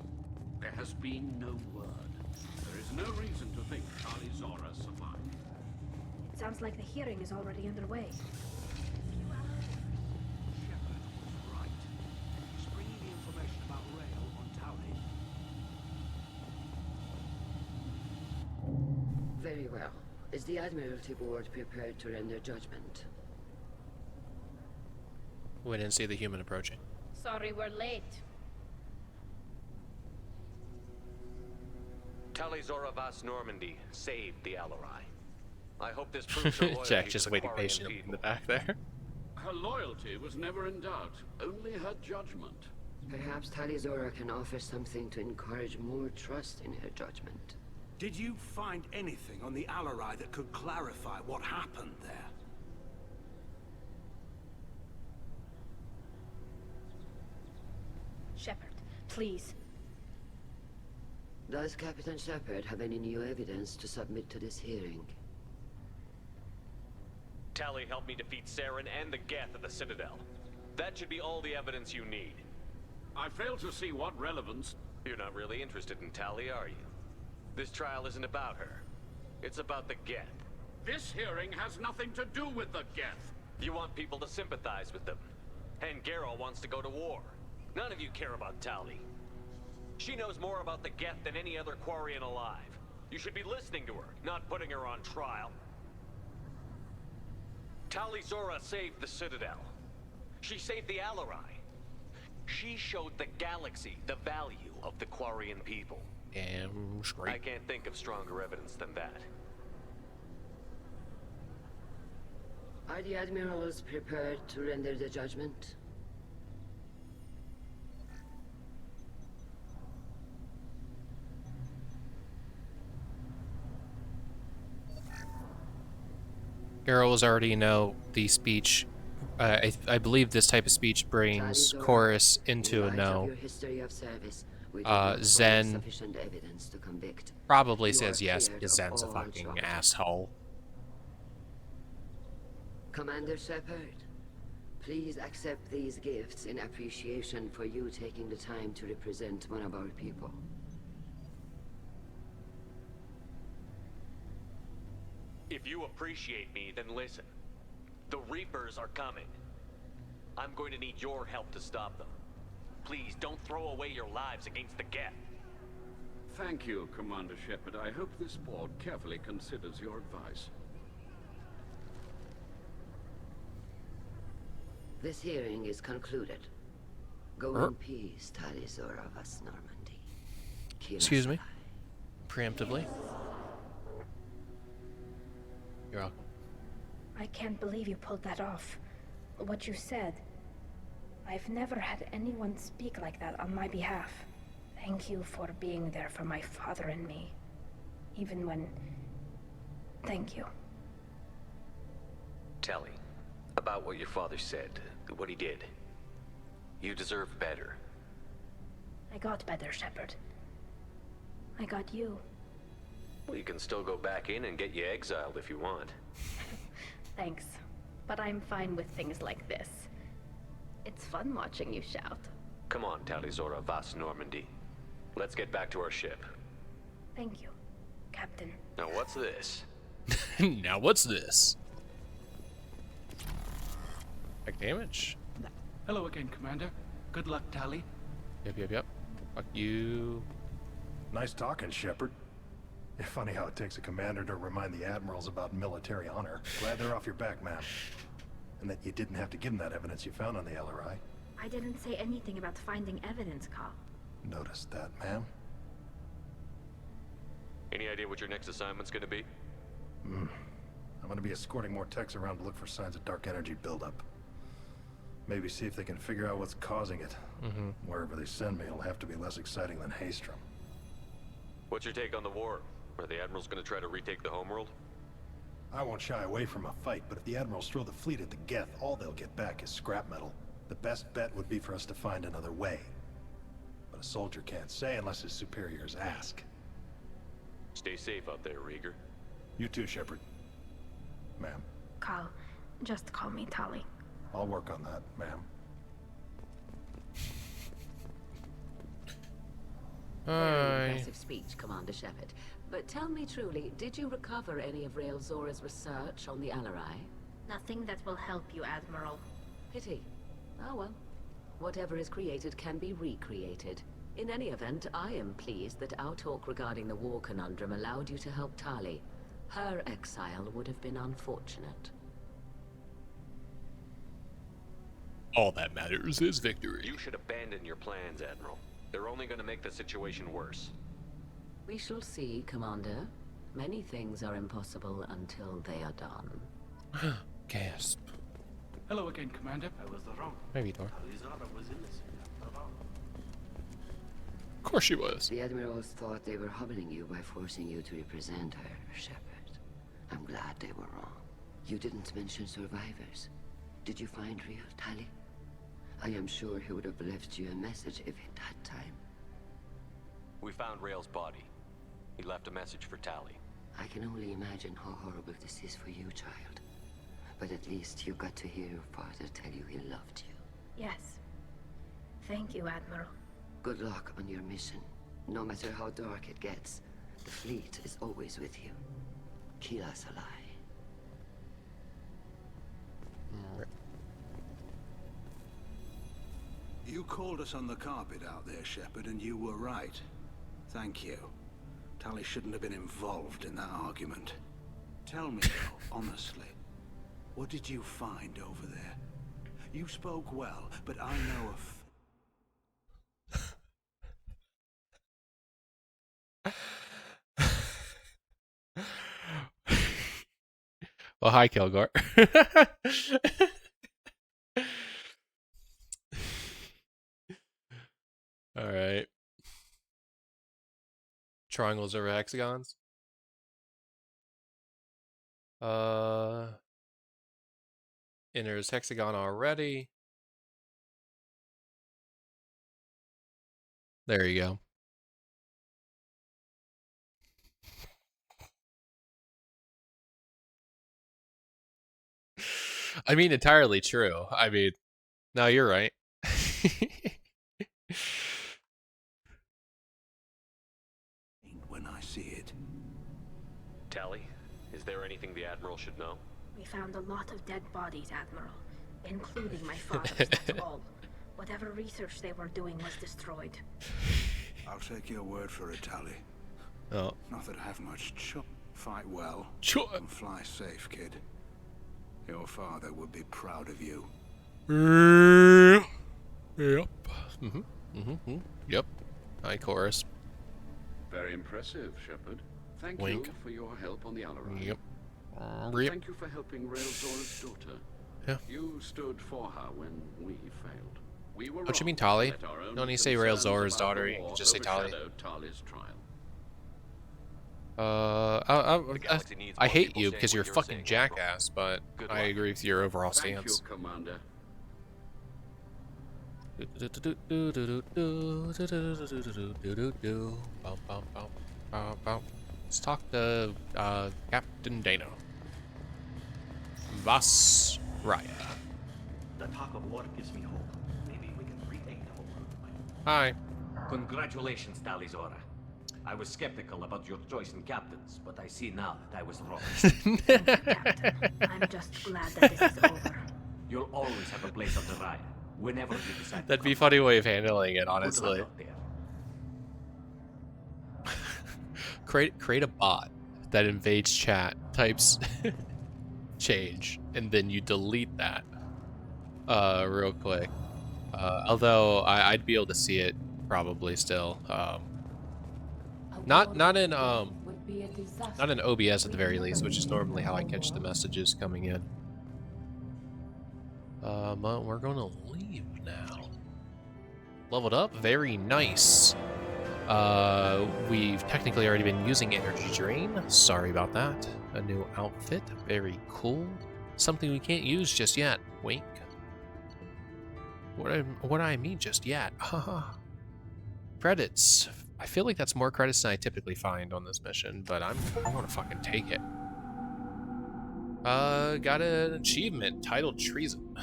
There has been no word. There is no reason to think Tali Zora survived. It sounds like the hearing is already underway. Right. He's bringing the information about Rail on Tali. Very well. Is the Admiralty Board prepared to render judgment? We didn't see the human approaching. Sorry we're late. Tali Zora Vas Normandy saved the Alarai. I hope this proves her loyalty Jack to just the waiting Quarian patiently in people. the back there. Her loyalty was never in doubt, only her judgment. Perhaps Tali Zora can offer something to encourage more trust in her judgment. Did you find anything on the Alarai that could clarify what happened there? Shepard, please. Does Captain Shepard have any new evidence to submit to this hearing? Tali helped me defeat Saren and the Geth at the Citadel. That should be all the evidence you need. I fail to see what relevance... You're not really interested in Tali, are you? This trial isn't about her. It's about the Geth. This hearing has nothing to do with the Geth. You want people to sympathize with them. And Geralt wants to go to war. None of you care about Tali. She knows more about the Geth than any other Quarian alive. You should be listening to her, not putting her on trial. Tali Zora saved the Citadel. She saved the Alarai. She showed the galaxy the value of the Quarian people. Damn straight. I can't think of stronger evidence than that. Are the admirals prepared to render the judgment? Girls already know the speech. I believe this type of speech brings chorus into a no. Zen probably says yes because Zen's a fucking asshole. Commander Shepard, please accept these gifts in appreciation for you taking the time to represent one of our people. If you appreciate me, then listen. The Reapers are coming. I'm going to need your help to stop them. Please, don't throw away your lives against the Geth. Thank you, Commander Shepard. I hope this board carefully considers your advice. This hearing is concluded. Go in peace, Tali Zora vas Normandy. Excuse me? Preemptively? You're welcome. I can't believe you pulled that off. What you said. I've never had anyone speak like that on my behalf. Thank you for being there for my father and me. Even when... Thank you. Tali, about what your father said, what he did. You deserve better. I got better, Shepard. I got you. Well, you can still go back in and get you exiled if you want. Thanks. But I'm fine with things like this. It's fun watching you shout. Come on, Tali Zora vas Normandy. Let's get back to our ship. Thank you, Captain. Now what's this? Now what's this? Like damage. Hello again, Commander. Good luck, Tali. Yep. Fuck you. Nice talking, Shepard. Funny how it takes a commander to remind the admirals about military honor. Glad they're off your back, ma'am. And that you didn't have to give them that evidence you found on the LRI. I didn't say anything about finding evidence, Carl. Noticed that, ma'am. Any idea what your next assignment's gonna be? I'm gonna be escorting more techs around to look for signs of dark energy buildup. Maybe see if they can figure out what's causing it. Wherever they send me, it'll have to be less exciting than Haystrom. What's your take on the war? Are the admirals gonna try to retake the homeworld? I won't shy away from a fight, but if the admirals throw the fleet at the Geth, all they'll get back is scrap metal. The best bet would be for us to find another way. But a soldier can't say unless his superiors ask. Stay safe out there, Rieger. You too, Shepard. Ma'am. Carl, just call me Tali. I'll work on that, ma'am. Very impressive speech, Commander Shepard. But tell me truly, did you recover any of Rael Zora's research on the Alarai? Nothing that will help you, Admiral. Pity. Oh well. Whatever is created can be recreated. In any event, I am pleased that our talk regarding the war conundrum allowed you to help Tali. Her exile would have been unfortunate. All that matters is victory. You should abandon your plans, Admiral. They're only gonna make the situation worse. We shall see, Commander. Many things are impossible until they are done. Gasp. Hello again, Commander. I was wrong. Maybe Thor. Zora was innocent. Of course she was. The admirals thought they were humbling you by forcing you to represent her, Shepard. I'm glad they were wrong. You didn't mention survivors. Did you find real Tali? I am sure he would have left you a message if he'd had time. We found Rael's body. He left a message for Tali. I can only imagine how horrible this is for you, child. But at least you got to hear your father tell you he loved you. Yes. Thank you, Admiral. Good luck on your mission. No matter how dark it gets, the fleet is always with you. Kila Salai. You called us on the carpet out there, Shepard, and you were right. Thank you. Tali shouldn't have been involved in that argument. Tell me, though, honestly, what did you find over there? You spoke well, but I know Well, hi, Kilgore. All right. Triangles over hexagons. Enters hexagon already. There you go. I mean, entirely true. I mean, no, you're right. when I see it. Tali, is there anything the Admiral should know? We found a lot of dead bodies, Admiral. Including my father's, that's all. Whatever research they were doing was destroyed. I'll take your word for it, Tali. Oh. Not that I have much choice. Fight well. And fly safe, kid. Your father would be proud of you. Yep. Yep. Hi, chorus. Very impressive, Shepard. Thank Wink. you for your help on the Alaran. Yep. Thank you for helping Rail Zora's daughter. Yeah. You stood for her when we failed. We were What you mean, wrong Tali? to let our own Don't you say Rail concerns Zora's about daughter? the You war can just say Tali. overshadow Tali's trial. I hate you because you're a fucking jackass, but I agree with your overall Thank stance. you, Commander. Let's talk to Captain Dano. Vas Raya. The talk of war gives me hope. Maybe we can retake the whole world. Hi. Congratulations, Tali Zora. I was skeptical about your choice in captains, but I see now that I was wrong. Captain, I'm just glad that this is over. You'll always have a place on the Raya, whenever you decide. That'd be a funny way of handling it, Good luck honestly. out there. Create a bot that invades chat, types change, and then you delete that real quick. Although I'd be able to see it probably still. Not in OBS at the very least, which is normally how I catch the messages coming in. But we're gonna leave now. Leveled up, very nice. We've technically already been using energy drain. Sorry about that. A new outfit, very cool. Something we can't use just yet. Wink. What I mean just yet? Haha. Credits. I feel like that's more credits than I typically find on this mission, but I'm gonna fucking take it. Got an achievement titled Treason.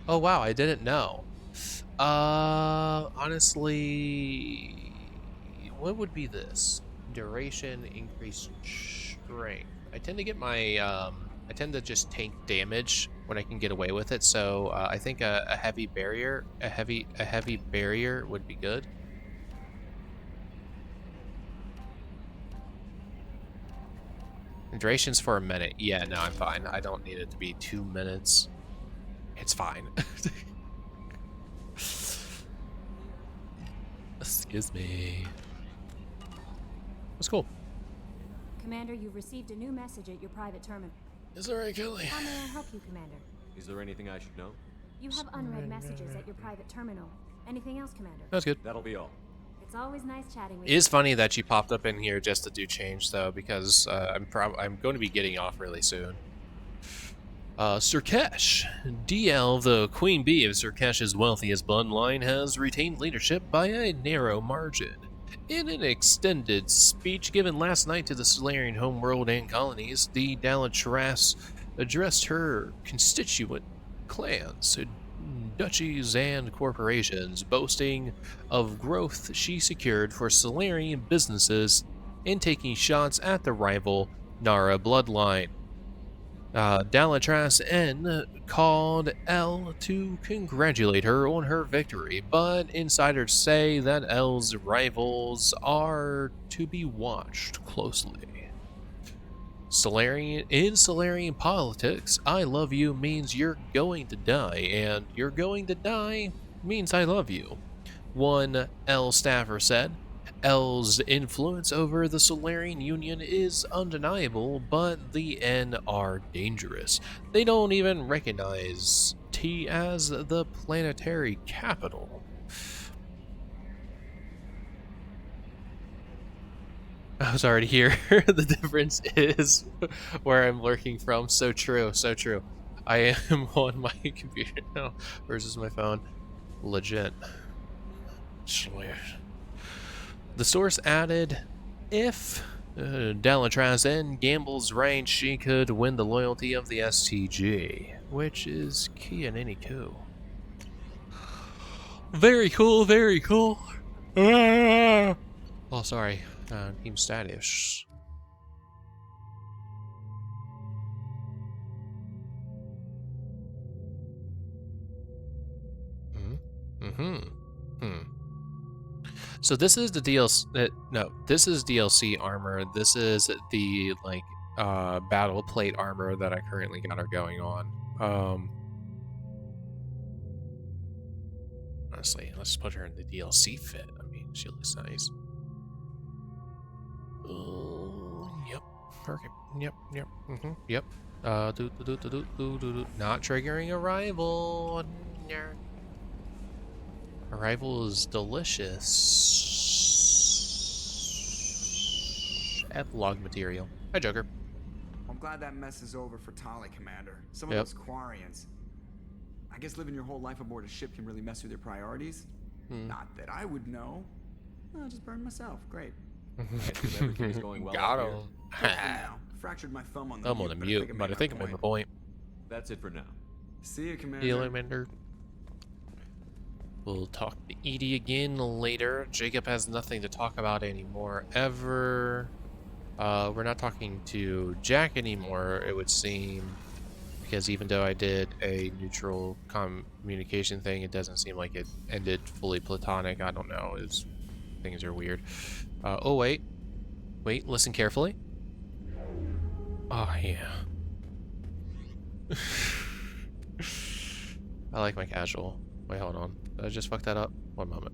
Oh wow, I didn't know. Honestly, what would be this? Duration, increased strength. I tend to get my, I tend to just tank damage when I can get away with it, so I think a heavy barrier, a heavy barrier would be good. Duration's for a minute. Yeah, no, I'm fine. I don't need it to be 2 minutes. It's fine. Excuse me. That's cool. Commander, you've received a new message at your private terminal. Is that right, Kelly? How may I help you, Commander? Is there anything I should know? You have unread messages at your private terminal. Anything else, Commander? That's good. That'll be all. It's always nice chatting with It is funny that she popped up in here just to do change, though, because I'm going to be getting off really soon. Surkesh. DL, the queen bee of Surkesh's wealthiest bloodline, has retained leadership by a narrow margin. In an extended speech given last night to the Solarian homeworld and colonies, the Dalatrass addressed her constituent clans, duchies, and corporations, boasting of growth she secured for Solarian businesses and taking shots at the rival Nara bloodline. Dalatras N called L to congratulate her on her victory, but insiders say that L's rivals are to be watched closely. In Solarian politics, I love you means you're going to die, and you're going to die means I love you. One L staffer said. L's influence over the Solarian Union is undeniable, but the N are dangerous. They don't even recognize T as the planetary capital. I'm sorry to hear the difference is where I'm lurking from. So true, so true. I am on my computer now versus my phone. Legit. The source added, if Dalatraz N gambles right, she could win the loyalty of the STG, which is key in any coup. Very cool, very cool. Oh, sorry. Team status. So this is the DLC. No, this is DLC armor. This is the battle plate armor that I currently got her going on. Honestly, let's put her in the DLC fit. I mean, she looks nice. Yep. Okay. Yep. Yep. Not triggering arrival. Arrival is delicious. Epilogue material. Hi, Joker. I'm glad that mess is over for Tali, Commander. Some of those Quarians. I guess living your whole life aboard a ship can really mess with your priorities. Not that I would know. I'll just burn myself. Great. Everything's going well. Got him. Fractured my thumb on the I'm on the mute, but I think I made my point. That's it for now. See you, Commander. Hello, Commander. We'll talk to Edie again later. Jacob has nothing to talk about anymore, ever. We're not talking to Jack anymore, it would seem. Because even though I did a neutral communication thing, it doesn't seem like it ended fully platonic. I don't know. Things are weird. Oh, wait. Wait, listen carefully. Oh, yeah. I like my casual. Wait, hold on. Did I just fuck that up? One moment.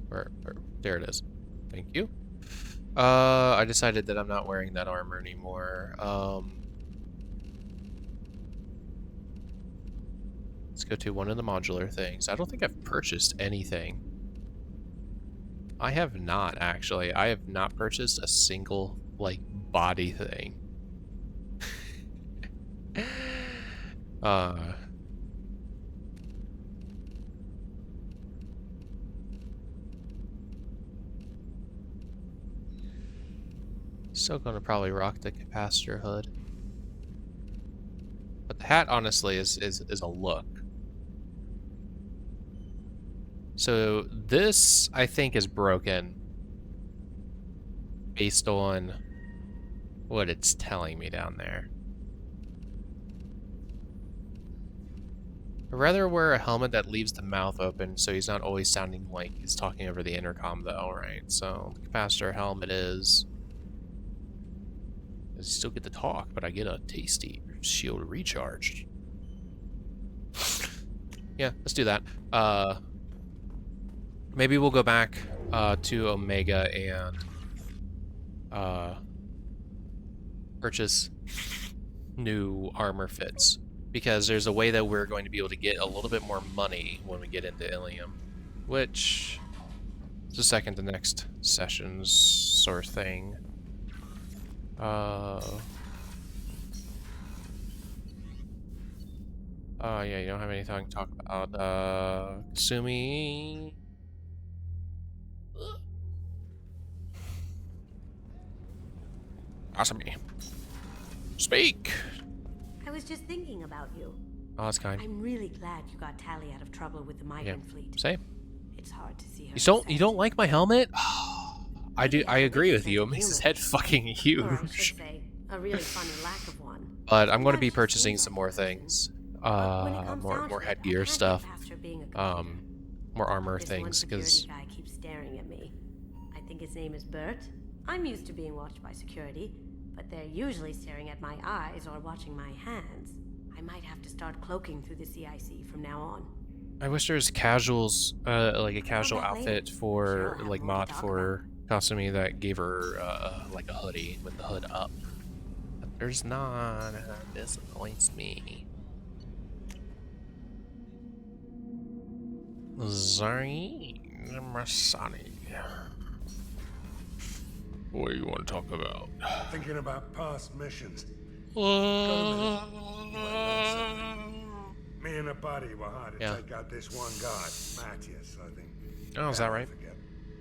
Where? There it is. Thank you. I decided that I'm not wearing that armor anymore. Let's go to one of the modular things. I don't think I've purchased anything. I have not, actually. I have not purchased a single, body thing. Still gonna probably rock the capacitor hood. But the hat, honestly, is a look. So this, I think, is broken based on what it's telling me down there. I'd rather wear a helmet that leaves the mouth open so he's not always sounding like he's talking over the intercom, though, right? So the capacitor helmet is... I still get to talk, but I get a tasty shield recharged. Yeah, let's do that. Maybe we'll go back to Omega and purchase new armor fits. Because there's a way that we're going to be able to get a little bit more money when we get into Ilium. Which is the second to next session's sort of thing. Yeah, you don't have anything to talk about. Kasumi. Kasumi. Speak! was just thinking about you. Oh, that's kind. I'm really glad you got Tali out of trouble with the migrant fleet. Same. It's hard to see her. You don't like my helmet? I do. I agree with you. It makes his head fucking huge. Or I should say, a really funny lack of one. But I'm going to be purchasing some more things. More headgear stuff. More armor things because. Guy keeps staring at me. I think his name is Bert. I'm used to being watched by security, but they're usually staring at my eyes or watching my hands. I might have to start cloaking through the CIC from now on. I wish there was casuals, like a casual outfit for like Mott for costuming that gave her like a hoodie with the hood up. But there's not. That disappoints me. Sorry, Masonic. What do you want to talk about? Thinking about past missions. Me and a buddy were hired to take out this one guy, Matthias, I think. Oh, is that right?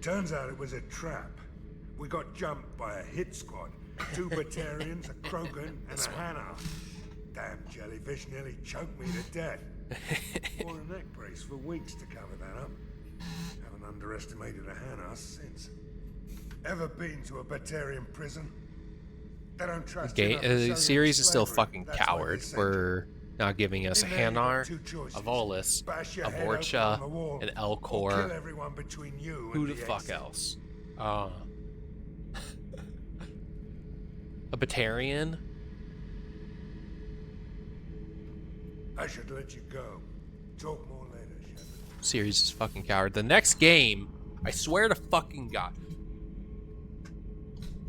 Turns out it was a trap. We got jumped by a hit squad. 2 Batarians, a Krogan, and a Hanar. Damn jellyfish nearly choked me to death. Wore a neck brace for weeks to cover that up. Haven't underestimated a Hanar since. Ever been to a Batarian prison? They don't trust you. The series is still fucking coward. We're not giving us a Hanar, a Volus, a Vorcha, an Elcor. Who the fuck else? A Batarian? I should let you go. Talk more later, Shepard. Series is fucking coward. The next game, I swear to fucking God.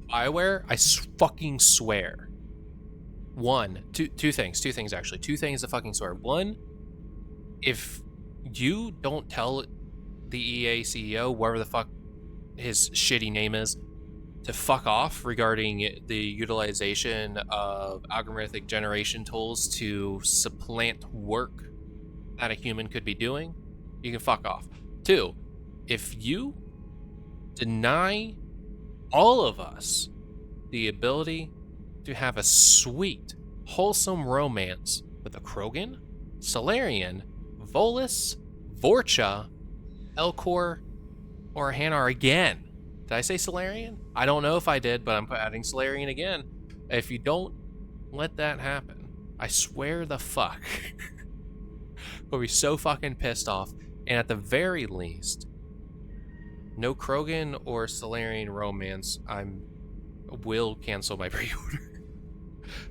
BioWare, I fucking swear. Two things actually. 2 things to fucking swear. 1, if you don't tell the EA CEO, whatever the fuck his shitty name is, to fuck off regarding the utilization of algorithmic generation tools to supplant work that a human could be doing, you can fuck off. 2, if you deny all of us the ability to have a sweet, wholesome romance with a Krogan, Salarian, Volus, Vorcha, Elcor, or a Hanar again. Did I say Salarian? I don't know if I did, but I'm adding Salarian again. If you don't let that happen, I swear the fuck, I'll be so fucking pissed off. And at the very least, no Krogan or Salarian romance, will cancel my pre-order.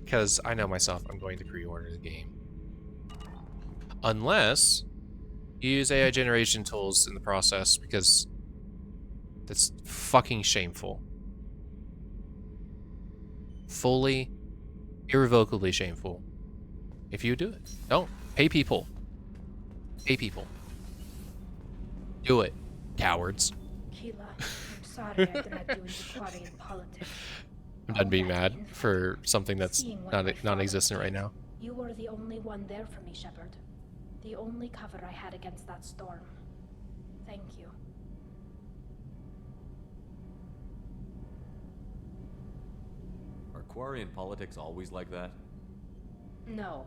Because I know myself, I'm going to pre-order the game. Unless you use AI generation tools in the process, because that's fucking shameful. Fully, irrevocably shameful. If you do it, don't. Pay people. Pay people. Do it, cowards. Keela, I'm sorry I did not do into party in politics. I'm done being mad for something that's non-existent right now. You were the only one there for me, Shepard. The only cover I had against that storm. Thank you. Are Quarian politics always like that? No.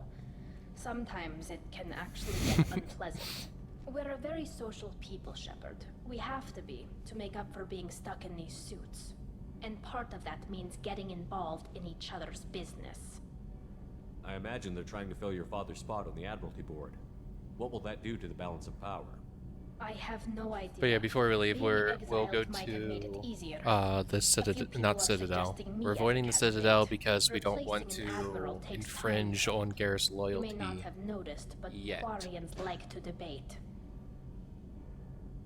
Sometimes it can actually get unpleasant. We're a very social people, Shepard. We have to be, to make up for being stuck in these suits. And part of that means getting involved in each other's business. I imagine they're trying to fill your father's spot on the Admiralty Board. What will that do to the balance of power? I have no idea. But yeah, before we leave, we'll go to the Citadel. We're avoiding the Citadel because we don't want to infringe on Garrus' loyalty you may not have noticed, but yet. Quarians like to debate.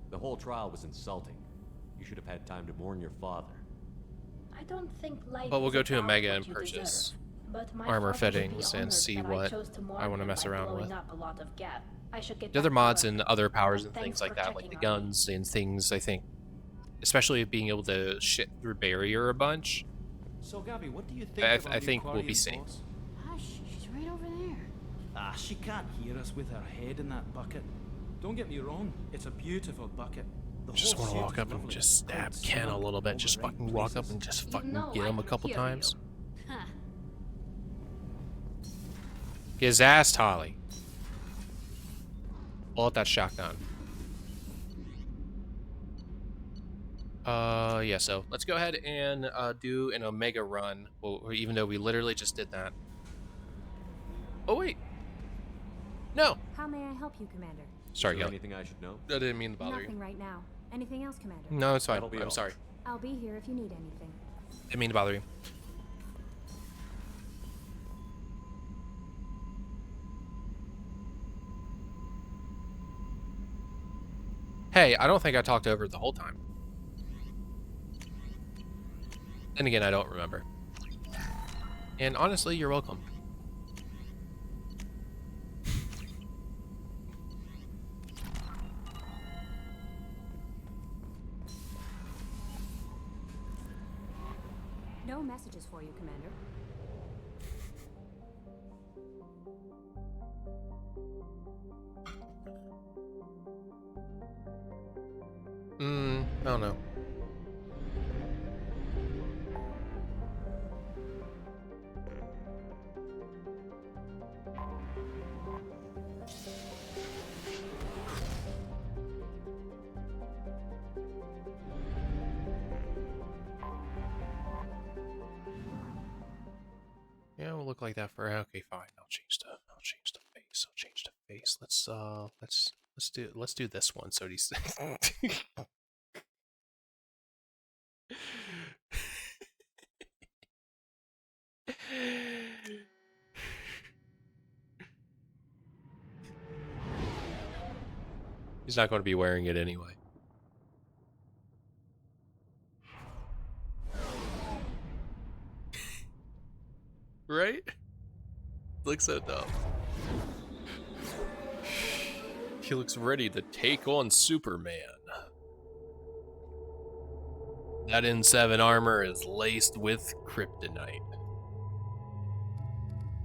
The whole trial was insulting. You should have had time to mourn your father. I don't think life But we'll go to about Omega what and you purchase deserve. But my armor father should be fittings and honored see that what chose to mourn I want to him mess by around blowing with. up a lot of gas. I should get The other back to mods work. and other powers and Thanks things like for that, like the checking on me. guns and things, I think, especially being able to shit through barrier a bunch, So, Gabby, what do you think I think we'll be safe. Hush, she's right over there. Ah, she can't hear us with her head in that bucket. Don't get me wrong, it's a beautiful bucket. The Just whole want to suit walk is up and lovely. just stab Quite Ken a snug, little bit. all Just the right fucking walk up and places. just fucking know get him I a can couple hear times. Huh. Get his ass, Tali. Pull out that shotgun. Yeah, so let's go ahead and do an Omega run, well, even though we literally just did that. Oh, wait. No. How may I help you, Commander? Sorry, Is there anything I should know? I didn't mean to bother Nothing you. right now. Anything else, Commander? No, it's fine. That'll be I'm all. sorry. I'll be here if you need anything. Didn't mean to bother you. Hey, I don't think I talked over it the whole time. And again, I don't remember. And honestly, you're welcome. No messages for you, Commander. I don't know. Yeah, we'll look like that for okay, fine. I'll change the face. I'll change the face. Let's do this one. So he's he's not going to be wearing it anyway. Right? Looks so dumb. He looks ready to take on Superman. That N7 armor is laced with kryptonite.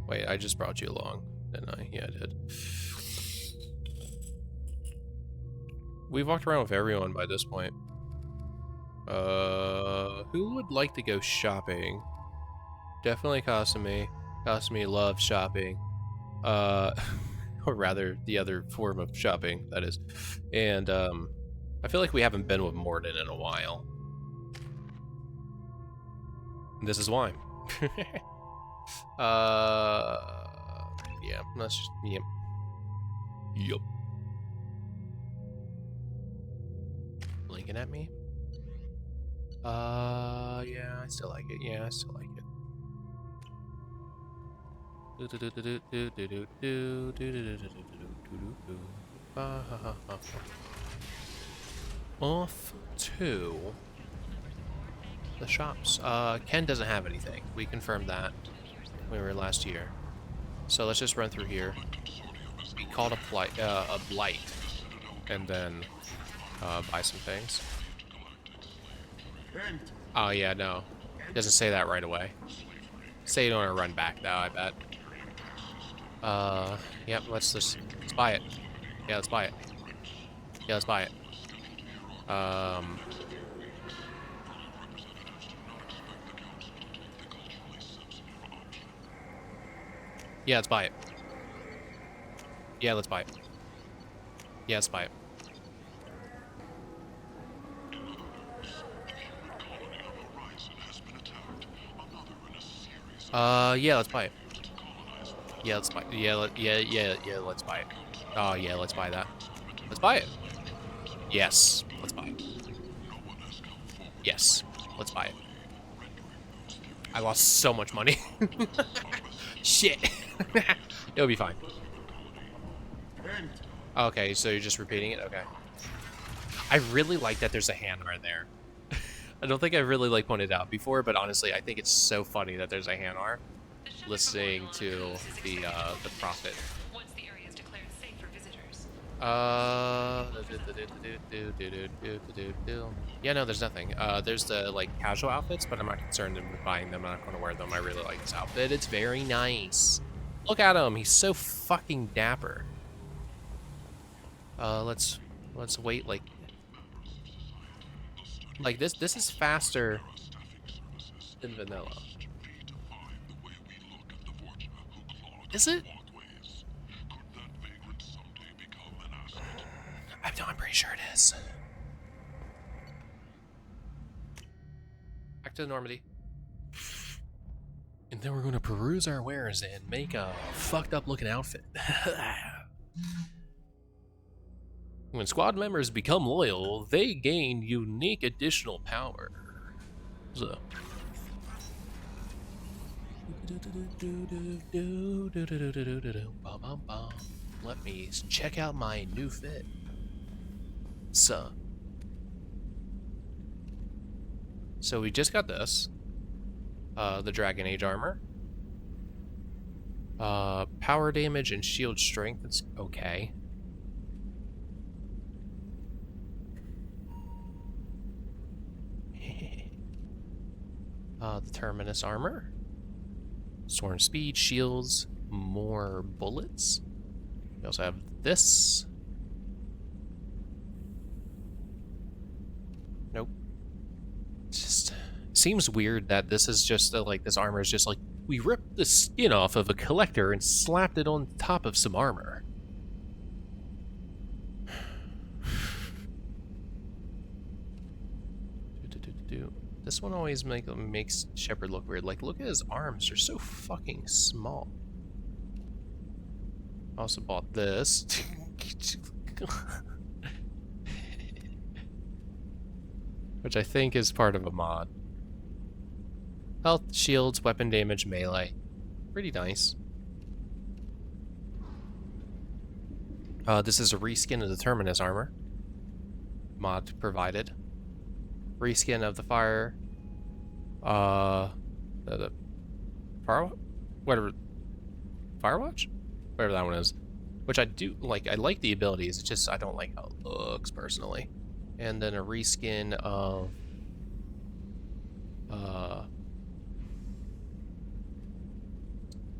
Wait, I just brought you along, didn't I? Yeah, I did. We've walked around with everyone by this point. Who would like to go shopping? Definitely Kasumi. Kasumi loves shopping. Or rather, the other form of shopping, that is. And, I feel like we haven't been with Morden in a while. And this is why. Yeah, that's just, yep. Yup. Blinking at me? Yeah, I still like it. Yeah, I still like it. Off to the shops. Ken doesn't have anything. We confirmed that when we were last year. So let's just run through here. We called a blight, and then buy some things. Oh yeah, no, it doesn't say that right away. Say you don't want to run back though, I bet. Yep, let's buy it. Yeah, let's buy it. Yeah, let's buy it. Yeah, let's buy it. Yeah, let's buy it. Yeah, let's buy it. Yeah, let's buy it. Yeah, let's buy it. Yeah, let's buy it. Oh, yeah, let's buy that. Let's buy it. Yes, let's buy it. Yes, let's buy it. I lost so much money. Shit. It'll be fine. Okay, so you're just repeating it? Okay. I really like that there's a hand art there. I don't think I really pointed out before, but honestly, I think it's so funny that there's a hand art listening to the prophet. Once the area is declared safe for visitors. Yeah, no, there's nothing. There's the casual outfits, but I'm not concerned in buying them. I'm not going to wear them. I really like this outfit. It's very nice. Look at him. He's so fucking dapper. Let's wait this is faster than vanilla. Is it? Pretty sure it is. Back to Normandy. And then we're going to peruse our wares and make a fucked up looking outfit. When squad members become loyal, they gain unique additional power. So. Let me check out my new fit. So we just got this. The Dragon Age armor. Power damage and shield strength, it's okay. The Terminus armor. Storm speed, shields, more bullets. We also have this. Nope. It's just seems weird that this is just like this armor is just like we ripped the skin off of a collector and slapped it on top of some armor. This one always makes Shepard look weird. Like, look at his arms; they're so fucking small. I also bought this. Which I think is part of a mod. Health, shields, weapon damage, melee. Pretty nice. This is a reskin of the Terminus armor. Mod provided. Reskin of the fire. The fire, whatever. Firewatch? Whatever that one is. Which I do like. I like the abilities. It's just I don't like how it looks personally. And then a reskin of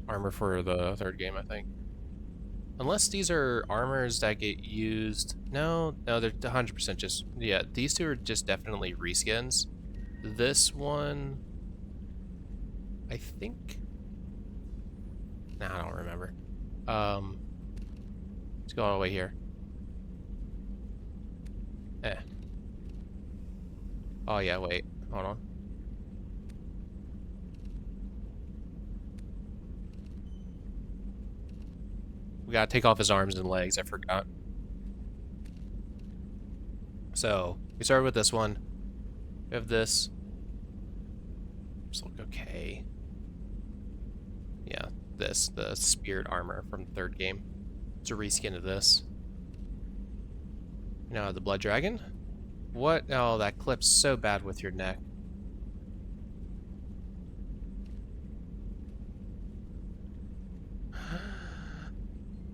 armor for the third game, I think. Unless these are armors that get used. No, they're 100% just. Yeah, these two are just definitely reskins. This one, I think. Nah, I don't remember. Let's go all the way here. Oh yeah, wait. Hold on. We gotta take off his arms and legs, I forgot. So, we started with this one. We have this. Just look okay. Yeah, this, the Spirit armor from the third game. It's a reskin of this. Now the Blood Dragon. What? Oh, that clips so bad with your neck.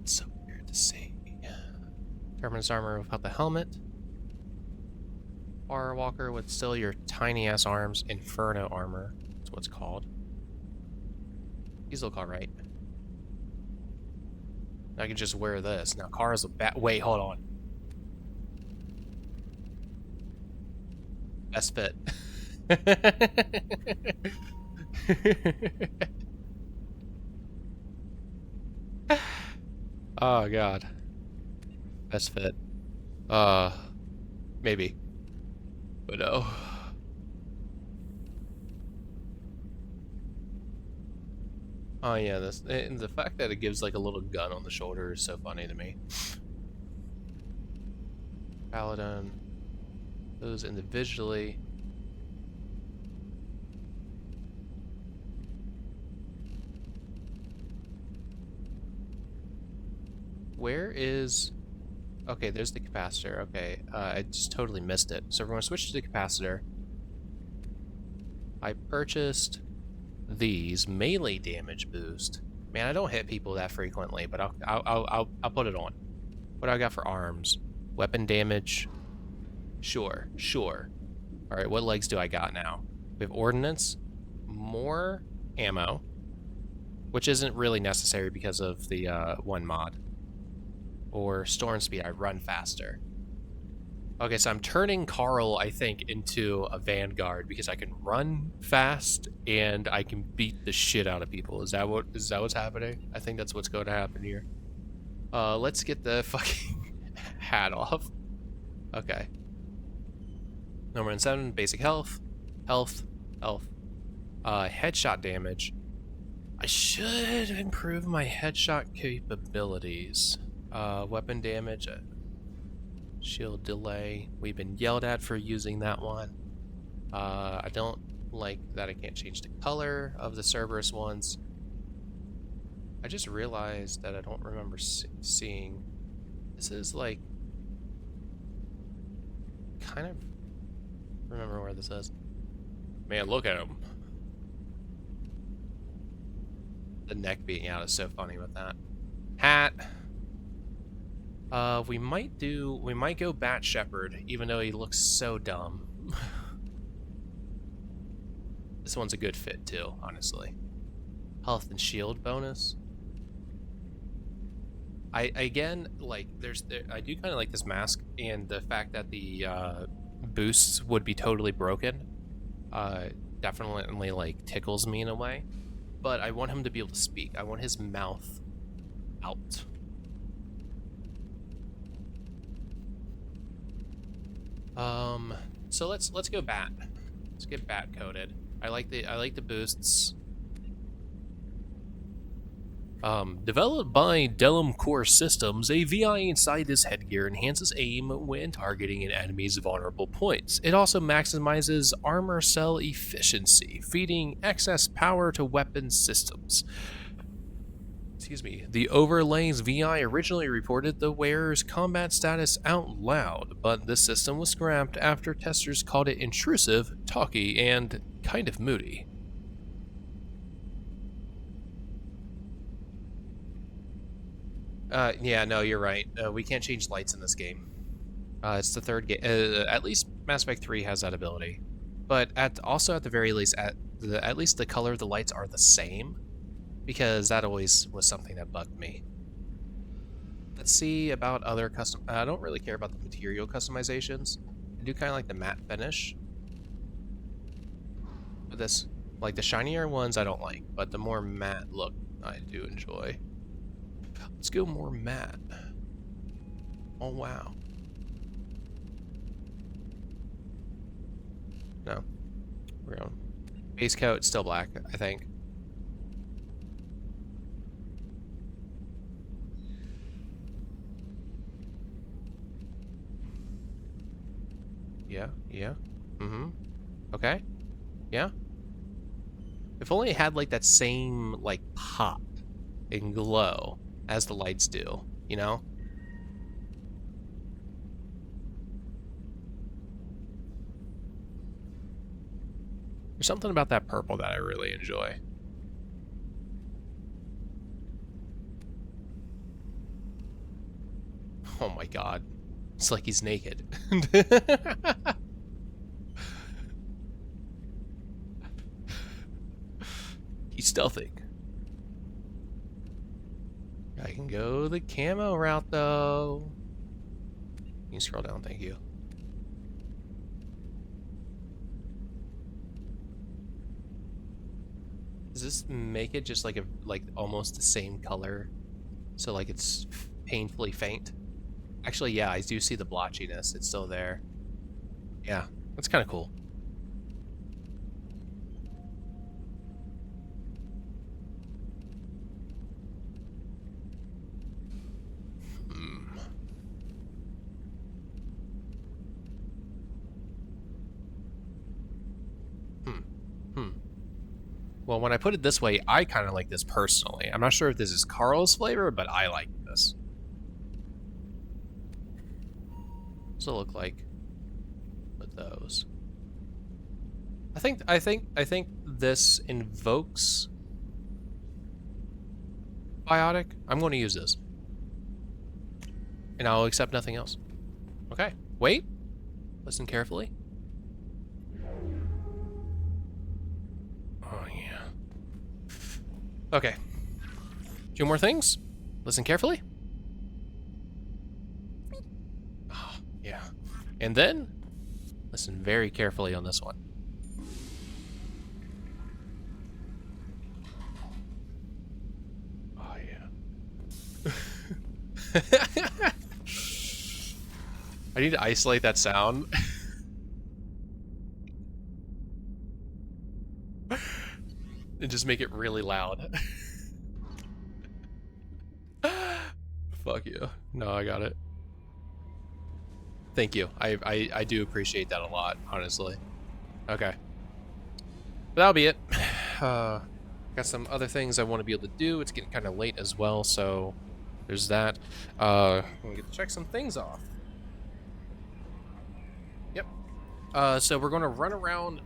It's so weird to see. Terminus armor without the helmet. Firewalker with still your tiny ass arms. Inferno armor. That's what it's called. These look alright. I could just wear this. Now Kara's a wait, hold on. Best fit. Oh god. Best fit. Maybe. But no. Oh yeah, this and the fact that it gives like a little gun on the shoulder is so funny to me. Paladin. Those individually. Where is... Okay, there's the capacitor. Okay, I just totally missed it. So we're going to switch to the capacitor. I purchased these melee damage boost. Man, I don't hit people that frequently, but I'll put it on. What do I got for arms? Weapon damage. Sure. All right, what legs do I got now? We have ordnance, more ammo, which isn't really necessary because of the one mod. Or storm speed, I run faster. Okay, so I'm turning Carl, I think, into a vanguard because I can run fast and I can beat the shit out of people. Is that what's happening? I think that's what's going to happen here. Let's get the fucking hat off. Okay. Number 7, basic health. Health. Headshot damage. I should improve my headshot capabilities. Weapon damage. Shield delay. We've been yelled at for using that one. I don't like that I can't change the color of the Cerberus ones. I just realized that I don't remember seeing. This is like kind of remember where this is. Man, look at him. The neck being out is so funny with that. Hat. We might go Bat Shepherd, even though he looks so dumb. This one's a good fit too, honestly. Health and shield bonus. I again like I do kind of like this mask, and the fact that the boosts would be totally broken definitely like tickles me in a way. But I want him to be able to speak. I want his mouth out. So let's go Bat. Let's get Bat coded. I like the boosts. Developed by Delum Core Systems, a VI inside this headgear enhances aim when targeting an enemy's vulnerable points. It also maximizes armor cell efficiency, feeding excess power to weapon systems. Excuse me. The Overlays VI originally reported the wearer's combat status out loud, but this system was scrapped after testers called it intrusive, talky, and kind of moody. Yeah, no, you're right. We can't change lights in this game. It's the third game. At least Mass Effect 3 has that ability. But also at the very least, at least the color of the lights are the same, because that always was something that bugged me. Let's see about other custom. I don't really care about the material customizations. I do kind of like the matte finish. But this, like the shinier ones, I don't like, but the more matte look, I do enjoy. Let's go more matte. Oh wow. No, we're going base coat, still black, I think. Yeah. Okay. Yeah. If only it had like that same like pop and glow as the lights do, you know? There's something about that purple that I really enjoy. Oh my god. It's like he's naked. He's stealthing. I can go the camo route though. You can scroll down, thank you. Does this make it just like almost the same color? So like it's painfully faint? Actually, yeah, I do see the blotchiness. It's still there. Yeah, that's kind of cool. Well, when I put it this way, I kind of like this personally. I'm not sure if this is Carl's flavor, but I like this. What's it look like with those? I think this invokes biotic. I'm going to use this, and I'll accept nothing else. Okay. Wait. Listen carefully. Oh yeah. Okay. 2 more things. Listen carefully. Oh, yeah. And then listen very carefully on this one. Oh yeah. I need to isolate that sound. And just make it really loud. Fuck you. No, I got it. Thank you. I do appreciate that a lot, honestly. Okay. But that'll be it. Got some other things I want to be able to do. It's getting kind of late as well, so there's that. I'm gonna get to check some things off. Yep. So we're going to run around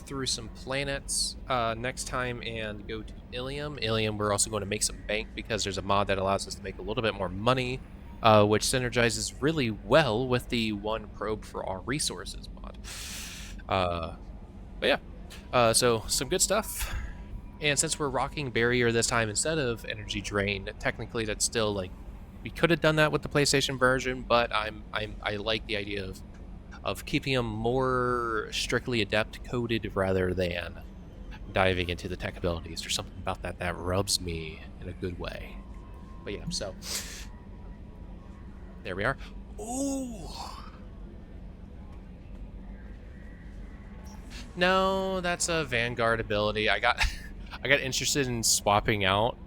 through some planets next time and go to Ilium. Ilium, we're also going to make some bank because there's a mod that allows us to make a little bit more money, which synergizes really well with the one probe for our resources mod. But yeah, so some good stuff. And since we're rocking barrier this time instead of energy drain, technically that's still like, we could have done that with the PlayStation version, but I like the idea of keeping them more strictly adept coded rather than diving into the tech abilities. There's something about that that rubs me in a good way. But yeah, so there we are. Ooh. No, that's a Vanguard ability. I got interested in swapping out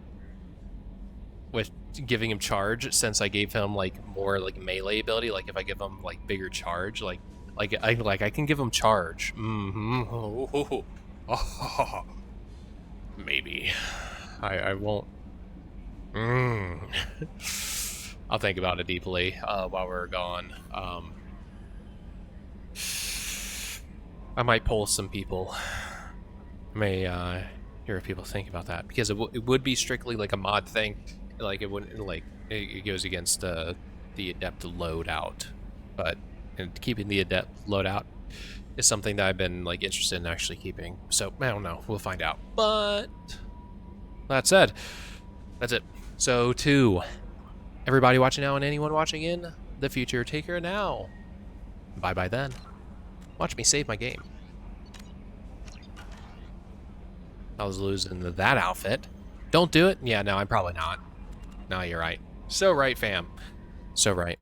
with giving him charge since I gave him like more like melee ability. Like if I give him like bigger charge, like I can give him charge. Oh. Maybe I won't. I'll think about it deeply while we're gone. I might poll some people. I may hear if people think about that because it would be strictly like a mod thing. Like it wouldn't like it goes against the adept loadout, but keeping the adept loadout is something that I've been like interested in actually keeping. So I don't know. We'll find out. But that said, that's it. So to everybody watching now and anyone watching in the future, take care now. Bye bye then. Watch me save my game. I was losing that outfit. Don't do it? Yeah, no, I'm probably not. No, you're right. So right, fam. So right.